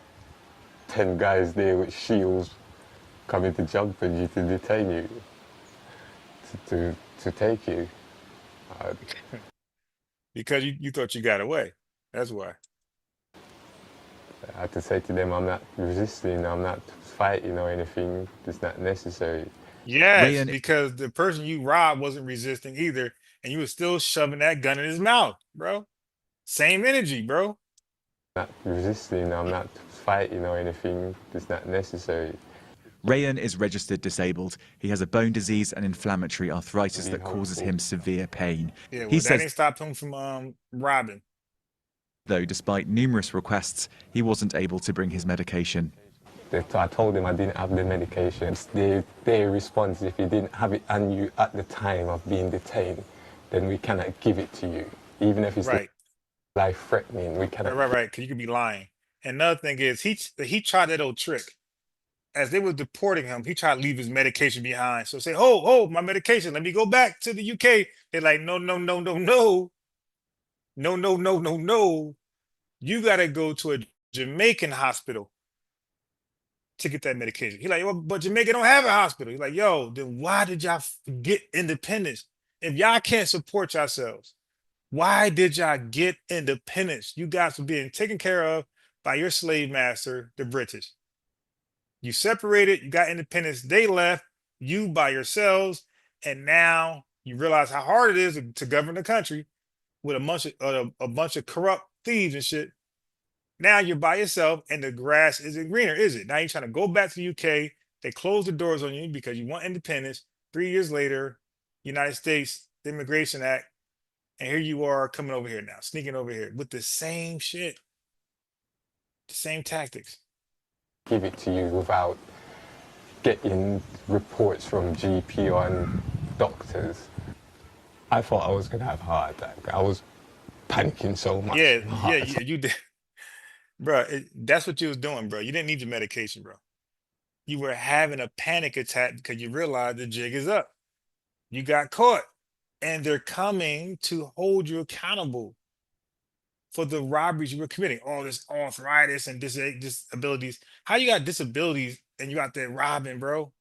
10 guys there with shields coming to jump on you, to detain you, to take you. Because you thought you got away. That's why. I had to say to them, I'm not resisting, I'm not fighting or anything. It's not necessary. Yes, because the person you robbed wasn't resisting either, and you were still shoving that gun in his mouth, bro. Same energy, bro. Not resisting, I'm not fighting or anything. It's not necessary. Rayan is registered disabled. He has a bone disease and inflammatory arthritis that causes him severe pain. Yeah, well, he that says, ain't stopped him from robbing. Though, despite numerous requests, he wasn't able to bring his medication. I told them I didn't have the medications. Their response, if you didn't have it on you at the time of being detained, then we cannot give it to you. Even if it's life-threatening, we cannot. Right, because you could be lying. And another thing is, he tried that old trick. As they were deporting him, he tried to leave his medication behind. So say, hold my medication. Let me go back to the UK. They're like, no. You got to go to a Jamaican hospital to get that medication. He's like, well, but Jamaica don't have a hospital. He's like, yo, then why did y'all get independence? If y'all can't support yourselves, why did y'all get independence? You guys were being taken care of by your slave master, the British. You separated, you got independence, they left, you by yourselves, and now you realize how hard it is to govern the country with a bunch of corrupt thieves and shit. Now you're by yourself, and the grass isn't greener, is it? Now you're trying to go back to the UK. They close the doors on you because you want independence. 3 years later, United States Immigration Act, and here you are coming over here now, sneaking over here with the same shit, the same tactics. Give it to you without getting reports from GP on doctors. I thought I was going to have a heart attack. I was panicking so much. Yeah, you did. Bro, that's what you was doing, bro. You didn't need your medication, bro. You were having a panic attack because you realized the jig is up. You got caught, and they're coming to hold you accountable for the robberies you were committing. All this arthritis and disabilities. How you got disabilities and you out there robbing, bro?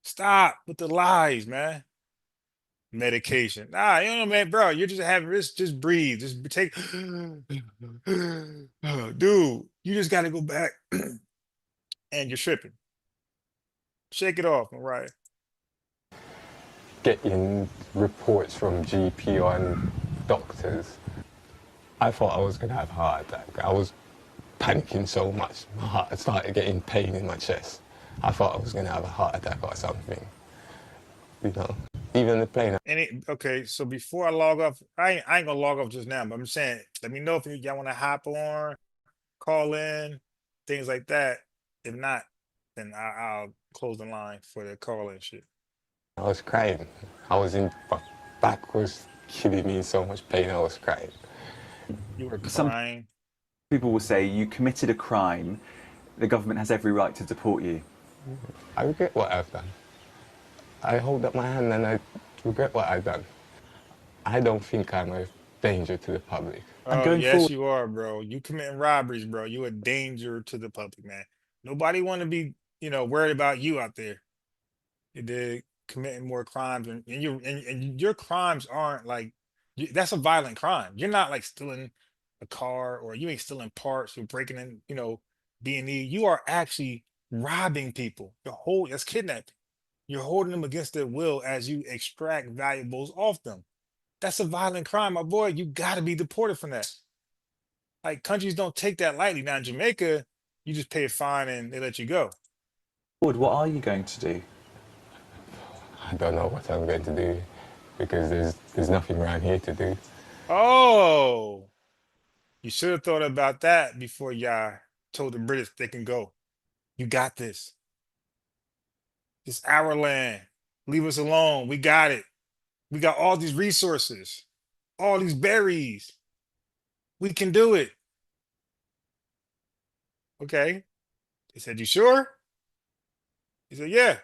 Stop with the lies, man. Medication. Nah, you know, man, bro. You're just having risk. Just breathe. Just take. Dude, you just got to go back, and you're tripping. Shake it off, Mariah. Getting reports from GP on doctors. I thought I was going to have a heart attack. I was panicking so much. My heart started getting pain in my chest. I thought I was going to have a heart attack or something. You know, even the plane. Okay, so before I log off, I ain't going to log off just now, but I'm saying, let me know if y'all want to hop on, call in, things like that. If not, then I'll close the line for the call-in shit. I was crying. I was in, back was killing me in so much pain. I was crying. You were crying. Some people will say you committed a crime. The government has every right to deport you. I regret what I've done. I hold up my hand and I regret what I've done. I don't think I'm a danger to the public. Oh, yes, you are, bro. You committing robberies, bro. You a danger to the public, man. Nobody want to be, worried about you out there. You did committing more crimes, and your crimes aren't like that's a violent crime. You're not like stealing a car, or you ain't stealing parts or breaking in, B&E. You are actually robbing people. That's kidnapping. You're holding them against their will as you extract valuables off them. That's a violent crime, my boy. You got to be deported from that. Like, countries don't take that lightly. Now in Jamaica, you just pay a fine and they let you go. What are you going to do? I don't know what I'm going to do because there's nothing around here to do. Oh, you should have thought about that before y'all told the British they can go. You got this. It's our land. Leave us alone. We got it. We got all these resources, all these berries. We can do it. Okay. They said, you sure? He said, yeah.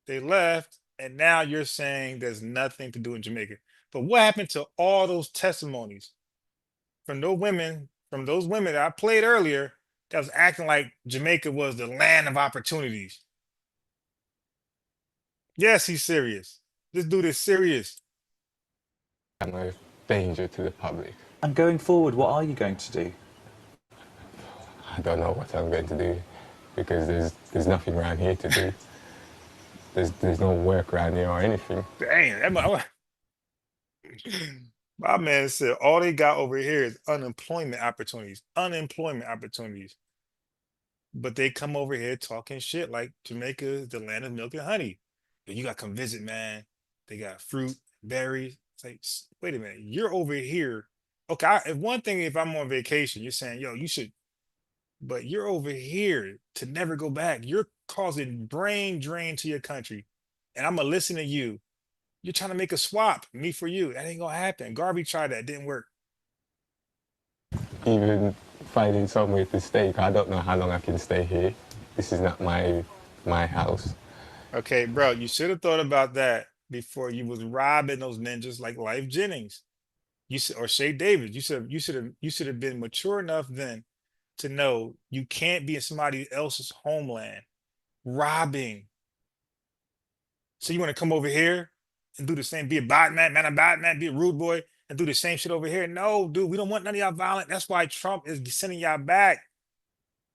They left, and now you're saying there's nothing to do in Jamaica. But what happened to all those testimonies from those women that I played earlier that was acting like Jamaica was the land of opportunities? Yes, he's serious. This dude is serious. I'm a danger to the public. And going forward, what are you going to do? I don't know what I'm going to do because there's nothing around here to do. There's no work around here or anything. Dang, my man said all they got over here is unemployment opportunities. Unemployment opportunities. But they come over here talking shit like Jamaica is the land of milk and honey. And you got to come visit, man. They got fruit, berries. It's like, wait a minute, you're over here. Okay, if I'm on vacation, you're saying, yo, you should, but you're over here to never go back. You're causing brain drain to your country. And I'm going to listen to you. You're trying to make a swap, me for you. That ain't going to happen. Garvey tried that, didn't work. Even finding somewhere to stay, I don't know how long I can stay here. This is not my house. Okay, bro, you should have thought about that before you was robbing those ninjas like Life Jennings. Or Shay Davis. You should have been mature enough then to know you can't be in somebody else's homeland robbing. So you want to come over here and do the same, be a bad man, be a rude boy, and do the same shit over here? No, dude, we don't want none of y'all violent. That's why Trump is sending y'all back.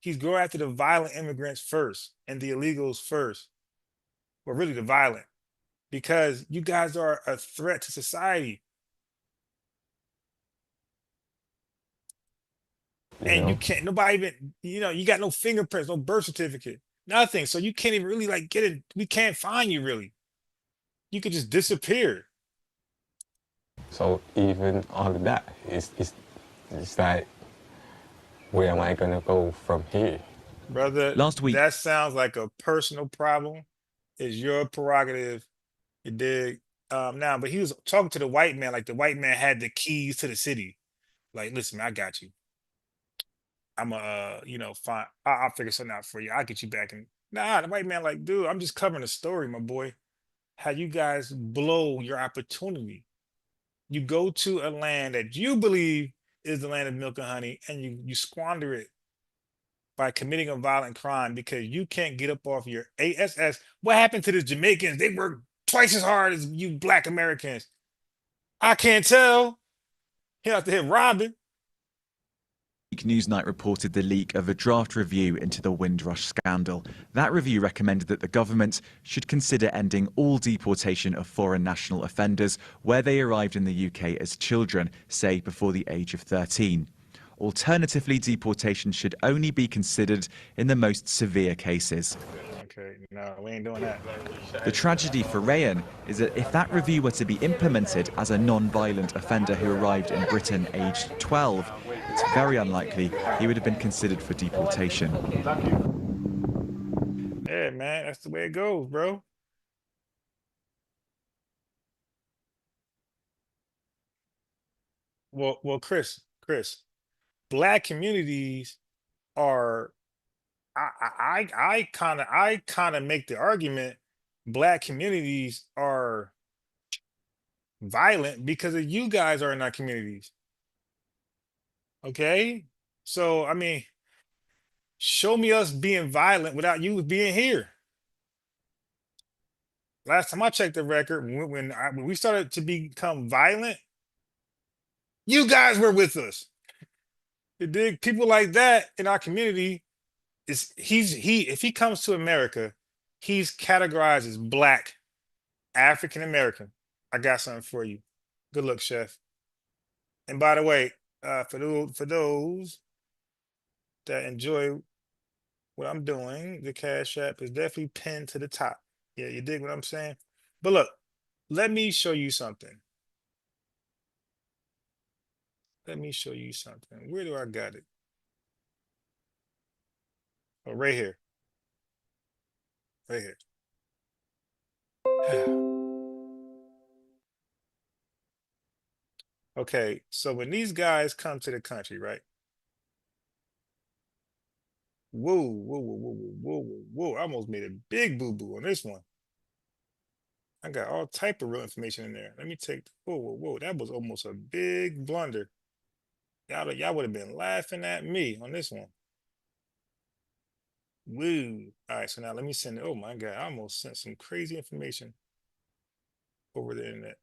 He's going after the violent immigrants first and the illegals first. Well, really the violent, because you guys are a threat to society. And you can't, nobody even, you got no fingerprints, no birth certificate, nothing. So you can't even really like get it. We can't find you really. You could just disappear. So even all of that is like, where am I gonna go from here? Brother, last week, that sounds like a personal problem. It's your prerogative. You dig? Now, but he was talking to the white man, like the white man had the keys to the city. Like, listen, man, I got you. I'm fine. I'll figure something out for you. I'll get you back. And nah, the white man, like, dude, I'm just covering the story, my boy. How you guys blow your opportunity. You go to a land that you believe is the land of milk and honey, and you squander it by committing a violent crime because you can't get up off your ASS. What happened to the Jamaicans? They work twice as hard as you Black Americans. I can't tell. He out there robbing. Newsnight reported the leak of a draft review into the Windrush scandal. That review recommended that the government should consider ending all deportation of foreign national offenders where they arrived in the UK as children, say before the age of 13. Alternatively, deportation should only be considered in the most severe cases. Okay, no, we ain't doing that. The tragedy for Rayan is that if that review were to be implemented as a non-violent offender who arrived in Britain aged 12, it's very unlikely he would have been considered for deportation. Yeah, man, that's the way it goes, bro. Well, Chris, Black communities are. I kind of make the argument black communities are violent because of you guys are in our communities. Okay? So, I mean, show me us being violent without you being here. Last time I checked the record, when we started to become violent, you guys were with us. You dig? People like that in our community if he comes to America, he's categorized as black, African American. I got something for you. Good luck, chef. And by the way, for those that enjoy what I'm doing, the Cash App is definitely pinned to the top. Yeah, you dig what I'm saying? But look, let me show you something. Let me show you something. Where do I got it? Oh, right here. Right here. Okay, so when these guys come to the country, right? Whoa, whoa, whoa, whoa, whoa, whoa, whoa. I almost made a big boo-boo on this one. I got all type of real information in there. Let me take, whoa, whoa, whoa. That was almost a big blunder. Y'all would have been laughing at me on this one. Woo. All right, so now let me send it. Oh my God, I almost sent some crazy information over the internet.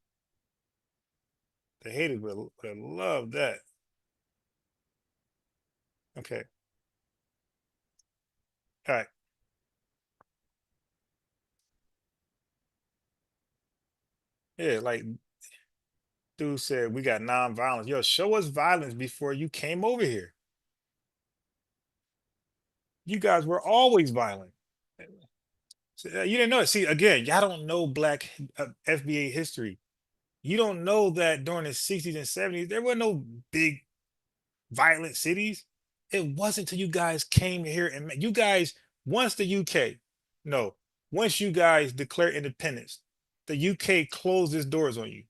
The haters would have loved that. Okay. All right. Yeah, like dude said, we got nonviolence. Yo, show us violence before you came over here. You guys were always violent. You didn't know it. See, again, y'all don't know black FBA history. You don't know that during the 60s and 70s, there were no big violent cities. It wasn't until you guys came here and you guys, once the UK, no, once you guys declare independence, the UK closed its doors on you.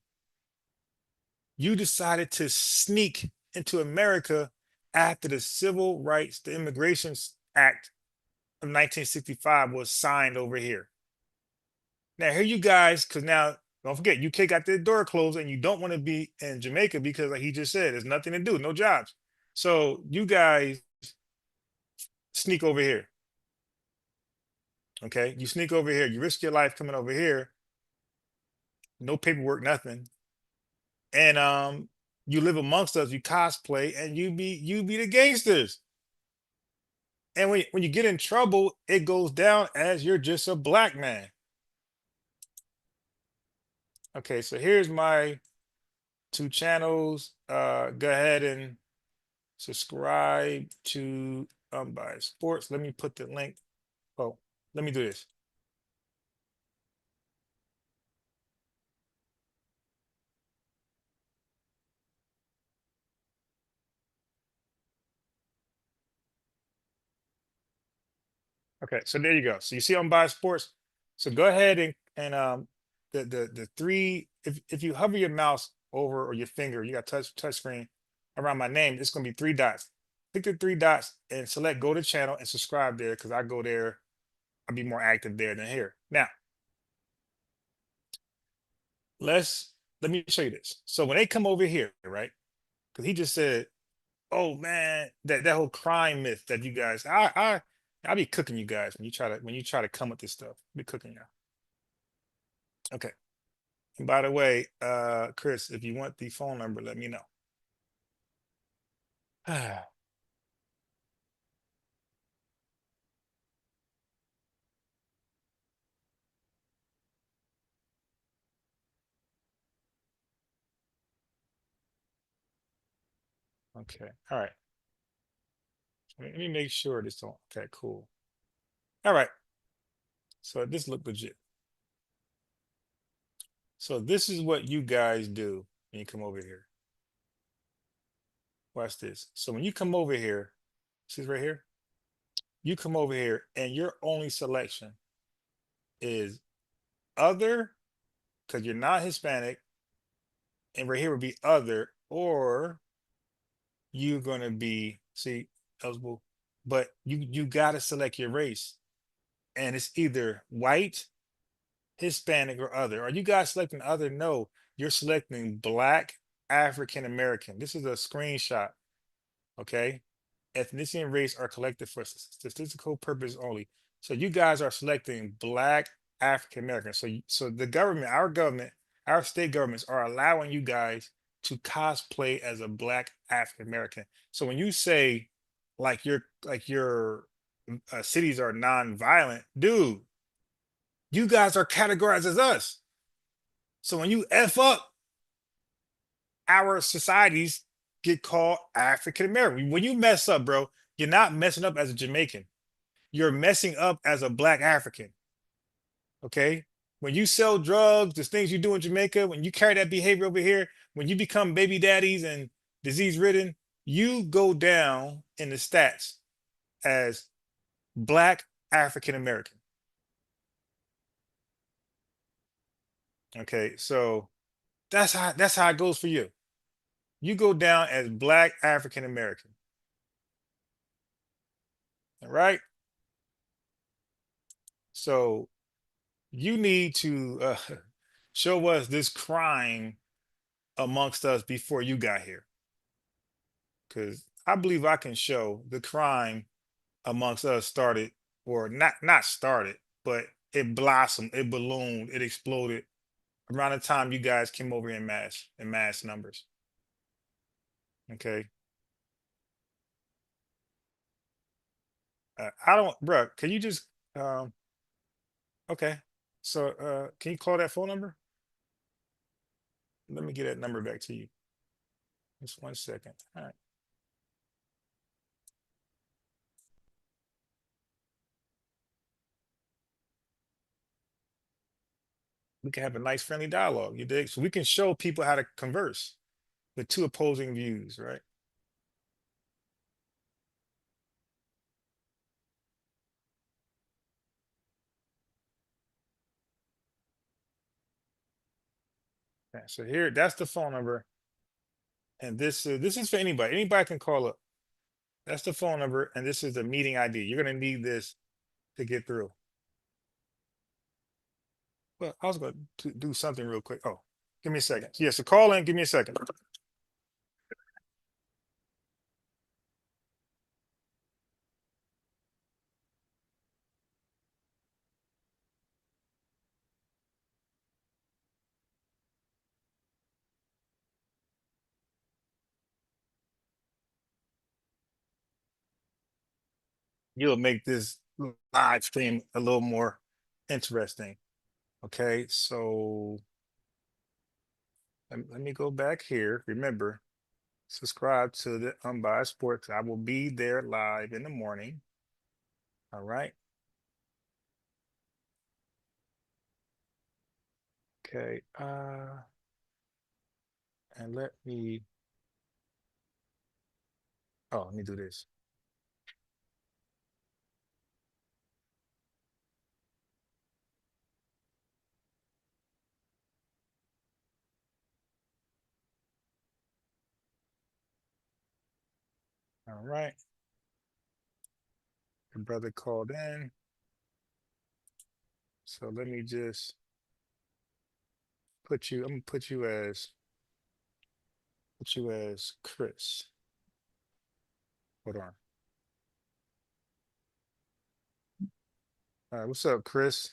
You decided to sneak into America after the Civil Rights, the Immigration Act of 1965 was signed over here. Now, here you guys, because now, don't forget, UK got their door closed and you don't want to be in Jamaica because, like he just said, there's nothing to do, no jobs. So you guys sneak over here. Okay? You sneak over here. You risk your life coming over here. No paperwork, nothing. And you live amongst us, you cosplay, and you be the gangsters. And when you get in trouble, it goes down as you're just a black man. Okay, so here's my 2 channels. Go ahead and subscribe to Unbiased Sports. Let me put the link. Oh, let me do this. Okay, so there you go. So you see Unbiased Sports. So go ahead and the 3, if you hover your mouse over or your finger, you got touch screen around my name, it's gonna be 3 dots. Click the 3 dots and select go to channel and subscribe there because I go there, I'll be more active there than here. Now, let me show you this. So when they come over here, right? Because he just said, oh man, that whole crime myth that you guys, I'll be cooking you guys when you try to come with this stuff. I'll be cooking y'all. Okay. And by the way, Chris, if you want the phone number, let me know. Okay. All right. Let me make sure this don't. Okay, cool. All right. So this look legit. So this is what you guys do when you come over here. Watch this. So when you come over here, see right here? You come over here and your only selection is other, because you're not Hispanic, and right here would be other, or you're gonna be, see, eligible, but you gotta select your race. And it's either white, Hispanic, or other. Are you guys selecting other? No, you're selecting Black African American. This is a screenshot. Okay. Ethnicity and race are collected for statistical purposes only. So you guys are selecting Black African American. So the government, our state governments are allowing you guys to cosplay as a Black African American. So when you say your cities are non-violent, dude, you guys are categorized as us. So when you F up, our societies get called African American. When you mess up, bro, you're not messing up as a Jamaican. You're messing up as a Black African. Okay? When you sell drugs, the things you do in Jamaica, when you carry that behavior over here, when you become baby daddies and disease ridden, you go down in the stats as Black African American. Okay, so that's how it goes for you. You go down as Black African American. All right. So you need to show us this crime amongst us before you got here. Because I believe I can show the crime amongst us started, or not started, but it blossomed, it ballooned, it exploded around the time you guys came over in mass numbers. Okay. I don't, bro. Can you just okay. So can you call that phone number? Let me get that number back to you. Just 1 second. All right. We can have a nice friendly dialogue, you dig? So we can show people how to converse with two opposing views, right? Okay, so here, that's the phone number. And this is for anybody. Anybody can call up. That's the phone number, and this is the meeting ID. You're gonna need this to get through. Well, I was going to do something real quick. Oh, give me a second. Yeah, so call in, give me a second. You'll make this live stream a little more interesting. Okay, so let me go back here. Remember, subscribe to the Unbiased Sports. I will be there live in the morning. All right. Okay. And let me do this. All right. Your brother called in. So let me just I'm gonna put you as Chris. Hold on. All right, what's up, Chris?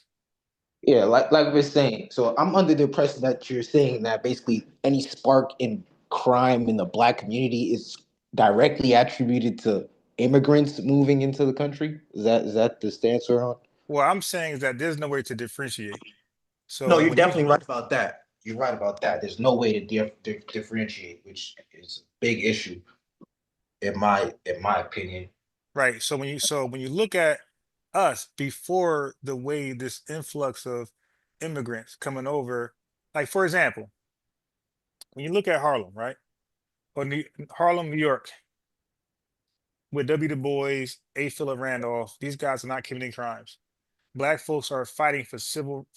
Yeah, like we're saying. So I'm under the impression that you're saying that basically any spark in crime in the Black community is directly attributed to immigrants moving into the country. Is that the stance we're on? Well, I'm saying that there's no way to differentiate. So No, you're definitely right about that. You're right about that. There's no way to differentiate, which is a big issue, in my opinion. Right. So when you look at us before the way this influx of immigrants coming over, like for example, when you look at Harlem, right? Or Harlem, New York, with W. Du Bois, A. Philip Randolph, these guys are not committing crimes. Black folks are fighting for civil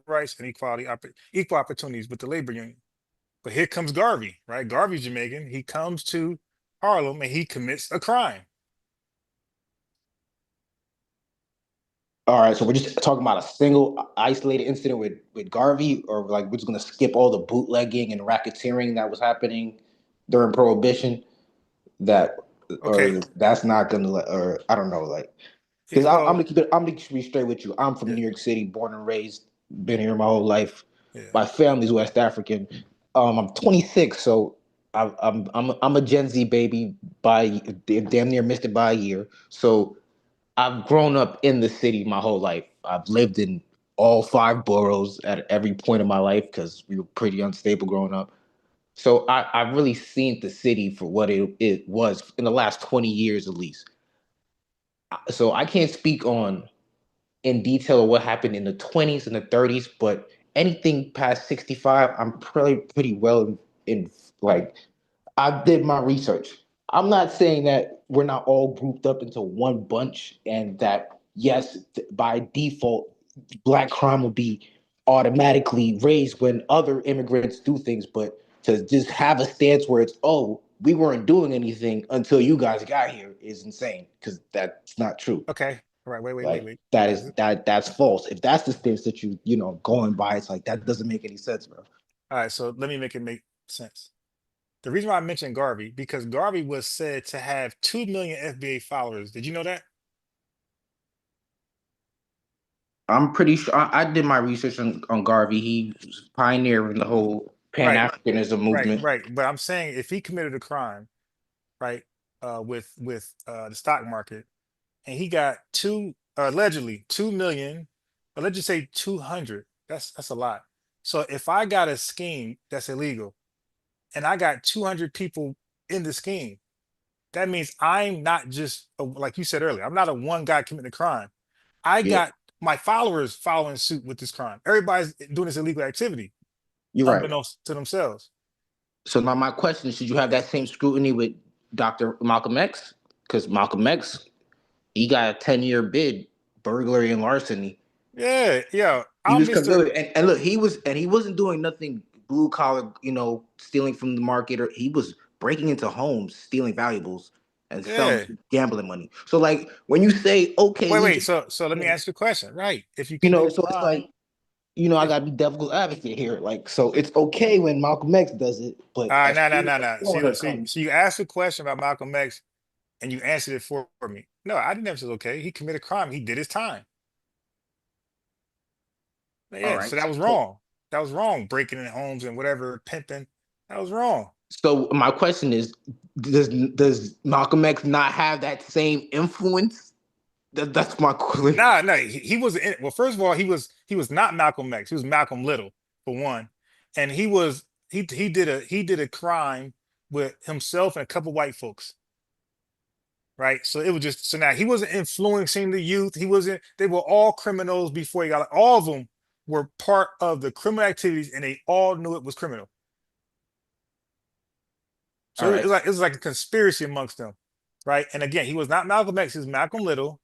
rights and equal opportunities with the labor union. But here comes Garvey, right? Garvey's Jamaican. He comes to Harlem and he commits a crime. All right, so we're just talking about a single isolated incident with Garvey, or like we're just gonna skip all the bootlegging and racketeering that was happening during Prohibition. That or Okay. that's not gonna or I don't know, like Yeah, because well, I'm gonna be straight with you. I'm from yeah, New York City, born and raised, been here my whole life. yeah. My family's West African. I'm 26, so I'm a Gen Z baby by damn near missed it by a year. So I've grown up in the city my whole life. I've lived in all 5 boroughs at every point of my life because we were pretty unstable growing up. So I've really seen the city for what it was in the last 20 years at least. So I can't speak on in detail of what happened in the 20s and the 30s, but anything past 65, I'm pretty well in like I did my research. I'm not saying that we're not all grouped up into one bunch and that yes, by default, black crime will be automatically raised when other immigrants do things, but to just have a stance where it's, oh, we weren't doing anything until you guys got here is insane because that's not true. Okay. All right. Wait. Like that's false. If that's the stance that going by, it's like that doesn't make any sense, bro. All right. So let me make it make sense. The reason why I mentioned Garvey, because Garvey was said to have 2 million FBA followers. Did you know that? I'm pretty sure I did my research on Garvey. He was pioneering the whole pan-africanism movement. Right. But I'm saying if he committed a crime, right, with the stock market, and he got allegedly 2 million, or let's just say 200. That's a lot. So if I got a scheme that's illegal, and I got 200 people in the scheme, that means I'm not just like you said earlier. I'm not a one guy committing a crime. I got my followers following suit with this crime. Everybody's doing this illegal activity, You're right. unbeknownst to themselves. So now my question is, should you have that same scrutiny with Dr. Malcolm X? Because Malcolm X, he got a 10-year bid, burglary and larceny. Yeah. He was and look, he wasn't doing nothing blue collar, stealing from the market, or he was breaking into homes, stealing valuables and selling gambling money. So like when you say, okay, wait, so let me ask you a question, right? If you so it's like, I gotta be devil's advocate here. Like, so it's okay when Malcolm X does it, but no. So you asked a question about Malcolm X and you answered it for me. No, I didn't answer it okay. He committed a crime, he did his time. Yeah, so that was wrong. That was wrong. Breaking in homes and whatever, pimping. That was wrong. So my question is, does Malcolm X not have that same influence? That's my question. No, he was well. First of all, he was not Malcolm X. He was Malcolm Little for one, and he did a crime with himself and a couple white folks. Right, so it was just now he wasn't influencing the youth. They were all criminals before he got. All of them were part of the criminal activities, and they all knew it was criminal. So it was like a conspiracy amongst them, right? And again, he was not Malcolm X. He was Malcolm Little.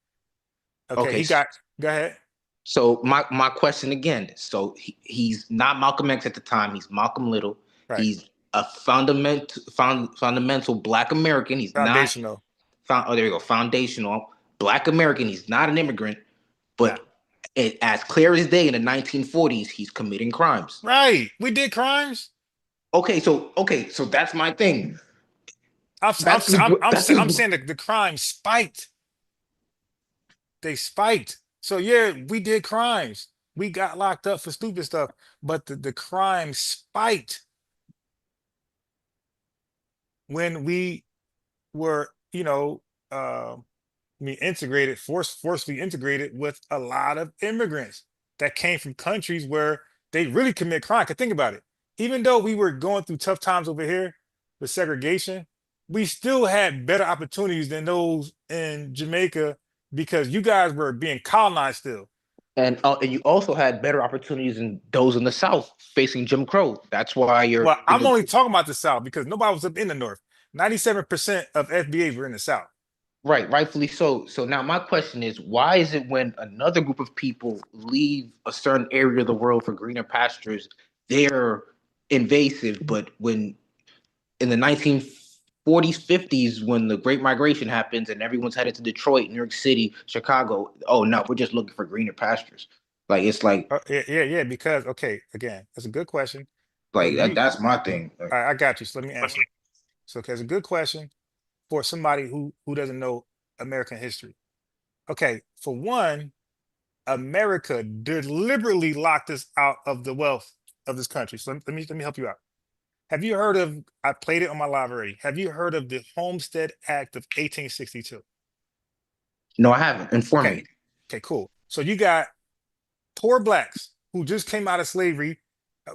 Okay, go ahead. So my question again. So he's not Malcolm X at the time. He's Malcolm Little. Right. He's a fundamental Black American. He's foundational. There you go. Foundational Black American. He's not an immigrant, but as clear as day in the 1940s, he's committing crimes. Right. We did crimes. Okay, so that's my thing. I'm saying that the crime spiked. They spiked. So yeah, we did crimes. We got locked up for stupid stuff, but the crime spiked when we were, forcefully integrated with a lot of immigrants that came from countries where they really commit crime. Cause think about it. Even though we were going through tough times over here with segregation, we still had better opportunities than those in Jamaica because you guys were being colonized still. And you also had better opportunities than those in the South facing Jim Crow. That's why you're. Well, I'm only talking about the South because nobody was up in the North. 97% of FBAs were in the South. Right, rightfully so. So now my question is, why is it when another group of people leave a certain area of the world for greener pastures, they're invasive, but when in the 1950s 40s, 50s when the Great Migration happens and everyone's headed to Detroit, New York City, Chicago. Oh no, we're just looking for greener pastures. Like it's like Yeah, because okay, again, that's a good question. But that's my thing. Like, I got you. So let me answer. So okay, it's a good question for somebody who doesn't know American history. Okay, for one, America deliberately locked us out of the wealth of this country. So let me help you out. Have you heard of? I played it on my live already. Have you heard of the Homestead Act of 1862? no, I haven't. Inform me. Okay, cool. So you got poor blacks who just came out of slavery.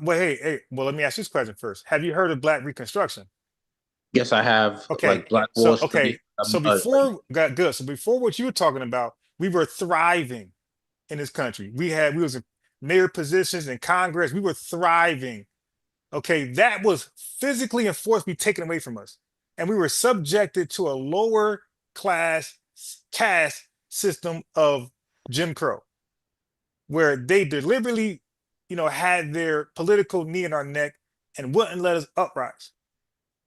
Well, well, let me ask you this question first. Have you heard of Black Reconstruction? Yes, I have. Okay. Like Black Wall Street. Okay. So before got good. So before what you were talking about, we were thriving in this country. We was in mayor positions in Congress. We were thriving. Okay, that was physically and forcibly taken away from us, and we were subjected to a lower class caste system of Jim Crow, where they deliberately, had their political knee in our neck and wouldn't let us uprise.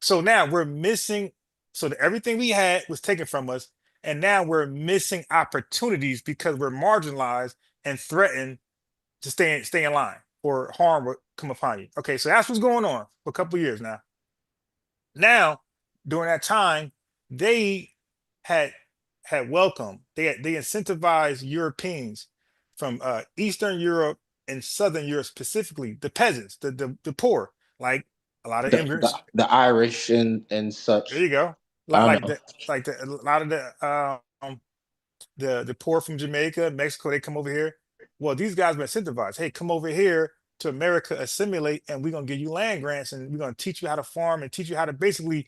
So now we're missing. So everything we had was taken from us, and now we're missing opportunities because we're marginalized and threatened to stay in line or harm will come upon you. Okay, so that's what's going on for a couple of years now. Now, during that time, they had welcome. They incentivized Europeans from Eastern Europe and Southern Europe, specifically the peasants, the poor, like a lot of immigrants, the Irish and such. There you go. A lot of the poor from Jamaica, Mexico, they come over here. Well, these guys were incentivized. Hey, come over here to America, assimilate, and we're gonna give you land grants, and we're gonna teach you how to farm and teach you how to basically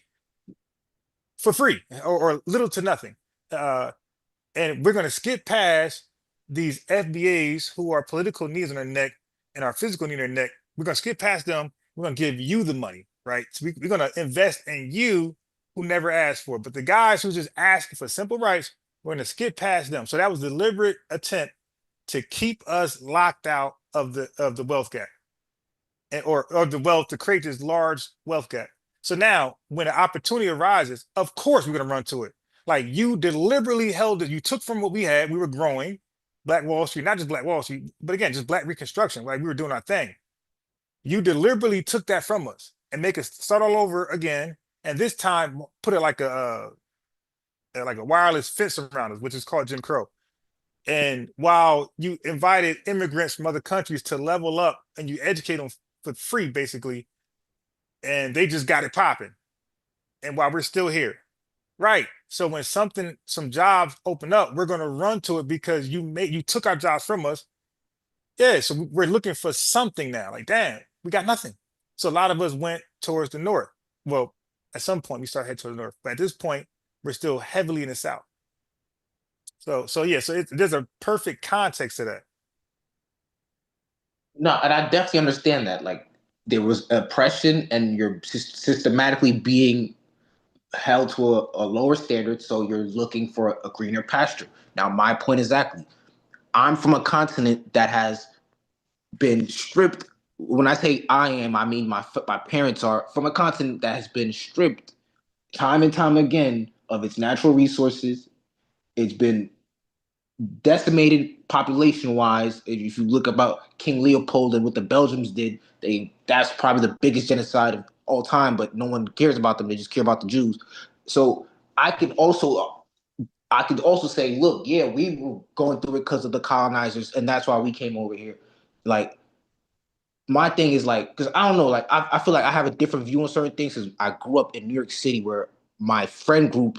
for free or little to nothing. And we're gonna skip past these FBAs who are political knees on their neck and our physical knee on their neck. We're gonna skip past them. We're gonna give you the money, right? So we're gonna invest in you who never asked for it. But the guys who just asking for simple rights, we're gonna skip past them. So that was a deliberate attempt to keep us locked out of the wealth gap, or the wealth, to create this large wealth gap. So now when an opportunity arises, of course we're gonna run to it. Like you deliberately held it, you took from what we had, we were growing, Black Wall Street, not just Black Wall Street, but again, just Black Reconstruction, like we were doing our thing. You deliberately took that from us and make us start all over again, and this time put it like a wireless fence around us, which is called Jim Crow. And while you invited immigrants from other countries to level up and you educate them for free, basically, and they just got it popping. And while we're still here, right? So when some jobs open up, we're going to run to it because you took our jobs from us. Yeah, so we're looking for something now. Like, damn, we got nothing. So a lot of us went towards the north. Well, at some point we started heading towards the north, but at this point we're still heavily in the south. So there's a perfect context to that. No, and I definitely understand that. Like there was oppression, and you're systematically being held to a lower standard, so you're looking for a greener pasture. Now, my point exactly. I'm from a continent that has been stripped. When I say I am, I mean my parents are from a continent that has been stripped time and time again of its natural resources. It's been decimated population-wise. If you look about King Leopold and what the Belgians did, that's probably the biggest genocide of all time, but no one cares about them. They just care about the Jews. So I could also say, look, yeah, we were going through it because of the colonizers, and that's why we came over here. Like, my thing is like, because I don't know, like I feel like I have a different view on certain things because I grew up in New York City where my friend group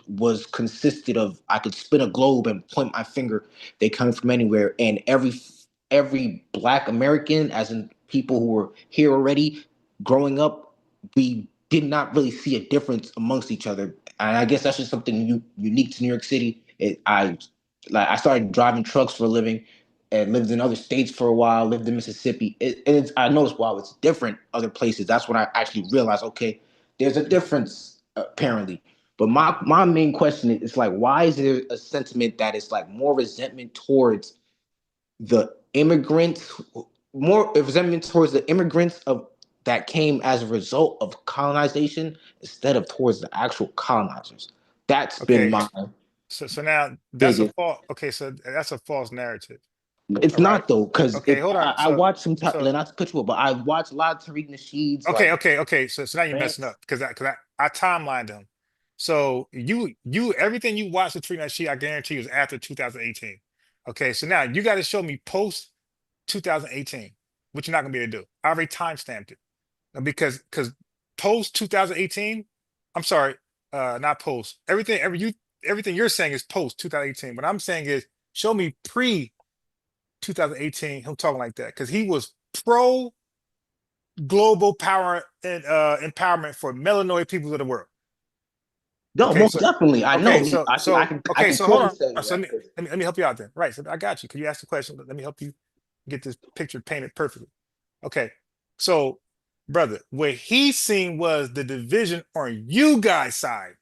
consisted of, I could spin a globe and point my finger. They come from anywhere, and every Black American, as in people who were here already growing up, we did not really see a difference amongst each other. And I guess that's just something unique to New York City. I started driving trucks for a living and lived in other states for a while, lived in Mississippi. I noticed while it's different other places, that's when I actually realized, okay, there's a difference apparently. But my main question is like, why is there a sentiment that is like more resentment towards the immigrants, more resentment towards the immigrants of that came as a result of colonization instead of towards the actual colonizers. That's been my so now that's a biggest. false. Okay, so that's a false narrative. It's All right. not though, because Okay, hold on. I watched some so not to cut you up, but I watched a lot of Tariq Nasheed's. okay, like, okay. So now you're messing up because I timelined them. So you everything you watched with Trina Sheet, I guarantee was after 2018. Okay, so now you got to show me post 2018, which you're not gonna be able to do. I already timestamped it because post 2018. I'm sorry, not post. Everything you're saying is post 2018. What I'm saying is show me pre 2018. Him talking like that because he was pro global power and empowerment for melanoid peoples of the world. No, Okay, most definitely. I know. So I can hold on. say So that. let me help you out then. Right. So I got you. Could you ask the question? Let me help you get this picture painted perfectly. Okay. So, brother, what he seen was the division on you guys' side.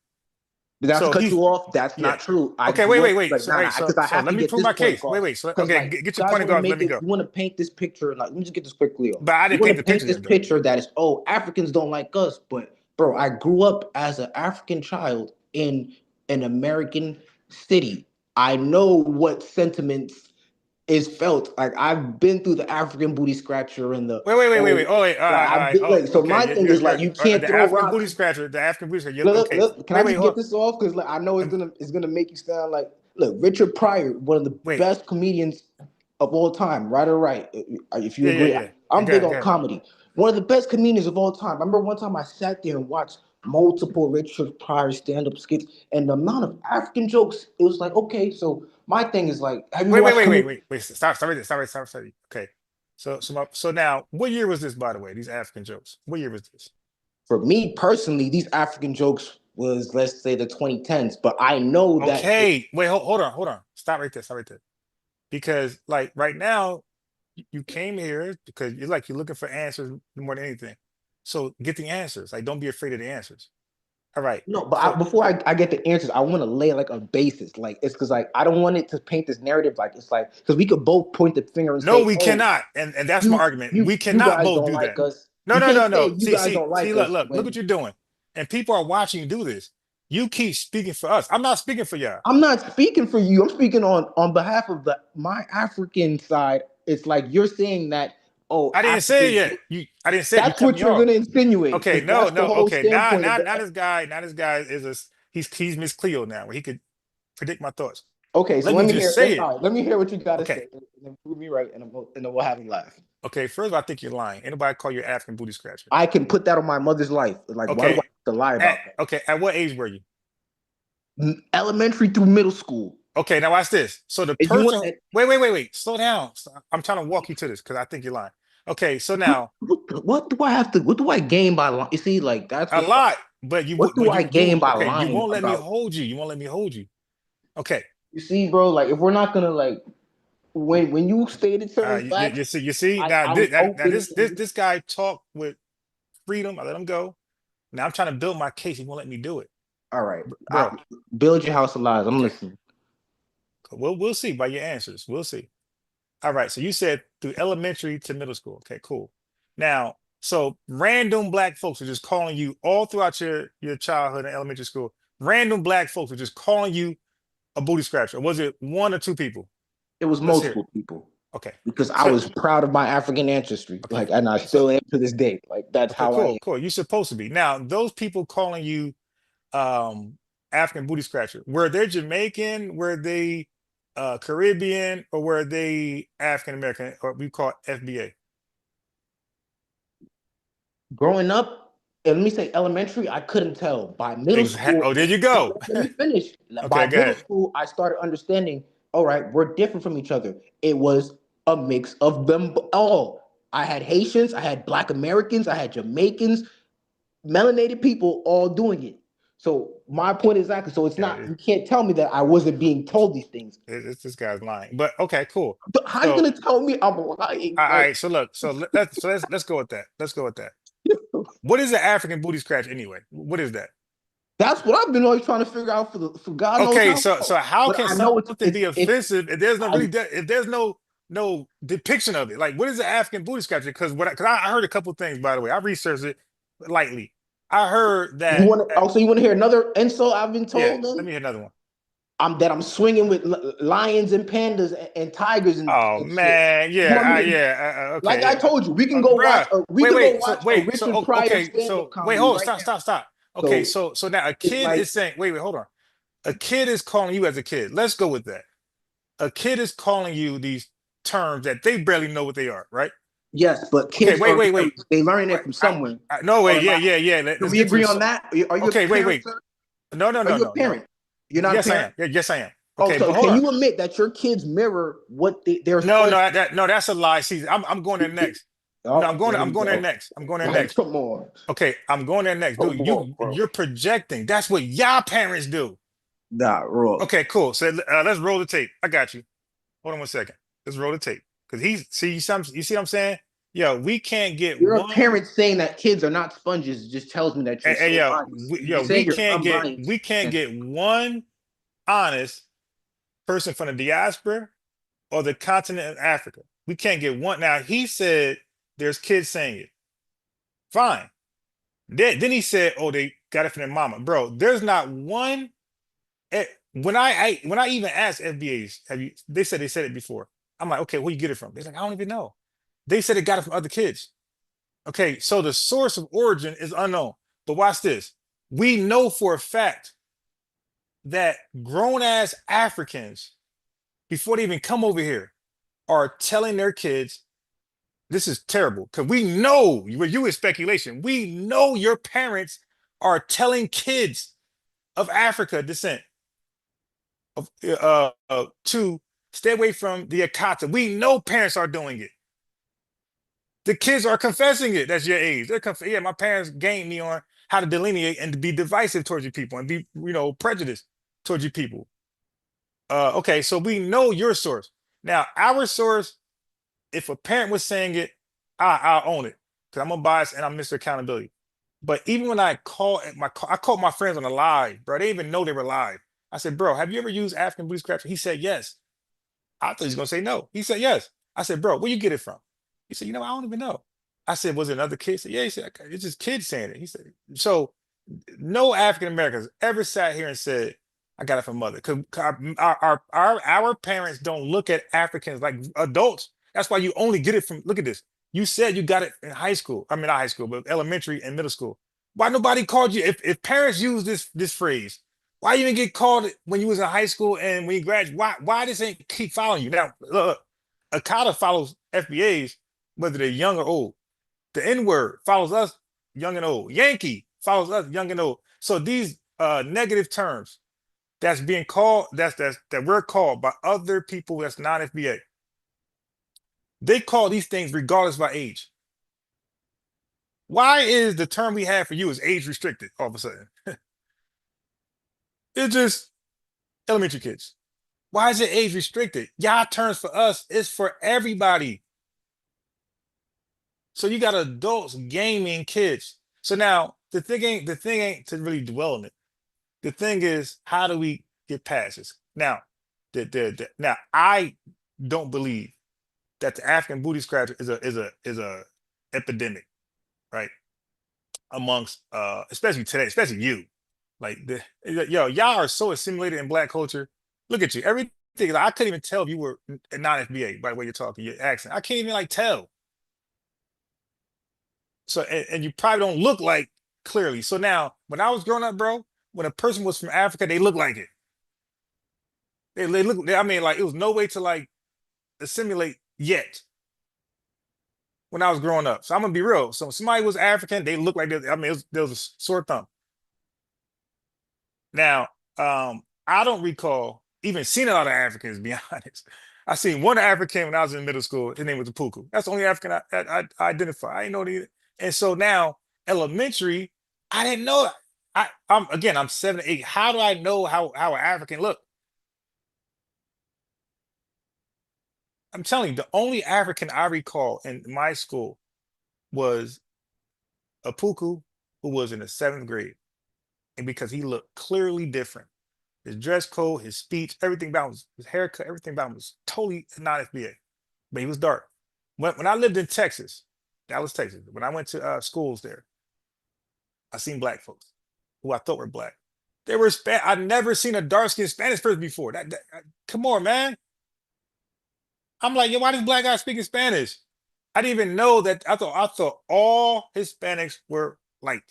But that's to cut you off. That's not true. Okay, wait. So let me prove my case. Wait. So get your point across. Let me go. You want to paint this picture? Like, let me just get this quickly off. But I didn't paint the picture. This picture that is, oh, Africans don't like us. But bro, I grew up as an African child in an American city. I know what sentiments is felt. Like, I've been through the African booty scratcher and the Wait. Oh, wait. So my thing is like, you can't throw African rocks. booty scratcher. The African booty scratcher. Look, can I just get this off? Because like, I know it's gonna make you sound like, look, Richard Pryor, one of the best comedians of all time, right or right? If you agree, I'm big on comedy. One of the best comedians of all time. I remember one time I sat there and watched multiple Richard Pryor stand-up skits, and the amount of African jokes, it was like, okay, so my thing is like, have you wait. Stop right. Okay. So now, what year was this, by the way? These African jokes. What year was this? For me personally, these African jokes was, let's say, the 2010s, but I know that. Okay, wait, hold on. Stop right there. Because like right now, you came here because you're looking for answers more than anything. So get the answers. Like, don't be afraid of the answers. All right. No, but before I get the answers, I want to lay like a basis. Like, it's because like I don't want it to paint this narrative like it's like, because we could both point the finger and say, no, we cannot, and that's my argument. We cannot both do that. No. See, look what you're doing, and people are watching you do this. You keep speaking for us. I'm not speaking for y'all. I'm not speaking for you. I'm speaking on behalf of my African side. It's like you're saying that. Oh, I didn't say it yet. I didn't say it. That's what you're gonna insinuate. Okay, no. Okay, now this guy is he's Miss Cleo now, where he could predict my thoughts. Okay, so let me hear. Say it. Right, let me hear what you gotta say, and then prove me right, and then we'll have a laugh. Okay, first of all, I think you're lying. Anybody call you an African booty scratcher? I can put that on my mother's life. Like, why do I have to lie about that? Okay, at what age were you? Elementary through middle school. Okay, now watch this. So the person. Wait. Slow down. I'm trying to walk you to this because I think you're lying. Okay, so now. What do I gain by lying? You see, like that's a lot. But you. What do I gain by lying? You won't let me hold you. Okay. You see, bro. Like, if we're not gonna like. When you stated certain facts, you see now this guy talked with freedom. I let him go. Now I'm trying to build my case. He won't let me do it. All right, bro. Build your house of lies. I'm listening. We'll see by your answers. We'll see. All right. So you said through elementary to middle school. Okay, cool. Now, so random black folks are just calling you all throughout your childhood and elementary school. Random black folks are just calling you a booty scratcher. Or was it one or two people? It was multiple people. Okay. Because I was proud of my African ancestry. Okay. Like, and I still am to this day. Like, that's how I am. Cool. You're supposed to be. Now, those people calling you African booty scratcher, were they Jamaican? Were they Caribbean? Or were they African American? Or we call FBA? Growing up, and let me say elementary, I couldn't tell. By middle school. Oh, there you go. Let me finish. By middle school, I started understanding, all right, we're different from each other. It was a mix of them all. I had Haitians, I had Black Americans, I had Jamaicans, melanated people all doing it. So my point is exactly, so it's not, you can't tell me that I wasn't being told these things. This guy's lying. But okay, cool. But how are you gonna tell me I'm lying? All right, so look, let's go with that. What is an African booty scratch anyway? What is that? That's what I've been always trying to figure out for God knows okay, how so how can something be offensive if there's no no depiction of it. Like, what is the African booty scratcher? Because I heard a couple things, by the way. I researched it lightly. I heard that. You want to hear another insult I've been told? Yeah, then? let me hear another one. I'm swinging with lions and pandas and tigers and man, shit. yeah, okay. Like I told you, we can go watch. Richard Pryor stand-up comedy. Stop. Okay, so now a kid is saying, wait, hold on. A kid is calling you as a kid. Let's go with that. A kid is calling you these terms that they barely know what they are, right? Yes, but kids. Okay, wait. They learn it from somewhere. No way. Yeah. Can we agree on that? Are you okay? Wait. No. Are you a parent? You're not. Yes, a parent? I am. Yes, I am. Okay, so can you admit that your kids mirror what they're? No, that's a lie. See, I'm going there next. No, I'm going there next. Come on. Okay, I'm going there next. Dude, you're projecting. That's what y'all parents do. Nah, wrong. Okay, cool. So let's roll the tape. I got you. Hold on 1 second. Let's roll the tape. Because you see what I'm saying? Yo, we can't get a parent saying that kids are not sponges just tells me that we can't get one honest person from the diaspora or the continent of Africa. We can't get one. Now, he said there's kids saying it. Fine. Then he said, oh, they got it from their mama. Bro, there's not one. When I even asked FBAs, they said it before. I'm like, okay, where you get it from? They're like, I don't even know. They said they got it from other kids. Okay, so the source of origin is unknown. But watch this. We know for a fact that grown-ass Africans, before they even come over here, are telling their kids, this is terrible, because we know, you in speculation, we know your parents are telling kids of Africa descent to stay away from the Akata. We know parents are doing it. The kids are confessing it. That's your age. They're my parents gained me on how to delineate and to be divisive towards you people and be, prejudiced towards you people. Okay, so we know your source. Now, our source, if a parent was saying it, I'll own it because I'm unbiased and I'm Mr. Accountability. But even when I called my friends on the live, bro, they didn't even know they were live. I said, bro, have you ever used African booty scratcher? He said, yes. I thought he was going to say no. He said, yes. I said, bro, where you get it from? He said, I don't even know. I said, was it another kid? He said, yeah. He said, it's just kids saying it. He said, so no African Americans ever sat here and said, I got it from mother. Because our parents don't look at Africans like adults. That's why you only get it from, look at this. You said you got it in high school. I mean, not high school, but elementary and middle school. Why nobody called you? If parents use this phrase, why you didn't get called when you was in high school and when you graduated? Why this ain't keep following you? Now, look, Akata follows FBAs, whether they're young or old. The N-word follows us, young and old. Yankee follows us, young and old. So these negative terms that's being called, that we're called by other people that's non-FBA, they call these things regardless of our age. Why is the term we have for you is age restricted all of a sudden? It's just elementary kids. Why is it age restricted? Y'all terms for us is for everybody. So you got adults gaming kids. So now the thing ain't to really dwell on it. The thing is, how do we get past this? Now, now I don't believe that the African booty scratcher is a epidemic, right? Amongst especially today, especially you. Like y'all are so assimilated in Black culture. Look at you. Everything, I couldn't even tell if you were non-FBA by the way you're talking, your accent. I can't even tell. So and you probably don't look like clearly. So now when I was growing up, bro, when a person was from Africa, they looked like it. They look. I mean, like it was no way to assimilate yet. When I was growing up, so I'm gonna be real. So if somebody was African, they looked like this. I mean, there was a sore thumb. Now, I don't recall even seeing a lot of Africans, to be honest. I seen one African when I was in middle school. His name was Puku. That's the only African I identify. I didn't know either. And so now, elementary, I didn't know. I'm 7 8. How do I know how an African look? I'm telling you, the only African I recall in my school was a Puku who was in the 7th grade. And because he looked clearly different. His dress code, his speech, everything about his haircut, everything about him was totally not FBA. but he was dark. When I lived in Texas, Dallas, Texas, when I went to schools there, I seen black folks who I thought were black. They were I'd never seen a dark-skinned Spanish person before. Come on, man. I'm like, yo, why this black guy speaking Spanish? I didn't even know that. I thought all Hispanics were light.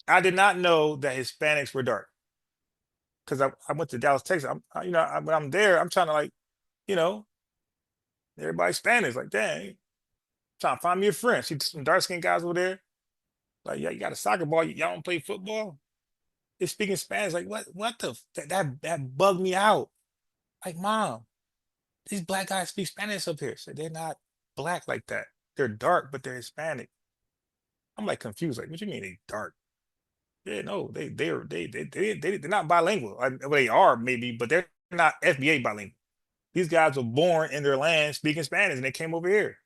I did not know that Hispanics were dark. Because I went to Dallas, Texas. When I'm there, I'm trying to like, everybody's Spanish. Like, dang, trying to find me a friend. See some dark skinned guys over there. Like, yeah, you got a soccer ball. Y'all don't play football. They're speaking Spanish. Like, what that bugged me out. Like, mom, these black guys speak Spanish up here. So they're not black like that. They're dark, but they're Hispanic. I'm like confused. Like, what you mean they dark? Yeah, no, they're not bilingual. They are maybe, but they're not FBA bilingual. These guys were born in their land speaking Spanish, and they came over here.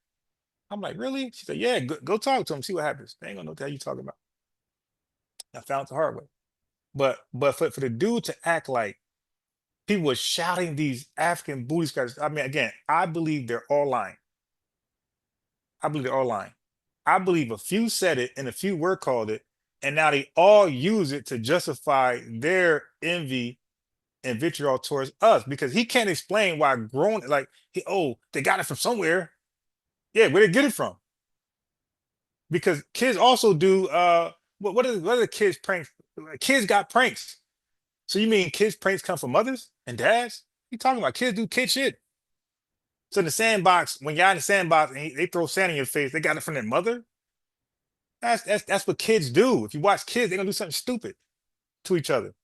I'm like, really? She said, yeah, go talk to them, see what happens. They ain't gonna know what the hell you talking about. I found it the hard way. But for the dude to act like people were shouting these African booty scratchers. I mean, again, I believe they're all lying. I believe a few said it and a few were called it, and now they all use it to justify their envy and vitriol towards us, because he can't explain why they got it from somewhere. Yeah, where they get it from? Because kids also do what are the kids pranks? Kids got pranks. So you mean kids pranks come from mothers and dads? You talking about kids do kid shit? So in the sandbox, when you're in the sandbox and they throw sand in your face, they got it from their mother. That's what kids do. If you watch kids, they're gonna do something stupid to each other.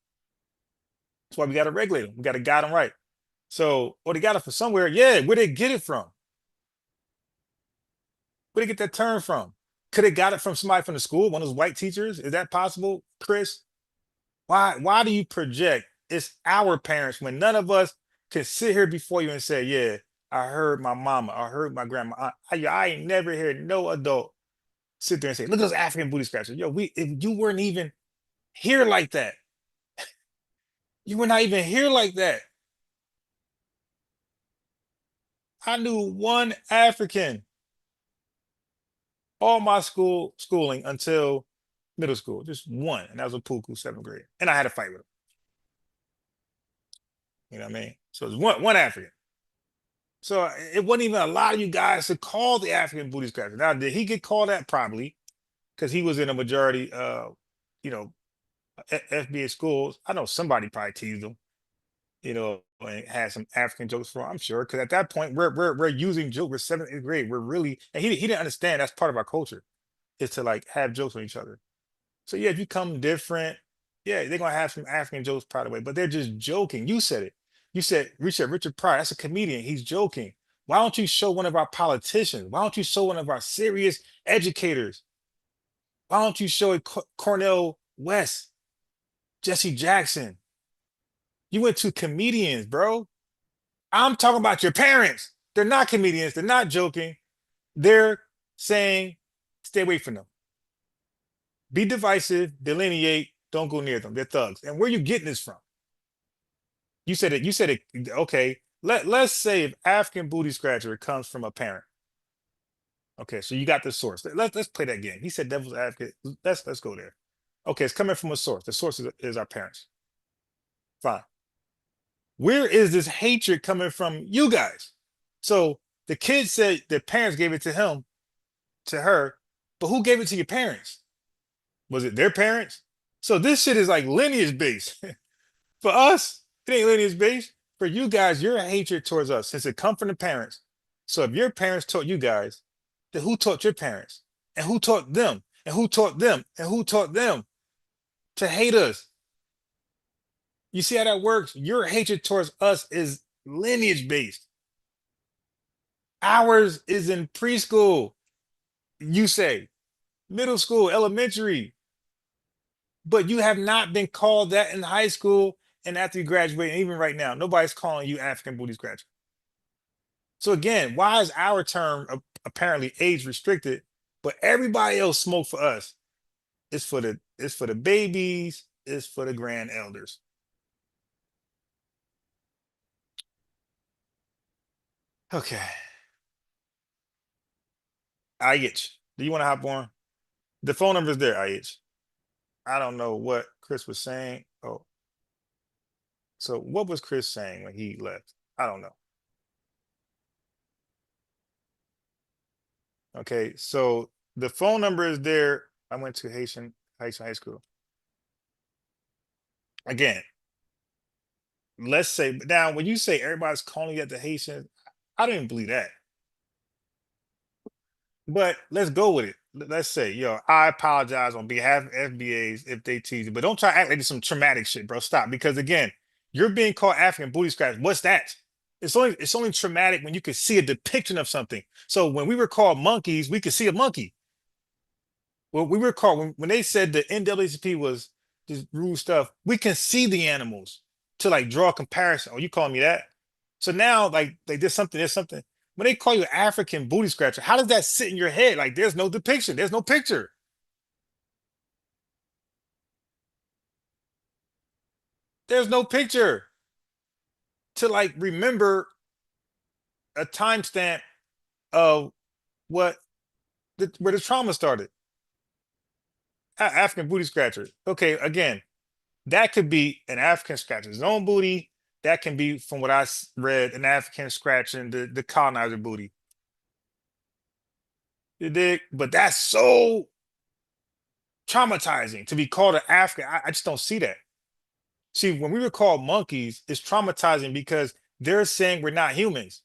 That's why we gotta regulate them. We gotta guide them right. So, or they got it from somewhere. Yeah, where they get it from? Where they get that term from? Could they got it from somebody from the school, one of those white teachers? Is that possible, Chris? Why do you project it's our parents when none of us can sit here before you and say, yeah, I heard my mama, I heard my grandma. I ain't never heard no adult sit there and say, look at those African booty scratchers. Yo, if you weren't even here like that. You were not even here like that. I knew one African all my schooling until middle school, just one, and that was a Puku, 7th grade, and I had a fight with him. You know what I mean? So it's one African. So it wasn't even a lot of you guys to call the African booty scratcher. Now, did he get called that? Probably, because he was in a majority, FBA schools. I know somebody probably teased him, and had some African jokes for him, I'm sure. Because at that point, we're using jokes. We're 7th, 8th grade. We're really, and he didn't understand that's part of our culture, is to like have jokes on each other. So yeah, if you come different, yeah, they're gonna have some African jokes part of the way, but they're just joking. You said it. You said Richard Pryor, that's a comedian. He's joking. Why don't you show one of our politicians? Why don't you show one of our serious educators? Why don't you show Cornel West, Jesse Jackson? You went to comedians, bro. I'm talking about your parents. They're not comedians. They're not joking. They're saying, stay away from them. Be divisive, delineate, don't go near them. They're thugs. And where are you getting this from? You said it. Okay. Let's say if African booty scratcher comes from a parent. Okay, so you got the source. Let's play that game. He said devil's advocate. Let's go there. Okay, it's coming from a source. The source is our parents. Fine. Where is this hatred coming from you guys? So the kid said the parents gave it to him, to her, but who gave it to your parents? Was it their parents? So this shit is like lineage based. For us, it ain't lineage based. For you guys, your hatred towards us, since it come from the parents. So if your parents taught you guys, then who taught your parents? And who taught them? And who taught them? And who taught them to hate us? You see how that works? Your hatred towards us is lineage based. Ours is in preschool, you say, middle school, elementary. But you have not been called that in high school and after you graduate, and even right now, nobody's calling you African booty scratcher. So again, why is our term apparently age restricted, but everybody else smoke for us? It's for the babies, it's for the grand elders. Okay. IH, do you want to hop on? The phone number is there, IH. I don't know what Chris was saying. Oh, so what was Chris saying when he left? I don't know. Okay, so the phone number is there. I went to Haitian high school. Again, let's say now when you say everybody's calling at the Haitian, I don't even believe that. But let's go with it. Let's say, yo, I apologize on behalf of FBAs if they tease you, but don't try to act like it's some traumatic shit, bro. Stop. Because again, you're being called African booty scratch. What's that? It's only traumatic when you can see a depiction of something. So when we were called monkeys, we could see a monkey. Well, we were called when they said the NAACP was just rude stuff, we can see the animals to like draw a comparison. Oh, you calling me that? So now like there's something. When they call you African booty scratcher, how does that sit in your head? Like there's no depiction, there's no picture. There's no picture to like remember a timestamp of where the trauma started. African booty scratcher. Okay, again, that could be an African scratching his own booty. That can be, from what I read, an African scratching the colonizer booty. You dig? But that's so traumatizing to be called an African. I just don't see that. See, when we were called monkeys, it's traumatizing because they're saying we're not humans,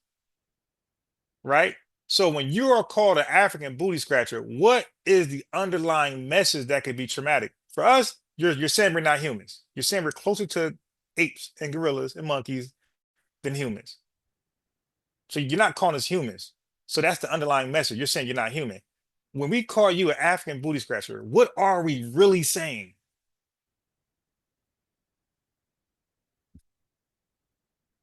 right? So when you are called an African booty scratcher, what is the underlying message that could be traumatic? For us, you're saying we're not humans. You're saying we're closer to apes and gorillas and monkeys than humans. So you're not calling us humans. So that's the underlying message. You're saying you're not human. When we call you an African booty scratcher, what are we really saying?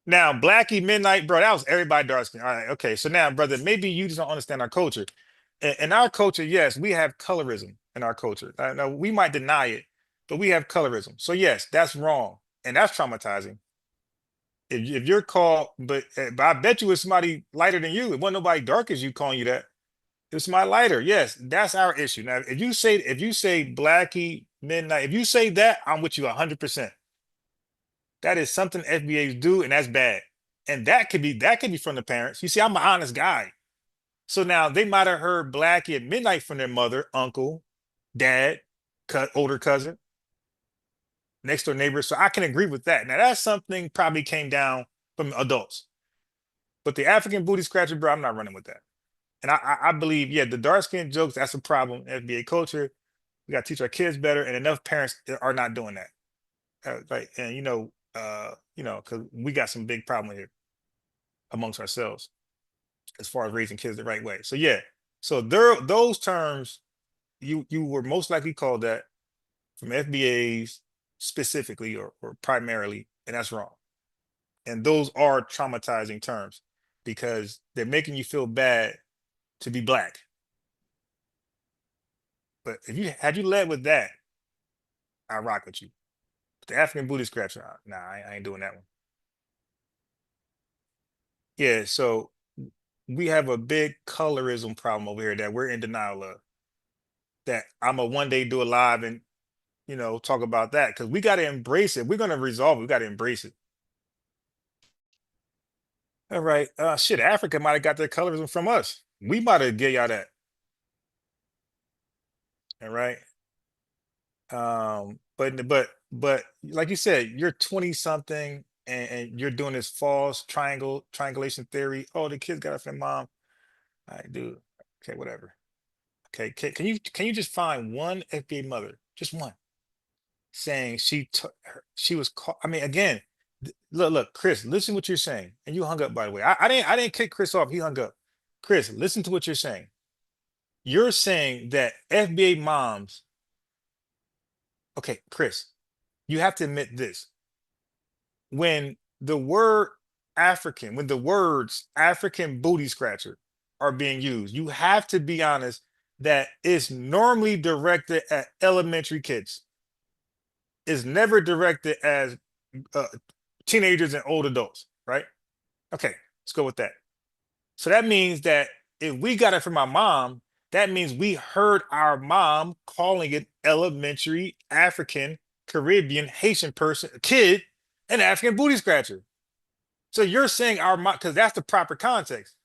Now, Blackie Midnight, bro, that was everybody dark skin. All right, okay. So now, brother, maybe you just don't understand our culture. In our culture, yes, we have colorism in our culture. Now, we might deny it, but we have colorism. So yes, that's wrong, and that's traumatizing. If you're called, but I bet you it's somebody lighter than you. It wasn't nobody dark as you calling you that. It's my lighter. Yes, that's our issue. Now, if you say Blackie Midnight, if you say that, I'm with you 100%. That is something FBAs do, and that's bad. And that could be from the parents. You see, I'm an honest guy. So now they might have heard Blackie at midnight from their mother, uncle, dad, older cousin, next door neighbor. So I can agree with that. Now that's something probably came down from adults. But the African booty scratcher, bro, I'm not running with that. And I believe, yeah, the dark skin jokes, that's a problem in FBA culture. We got to teach our kids better, and enough parents are not doing that. Right. And because we got some big problem here amongst ourselves as far as raising kids the right way. So yeah, so those terms you were most likely called that from FBAs specifically or primarily, and that's wrong. And those are traumatizing terms because they're making you feel bad to be black. But if you had led with that, I rock with you. But the African booty scratcher, nah, I ain't doing that one. Yeah, so we have a big colorism problem over here that we're in denial of. That I'm gonna one day do a live and talk about that because we got to embrace it. We're gonna resolve it. We got to embrace it. All right, shit. Africa might have got their colorism from us. We might have get y'all that. All right. But like you said, you're 20 something and you're doing this false triangulation theory. Oh, the kid's got it from mom. All right, dude. Okay, whatever. Okay, can you just find one FBA mother, just one, saying she was caught? I mean, again, look, Chris, listen what you're saying, and you hung up, by the way. I didn't kick Chris off. He hung up. Chris, listen to what you're saying. You're saying that FBA moms. Okay, Chris, you have to admit this. When the words African booty scratcher are being used, you have to be honest that it's normally directed at elementary kids. It's never directed as teenagers and old adults, right? Okay, let's go with that. So that means that if we got it from our mom, that means we heard our mom calling it elementary African, Caribbean, Haitian person, kid, an African booty scratcher. So you're saying our mom, because that's the proper context.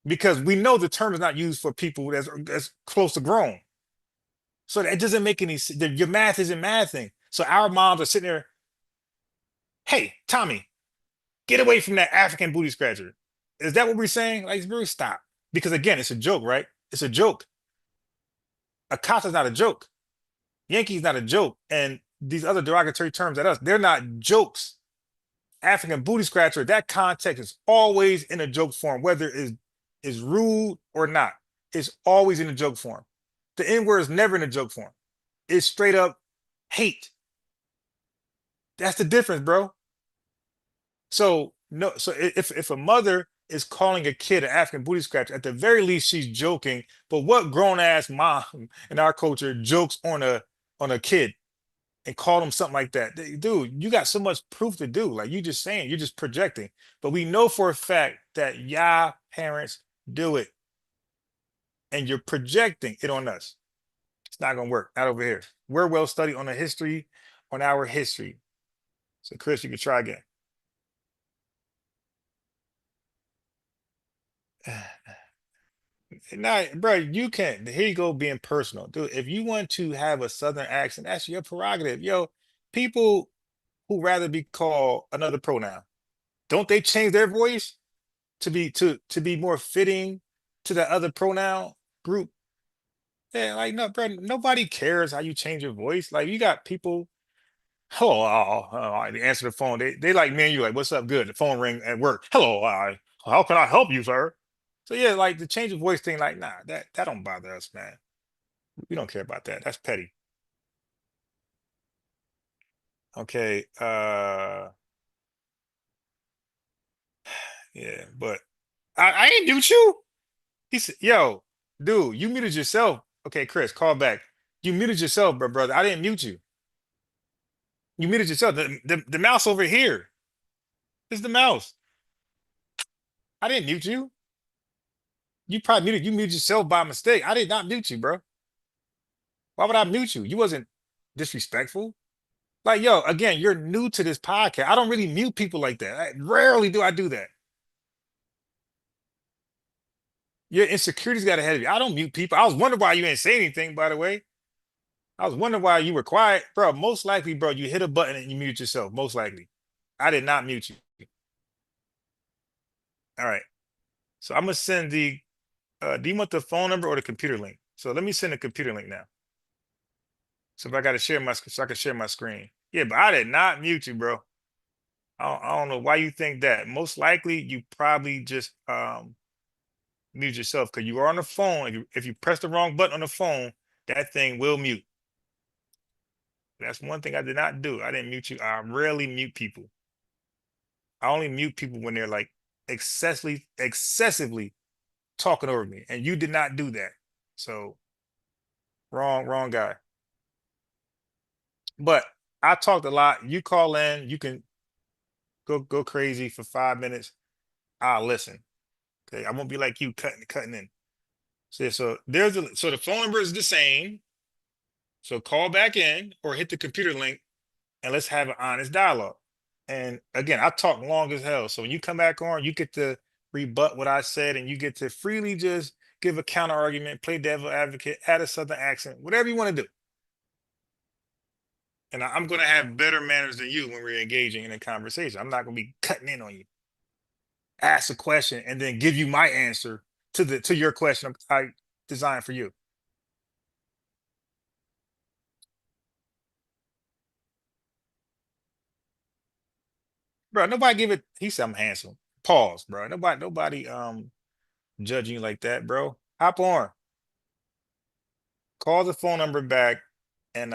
Because we know the term is not used for people that's close to grown. So that doesn't make any sense. Your math isn't mathing. So our moms are sitting there, hey, Tommy, get away from that African booty scratcher. Is that what we're saying? Like, really stop. Because again, it's a joke, right? It's a joke. Akata's not a joke. Yankee's not a joke. And these other derogatory terms at us, they're not jokes. African booty scratcher, that context is always in a joke form, whether it is rude or not. It's always in a joke form. The N-word is never in a joke form. It's straight up hate. That's the difference, bro. So no, so if a mother is calling a kid an African booty scratcher, at the very least she's joking. But what grown ass mom in our culture jokes on a kid and call them something like that? Dude, you got so much proof to do. Like you just saying, you're just projecting. But we know for a fact that y'all parents do it. And you're projecting it on us. It's not gonna work. Not over here. We're well studied on the history, on our history. So Chris, you can try again. Nah, bro, you can't. Here you go being personal. Dude, if you want to have a southern accent, that's your prerogative. Yo, people who rather be called another pronoun, don't they change their voice to be more fitting to the other pronoun group? Yeah, like no, bro, nobody cares how you change your voice. Like you got people, hello, they answer the phone. They like me and you, like, what's up? Good. The phone ring at work. Hello, how can I help you, sir? So yeah, like the change of voice thing, like, nah, that don't bother us, man. We don't care about that. That's petty. Okay, yeah, but I ain't mute you. He said, yo, dude, you muted yourself. Okay, Chris, call back. You muted yourself, bro, brother. I didn't mute you. You muted yourself. The mouse over here. This is the mouse. I didn't mute you. You probably muted yourself by mistake. I did not mute you, bro. Why would I mute you? You wasn't disrespectful. Like, yo, again, you're new to this podcast. I don't really mute people like that. Rarely do I do that. Your insecurities got ahead of you. I don't mute people. I was wondering why you ain't say anything, by the way. I was wondering why you were quiet. Bro, most likely, bro, you hit a button and you mute yourself. Most likely. I did not mute you. All right. So I'm going to send the, do you want the phone number or the computer link? So let me send the computer link now. So if I got to share so I can share my screen. Yeah, but I did not mute you, bro. I don't know why you think that. Most likely, you probably just mute yourself because you are on the phone. If you press the wrong button on the phone, that thing will mute. That's one thing I did not do. I didn't mute you. I rarely mute people. I only mute people when they're like excessively talking over me, and you did not do that. So wrong guy. But I talked a lot. You call in, you can go crazy for 5 minutes. I'll listen. Okay, I won't be like you cutting in. So the phone number is the same. So call back in or hit the computer link and let's have an honest dialogue. And again, I talk long as hell. So when you come back on, you get to rebut what I said and you get to freely just give a counter argument, play devil advocate, add a southern accent, whatever you want to do. And I'm going to have better manners than you when we're engaging in a conversation. I'm not going to be cutting in on you. Ask a question and then give you my answer to your question I designed for you. Bro, nobody give it. He said I'm handsome. Pause, bro. Nobody judging you like that, bro. Hop on. Call the phone number back and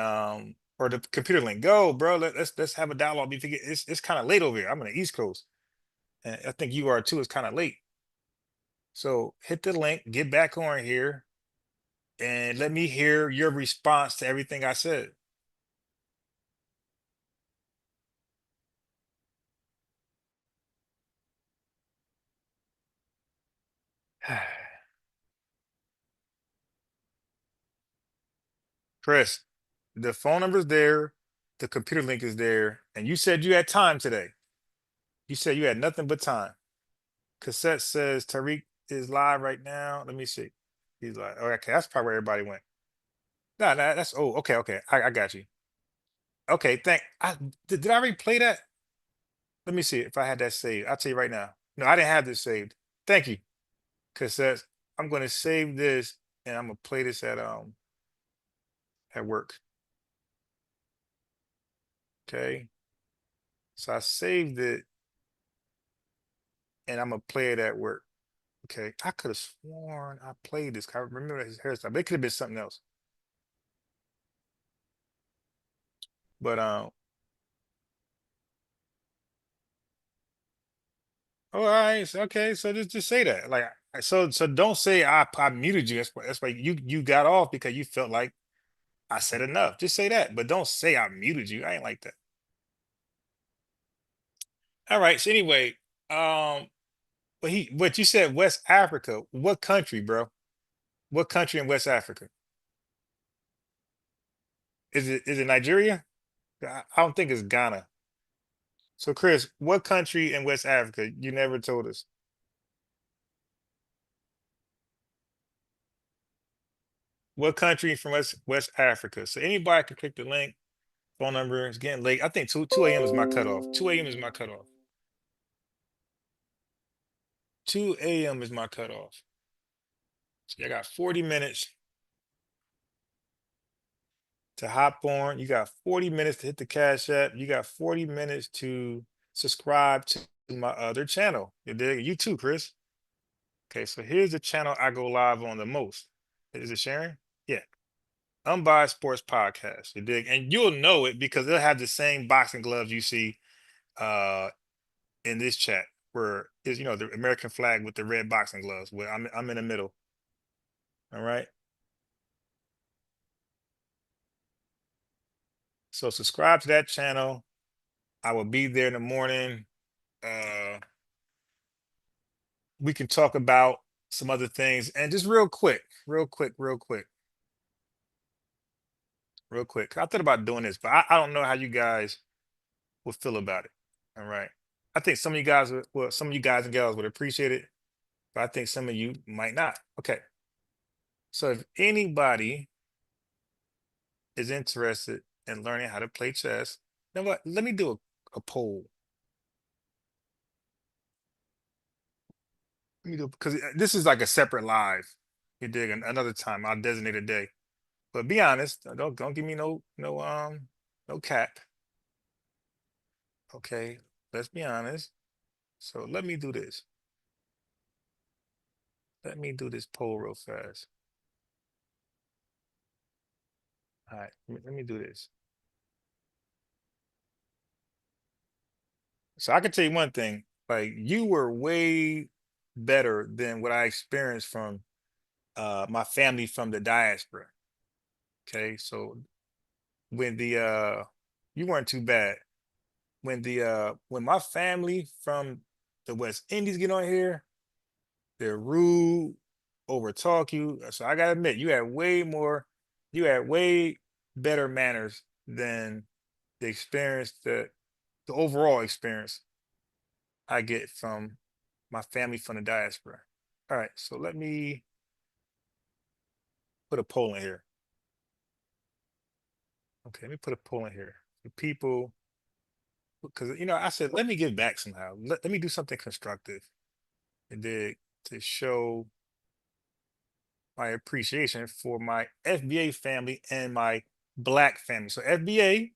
or the computer link. Go, bro. Let's have a dialogue. It's kind of late over here. I'm on the East Coast. And I think you are too. It's kind of late. So hit the link, get back on here, and let me hear your response to everything I said. Chris, the phone number's there, the computer link is there, and you said you had time today. You said you had nothing but time. Cassette says Tariq is live right now. Let me see. He's like, oh, okay, that's probably where everybody went. No, that's okay. I got you. Okay, did I already play that? Let me see if I had that saved. I'll tell you right now. No, I didn't have this saved. Thank you. Cassette. I'm gonna save this and I'm gonna play this at work. Okay. So I saved it and I'm gonna play it at work. Okay. I could have sworn I played this. I remember his hairstyle, but it could have been something else. But all right, so, okay, so just say that. Like so don't say I muted you. That's why you got off because you felt like I said enough. Just say that, but don't say I muted you. I ain't like that. All right, so anyway, but you said West Africa. What country, bro? What country in West Africa? Is it Nigeria? I don't think it's Ghana. So Chris, what country in West Africa? You never told us. What country from West Africa? So anybody can click the link. Phone number. It's getting late. I think 2 a.m. is my cutoff. 2 a.m. is my cutoff. 2 a.m. is my cutoff. So I got 40 minutes to hop on. You got 40 minutes to hit the Cash App. You got 40 minutes to subscribe to my other channel. You dig? You too, Chris. Okay, so here's the channel I go live on the most. Is it sharing? Yeah. Unbiased Sports Podcast. You dig? And you'll know it because they'll have the same boxing gloves you see in this chat, where is the American flag with the red boxing gloves. Where I'm in the middle. All right. So subscribe to that channel. I will be there in the morning. We can talk about some other things. And just real quick. I thought about doing this, but I don't know how you guys will feel about it. All right. I think some of you guys and gals would appreciate it, but I think some of you might not. Okay. So if anybody is interested in learning how to play chess, you know what? Let me do a poll. Let me do, because this is like a separate live. You dig? Another time I'll designate a day. But be honest, don't give me no cap. Okay, let's be honest. So let me do this. Let me do this poll real fast. All right, let me do this. So I can tell you one thing, like you were way better than what I experienced from my family from the diaspora. Okay, so when you weren't too bad. When my family from the West Indies get on here, they're rude, overtalk you. So I gotta admit, you had way better manners than the experience the overall experience I get from my family from the diaspora. All right, so let me put a poll in here. Okay, let me put a poll in here. The people, because I said, let me give back somehow. Let me do something constructive. And then to show my appreciation for my FBA family and my Black family. So FBA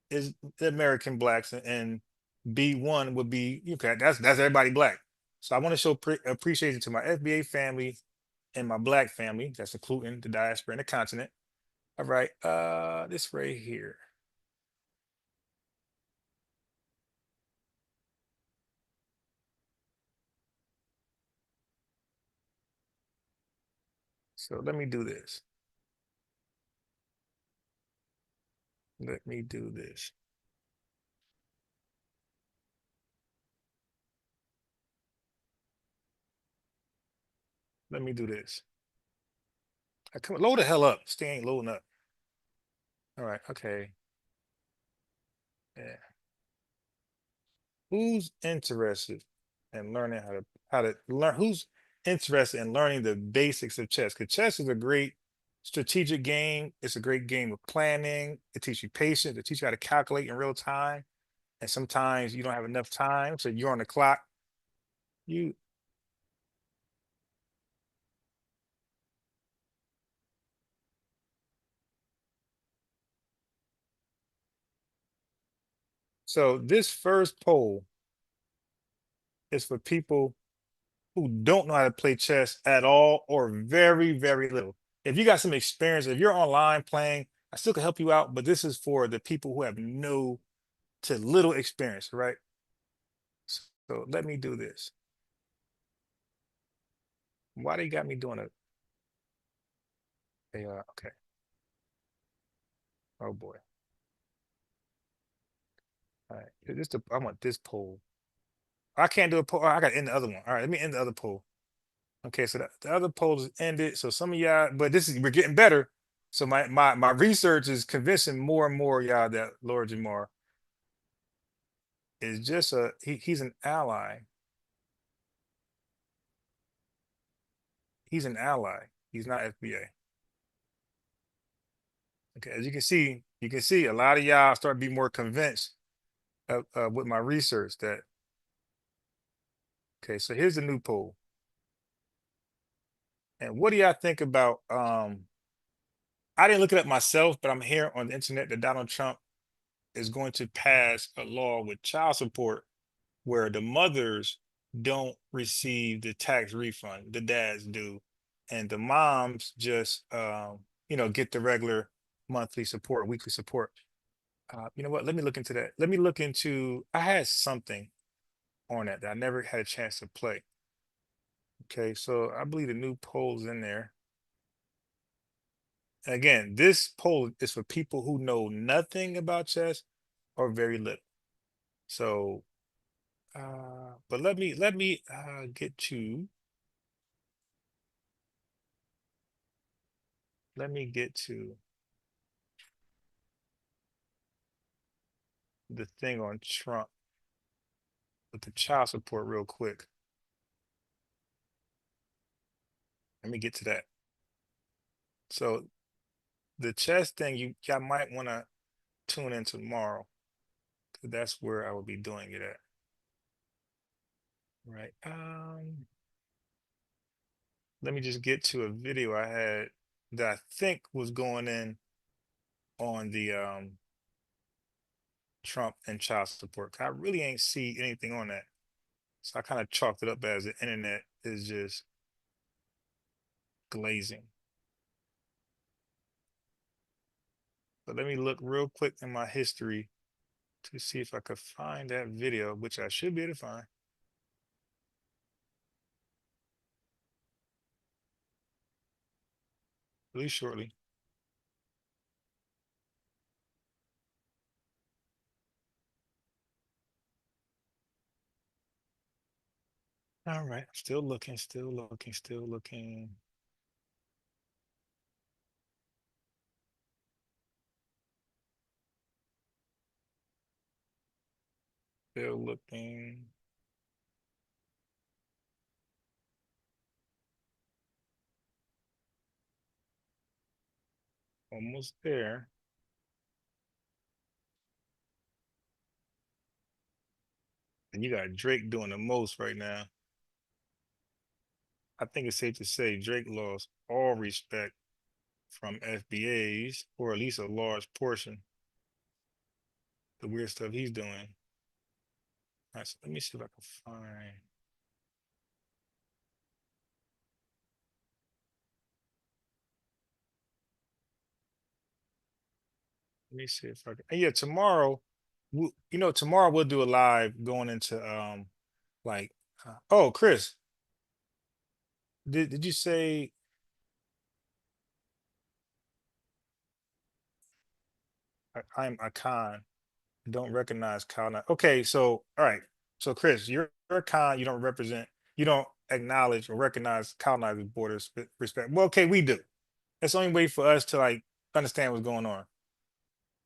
is the American Blacks, and B1 would be, okay, that's everybody Black. So I want to show appreciation to my FBA family and my Black family. That's including the diaspora and the continent. All right, this right here. So let me do this. Let me do this. Let me do this. Come on, load the hell up. This thing ain't loading up. All right. Okay. Yeah. Who's interested in learning how to learn? Who's interested in learning the basics of chess? Because chess is a great strategic game. It's a great game of planning. It teaches you patience. It teaches you how to calculate in real time. And sometimes you don't have enough time, so you're on the clock. You So this first poll is for people who don't know how to play chess at all or very, very little. If you got some experience, if you're online playing, I still can help you out, but this is for the people who have no to little experience, right? So let me do this. Why they got me doing it? Okay. Oh boy. All right. I want this poll. I can't do a poll. I got to end the other one. All right, let me end the other poll. Okay, so the other poll is ended. So some of y'all, but we're getting better. So my research is convincing more and more y'all that Lord Jamar is just he's an ally. He's an ally. He's not FBA. Okay, as you can see a lot of y'all start to be more convinced with my research that. Okay, so here's the new poll. And what do y'all think about? I didn't look it up myself, but I'm hearing on the internet that Donald Trump is going to pass a law with child support where the mothers don't receive the tax refund, the dads do, and the moms just get the regular monthly support, weekly support. You know what? Let me look into that. Let me look into. I had something on that I never had a chance to play. Okay, so I believe the new poll's in there. And again, this poll is for people who know nothing about chess or very little. So, but let me get to. Let me get to the thing on Trump with the child support real quick. Let me get to that. So the chess thing, y'all might want to tune in tomorrow, because that's where I will be doing it at. Right. Let me just get to a video I had that I think was going in on the Trump and child support. I really ain't see anything on that. So I kind of chalked it up as the internet is just glazing. But let me look real quick in my history to see if I could find that video, which I should be able to find. Really shortly. All right, still looking, still looking, still looking. Still looking. Almost there. And you got Drake doing the most right now. I think it's safe to say Drake lost all respect from FBAs, or at least a large portion. The weird stuff he's doing. All right, so let me see if I can find. Let me see if I can. And yeah, tomorrow, tomorrow we'll do a live going into oh, Chris, did you say? I'm a con. Don't recognize colonial. Okay, so all right. So Chris, you're a con. You don't represent. You don't acknowledge or recognize colonizers' borders respect. Well, okay, we do. That's the only way for us to understand what's going on.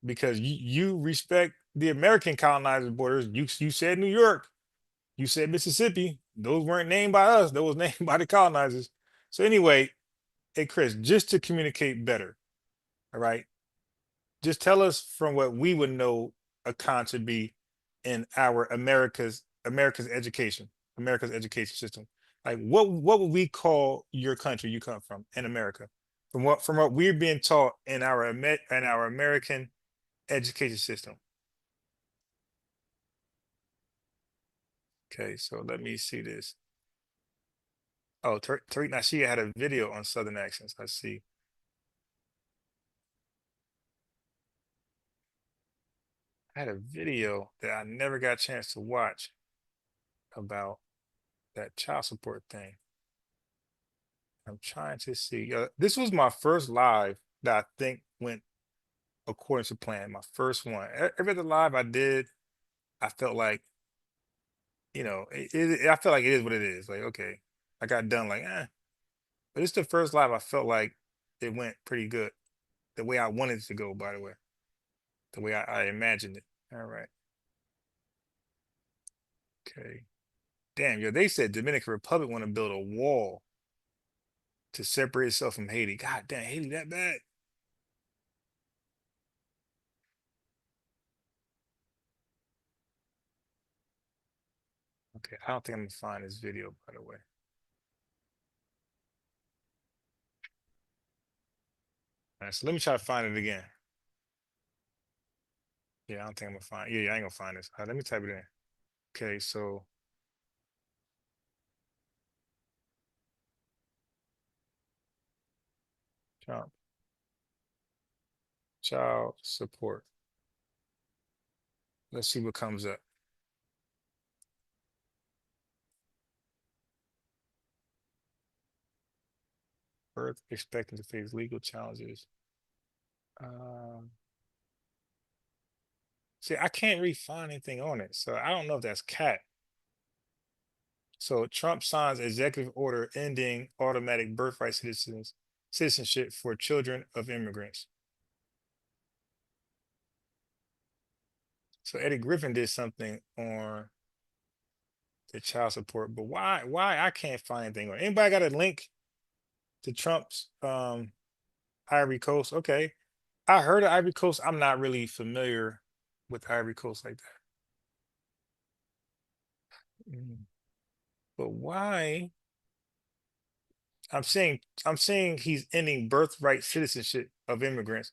because you respect the American colonizers' borders. You said New York, you said Mississippi. Those weren't named by us. Those was named by the colonizers. So anyway, hey Chris, just to communicate better, all right, just tell us from what we would know a con should be in our America's education system. Like what would we call your country you come from in America? From what we're being taught in our American education system. Okay, so let me see this. Oh, Tariq Nasheed had a video on Southern accents. Let's see. I had a video that I never got a chance to watch about that child support thing. I'm trying to see. This was my first live that I think went according to plan. My first one. Every other live I did, I felt like, I feel like it is what it is. Like, okay, I got done like, But it's the first live I felt like it went pretty good. The way I wanted it to go, by the way. The way I imagined it. All right. Okay. Damn, they said Dominican Republic want to build a wall to separate itself from Haiti. God damn, Haiti that bad? Okay, I don't think I'm gonna find this video, by the way. All right, so let me try to find it again. Yeah, I don't think I'm gonna find. Yeah, I ain't gonna find this. Let me type it in. Okay, so child support. Let's see what comes up. Birth expecting to face legal challenges. See, I can't really find anything on it, so I don't know if that's cat. So Trump signs executive order ending automatic birthright citizenship for children of immigrants. So Eddie Griffin did something on the child support, but why I can't find anything on it? Anybody got a link to Trump's Ivory Coast? Okay. I heard of Ivory Coast. I'm not really familiar with Ivory Coast like that. But why? I'm saying he's ending birthright citizenship of immigrants,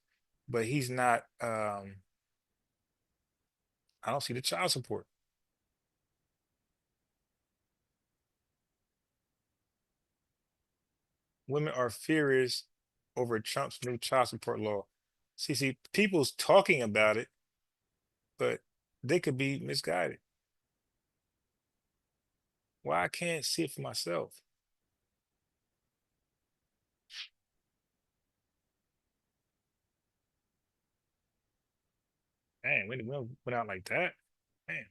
but he's not I don't see the child support. Women are furious over Trump's new child support law. See, people's talking about it, but they could be misguided. Why I can't see it for myself? Dang, we went out like that. Man.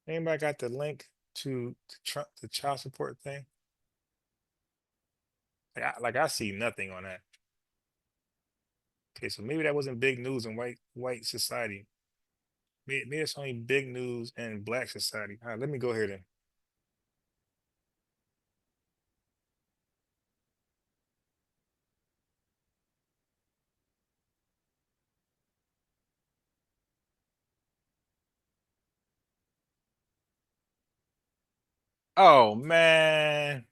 Anybody got the link to Trump, the child support thing? Like I see nothing on that. Okay, so maybe that wasn't big news in white society. Maybe it's only big news in black society. All right, let me go here then. Oh man.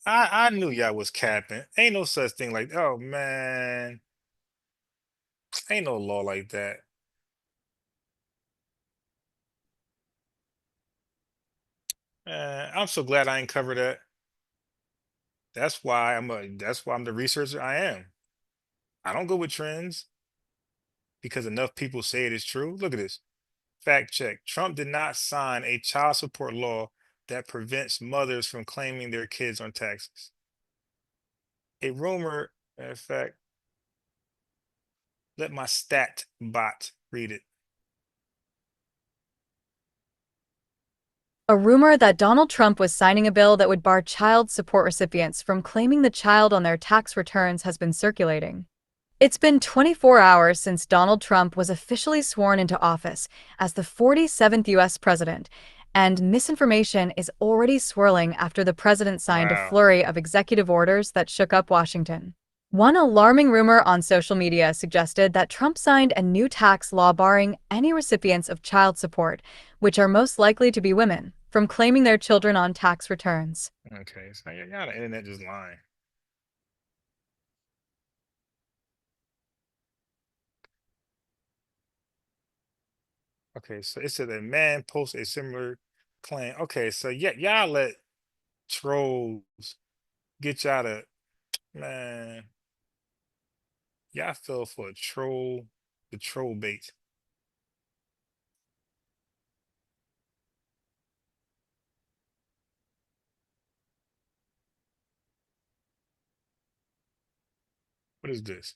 I knew y'all was capping. Ain't no such thing like, oh man. Ain't no law like that. I'm so glad I ain't covered that. That's why I'm the researcher I am. I don't go with trends because enough people say it is true. Look at this. Fact check. Trump did not sign a child support law that prevents mothers from claiming their kids on taxes. A rumor, in fact, let my stat bot read it. A rumor that Donald Trump was signing a bill that would bar child support recipients from claiming the child on their tax returns has been circulating. It's been 24 hours since Donald Trump was officially sworn into office as the 47th U.S. president, and misinformation is already swirling after the president signed a flurry of executive orders that shook up Washington. One alarming rumor on social media suggested that Trump signed a new tax law barring any recipients of child support, which are most likely to be women, from claiming their children on tax returns. Okay, so y'all the internet just lying. Okay, so it said a man posted a similar claim. Okay, so y'all let trolls get y'all to, man. Y'all fell for the troll bait. What is this?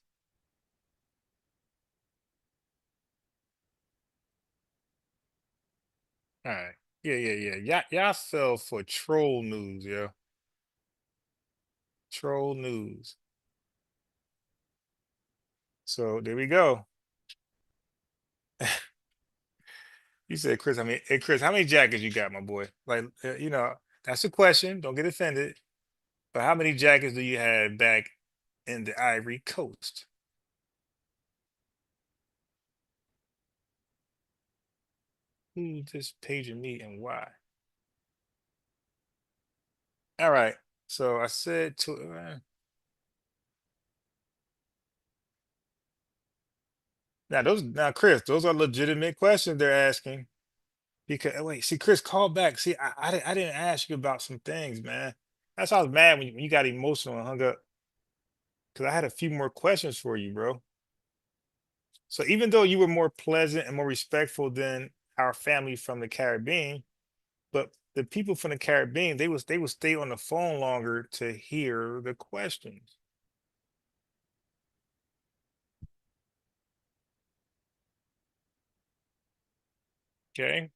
All right. Yeah. Y'all fell for troll news, yo. Troll news. So there we go. You said, Chris, hey, Chris, how many jackets you got, my boy? Like, that's a question. Don't get offended. But how many jackets do you have back in the Ivory Coast? Who's this paging me and why? All right. So I said to now, Chris, those are legitimate questions they're asking. Because wait, see, Chris, call back. See, I didn't ask you about some things, man. That's why I was mad when you got emotional and hung up. Because I had a few more questions for you, bro. So even though you were more pleasant and more respectful than our family from the Caribbean, but the people from the Caribbean, they would stay on the phone longer to hear the questions. Okay.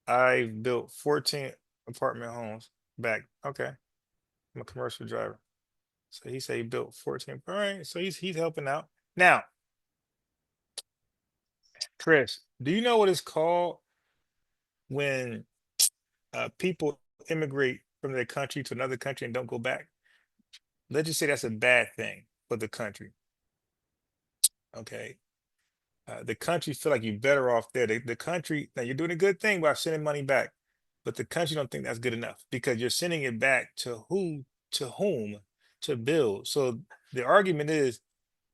I built 14 apartment homes back. Okay. I'm a commercial driver. So he said he built 14. All right. So he's helping out. Now, Chris, do you know what it's called when people immigrate from their country to another country and don't go back? Let's just say that's a bad thing for the country. Okay. The country feel like you're better off there. The country, now you're doing a good thing by sending money back, but the country don't think that's good enough because you're sending it back to who, to whom, to build. So the argument is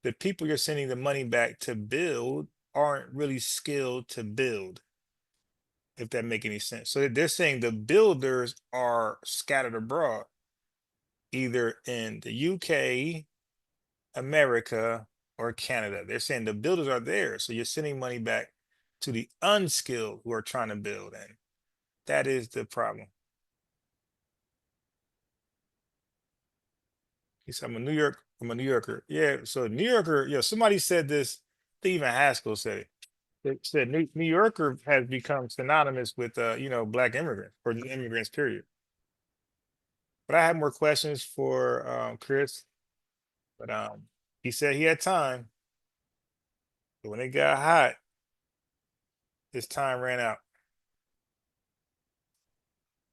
the people you're sending the money back to build aren't really skilled to build, if that make any sense. So they're saying the builders are scattered abroad, either in the UK, America, or Canada. They're saying the builders are there. So you're sending money back to the unskilled who are trying to build. And that is the problem. He said, I'm a New Yorker. Yeah. So New Yorker, somebody said this, I think even Haskell said it. It said New Yorker has become synonymous with, Black immigrants or just immigrants, period. But I have more questions for Chris. But he said he had time. But when it got hot, his time ran out.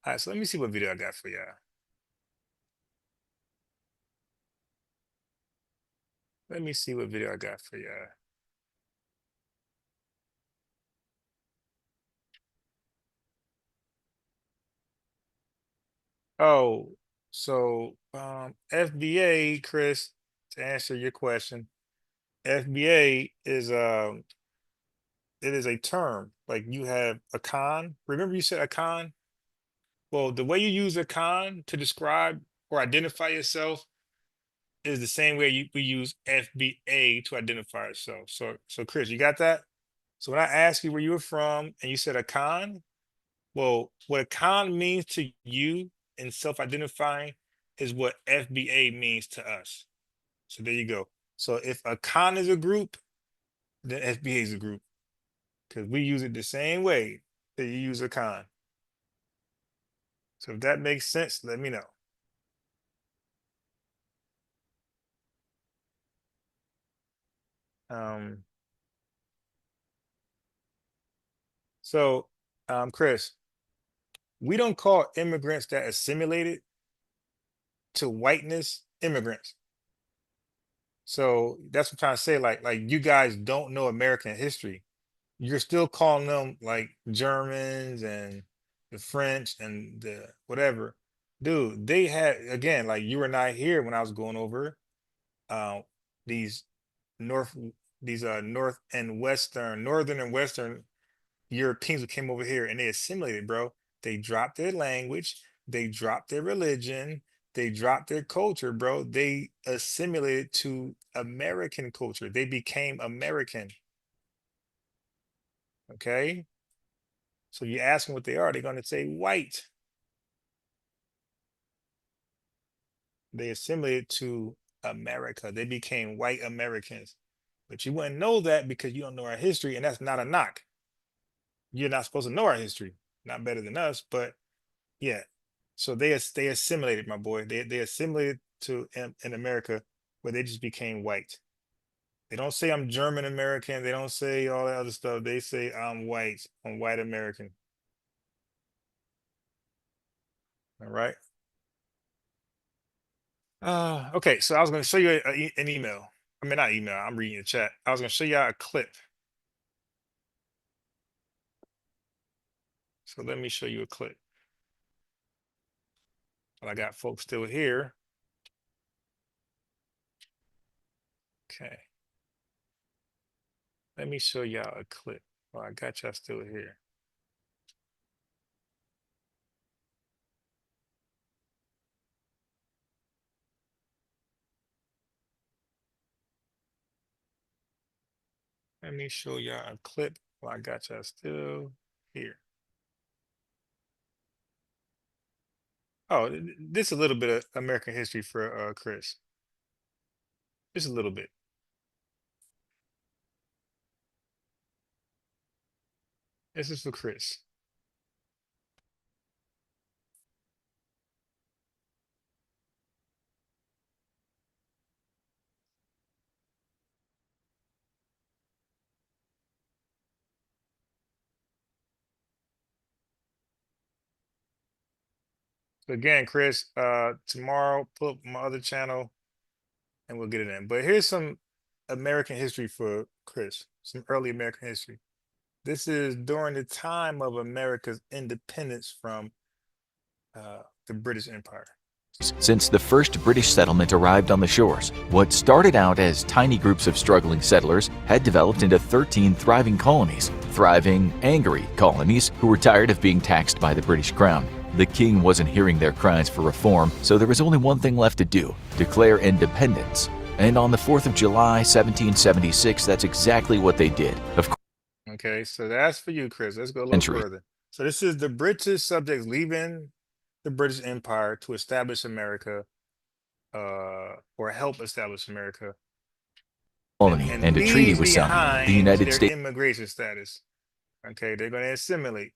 All right, so let me see what video I got for y'all. Let me see what video I got for y'all. Oh, so FBA, Chris, to answer your question, FBA is it is a term. Like you have a con. Remember you said a con? Well, the way you use a con to describe or identify yourself is the same way we use FBA to identify ourselves. So Chris, you got that? So when I asked you where you were from and you said a con, well, what a con means to you in self-identifying is what FBA means to us. So there you go. So if a con is a group, then FBA is a group because we use it the same way. that you use a con. So if that makes sense, let me know. So, Chris, we don't call immigrants that assimilated to whiteness immigrants. So that's what I'm trying to say. Like you guys don't know American history. You're still calling them like Germans and the French and the whatever. Dude, they had, again, like you were not here when I was going over these north north and western, northern and western Europeans who came over here and they assimilated, bro. They dropped their language, they dropped their religion, they dropped their culture, bro. They assimilated to American culture. They became American. Okay? So you ask them what they are, they're going to say white. They assimilated to America. They became white Americans. But you wouldn't know that because you don't know our history, and that's not a knock. You're not supposed to know our history. Not better than us, but yeah. So they assimilated, my boy. They assimilated to in America, where they just became white. They don't say I'm German American. They don't say all that other stuff. They say I'm white. I'm white American. All right. Okay, so I was going to show you an email. I mean, not email. I'm reading the chat. I was going to show you a clip. So let me show you a clip. Well, I got folks still here. Okay. Let me show y'all a clip. Well, I got y'all still here. Let me show y'all a clip. Well, I got y'all still here. Oh, this is a little bit of American history for Chris. Just a little bit. This is for Chris. So again, Chris, tomorrow, pull up my other channel and we'll get it in. But here's some American history for Chris, some early American history. This is during the time of America's independence from the British Empire. Since the first British settlement arrived on the shores, what started out as tiny groups of struggling settlers had developed into 13 thriving colonies, thriving, angry colonies who were tired of being taxed by the British Crown. The king wasn't hearing their cries for reform, so there was only one thing left to do: declare independence. And on the 4th of July, 1776, that's exactly what they did. Of course. Okay, so that's for you, Chris. Let's go a little further. So this is the British subjects leaving the British Empire to establish America, or help establish America. And a treaty was signed. The United States immigration status. Okay, they're going to assimilate.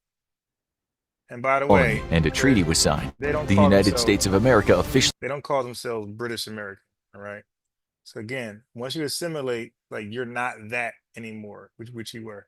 And by the way, and a treaty was signed. They don't the call United themselves- States of America officially. They don't call themselves British American. All right. So again, once you assimilate, like you're not that anymore, which you were.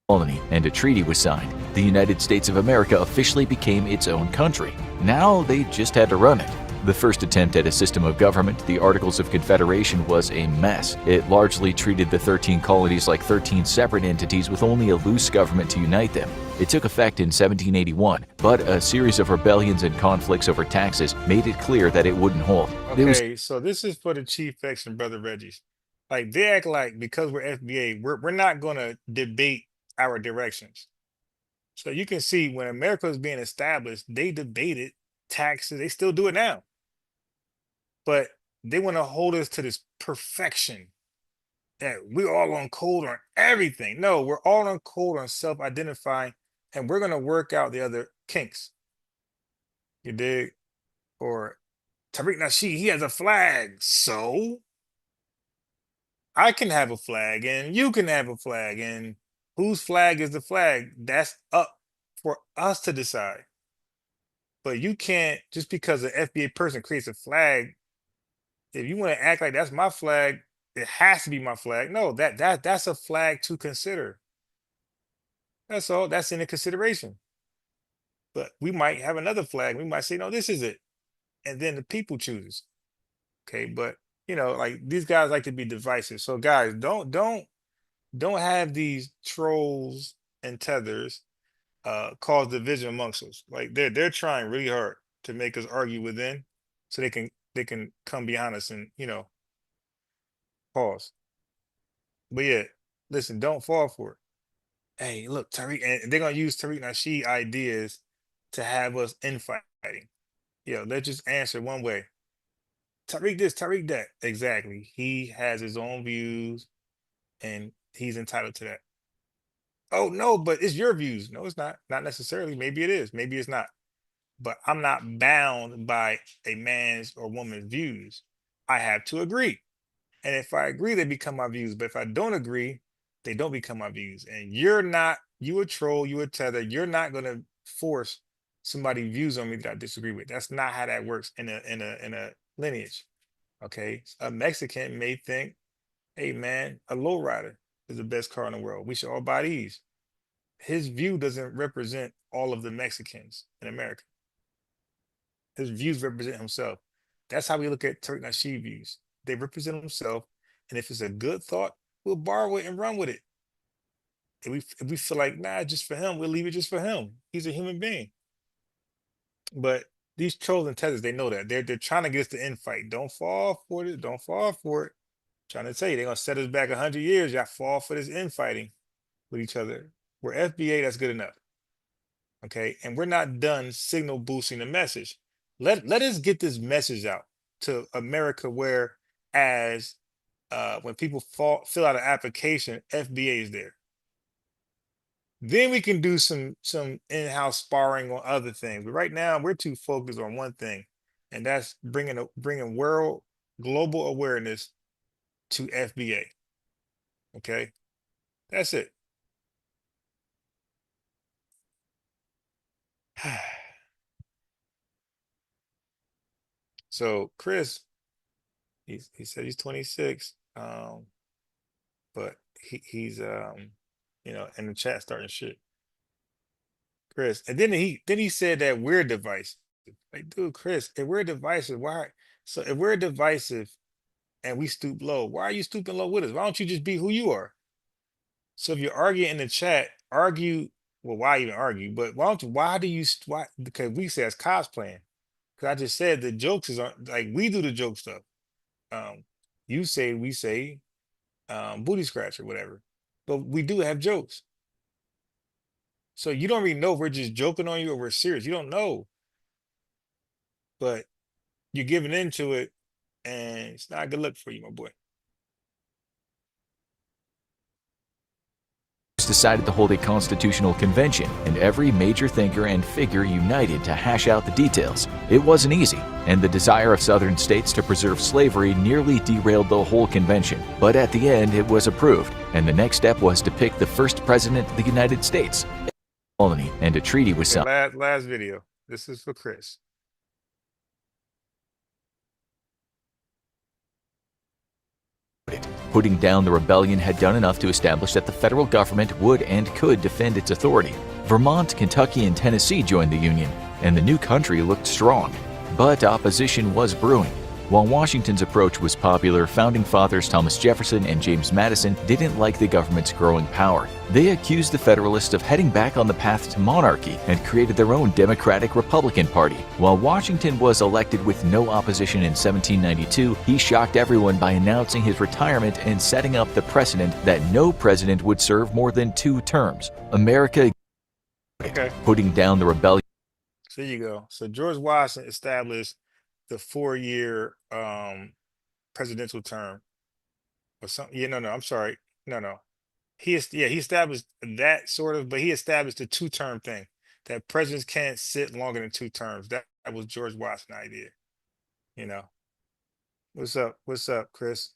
Colony, and a treaty was signed. The United States of America officially became its own country. Now they just had to run it. The first attempt at a system of government, the Articles of Confederation, was a mess. It largely treated the 13 colonies like 13 separate entities with only a loose government to unite them. It took effect in 1781, but a series of rebellions and conflicts over taxes made it clear that it wouldn't hold. Okay, so this is for the Chief X and Brother Reggie's. Like they act like because we're FBA, we're not going to debate our directions. So you can see when America was being established, they debated taxes. They still do it now. But they want to hold us to this perfection that we're all on code on everything. No, we're all on code on self-identifying, and we're going to work out the other kinks. You dig? Or Tariq Nasheed, he has a flag. So I can have a flag and you can have a flag. And whose flag is the flag? That's up for us to decide. But you can't, just because an FBA person creates a flag, if you want to act like that's my flag, it has to be my flag. No, that's a flag to consider. That's all. That's in the consideration. But we might have another flag. We might say, no, this is it. And then the people chooses. Okay, but you know, like these guys like to be divisive. So guys, don't have these trolls and tethers cause division amongst us. Like they're trying really hard to make us argue within so they can come behind us and, you know, pause. But yeah, listen, don't fall for it. Hey, look, Tariq, and they're gonna use Tariq Nasheed ideas to have us infighting. Yo, let's just answer one way. Tariq this, Tariq that. Exactly. He has his own views and he's entitled to that. Oh no, but it's your views. No, it's not. Not necessarily. Maybe it is. Maybe it's not. But I'm not bound by a man's or woman's views. I have to agree. And if I agree, they become my views. But if I don't agree, they don't become my views. And you're not, you a troll, you a tether. You're not gonna force somebody's views on me that I disagree with. That's not how that works in a lineage. Okay. A Mexican may think, hey man, a lowrider is the best car in the world. We should all buy these. His view doesn't represent all of the Mexicans in America. His views represent himself. That's how we look at Tariq Nasheed views. They represent himself, and if it's a good thought, we'll borrow it and run with it. If we feel like, nah, just for him, we'll leave it just for him. He's a human being. But these trolls and tethers, they know that. They're trying to get us to infight. Don't fall for it. Don't fall for it. Trying to tell you, they're gonna set us back 100 years. Y'all fall for this infighting with each other. We're FBA, that's good enough. Okay, and we're not done signal boosting the message. Let us get this message out to America, where as when people fill out an application, FBA is there. Then we can do some in-house sparring on other things. But right now, we're too focused on one thing, and that's bringing world global awareness to FBA. Okay, that's it. So Chris, he said he's 26, but he's you know, in the chat starting shit. Chris, and then he said that we're divisive. Like, dude, Chris, if we're divisive, why? So if we're divisive and we stoop low, why are you stooping low with us? Why don't you just be who you are? So if you're arguing in the chat, argue. Well, why even argue? But why don't you? Why do you? Why? Because we say it's cosplaying. Because I just said the jokes is like we do the joke stuff. You say, we say, booty scratch or whatever, but we do have jokes. So you don't really know if we're just joking on you or we're serious. You don't know, but you're giving into it, and it's not a good look for you, my boy. Decided to hold a constitutional convention, and every major thinker and figure united to hash out the details. It wasn't easy, and the desire of southern states to preserve slavery nearly derailed the whole convention. But at the end, it was approved, and the next step was to pick the first president of the United States. Colony, and a treaty was signed. Last video. This is for Chris. Putting down the rebellion had done enough to establish that the federal government would and could defend its authority. Vermont, Kentucky, and Tennessee joined the Union, and the new country looked strong. But opposition was brewing. While Washington's approach was popular, founding fathers Thomas Jefferson and James Madison didn't like the government's growing power. They accused the Federalists of heading back on the path to monarchy and created their own Democratic-Republican Party. While Washington was elected with no opposition in 1792, he shocked everyone by announcing his retirement and setting up the precedent that no president would serve more than 2 terms. America putting down the rebellion. So there you go. So George Washington established the 4-year presidential term or something. Yeah, no, I'm sorry. No. He established that sort of, but he established the 2-term thing, that presidents can't sit longer than 2 terms. That was George Washington's idea. You know. What's up? What's up, Chris?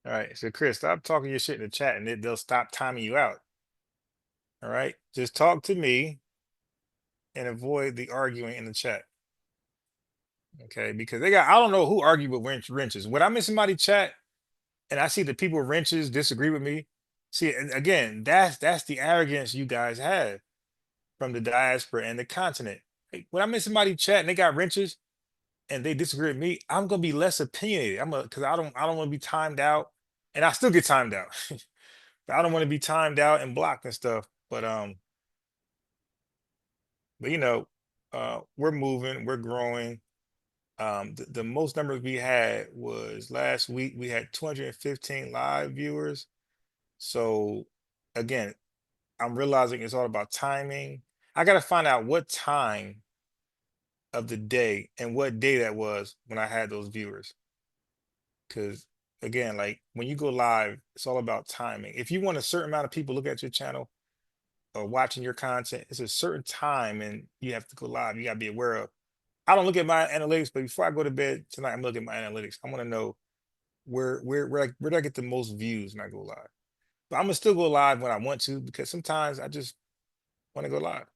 All right. So Chris, stop talking your shit in the chat and they'll stop timing you out. All right. Just talk to me and avoid the arguing in the chat. Okay, because I don't know who argued with wrenches. When I'm in somebody's chat and I see the people with wrenches disagree with me, see, and again, that's the arrogance you guys have from the diaspora and the continent. Like, when I'm in somebody's chat and they got wrenches and they disagree with me, I'm gonna be less opinionated. Because I don't want to be timed out, and I still get timed out. But I don't want to be timed out and blocked and stuff. But you know, we're moving, we're growing. The most numbers we had was last week. We had 215 live viewers. So again, I'm realizing it's all about timing. I got to find out what time of the day and what day that was when I had those viewers. Because again, like when you go live, it's all about timing. If you want a certain amount of people look at your channel or watching your content, it's a certain time and you have to go live. You got to be aware of. I don't look at my analytics, but before I go to bed tonight, I'm looking at my analytics. I want to know where do I get the most views when I go live. But I'm gonna still go live when I want to because sometimes I just want to go live.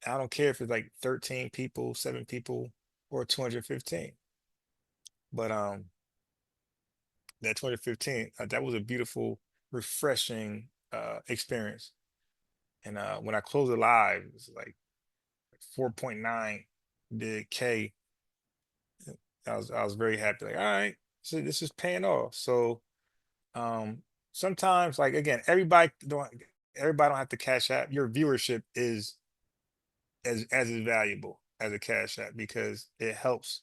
I don't care if it's like 13 people, 7 people, or 215. But that 215, that was a beautiful, refreshing experience. And when I closed it live, it was like 4.9 did K. I was very happy. Like, all right, so this is paying off. So sometimes, like again, everybody don't have to cash app. Your viewership is as valuable as a cash app because it helps.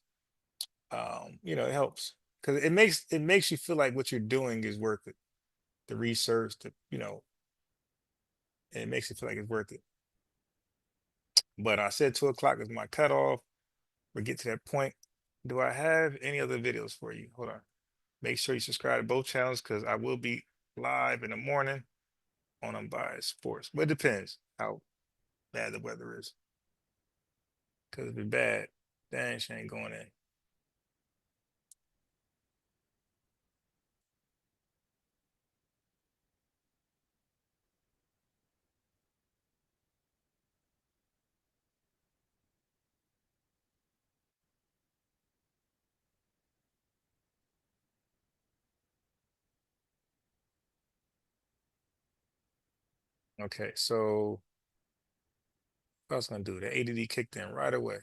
It helps because it makes you feel like what you're doing is worth it. The research, it makes you feel like it's worth it. But I said 2 o'clock is my cutoff. We get to that point. Do I have any other videos for you? Hold on. Make sure you subscribe to both channels because I will be live in the morning on Unbiased Sports. But it depends how bad the weather is. Because if it's bad, then she ain't going in. Okay, so what I was gonna do? The ADD kicked in right away.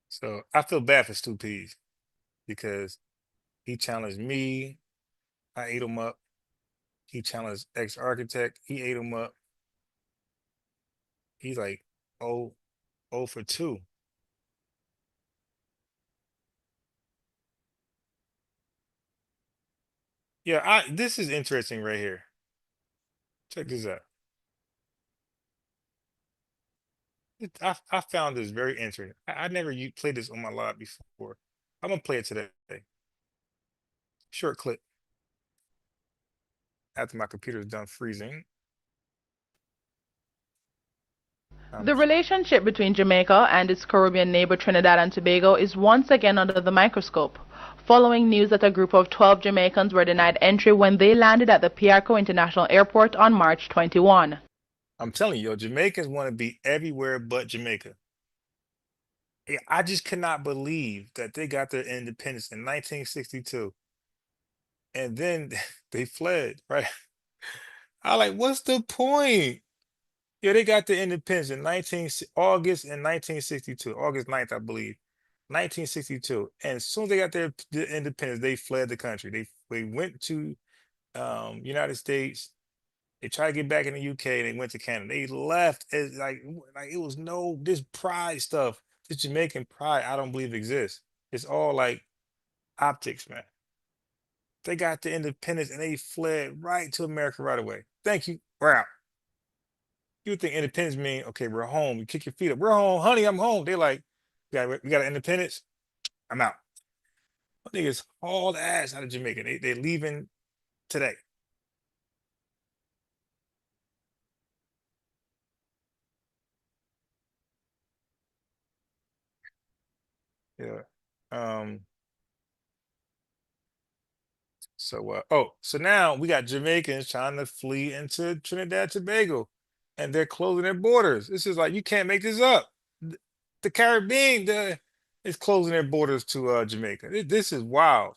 So I feel bad for Stu Pease because he challenged me. I ate him up. He challenged ex-architect. He ate him up. He's like, oh for 2. Yeah, this is interesting right here. Check this out. I found this very interesting. I never played this on my live before. I'm gonna play it today. Short clip. After my computer is done freezing. The relationship between Jamaica and its Caribbean neighbor Trinidad and Tobago is once again under the microscope, following news that a group of 12 Jamaicans were denied entry when they landed at the Piarco International Airport on March 21. I'm telling you, Jamaicans want to be everywhere but Jamaica. Yeah, I just cannot believe that they got their independence in 1962. And then they fled, right? I like, what's the point? Yeah, they got their independence in August in 1962, August 9th, I believe, 1962. And as soon as they got their independence, they fled the country. They went to United States. They tried to get back in the UK. They went to Canada. They left as like it was this pride stuff, this Jamaican pride. I don't believe exists. It's all like optics, man. They got the independence and they fled right to America right away. Thank you. We're out. You would think independence mean, okay, we're home. You kick your feet up. We're home, honey. I'm home. They're like, we got an independence. I'm out. Niggas hauled ass out of Jamaica. They're leaving today. Yeah. So so now we got Jamaicans trying to flee into Trinidad and Tobago, and they're closing their borders. This is like, you can't make this up. The Caribbean is closing their borders to Jamaica. This is wild.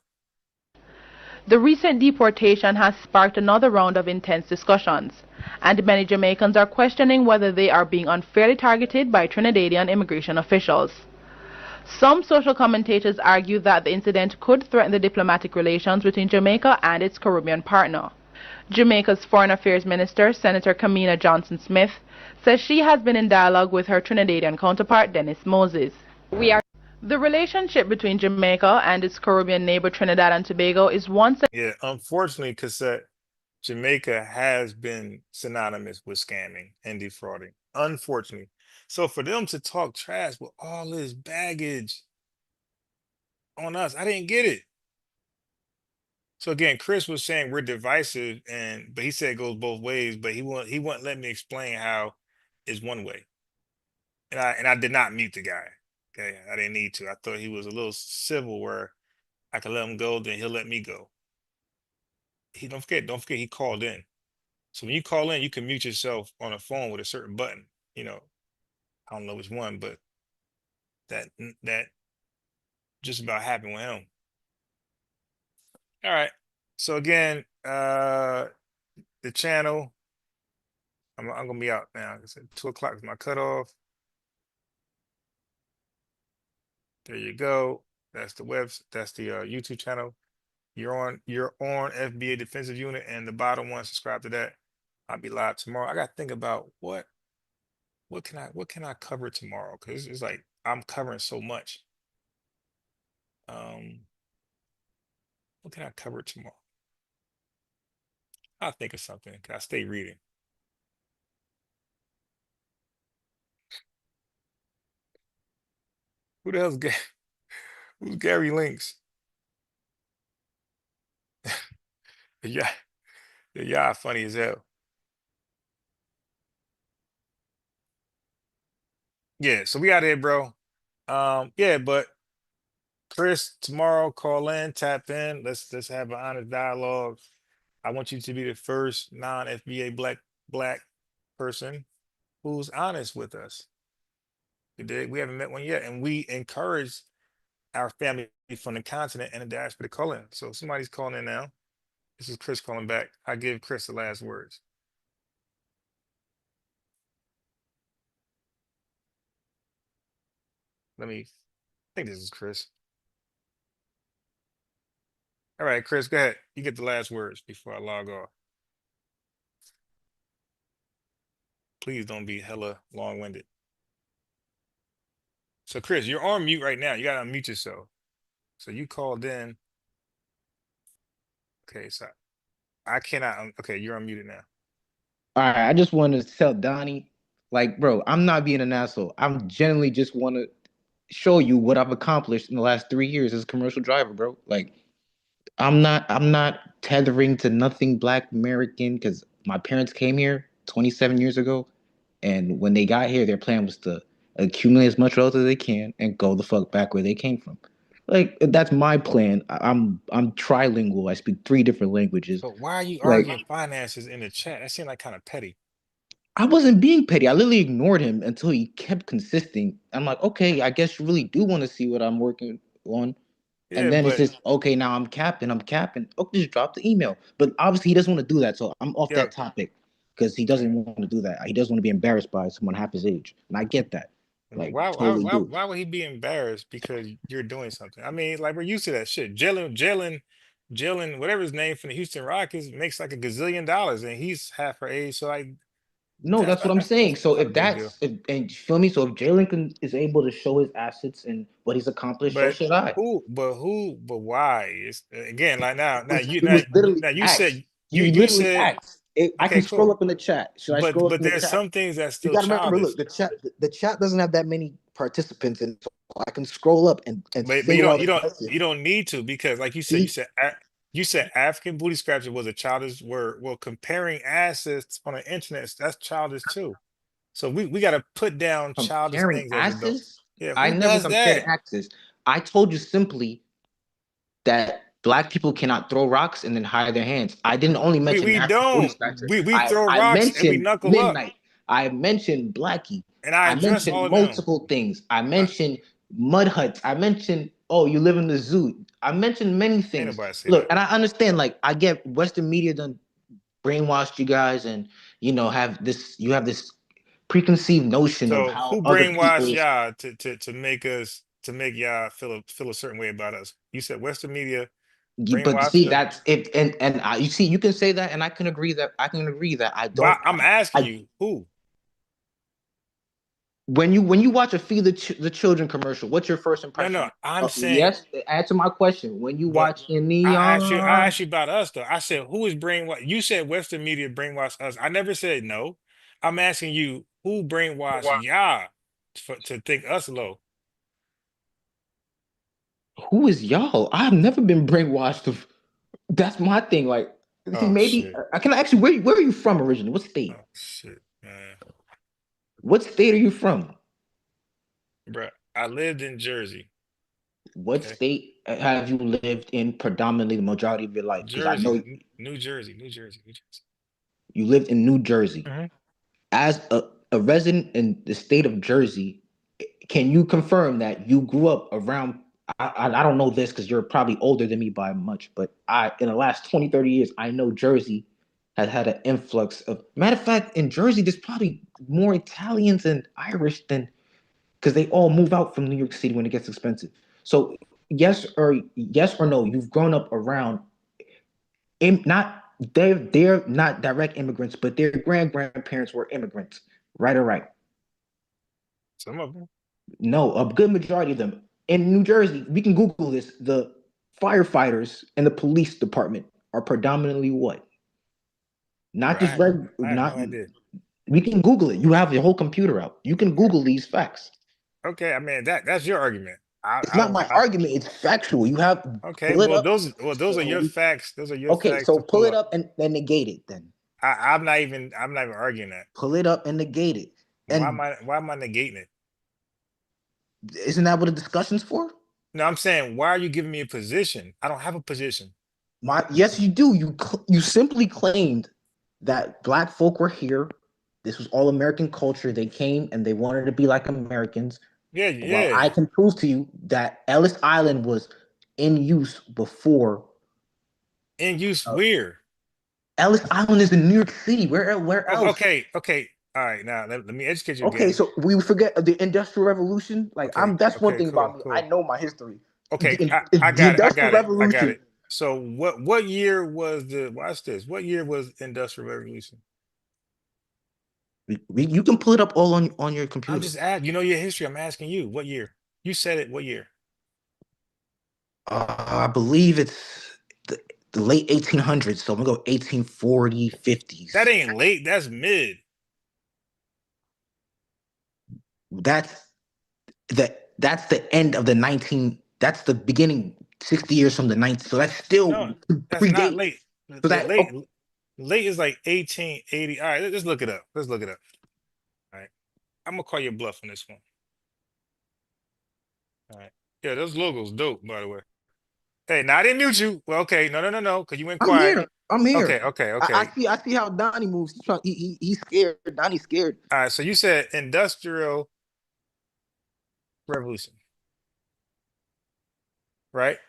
The recent deportation has sparked another round of intense discussions, and many Jamaicans are questioning whether they are being unfairly targeted by Trinidadian immigration officials. Some social commentators argue that the incident could threaten the diplomatic relations between Jamaica and its Caribbean partner. Jamaica's Foreign Affairs Minister, Senator Kamina Johnson-Smith, says she has been in dialogue with her Trinidadian counterpart, Dennis Moses. The relationship between Jamaica and its Caribbean neighbor Trinidad and Tobago is once Yeah, unfortunately, Cassette, Jamaica has been synonymous with scamming and defrauding. Unfortunately. So for them to talk trash with all this baggage on us, I didn't get it. So again, Chris was saying we're divisive, but he said it goes both ways, but he wouldn't let me explain how it's one way. And I did not mute the guy. Okay, I didn't need to. I thought he was a little civil where I could let him go, then he'll let me go. Don't forget he called in. So when you call in, you can mute yourself on a phone with a certain button. You know, I don't know which one, but that just about happened with him. All right. So again, the channel, I'm gonna be out now. It's at 2 o'clock is my cutoff. There you go. That's the YouTube channel. You're on FBA Defensive Unit, and the bottom one, subscribe to that. I'll be live tomorrow. I gotta think about what can I cover tomorrow? Because it's like I'm covering so much. What can I cover tomorrow? I'll think of something. I stay reading. Who the hell's who's Gary Links? Yeah, funny as hell. Yeah, so we out here, bro. Yeah, but Chris, tomorrow, call in, tap in. Let's have an honest dialogue. I want you to be the first non-FBA black person who's honest with us. We haven't met one yet, and we encourage our family from the continent and the diaspora to call in. So somebody's calling in now. This is Chris calling back. I give Chris the last words. I think this is Chris. All right, Chris, go ahead. You get the last words before I log off. Please don't be hella long-winded. So Chris, you're on mute right now. You gotta unmute yourself. So you called in. Okay, so I cannot. Okay, you're unmuted now. All right, I just want to tell Donnie, like, bro, I'm not being an asshole. I'm genuinely just want to show you what I've accomplished in the last 3 years as a commercial driver, bro. Like, I'm not tethering to nothing Black American because my parents came here 27 years ago, and when they got here, their plan was to accumulate as much wealth as they can and go the fuck back where they came from. Like, that's my plan. I'm trilingual. I speak 3 different languages. But why are you Like, arguing finances in the chat? That seemed like kind of petty. I wasn't being petty. I literally ignored him until he kept consisting. I'm like, okay, I guess you really do want to see what I'm working on. Yeah, And then it's but just, okay, now I'm capping. Okay, just drop the email. But obviously he doesn't want to do that. So I'm off yeah, that topic because he doesn't want to do that. He doesn't want to be embarrassed by someone half his age. And I get that. Like, totally do. why would he be embarrassed because you're doing something? I mean, like, we're used to that shit. Jalen, whatever his name from the Houston Rockets makes like $1 gazillion, and he's half her age. So like, No, that's what I'm saying. So not a if big deal. and you feel me? So if Jalen is able to show his assets and what he's accomplished, so should I. But why? It's again like now It was literally you asked. said You literally asked. I okay, can scroll cool. up in the chat. Should I scroll up But in the there's chat? some things that's You still gotta remember, childish. look, the chat doesn't have that many participants, and so I can scroll up and But single out you don't need to, because like you said African booty scratcher was a childish word. Well, comparing assets on the internet, that's childish too. So we got to put down childish comparing things as adults. assets. Yeah, I who never does compared that? access. I told you simply that black people cannot throw rocks and then hide their hands. I didn't only mention We natural don't. Buddhist factor. We throw I rocks and we mentioned knuckle up. midnight. I mentioned Blackie. And I I address mentioned all of them. multiple things. I mentioned mud huts. I mentioned, oh, you live in the zoo. I mentioned many things. Look, and I understand, like, I get Western media done brainwashed you guys, and you have this preconceived notion of So how who other brainwashed people. y'all to make y'all feel a certain way about us? You said Western media But brainwashed see, us. that's it, and you see, you can say that, and I can agree that I don't. But I'm asking you who. When you watch a Feed the Children commercial, what's your first impression? No, I'm saying. Yes. Answer my question. When you watch in the I asked you about us though. I said who is brainwashed? You said Western media brainwashed us. I never said no. I'm asking you who brainwashed y'all to think us low. Who is y'all? I've never been brainwashed. That's my thing. Like, maybe I can ask you where are you from originally? What state? Oh shit, man. What state are you from? Bruh, I lived in Jersey. What state have you lived in predominantly the majority of your life? Because I know New Jersey. You lived in New Jersey. As a resident in the state of Jersey, can you confirm that you grew up around, I don't know this because you're probably older than me by much, but in the last 20, 30 years, I know Jersey has had an influx of, matter of fact, in Jersey, there's probably more Italians and Irish than, because they all move out from New York City when it gets expensive. So yes or no, you've grown up around, they're not direct immigrants, but their grandparents were immigrants, right or right? Some of them. No, a good majority of them. In New Jersey, we can Google this. The firefighters and the police department are predominantly what? Not just regular. Not. No idea. We can Google it. You have your whole computer out. You can Google these facts. Okay, I mean that's your argument. It's not my argument. It's factual. You have. Okay, well those are your facts. Those are your facts. Okay, so pull it up and negate it then. I'm not even arguing that. Pull it up and negate it. And why am I negating it? Isn't that what the discussion's for? No, I'm saying, why are you giving me a position? I don't have a position. Yes, you do. You simply claimed that black folk were here. This was all American culture. They came and they wanted to be like Americans. Yeah. Well, I can prove to you that Ellis Island was in use before. In use where? Ellis Island is in New York City. Where else? Okay. All right, now let me educate you again. Okay, so we forget the Industrial Revolution. Like that's one thing about me. I know my history. Okay, I got it. So what year was watch this? What year was Industrial Revolution? You can pull it up all on your computer. I'm just asking. You know your history. I'm asking you. What year? You said it. What year? I believe it's the late 1800s. So I'm gonna go 1840, 50s. That ain't late. That's mid. That's the end of the 19. That's the beginning 60 years from the 19. So that's still that's not late. So late is like 1880. All right, let's look it up. All right, I'm gonna call your bluff on this one. All right, yeah, those logos dope, by the way. Hey, now I didn't mute you. Well, okay, no, because you went quiet. I'm here. Okay. I see how Donnie moves. He's scared. Donnie's scared. All right, so you said Industrial Revolution, right?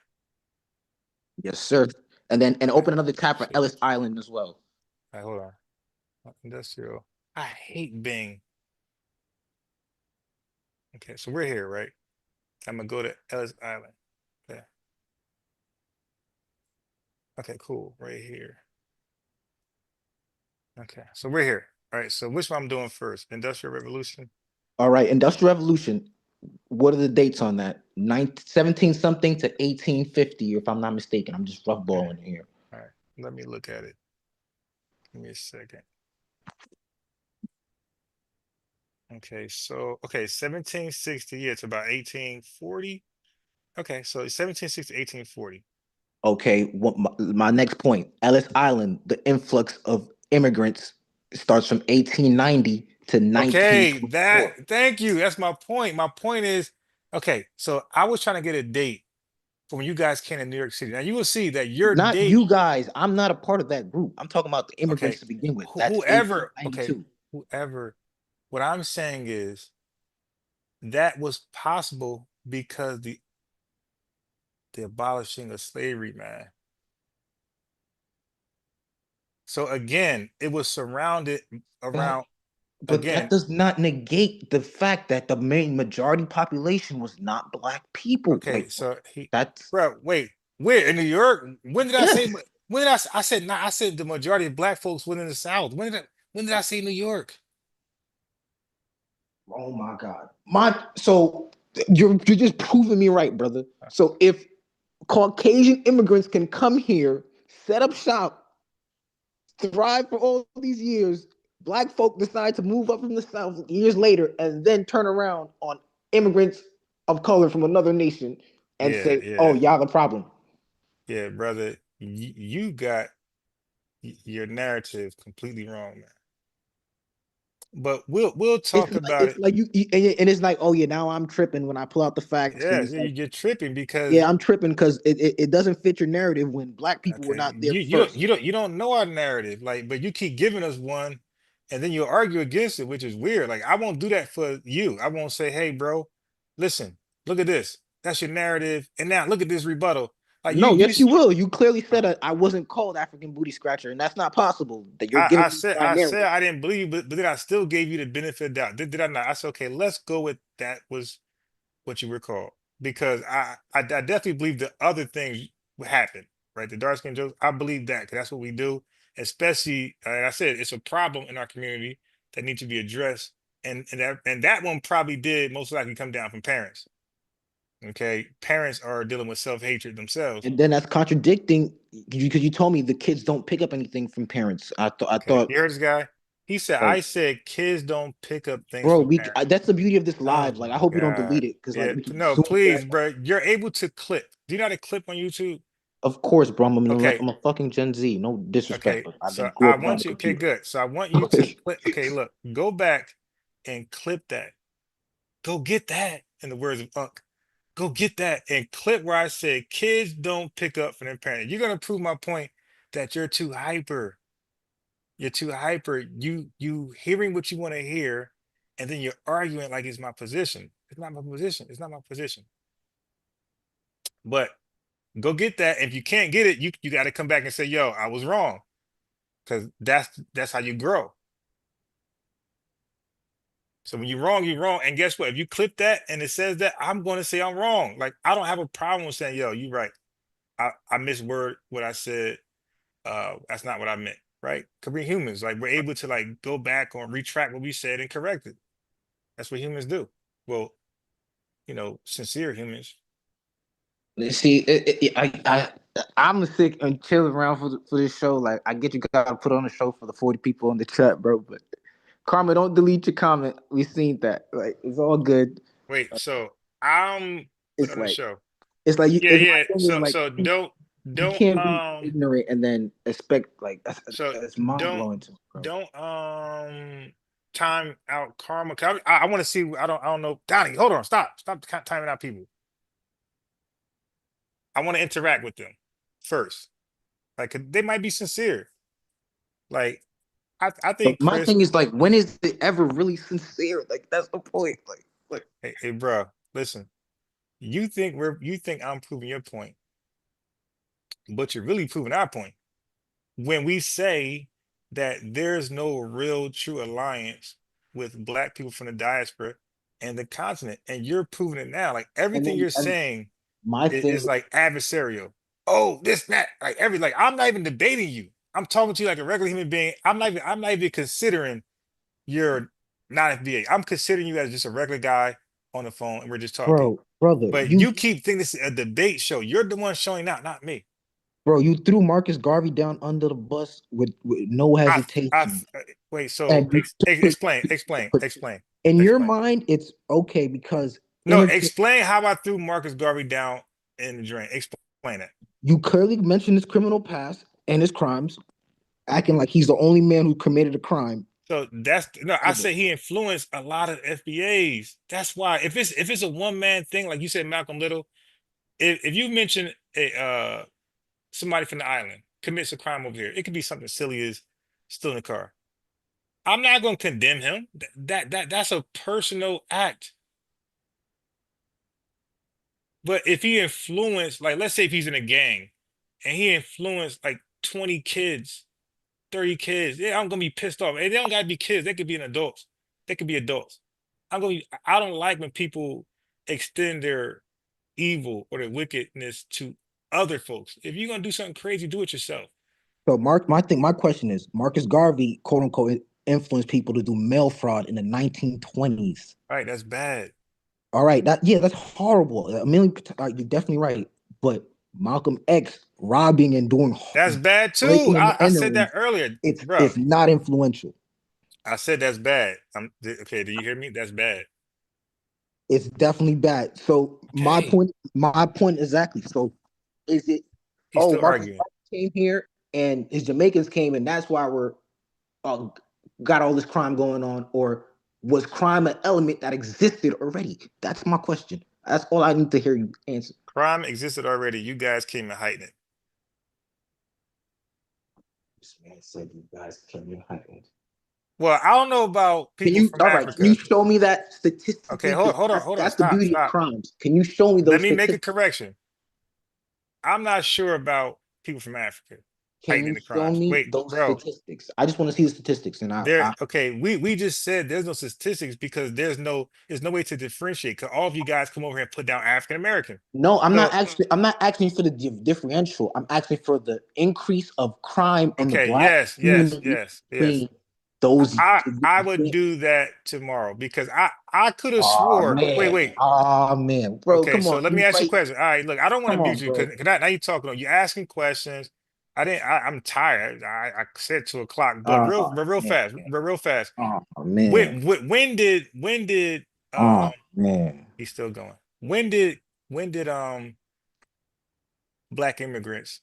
Yes, sir. And open another tab for Ellis Island as well. All right, hold on. Industrial. I hate Bing. Okay, so we're here, right? I'm gonna go to Ellis Island. Yeah. Okay, cool. Right here. Okay, so we're here. All right, so which one I'm doing first? Industrial Revolution. All right, Industrial Revolution. What are the dates on that? 17 something to 1850, if I'm not mistaken. I'm just rough balling here. All right, let me look at it. Give me a second. Okay, so 1760. Yeah, it's about 1840. Okay, so 1760 to 1840. Okay, my next point. Ellis Island, the influx of immigrants starts from 1890 to 1924. Okay, thank you. That's my point. My point is Okay, so I was trying to get a date for when you guys came to New York City. Now you will see that your Not date. you guys. I'm not a part of that group. I'm talking about the immigrants Okay, to begin with. That's whoever. April Okay, 92. whoever. What I'm saying is that was possible because the abolishing of slavery, man. So again, it was surrounded around. But that Again, does not negate the fact that the main majority population was not black people. okay, Like so that's bro, wait, where in New York? When did I say? yes. When did I said not? I said the majority of black folks were in the South. When did I say New York? Oh my God. So you're just proving me right, brother. So if Caucasian immigrants can come here, set up shop, thrive for all these years, black folk decide to move up from the South years later and then turn around on immigrants of color from another nation and Yeah, say, yeah, oh, y'all the problem. yeah, brother. You got your narrative completely wrong, man. But we'll talk about It's it. like and it's like, oh yeah, now I'm tripping when I pull out the facts. Yeah, It's like, you're tripping because yeah, I'm tripping because it doesn't fit your narrative when black people were okay, not there you first. don't know our narrative, like, but you keep giving us one, and then you'll argue against it, which is weird. Like, I won't do that for you. I won't say, hey, bro, listen, look at this. That's your narrative, and now look at this rebuttal. Like No, yes, you will. You clearly said I wasn't called African booty scratcher, and that's not possible. That you're giving me my I said narrative. I didn't believe you, but then I still gave you the benefit of the doubt. Did I not? I said, okay, let's go with that was what you were called. Because I definitely believe the other things happen, right? The dark skin jokes, I believe that because that's what we do. Especially, like I said, it's a problem in our community that needs to be addressed. And that one probably did most likely come down from parents. Okay. Parents are dealing with self-hatred themselves. And then that's contradicting because you told me the kids don't pick up anything from parents. I Okay. thought, You heard this guy? He said, like, I said kids don't pick up things bro, from parents. that's the beauty of this Oh live. Like, my I hope you don't God. delete it because like Yeah. we can No, zoom please, back. bro. You're able to clip. Do you know how to clip on YouTube? Of course, bro. Okay. I'm a fucking Gen Z. No disrespect, Okay. but I So didn't grow I up around want the you, okay, computer. good. So I want you to clip. Okay, look, go back and clip that. Go get that, in the words of Unc. Go get that and clip where I said kids don't pick up from their parents. You're gonna prove my point that you're too hyper. You're too hyper. You hearing what you want to hear, and then you're arguing like it's my position. It's not my position. It's not my position. But go get that. If you can't get it, you got to come back and say, "Yo, I was wrong," because that's how you grow. So when you're wrong, you're wrong. And guess what? If you clip that and it says that, I'm going to say I'm wrong. Like, I don't have a problem with saying, "Yo, you're right. I misword what I said. That's not what I meant." Right? Because we're humans. Like, we're able to like go back or retract what we said and correct it. That's what humans do. Well, sincere humans. See, I'm sick and chilling around for this show. Like, I get you gotta put on a show for the 40 people in the chat, bro. But Karma, don't delete your comment. We seen that. Like, it's all good. Wait, so I'm put It's on the like show. you. Yeah, It's yeah. my thing is So like so you don't can't be ignorant and then expect like so that's mind don't blowing to me, bro. don't time out karma. 'Cause I want to see. I don't know. Donnie, hold on. Stop timing out people. I want to interact with them first. Like, 'cause they might be sincere. Like, I But think my Chris. thing is like, when is it ever really sincere? Like, that's the point. Like Hey, bro, listen. You think I'm proving your point, but you're really proving our point when we say that there's no real true alliance with black people from the diaspora and the continent, and you're proving it now. Like, everything you're and saying my thing is like adversarial. Oh, this, that, like I'm not even debating you. I'm talking to you like a regular human being. I'm not even considering you're not FBA. I'm considering you as just a regular guy on the phone, and we're just talking. brother, But you keep thinking this is a debate show. You're the one showing out, not me. you threw Marcus Garvey down under the bus with no hesitation. Wait. So And explain. in your mind, it's okay because No, explain how I threw Marcus Garvey down in the drain. Explain it. you clearly mentioned his criminal past and his crimes, acting like he's the only man who committed a crime. So that's no, I say he influenced a lot of FBAs. That's why if it's a one-man thing, like you said, Malcolm Little, if you mention a somebody from the island commits a crime over here, it could be something silly as stealing a car. I'm not gonna condemn him. That's a personal act. But if he influenced, like let's say if he's in a gang and he influenced like 20 kids, 30 kids, yeah, I'm gonna be pissed off. And they don't gotta be kids, they could be an adults. They could be adults. I don't like when people extend their evil or their wickedness to other folks. If you're gonna do something crazy, do it yourself. So my question is, Marcus Garvey, quote unquote, influenced people to do mail fraud in the 1920s. All right, that's bad. All right, that's horrible. You're definitely right. But Malcolm X robbing and doing that's bad too. I said that earlier. It's not influential. I said that's bad. Okay. Do you hear me? That's bad. It's definitely bad. So okay. my point exactly. So is it? He's still arguing. Came here and his Jamaicans came, and that's why we're got all this crime going on, or was crime an element that existed already? That's my question. That's all I need to hear you answer. Crime existed already. You guys came and heightened it. This man said you guys came and heightened it. Well, I don't know about people from Africa. Can you show me that statistic? Okay, hold on. That's the beauty of crimes. Can you show me those? Let me make a correction. I'm not sure about people from Africa. Can you show me those statistics? I just want to see the statistics. And okay, we just said there's no statistics because there's no way to differentiate. Because all of you guys come over here and put down African American. No, I'm not asking for the differential. I'm asking for the increase of crime in the black community. Yes. Those I would do that tomorrow because I could have swore. Man. Wait. Oh man, bro. Okay, come so on. let me ask you a question. All right, look, I don't want to beat you because now you're talking. You're asking questions. I'm tired. I said 2 o'clock, but real fast. Oh man. When did man, he's still going. When did black immigrants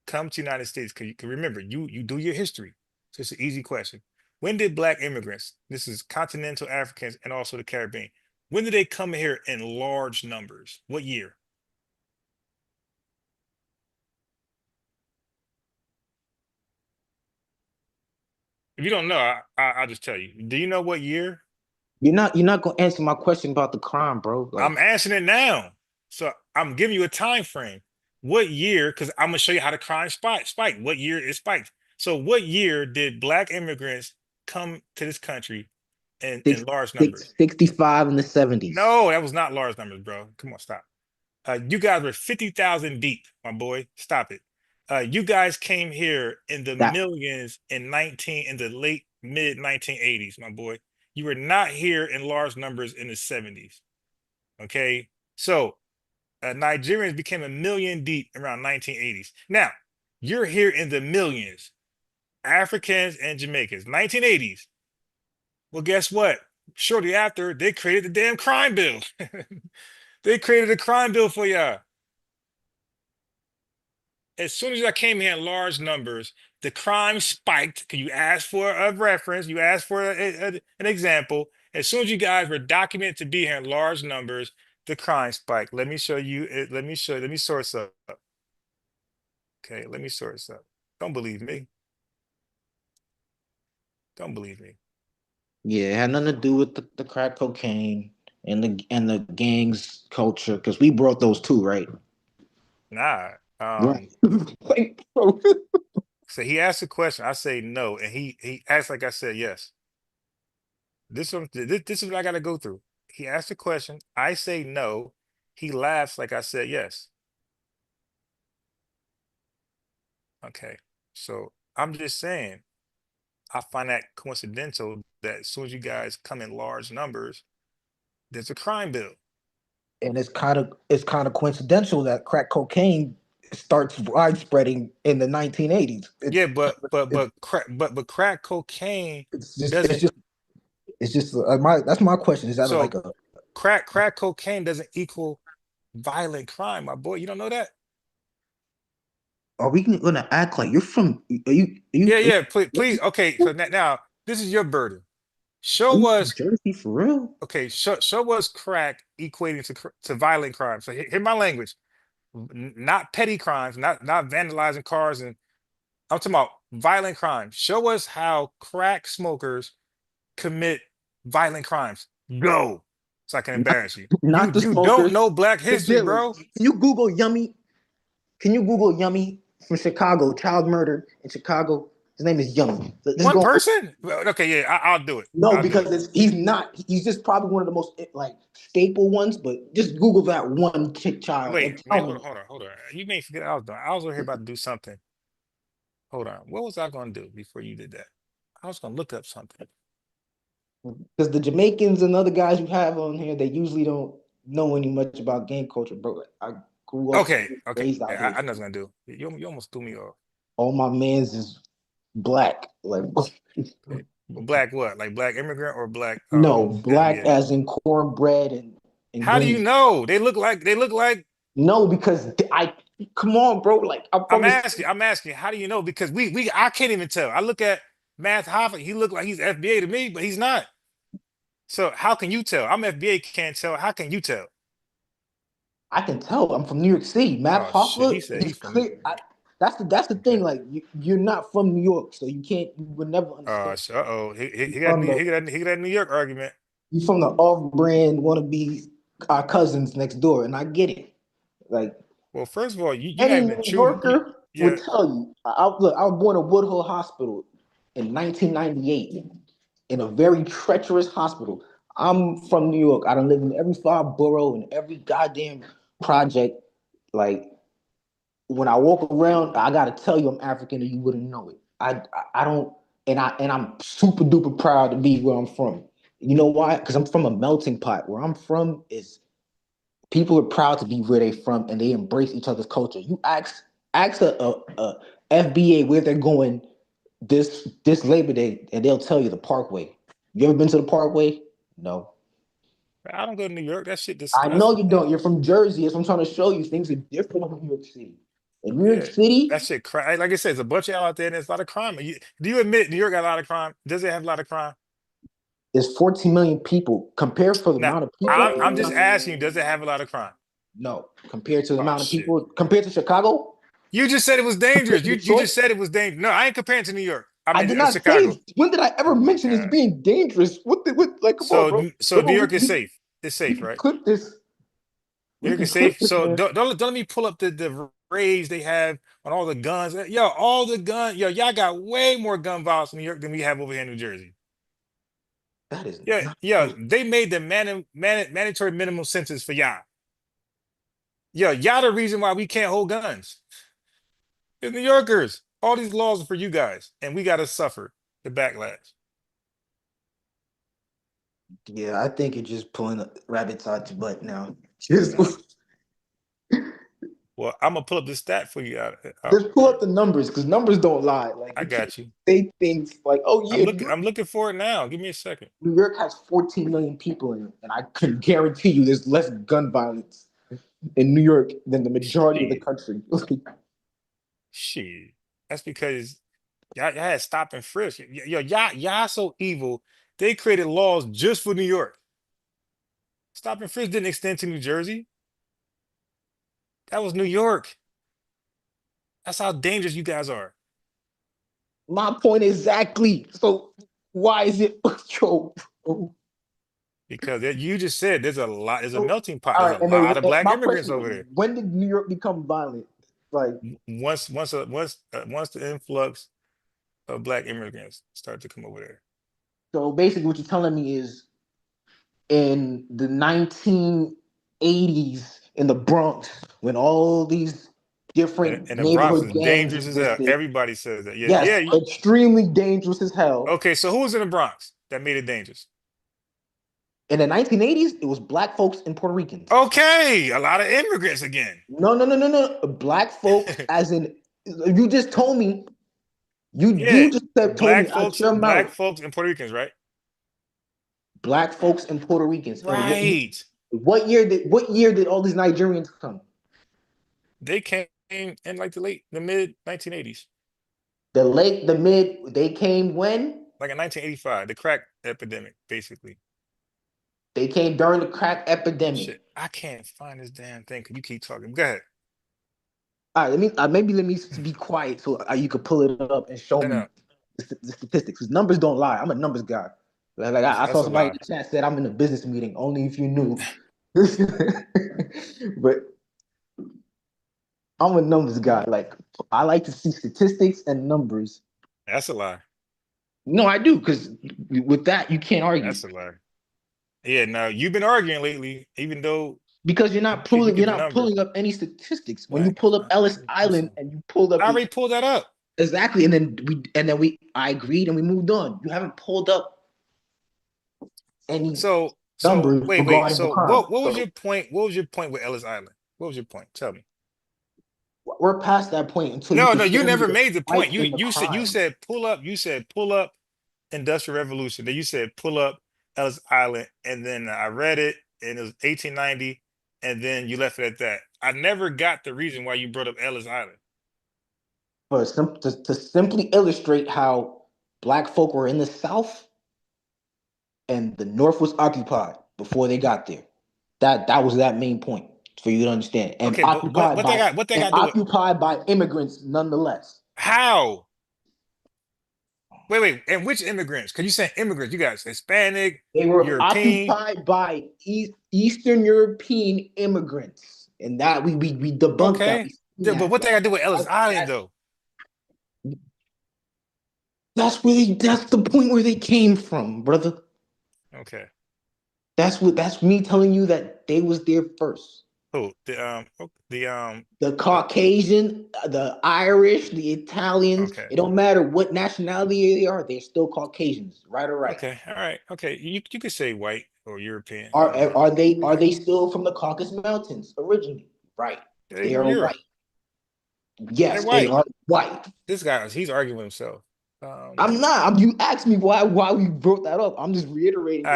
come to the United States? Because you can remember, you do your history. So it's an easy question. When did black immigrants, this is continental Africans and also the Caribbean, when did they come here in large numbers? What year? If you don't know, I'll just tell you. Do you know what year? You're not gonna answer my question about the crime, bro. I'm answering it now. So I'm giving you a time frame. What year? Because I'm gonna show you how the crime spiked. What year it spiked? So what year did black immigrants come to this country in large numbers? 65 in the 70s. No, that was not large numbers, bro. Come on, stop. You guys were 50,000 deep, my boy. Stop it. You guys came here in the millions in the late mid 1980s, my boy. You were not here in large numbers in the 70s. Okay, so Nigerians became 1 million deep around 1980s. Now you're here in the millions, Africans and Jamaicans, 1980s. Well, guess what? Shortly after, they created the damn crime bill. They created a crime bill for y'all. As soon as I came here in large numbers, the crime spiked. Because you asked for a reference, you asked for an example. As soon as you guys were documented to be here in large numbers, the crime spiked. Let me show you. Let me source up. Okay, let me source up. Don't believe me. Don't believe me. Yeah, it had nothing to do with the crack cocaine and the gangs culture, because we brought those too, right? Nah. Right. So he asked a question. I say no, and he acts like I said yes. This is what I got to go through. He asked a question. I say no. He laughs like I said yes. Okay, so I'm just saying, I find that coincidental that as soon as you guys come in large numbers, there's a crime bill. And it's kind of coincidental that crack cocaine starts widespreading in the 1980s. Yeah, but crack cocaine. That's my question. Is that so like a crack cocaine doesn't equal violent crime, my boy? You don't know that? Are we gonna act like you're from? Are you? Yeah. Please. Okay. So now This is your burden. Show us Jersey for real. Okay, show us crack equating to violent crime. So hear my language. Not petty crimes, not vandalizing cars, and I'm talking about violent crimes. Show us how crack smokers commit violent crimes. Go, so I can embarrass you. Not the you smokers. don't know Black history, bro. Can you Google Yummy? Can you Google Yummy from Chicago? Child murder in Chicago. His name is Yummy. One person? Okay, yeah, I'll do it. No, because he's not. He's just probably one of the most like staple ones. But just Google that one child. Wait, man, hold on. You may forget I was doing. I was over here about to do something. Hold on. What was I going to do before you did that? I was going to look up something. Because the Jamaicans and other guys you have on here, they usually don't know any much about gang culture, bro. I grew up. Okay. I know what's going to do. You almost threw me off. All my mans is black. Like black what? Like black immigrant or black? No, black as in cornbread and how do you know? They look like. No, because come on, bro. Like I'm asking. How do you know? Because I can't even tell. I look at Matt Hoffa. He look like he's FBA to me, but he's not. So how can you tell? I'm FBA, can't tell. How can you tell? I can tell. I'm from New York City. Matt Hoffa. He said he's from. That's the thing. Like you're not from New York, so you would never understand. He got that New York argument. You from the off-brand wannabe cousins next door, and I get it. Like, well, first of all, you any New Yorker would tell you. I was born at Woodhull Hospital in 1998 in a very treacherous hospital. I'm from New York. I done lived in every 5 borough and every goddamn project. Like, when I walk around, I gotta tell you I'm African, or you wouldn't know it. I don't, and I'm super duper proud to be where I'm from. You know why? Because I'm from a melting pot. Where I'm from is people are proud to be where they're from, and they embrace each other's culture. You ask a FBA where they're going this Labor Day, and they'll tell you the Parkway. You ever been to the Parkway? No. I don't go to New York. That shit. I know you don't. You're from Jersey. That's what I'm trying to show you. Things are different in New York City. In New York City, that shit crime. Like I said, there's a bunch of y'all out there, and there's a lot of crime. Do you admit New York got a lot of crime? Does it have a lot of crime? There's 14 million people. Compared for the amount of people. I'm just asking you, does it have a lot of crime? No. Compared to the amount of people. Compared to Chicago? You just said it was dangerous. You just said it was dangerous. No, I ain't comparing to New York. I did not Chicago. say. When did I ever mention it's being dangerous? Come on, bro. So New York is safe. It's safe, right? Clip this. New York is safe. So don't let me pull up the raids they have on all the guns. Yo, all the guns. Yo, y'all got way more gun violence in New York than we have over here in New Jersey. That is they made the mandatory minimum sentence for y'all. Yo, y'all the reason why we can't hold guns. It's New Yorkers. All these laws are for you guys, and we got to suffer the backlash. Yeah, I think you're just pulling rabbits out your butt now. Well, I'm gonna pull up the stat for you. Just pull up the numbers, because numbers don't lie. Like, I got you. Say things like, "Oh yeah." I'm looking for it now. Give me a second. New York has 14 million people in it, and I can guarantee you, there's less gun violence in New York than the majority of the country. Shit, that's because y'all had stop and frisk. Yo, y'all so evil. They created laws just for New York. Stop and frisk didn't extend to New Jersey. That was New York. That's how dangerous you guys are. My point exactly. So why is it Because you just said there's a lot. There's a melting pot. There's a lot of black immigrants over there. When did New York become violent? Like once the influx of black immigrants started to come over there. So basically, what you're telling me is, in the 1980s, in the Bronx, when all these different and the Bronx is dangerous as hell. Everybody says that. Extremely dangerous as hell. Okay, so who was in the Bronx that made it dangerous? In the 1980s, it was black folks and Puerto Ricans. Okay, a lot of immigrants again. No. Black folks, as in, you just told me. You just told black me folks, black folks and Puerto Ricans, right? Black folks and Puerto Ricans. Right. What year did all these Nigerians come? They came in like the mid 1980s. They came when? like in 1985, the crack epidemic, basically. They came during the crack epidemic. Shit, I can't find this damn thing. You keep talking. Go ahead. All right, maybe let me be quiet so you could pull it up and show me the statistics. Because numbers don't lie. I'm a numbers guy. Like I saw somebody in the chat said I'm in a business meeting. Only if you knew. But I'm a numbers guy. Like I like to see statistics and numbers. That's a lie. No, I do, because with that you can't argue. That's a lie. Yeah, no, you've been arguing lately, even though because you're not pulling up any statistics. When you pull up Ellis Island and you pulled up, I already pulled that up. Exactly, and then I agreed and we moved on. You haven't pulled up any numbers. Wait. So what was your point? What was your point with Ellis Island? What was your point? Tell me. We're past that point until you never made the point. You said pull up. You said pull up Industrial Revolution. Then you said pull up Ellis Island, and then I read it, and it was 1890, and then you left it at that. I never got the reason why you brought up Ellis Island. To simply illustrate how Black folk were in the South, and the North was occupied before they got there. That was that main point for you to understand. And okay, occupied by immigrants nonetheless. How? Wait, and which immigrants? Because you said immigrants, you guys Hispanic, they were European. Occupied by Eastern European immigrants, and that we debunked that. Yeah, but what they got to do with Ellis Island, though? That's the point where they came from, brother. Okay. That's me telling you that they was there first. Who? The Caucasian, the Irish, the Italians. Okay. It don't matter what nationality they are, they're still Caucasians, right or right? Okay, all right, okay. You could say white or European. Are they still from the Caucasus Mountains originally? Right. They are Europe. White. Yes, they are white. This guy, he's arguing with himself. I'm not. You asked me why we brought that up. I'm just reiterating.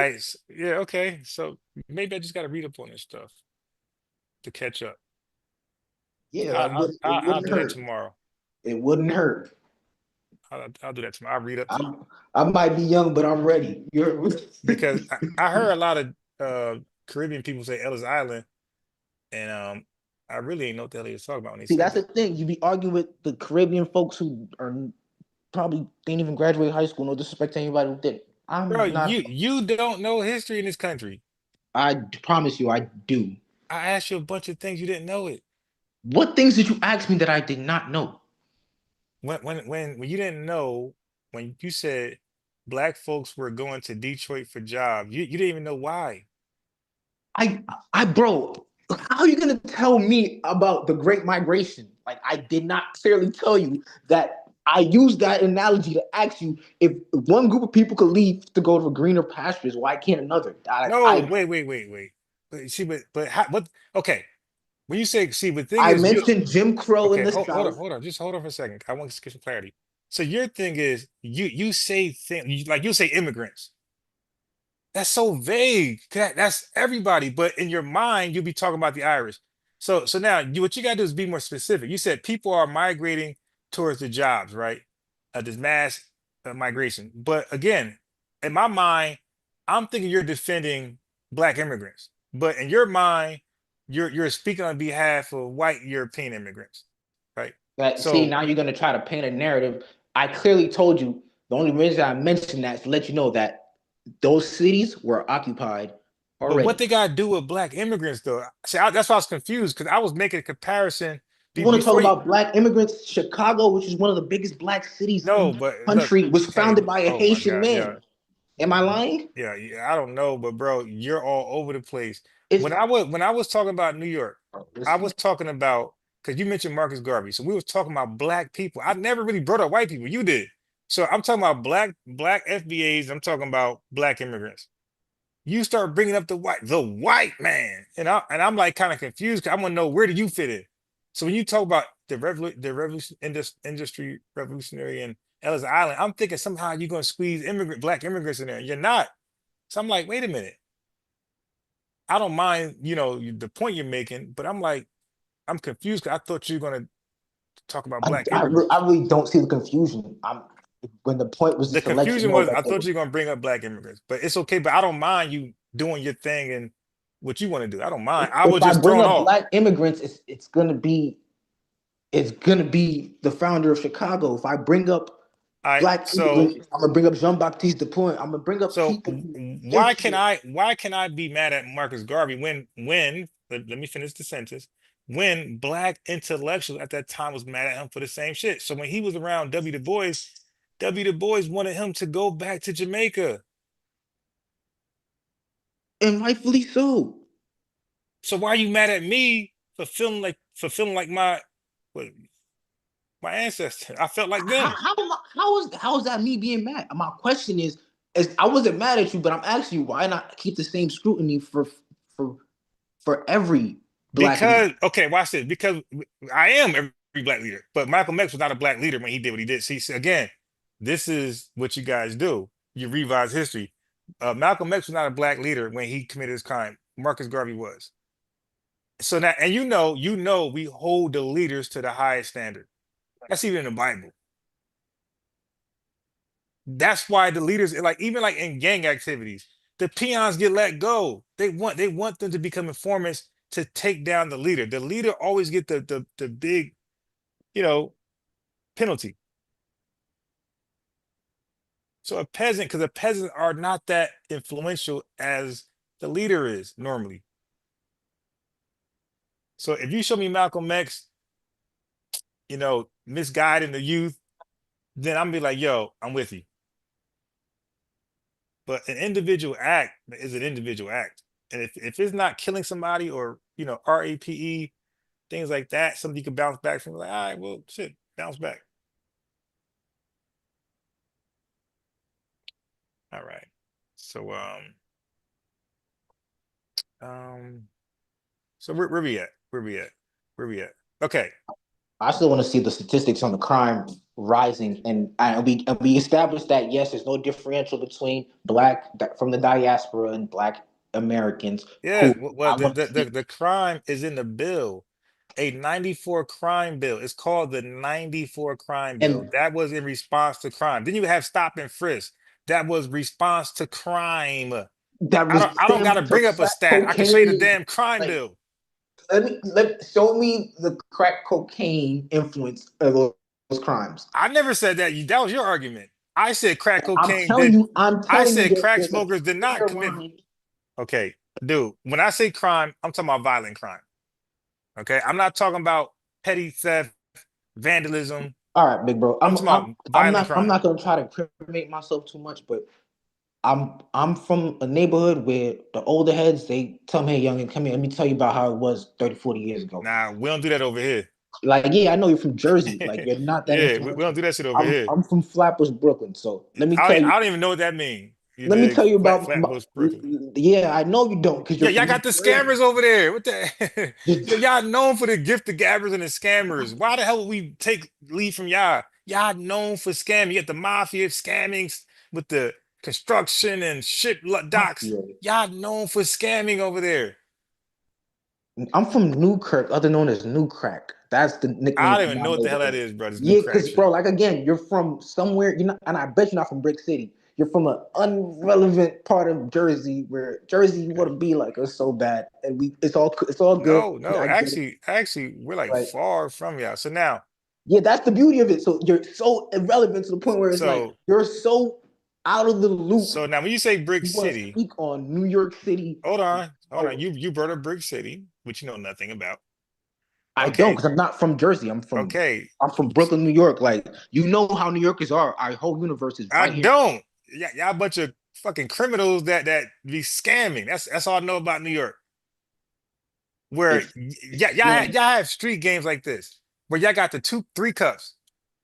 Yeah, okay. So maybe I just got to read up on this stuff to catch up. Yeah, I'll do that tomorrow. It wouldn't hurt. I'll do that tomorrow. I'll read up. I might be young, but I'm ready. Because I heard a lot of Caribbean people say Ellis Island, and I really ain't know what the hell they was talking about. When they See, that's the thing. You be arguing with the Caribbean folks who are probably didn't even graduate high school. No disrespect to anybody who did. You don't know history in this country. I promise you, I do. I asked you a bunch of things, you didn't know it. What things did you ask me that I did not know? When you didn't know, when you said Black folks were going to Detroit for jobs, you didn't even know why. Bro, how are you gonna tell me about the Great Migration? Like, I did not clearly tell you that. I used that analogy to ask you if one group of people could leave to go to greener pastures, why can't another? Wait. See, but how, what? Okay, when you say, see, the thing I is, mentioned Jim Crow in the South. Hold on, just hold on for a second. I want to get some clarity. So your thing is, you say things like you say immigrants. That's so vague. That's everybody, but in your mind, you'll be talking about the Irish. So now what you gotta do is be more specific. You said people are migrating towards the jobs, right? This mass migration. But again, in my mind, I'm thinking you're defending Black immigrants. But in your mind, you're speaking on behalf of white European immigrants, right? See, now you're going to try to paint a narrative. I clearly told you the only reason I mentioned that is to let you know that those cities were occupied already. But what they got to do with Black immigrants, though? See, that's why I was confused, because I was making a comparison. You want to talk about Black immigrants? Chicago, which is one of the biggest Black cities in the country, was founded by a Haitian man. Yeah. Am I lying? Yeah, I don't know, but bro, you're all over the place. When I was talking about New York, I was talking about, because you mentioned Marcus Garvey, so we was talking about Black people. I never really brought up white people. You did. So I'm talking about black FBAs. I'm talking about Black immigrants. You start bringing up the white man, and I'm like kind of confused, because I want to know, where do you fit in? So when you talk about the revolution industry revolutionary and Ellis Island, I'm thinking somehow you're going to squeeze Black immigrants in there. You're not. So I'm like, wait a minute. I don't mind, the point you're making, but I'm like, I'm confused, because I thought you were going to talk about Black immigrants. I really don't see the confusion. when the point was The just to let you confusion know was that I thought you were gonna bring up black immigrants, but it's okay. But I don't mind you doing your thing and what you want to do. I don't mind. I was if I just bring thrown up off. black immigrants, it's gonna be the founder of Chicago. If I bring up All right, black immigrants, I'm gonna bring up Jean-Baptiste Dupont. I'm gonna bring up people who why can I be mad at Marcus Garvey when let me finish the sentence, when black intellectuals at that time was mad at him for the same shit. So when he was around W. Du Bois wanted him to go back to Jamaica. And rightfully so. So why are you mad at me for feeling like my ancestors? I felt like them. How is that me being mad? My question is I wasn't mad at you, but I'm asking you why not keep the same scrutiny for every black leader? Okay, watch this. Because I am every black leader, but Malcolm X was not a black leader when he did what he did. See, again, this is what you guys do. You revise history. Malcolm X was not a black leader when he committed his crime. Marcus Garvey was. So now, and you know, we hold the leaders to the highest standard. That's even in the Bible. That's why the leaders, even in gang activities, the peons get let go. They want them to become informants to take down the leader. The leader always get the big, penalty. So a peasant, because the peasants are not that influential as the leader is normally. So if you show me Malcolm X, misguiding the youth, then I'm be like, yo, I'm with you. But an individual act is an individual act. And if it's not killing somebody or, RAPE, things like that, something you can bounce back from, like, all right, well, shit, bounce back. All right. So, so where we at? Where we at? Okay. I still want to see the statistics on the crime rising, and we established that yes, there's no differential between black from the diaspora and black Americans. Yeah, well, the crime is in the bill, a 94 crime bill. It's called the 94 crime bill. That was in response to crime. Then you have stop and frisk. That was response to crime. I don't got to bring up a stat. I can show you the damn crime bill. Show me the crack cocaine influence of those crimes. I never said that. That was your argument. I said crack cocaine. I said crack smokers did not commit. Okay, dude. When I say crime, I'm talking about violent crime. Okay, I'm not talking about petty theft, vandalism. All right, big bro. I'm not gonna try to incriminate myself too much, but I'm from a neighborhood where the older heads, they tell me, hey, youngin, come here, let me tell you about how it was 30, 40 years ago. Nah, we don't do that over here. Yeah, I know you're from Jersey. You're not that. Yeah, we don't do that shit over here. I'm from Flatbush, Brooklyn. So let me tell you. I don't even know what that means. Let me tell you about Flatbush, Brooklyn. Yeah, I know you don't. Y'all got the scammers over there. What the? Y'all known for the gift of gabbers and the scammers. Why the hell would we take lead from y'all? Y'all known for scamming. You got the mafia scamming with the construction and ship docks. Y'all known for scamming over there. I'm from Newkirk, other known as New Crack. That's the nickname. I don't even know what the hell that is, bro. Yeah, because bro, again, you're from somewhere, and I bet you're not from Brick City. You're from an unrelevant part of Jersey where Jersey want to be like us so bad, and it's all good. No, actually, we're far from y'all. So now, yeah, that's the beauty of it. So you're so irrelevant to the point where it's you're so out of the loop. So now, when you say Brick City, speak on New York City. Hold on. You brought up Brick City, which you know nothing about. I don't, because I'm not from Jersey. I'm from Brooklyn, New York. You know how New Yorkers are. Our whole universe is right here. Don't. Y'all a bunch of fucking criminals that be scamming. That's all I know about New York. Where y'all have street games like this, where y'all got the 2-3 cups.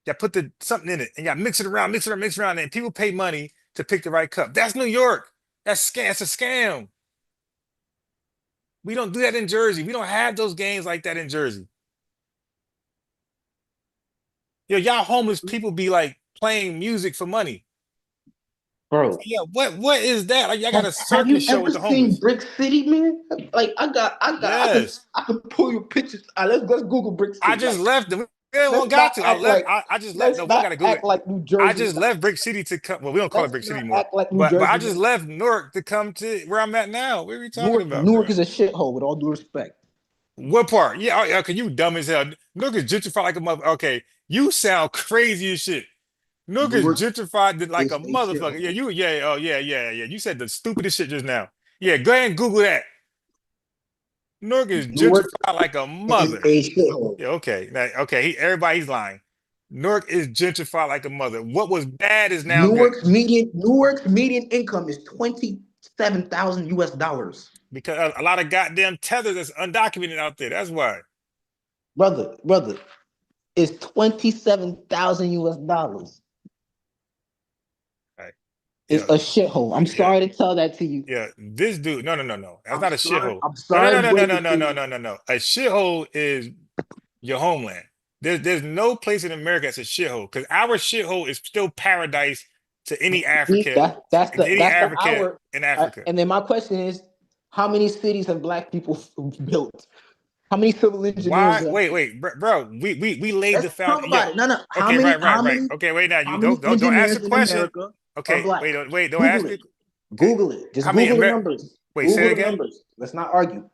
Y'all put something in it and y'all mix it around, and people pay money to pick the right cup. That's New York. That's a scam. We don't do that in Jersey. We don't have those games like that in Jersey. Y'all homeless people be playing music for money. Bro. Yeah, what is that? Y'all got a circus show with the homeless. Have you ever seen Brick City, man? Yes. I can pull your pictures. Let's Google Brick City. I just left them. We don't let's got not to. I act left. like I just left. let's No, we not gotta Google act it. like New I Jersey. just left Brick City to come. Well, we don't call it Let's Brick City not anymore. act like New But I Jersey. just left Newark to come to where I'm at now. What are we talking about, Newark bro? is a shithole. With all due respect. What part? Yeah, yeah, cause you dumb as hell. Newark is gentrified like a mother. Okay, you sound crazy as shit. Newark is Newark gentrified like a is a motherfucker. Yeah, shithole. yeah. You said the stupidest shit just now. Yeah, go ahead and Google that. Newark is Newark gentrified like a is mother. a shithole. Yeah, okay. Now, okay, everybody's lying. Newark is gentrified like a mother. What was bad is now good. Newark's median income is $27,000 US. Because a lot of goddamn tethers that's undocumented out there. That's why. Brother, it's $27,000 US. Right. It's a shithole. I'm sorry to tell that to you. Yeah, this dude. No. That's not a shithole. I'm sorry. No. A shithole is your homeland. There's no place in America that's a shithole because our shithole is still paradise to any African. That's the hour in Africa. And then my question is, how many cities have black people built? How many civil engineers? Why? Wait, bro. We laid the foundation. Talk about it. No. Okay, right. Okay, wait now. You don't ask the question. Okay, wait. Don't ask it. Google it. Just Google the numbers. Wait, say it again. Numbers. Let's not argue.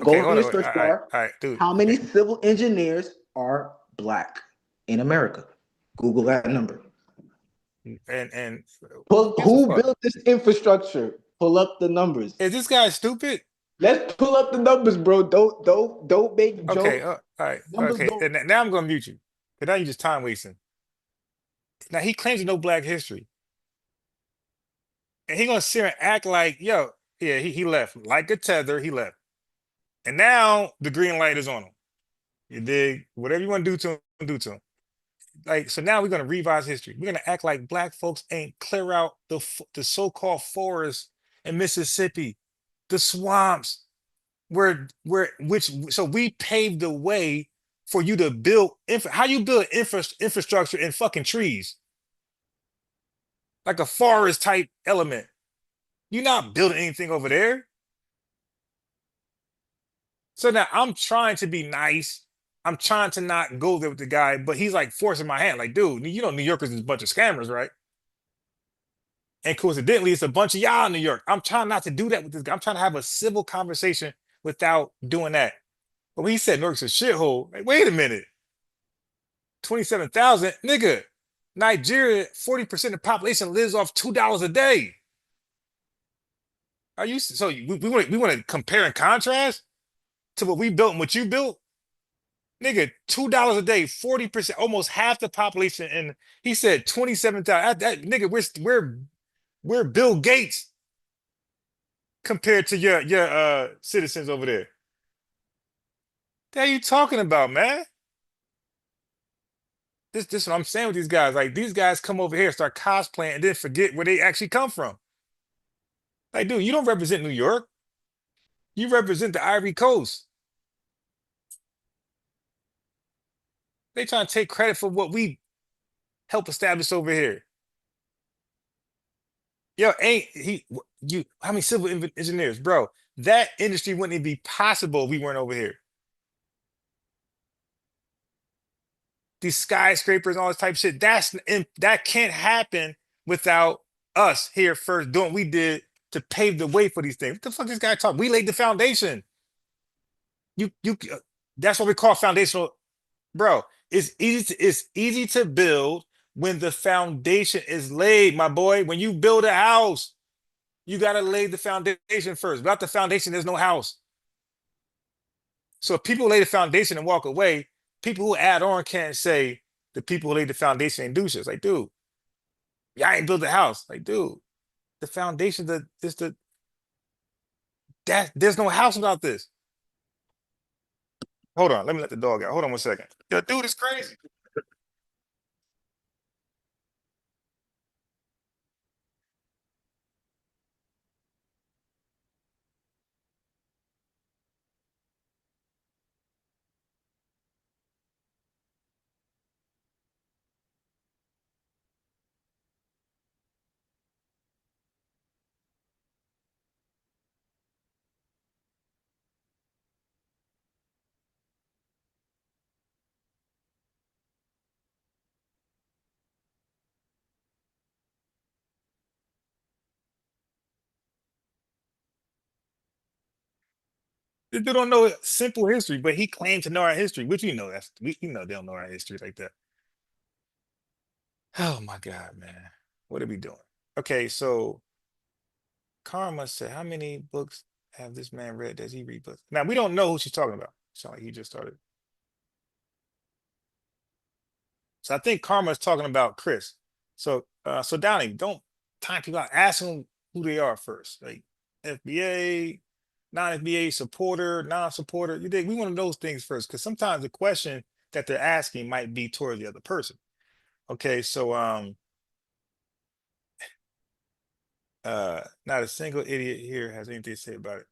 Okay, Go over the search bar. All right, dude. How many civil engineers are black in America? Google that number. And who built this infrastructure? Pull up the numbers. Is this guy stupid? Let's pull up the numbers, bro. Don't make jokes. Okay, all right. Okay. And now I'm gonna mute you. Because now you're just time wasting. Now he claims to know black history. And he gonna sit here and act like, yo, yeah, he left. Like a tether, he left. And now the green light is on him. You dig? Whatever you want to do to him, do to him. Like, so now we're gonna revise history. We're gonna act like black folks ain't clear out the so-called forests in Mississippi, the swamps, so we paved the way for you to build how you build infrastructure in fucking trees, like a forest type element. You're not building anything over there. So now I'm trying to be nice. I'm trying to not go there with the guy, but he's like forcing my hand. Like, dude, you know, New Yorkers is a bunch of scammers, right? And coincidentally, it's a bunch of y'all in New York. I'm trying not to do that with this guy. I'm trying to have a civil conversation without doing that. But when he said New York's a shithole, like, wait a minute. 27,000, nigga. Nigeria, 40% of the population lives off $2 a day. Are you so we want to compare and contrast to what we built and what you built? Nigga, $2 a day, 40%, almost half the population. And he said 27,000. Nigga, we're Bill Gates compared to your citizens over there. What are you talking about, man? This is what I'm saying with these guys. Like, these guys come over here, start cosplaying, and then forget where they actually come from. Like, dude, you don't represent New York. You represent the Ivory Coast. They trying to take credit for what we helped establish over here. Yo, how many civil engineers, bro? That industry wouldn't even be possible if we weren't over here. These skyscrapers, all this type of shit, that can't happen without us here first doing what we did to pave the way for these things. What the fuck this guy talking? We laid the foundation. That's what we call foundational, bro. It's easy to build when the foundation is laid, my boy. When you build a house, you gotta lay the foundation first. Without the foundation, there's no house. So if people lay the foundation and walk away, people who add on can't say the people who laid the foundation and do shit. It's like, dude, y'all ain't built a house. Like, dude, the foundation there's no house without this. Hold on, let me let the dog out. Hold on 1 second. Yo, dude, it's crazy. This dude don't know simple history, but he claimed to know our history, which we know they don't know our history like that. Oh my God, man. What are we doing? Okay, so Karma said, how many books have this man read? Does he read books? Now we don't know who she's talking about. Sound like he just started. So I think Karma is talking about Chris. So so Donnie, don't time people out. Ask them who they are first. Like FBA, non-FBA, supporter, non-supporter. You think we want to know those things first, because sometimes the question that they're asking might be towards the other person. Okay, so not a single idiot here has anything to say about it.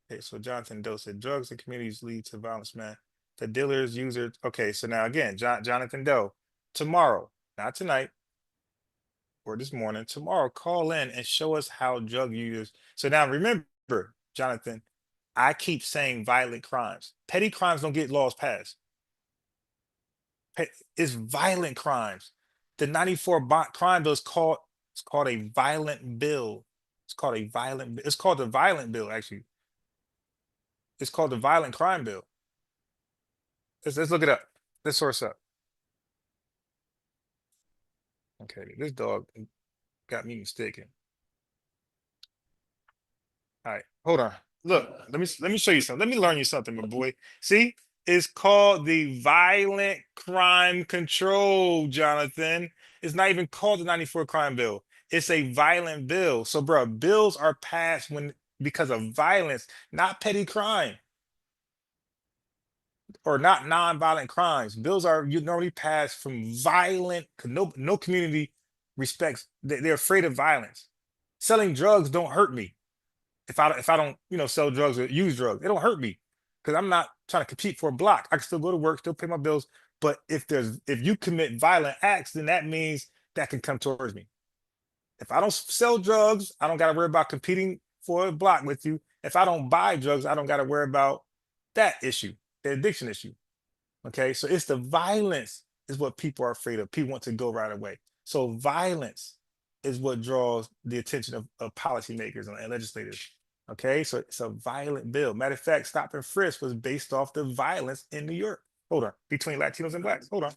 Okay, so Jonathan Doe said drugs and communities lead to violence, man. The dealers, users. Okay, so now again, Jonathan Doe, tomorrow, not tonight or this morning, tomorrow, call in and show us how drug users. So now remember, Jonathan, I keep saying violent crimes. Petty crimes don't get laws passed. It's violent crimes. The 94 crime bill is called, it's called a violent bill. It's called a violent, it's called the violent bill, actually. It's called the violent crime bill. Let's look it up. Let's source up. Okay, this dog got me mistaken. All right, hold on. Look, let me show you something. Let me learn you something, my boy. See, it's called the Violent Crime Control, Jonathan. It's not even called the 94 crime bill. It's a violent bill. So, bro, bills are passed because of violence, not petty crime. Or not non-violent crimes. Bills are normally passed from violent, no community respects. They're afraid of violence. Selling drugs don't hurt me. If I don't, sell drugs or use drugs, it don't hurt me because I'm not trying to compete for a block. I can still go to work, still pay my bills. But if you commit violent acts, then that means that can come towards me. If I don't sell drugs, I don't got to worry about competing for a block with you. If I don't buy drugs, I don't got to worry about that issue, the addiction issue. Okay, so it's the violence is what people are afraid of. People want to go right away. So violence is what draws the attention of policymakers and legislators. Okay, so it's a violent bill. Matter of fact, Stop and Frisk was based off the violence in New York. Hold on, between Latinos and Blacks. Hold on.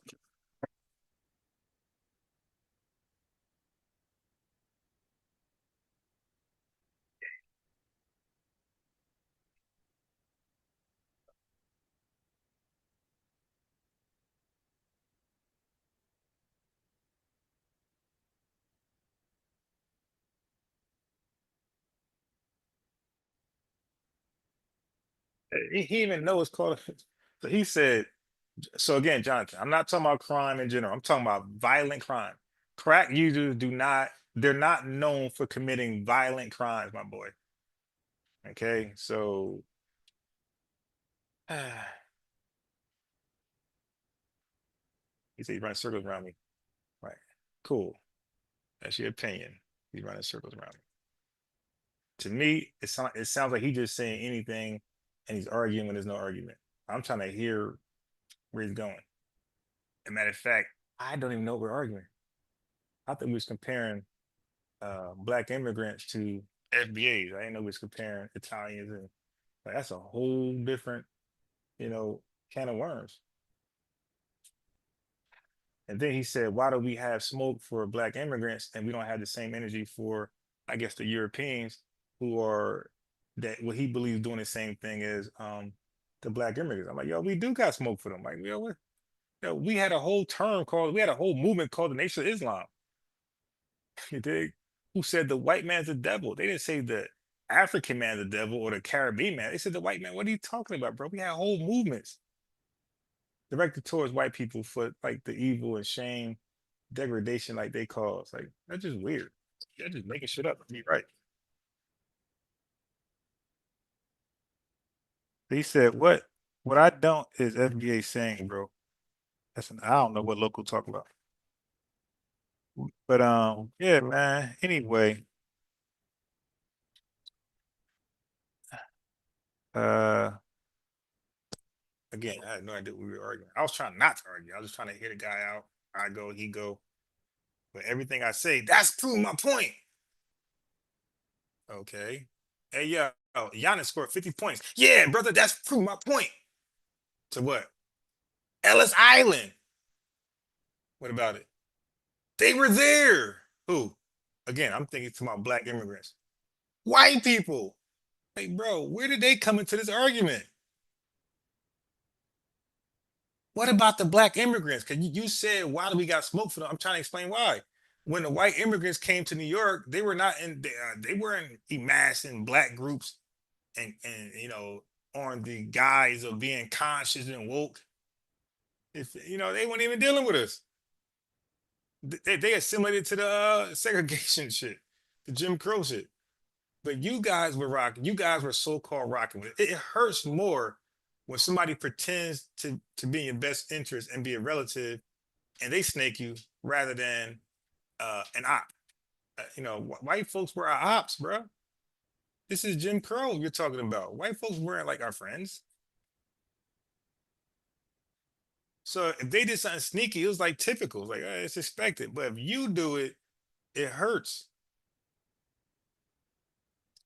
He even knows it's called. So he said, so again, Jonathan, I'm not talking about crime in general. I'm talking about violent crime. Crack users they're not known for committing violent crimes, my boy. Okay, so he said he's running circles around me. Right. Cool. That's your opinion. He's running circles around me. To me, it sounds like he's just saying anything and he's arguing when there's no argument. I'm trying to hear where he's going. As a matter of fact, I don't even know what we're arguing. I think we was comparing Black immigrants to FBAs. I didn't know we was comparing Italians, and that's a whole different, can of worms. And then he said, why do we have smoke for Black immigrants and we don't have the same energy for, I guess, the Europeans who are what he believes doing the same thing as the Black immigrants? I'm like, yo, we do got smoke for them. Like, we had a whole movement called the Nation of Islam. You dig? Who said the white man's the devil? They didn't say the African man's the devil or the Caribbean man. They said the white man. What are you talking about, bro? We had whole movements directed towards white people for like the evil and shame, degradation, like they cause. Like, that's just weird. They're just making shit up to be right. He said, what I don't is FBA saying, bro. I don't know what local talk about. But yeah, man. Anyway. Again, I had no idea what we were arguing. I was trying not to argue. I was just trying to hear the guy out. I go, he go. But everything I say, that's proving my point. Okay. Hey, yeah, Oh, Giannis scored 50 points. Yeah, brother, that's proof my point. To what? Ellis Island. What about it? They were there. Who? Again, I'm thinking about black immigrants. White people. Hey, bro, where did they come into this argument? What about the black immigrants? Because you said, why do we got smoke for them? I'm trying to explain why. When the white immigrants came to New York, they were not in, they weren't amassed in black groups and on the guise of being conscious and woke. If they weren't even dealing with us. They assimilated to the segregation shit, the Jim Crow shit. But you guys were rocking. You guys were so-called rocking with it. It hurts more when somebody pretends to be in your best interest and be a relative, and they snake you rather than an op. White folks were our ops, bro. This is Jim Crow you're talking about. White folks weren't like our friends. So if they did something sneaky, it was like typical. It's like, it's expected. But if you do it, it hurts.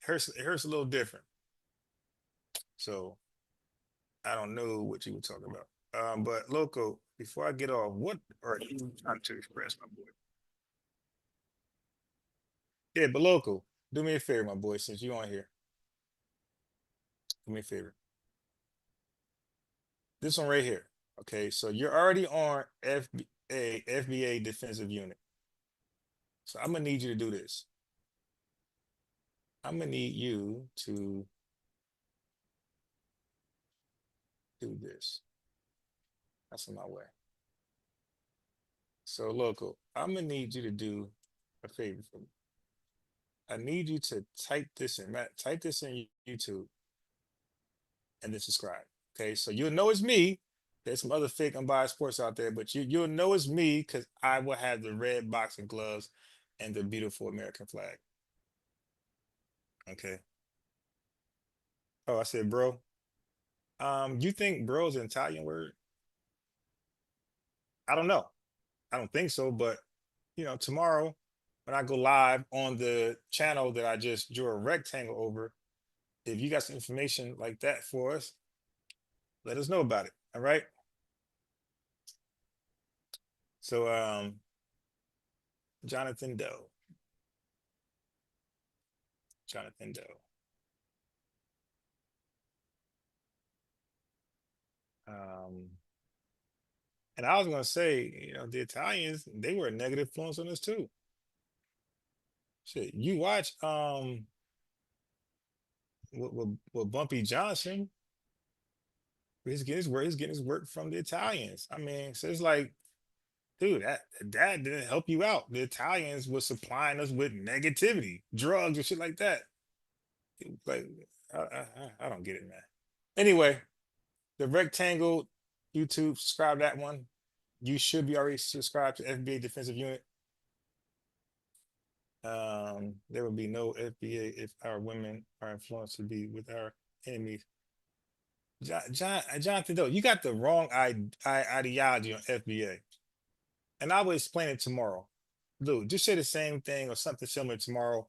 It hurts a little different. So I don't know what you were talking about. But Loco, before I get off, what are you trying to express, my boy? Yeah, but Loco, do me a favor, my boy, since you're on here. Do me a favor. This one right here. Okay, so you're already on FBA defensive unit. So I'm gonna need you to do this. I'm gonna need you to do this. That's in my way. So Loco, I'm gonna need you to do a favor for me. I need you to type this in. Matt, type this in YouTube and then subscribe. Okay, so you'll know it's me. There's some other fake unbiased sports out there, but you'll know it's me because I will have the red boxing gloves and the beautiful American flag. Okay. Oh, I said bro. You think bro is an Italian word? I don't know. I don't think so, but tomorrow when I go live on the channel that I just drew a rectangle over, if you got some information like that for us, let us know about it. All right. So Jonathan Doe. And I was gonna say, the Italians, they were a negative influence on us too. Shit, you watch with Bumpy Johnson, he's getting his work from the Italians. I mean, so it's like, dude, that didn't help you out. The Italians were supplying us with negativity, drugs and shit like that. Like, I don't get it, man. Anyway, the rectangle YouTube, subscribe to that one. You should be already subscribed to FBA Defensive Unit. There will be no FBA if our women are influenced to be with our enemies. Jonathan, though, you got the wrong ideology on FBA. And I will explain it tomorrow. Dude, just say the same thing or something similar tomorrow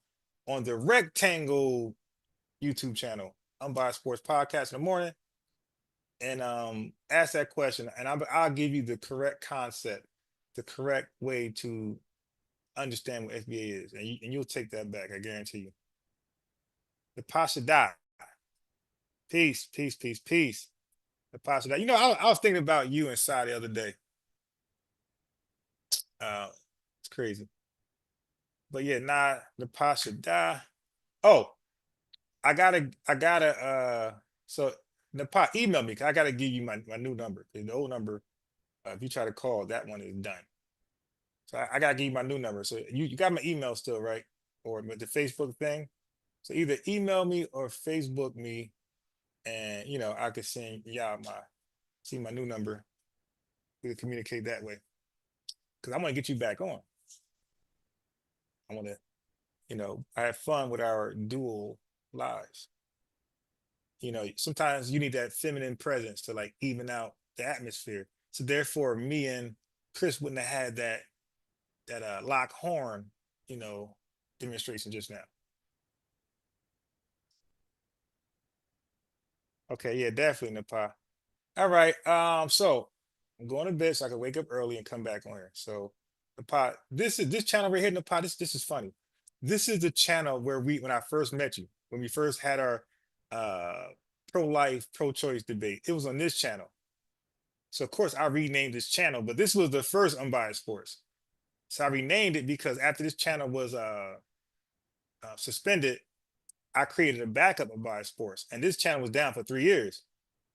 on the Rectangle YouTube channel, Unbiased Sports Podcast in the morning. And ask that question, and I'll give you the correct concept, the correct way to understand what FBA is, and you'll take that back, I guarantee you. The Pasha die. Peace, peace, peace, peace. The Pasha die. I was thinking about you inside the other day. It's crazy. But yeah, the Pasha die. Oh, I gotta so Nepal, email me, because I gotta give you my new number. The old number, if you try to call, that one is done. So I gotta give you my new number. So you got my email still, right? Or the Facebook thing. So either email me or Facebook me, and I could send y'all my new number. We can communicate that way. Because I want to get you back on. I want to, I have fun with our dual lives. Sometimes you need that feminine presence to like even out the atmosphere. So therefore, me and Chris wouldn't have had that lock horn, demonstration just now. Okay, yeah, definitely in the pot. All right. So I'm going to bed so I can wake up early and come back on here. So the pot, this channel right here in the pot, this is funny. This is the channel where when I first met you, when we first had our pro-life, pro-choice debate. It was on this channel. So of course I renamed this channel, but this was the first Unbiased Sports. So I renamed it because after this channel was suspended, I created a backup Unbiased Sports, and this channel was down for 3 years.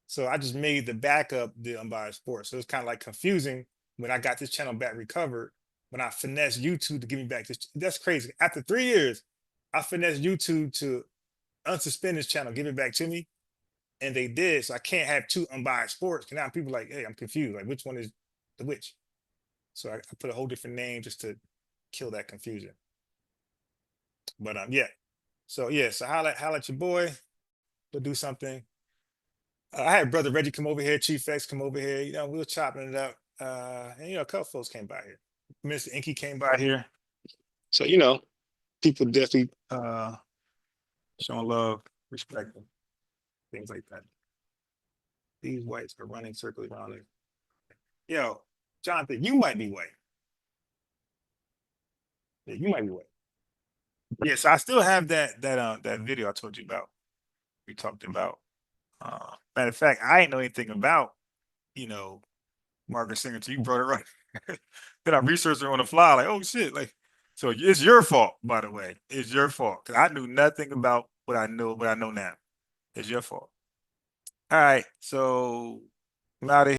So I just made the backup the Unbiased Sports. So it's kind of like confusing when I got this channel back recovered, when I finessed YouTube to give me back this. That's crazy. After 3 years, I finessed YouTube to unsuspend this channel, give it back to me. And they did. So I can't have two Unbiased Sports. Now people are like, hey, I'm confused. Like, which one is the which? So I put a whole different name just to kill that confusion. But yeah. So yeah, so holla at your boy. We'll do something. I had brother Reggie come over here, Chief X come over here. You know, we were chopping it up. And you know, a couple folks came by here. Mr. Inky came by here. So you know, people definitely showing love, respect, things like that. These whites are running circles around it. Yo, Jonathan, you might be white. Yeah, you might be white. Yes, I still have that video I told you about. We talked about. Matter of fact, I ain't know anything about, you know, Margaret Singer until you brought it right. Then I researched her on the fly, like, oh shit, like, so it's your fault, by the way. It's your fault. Because I knew nothing about what I know now. It's your fault. All right, so I'm out of here.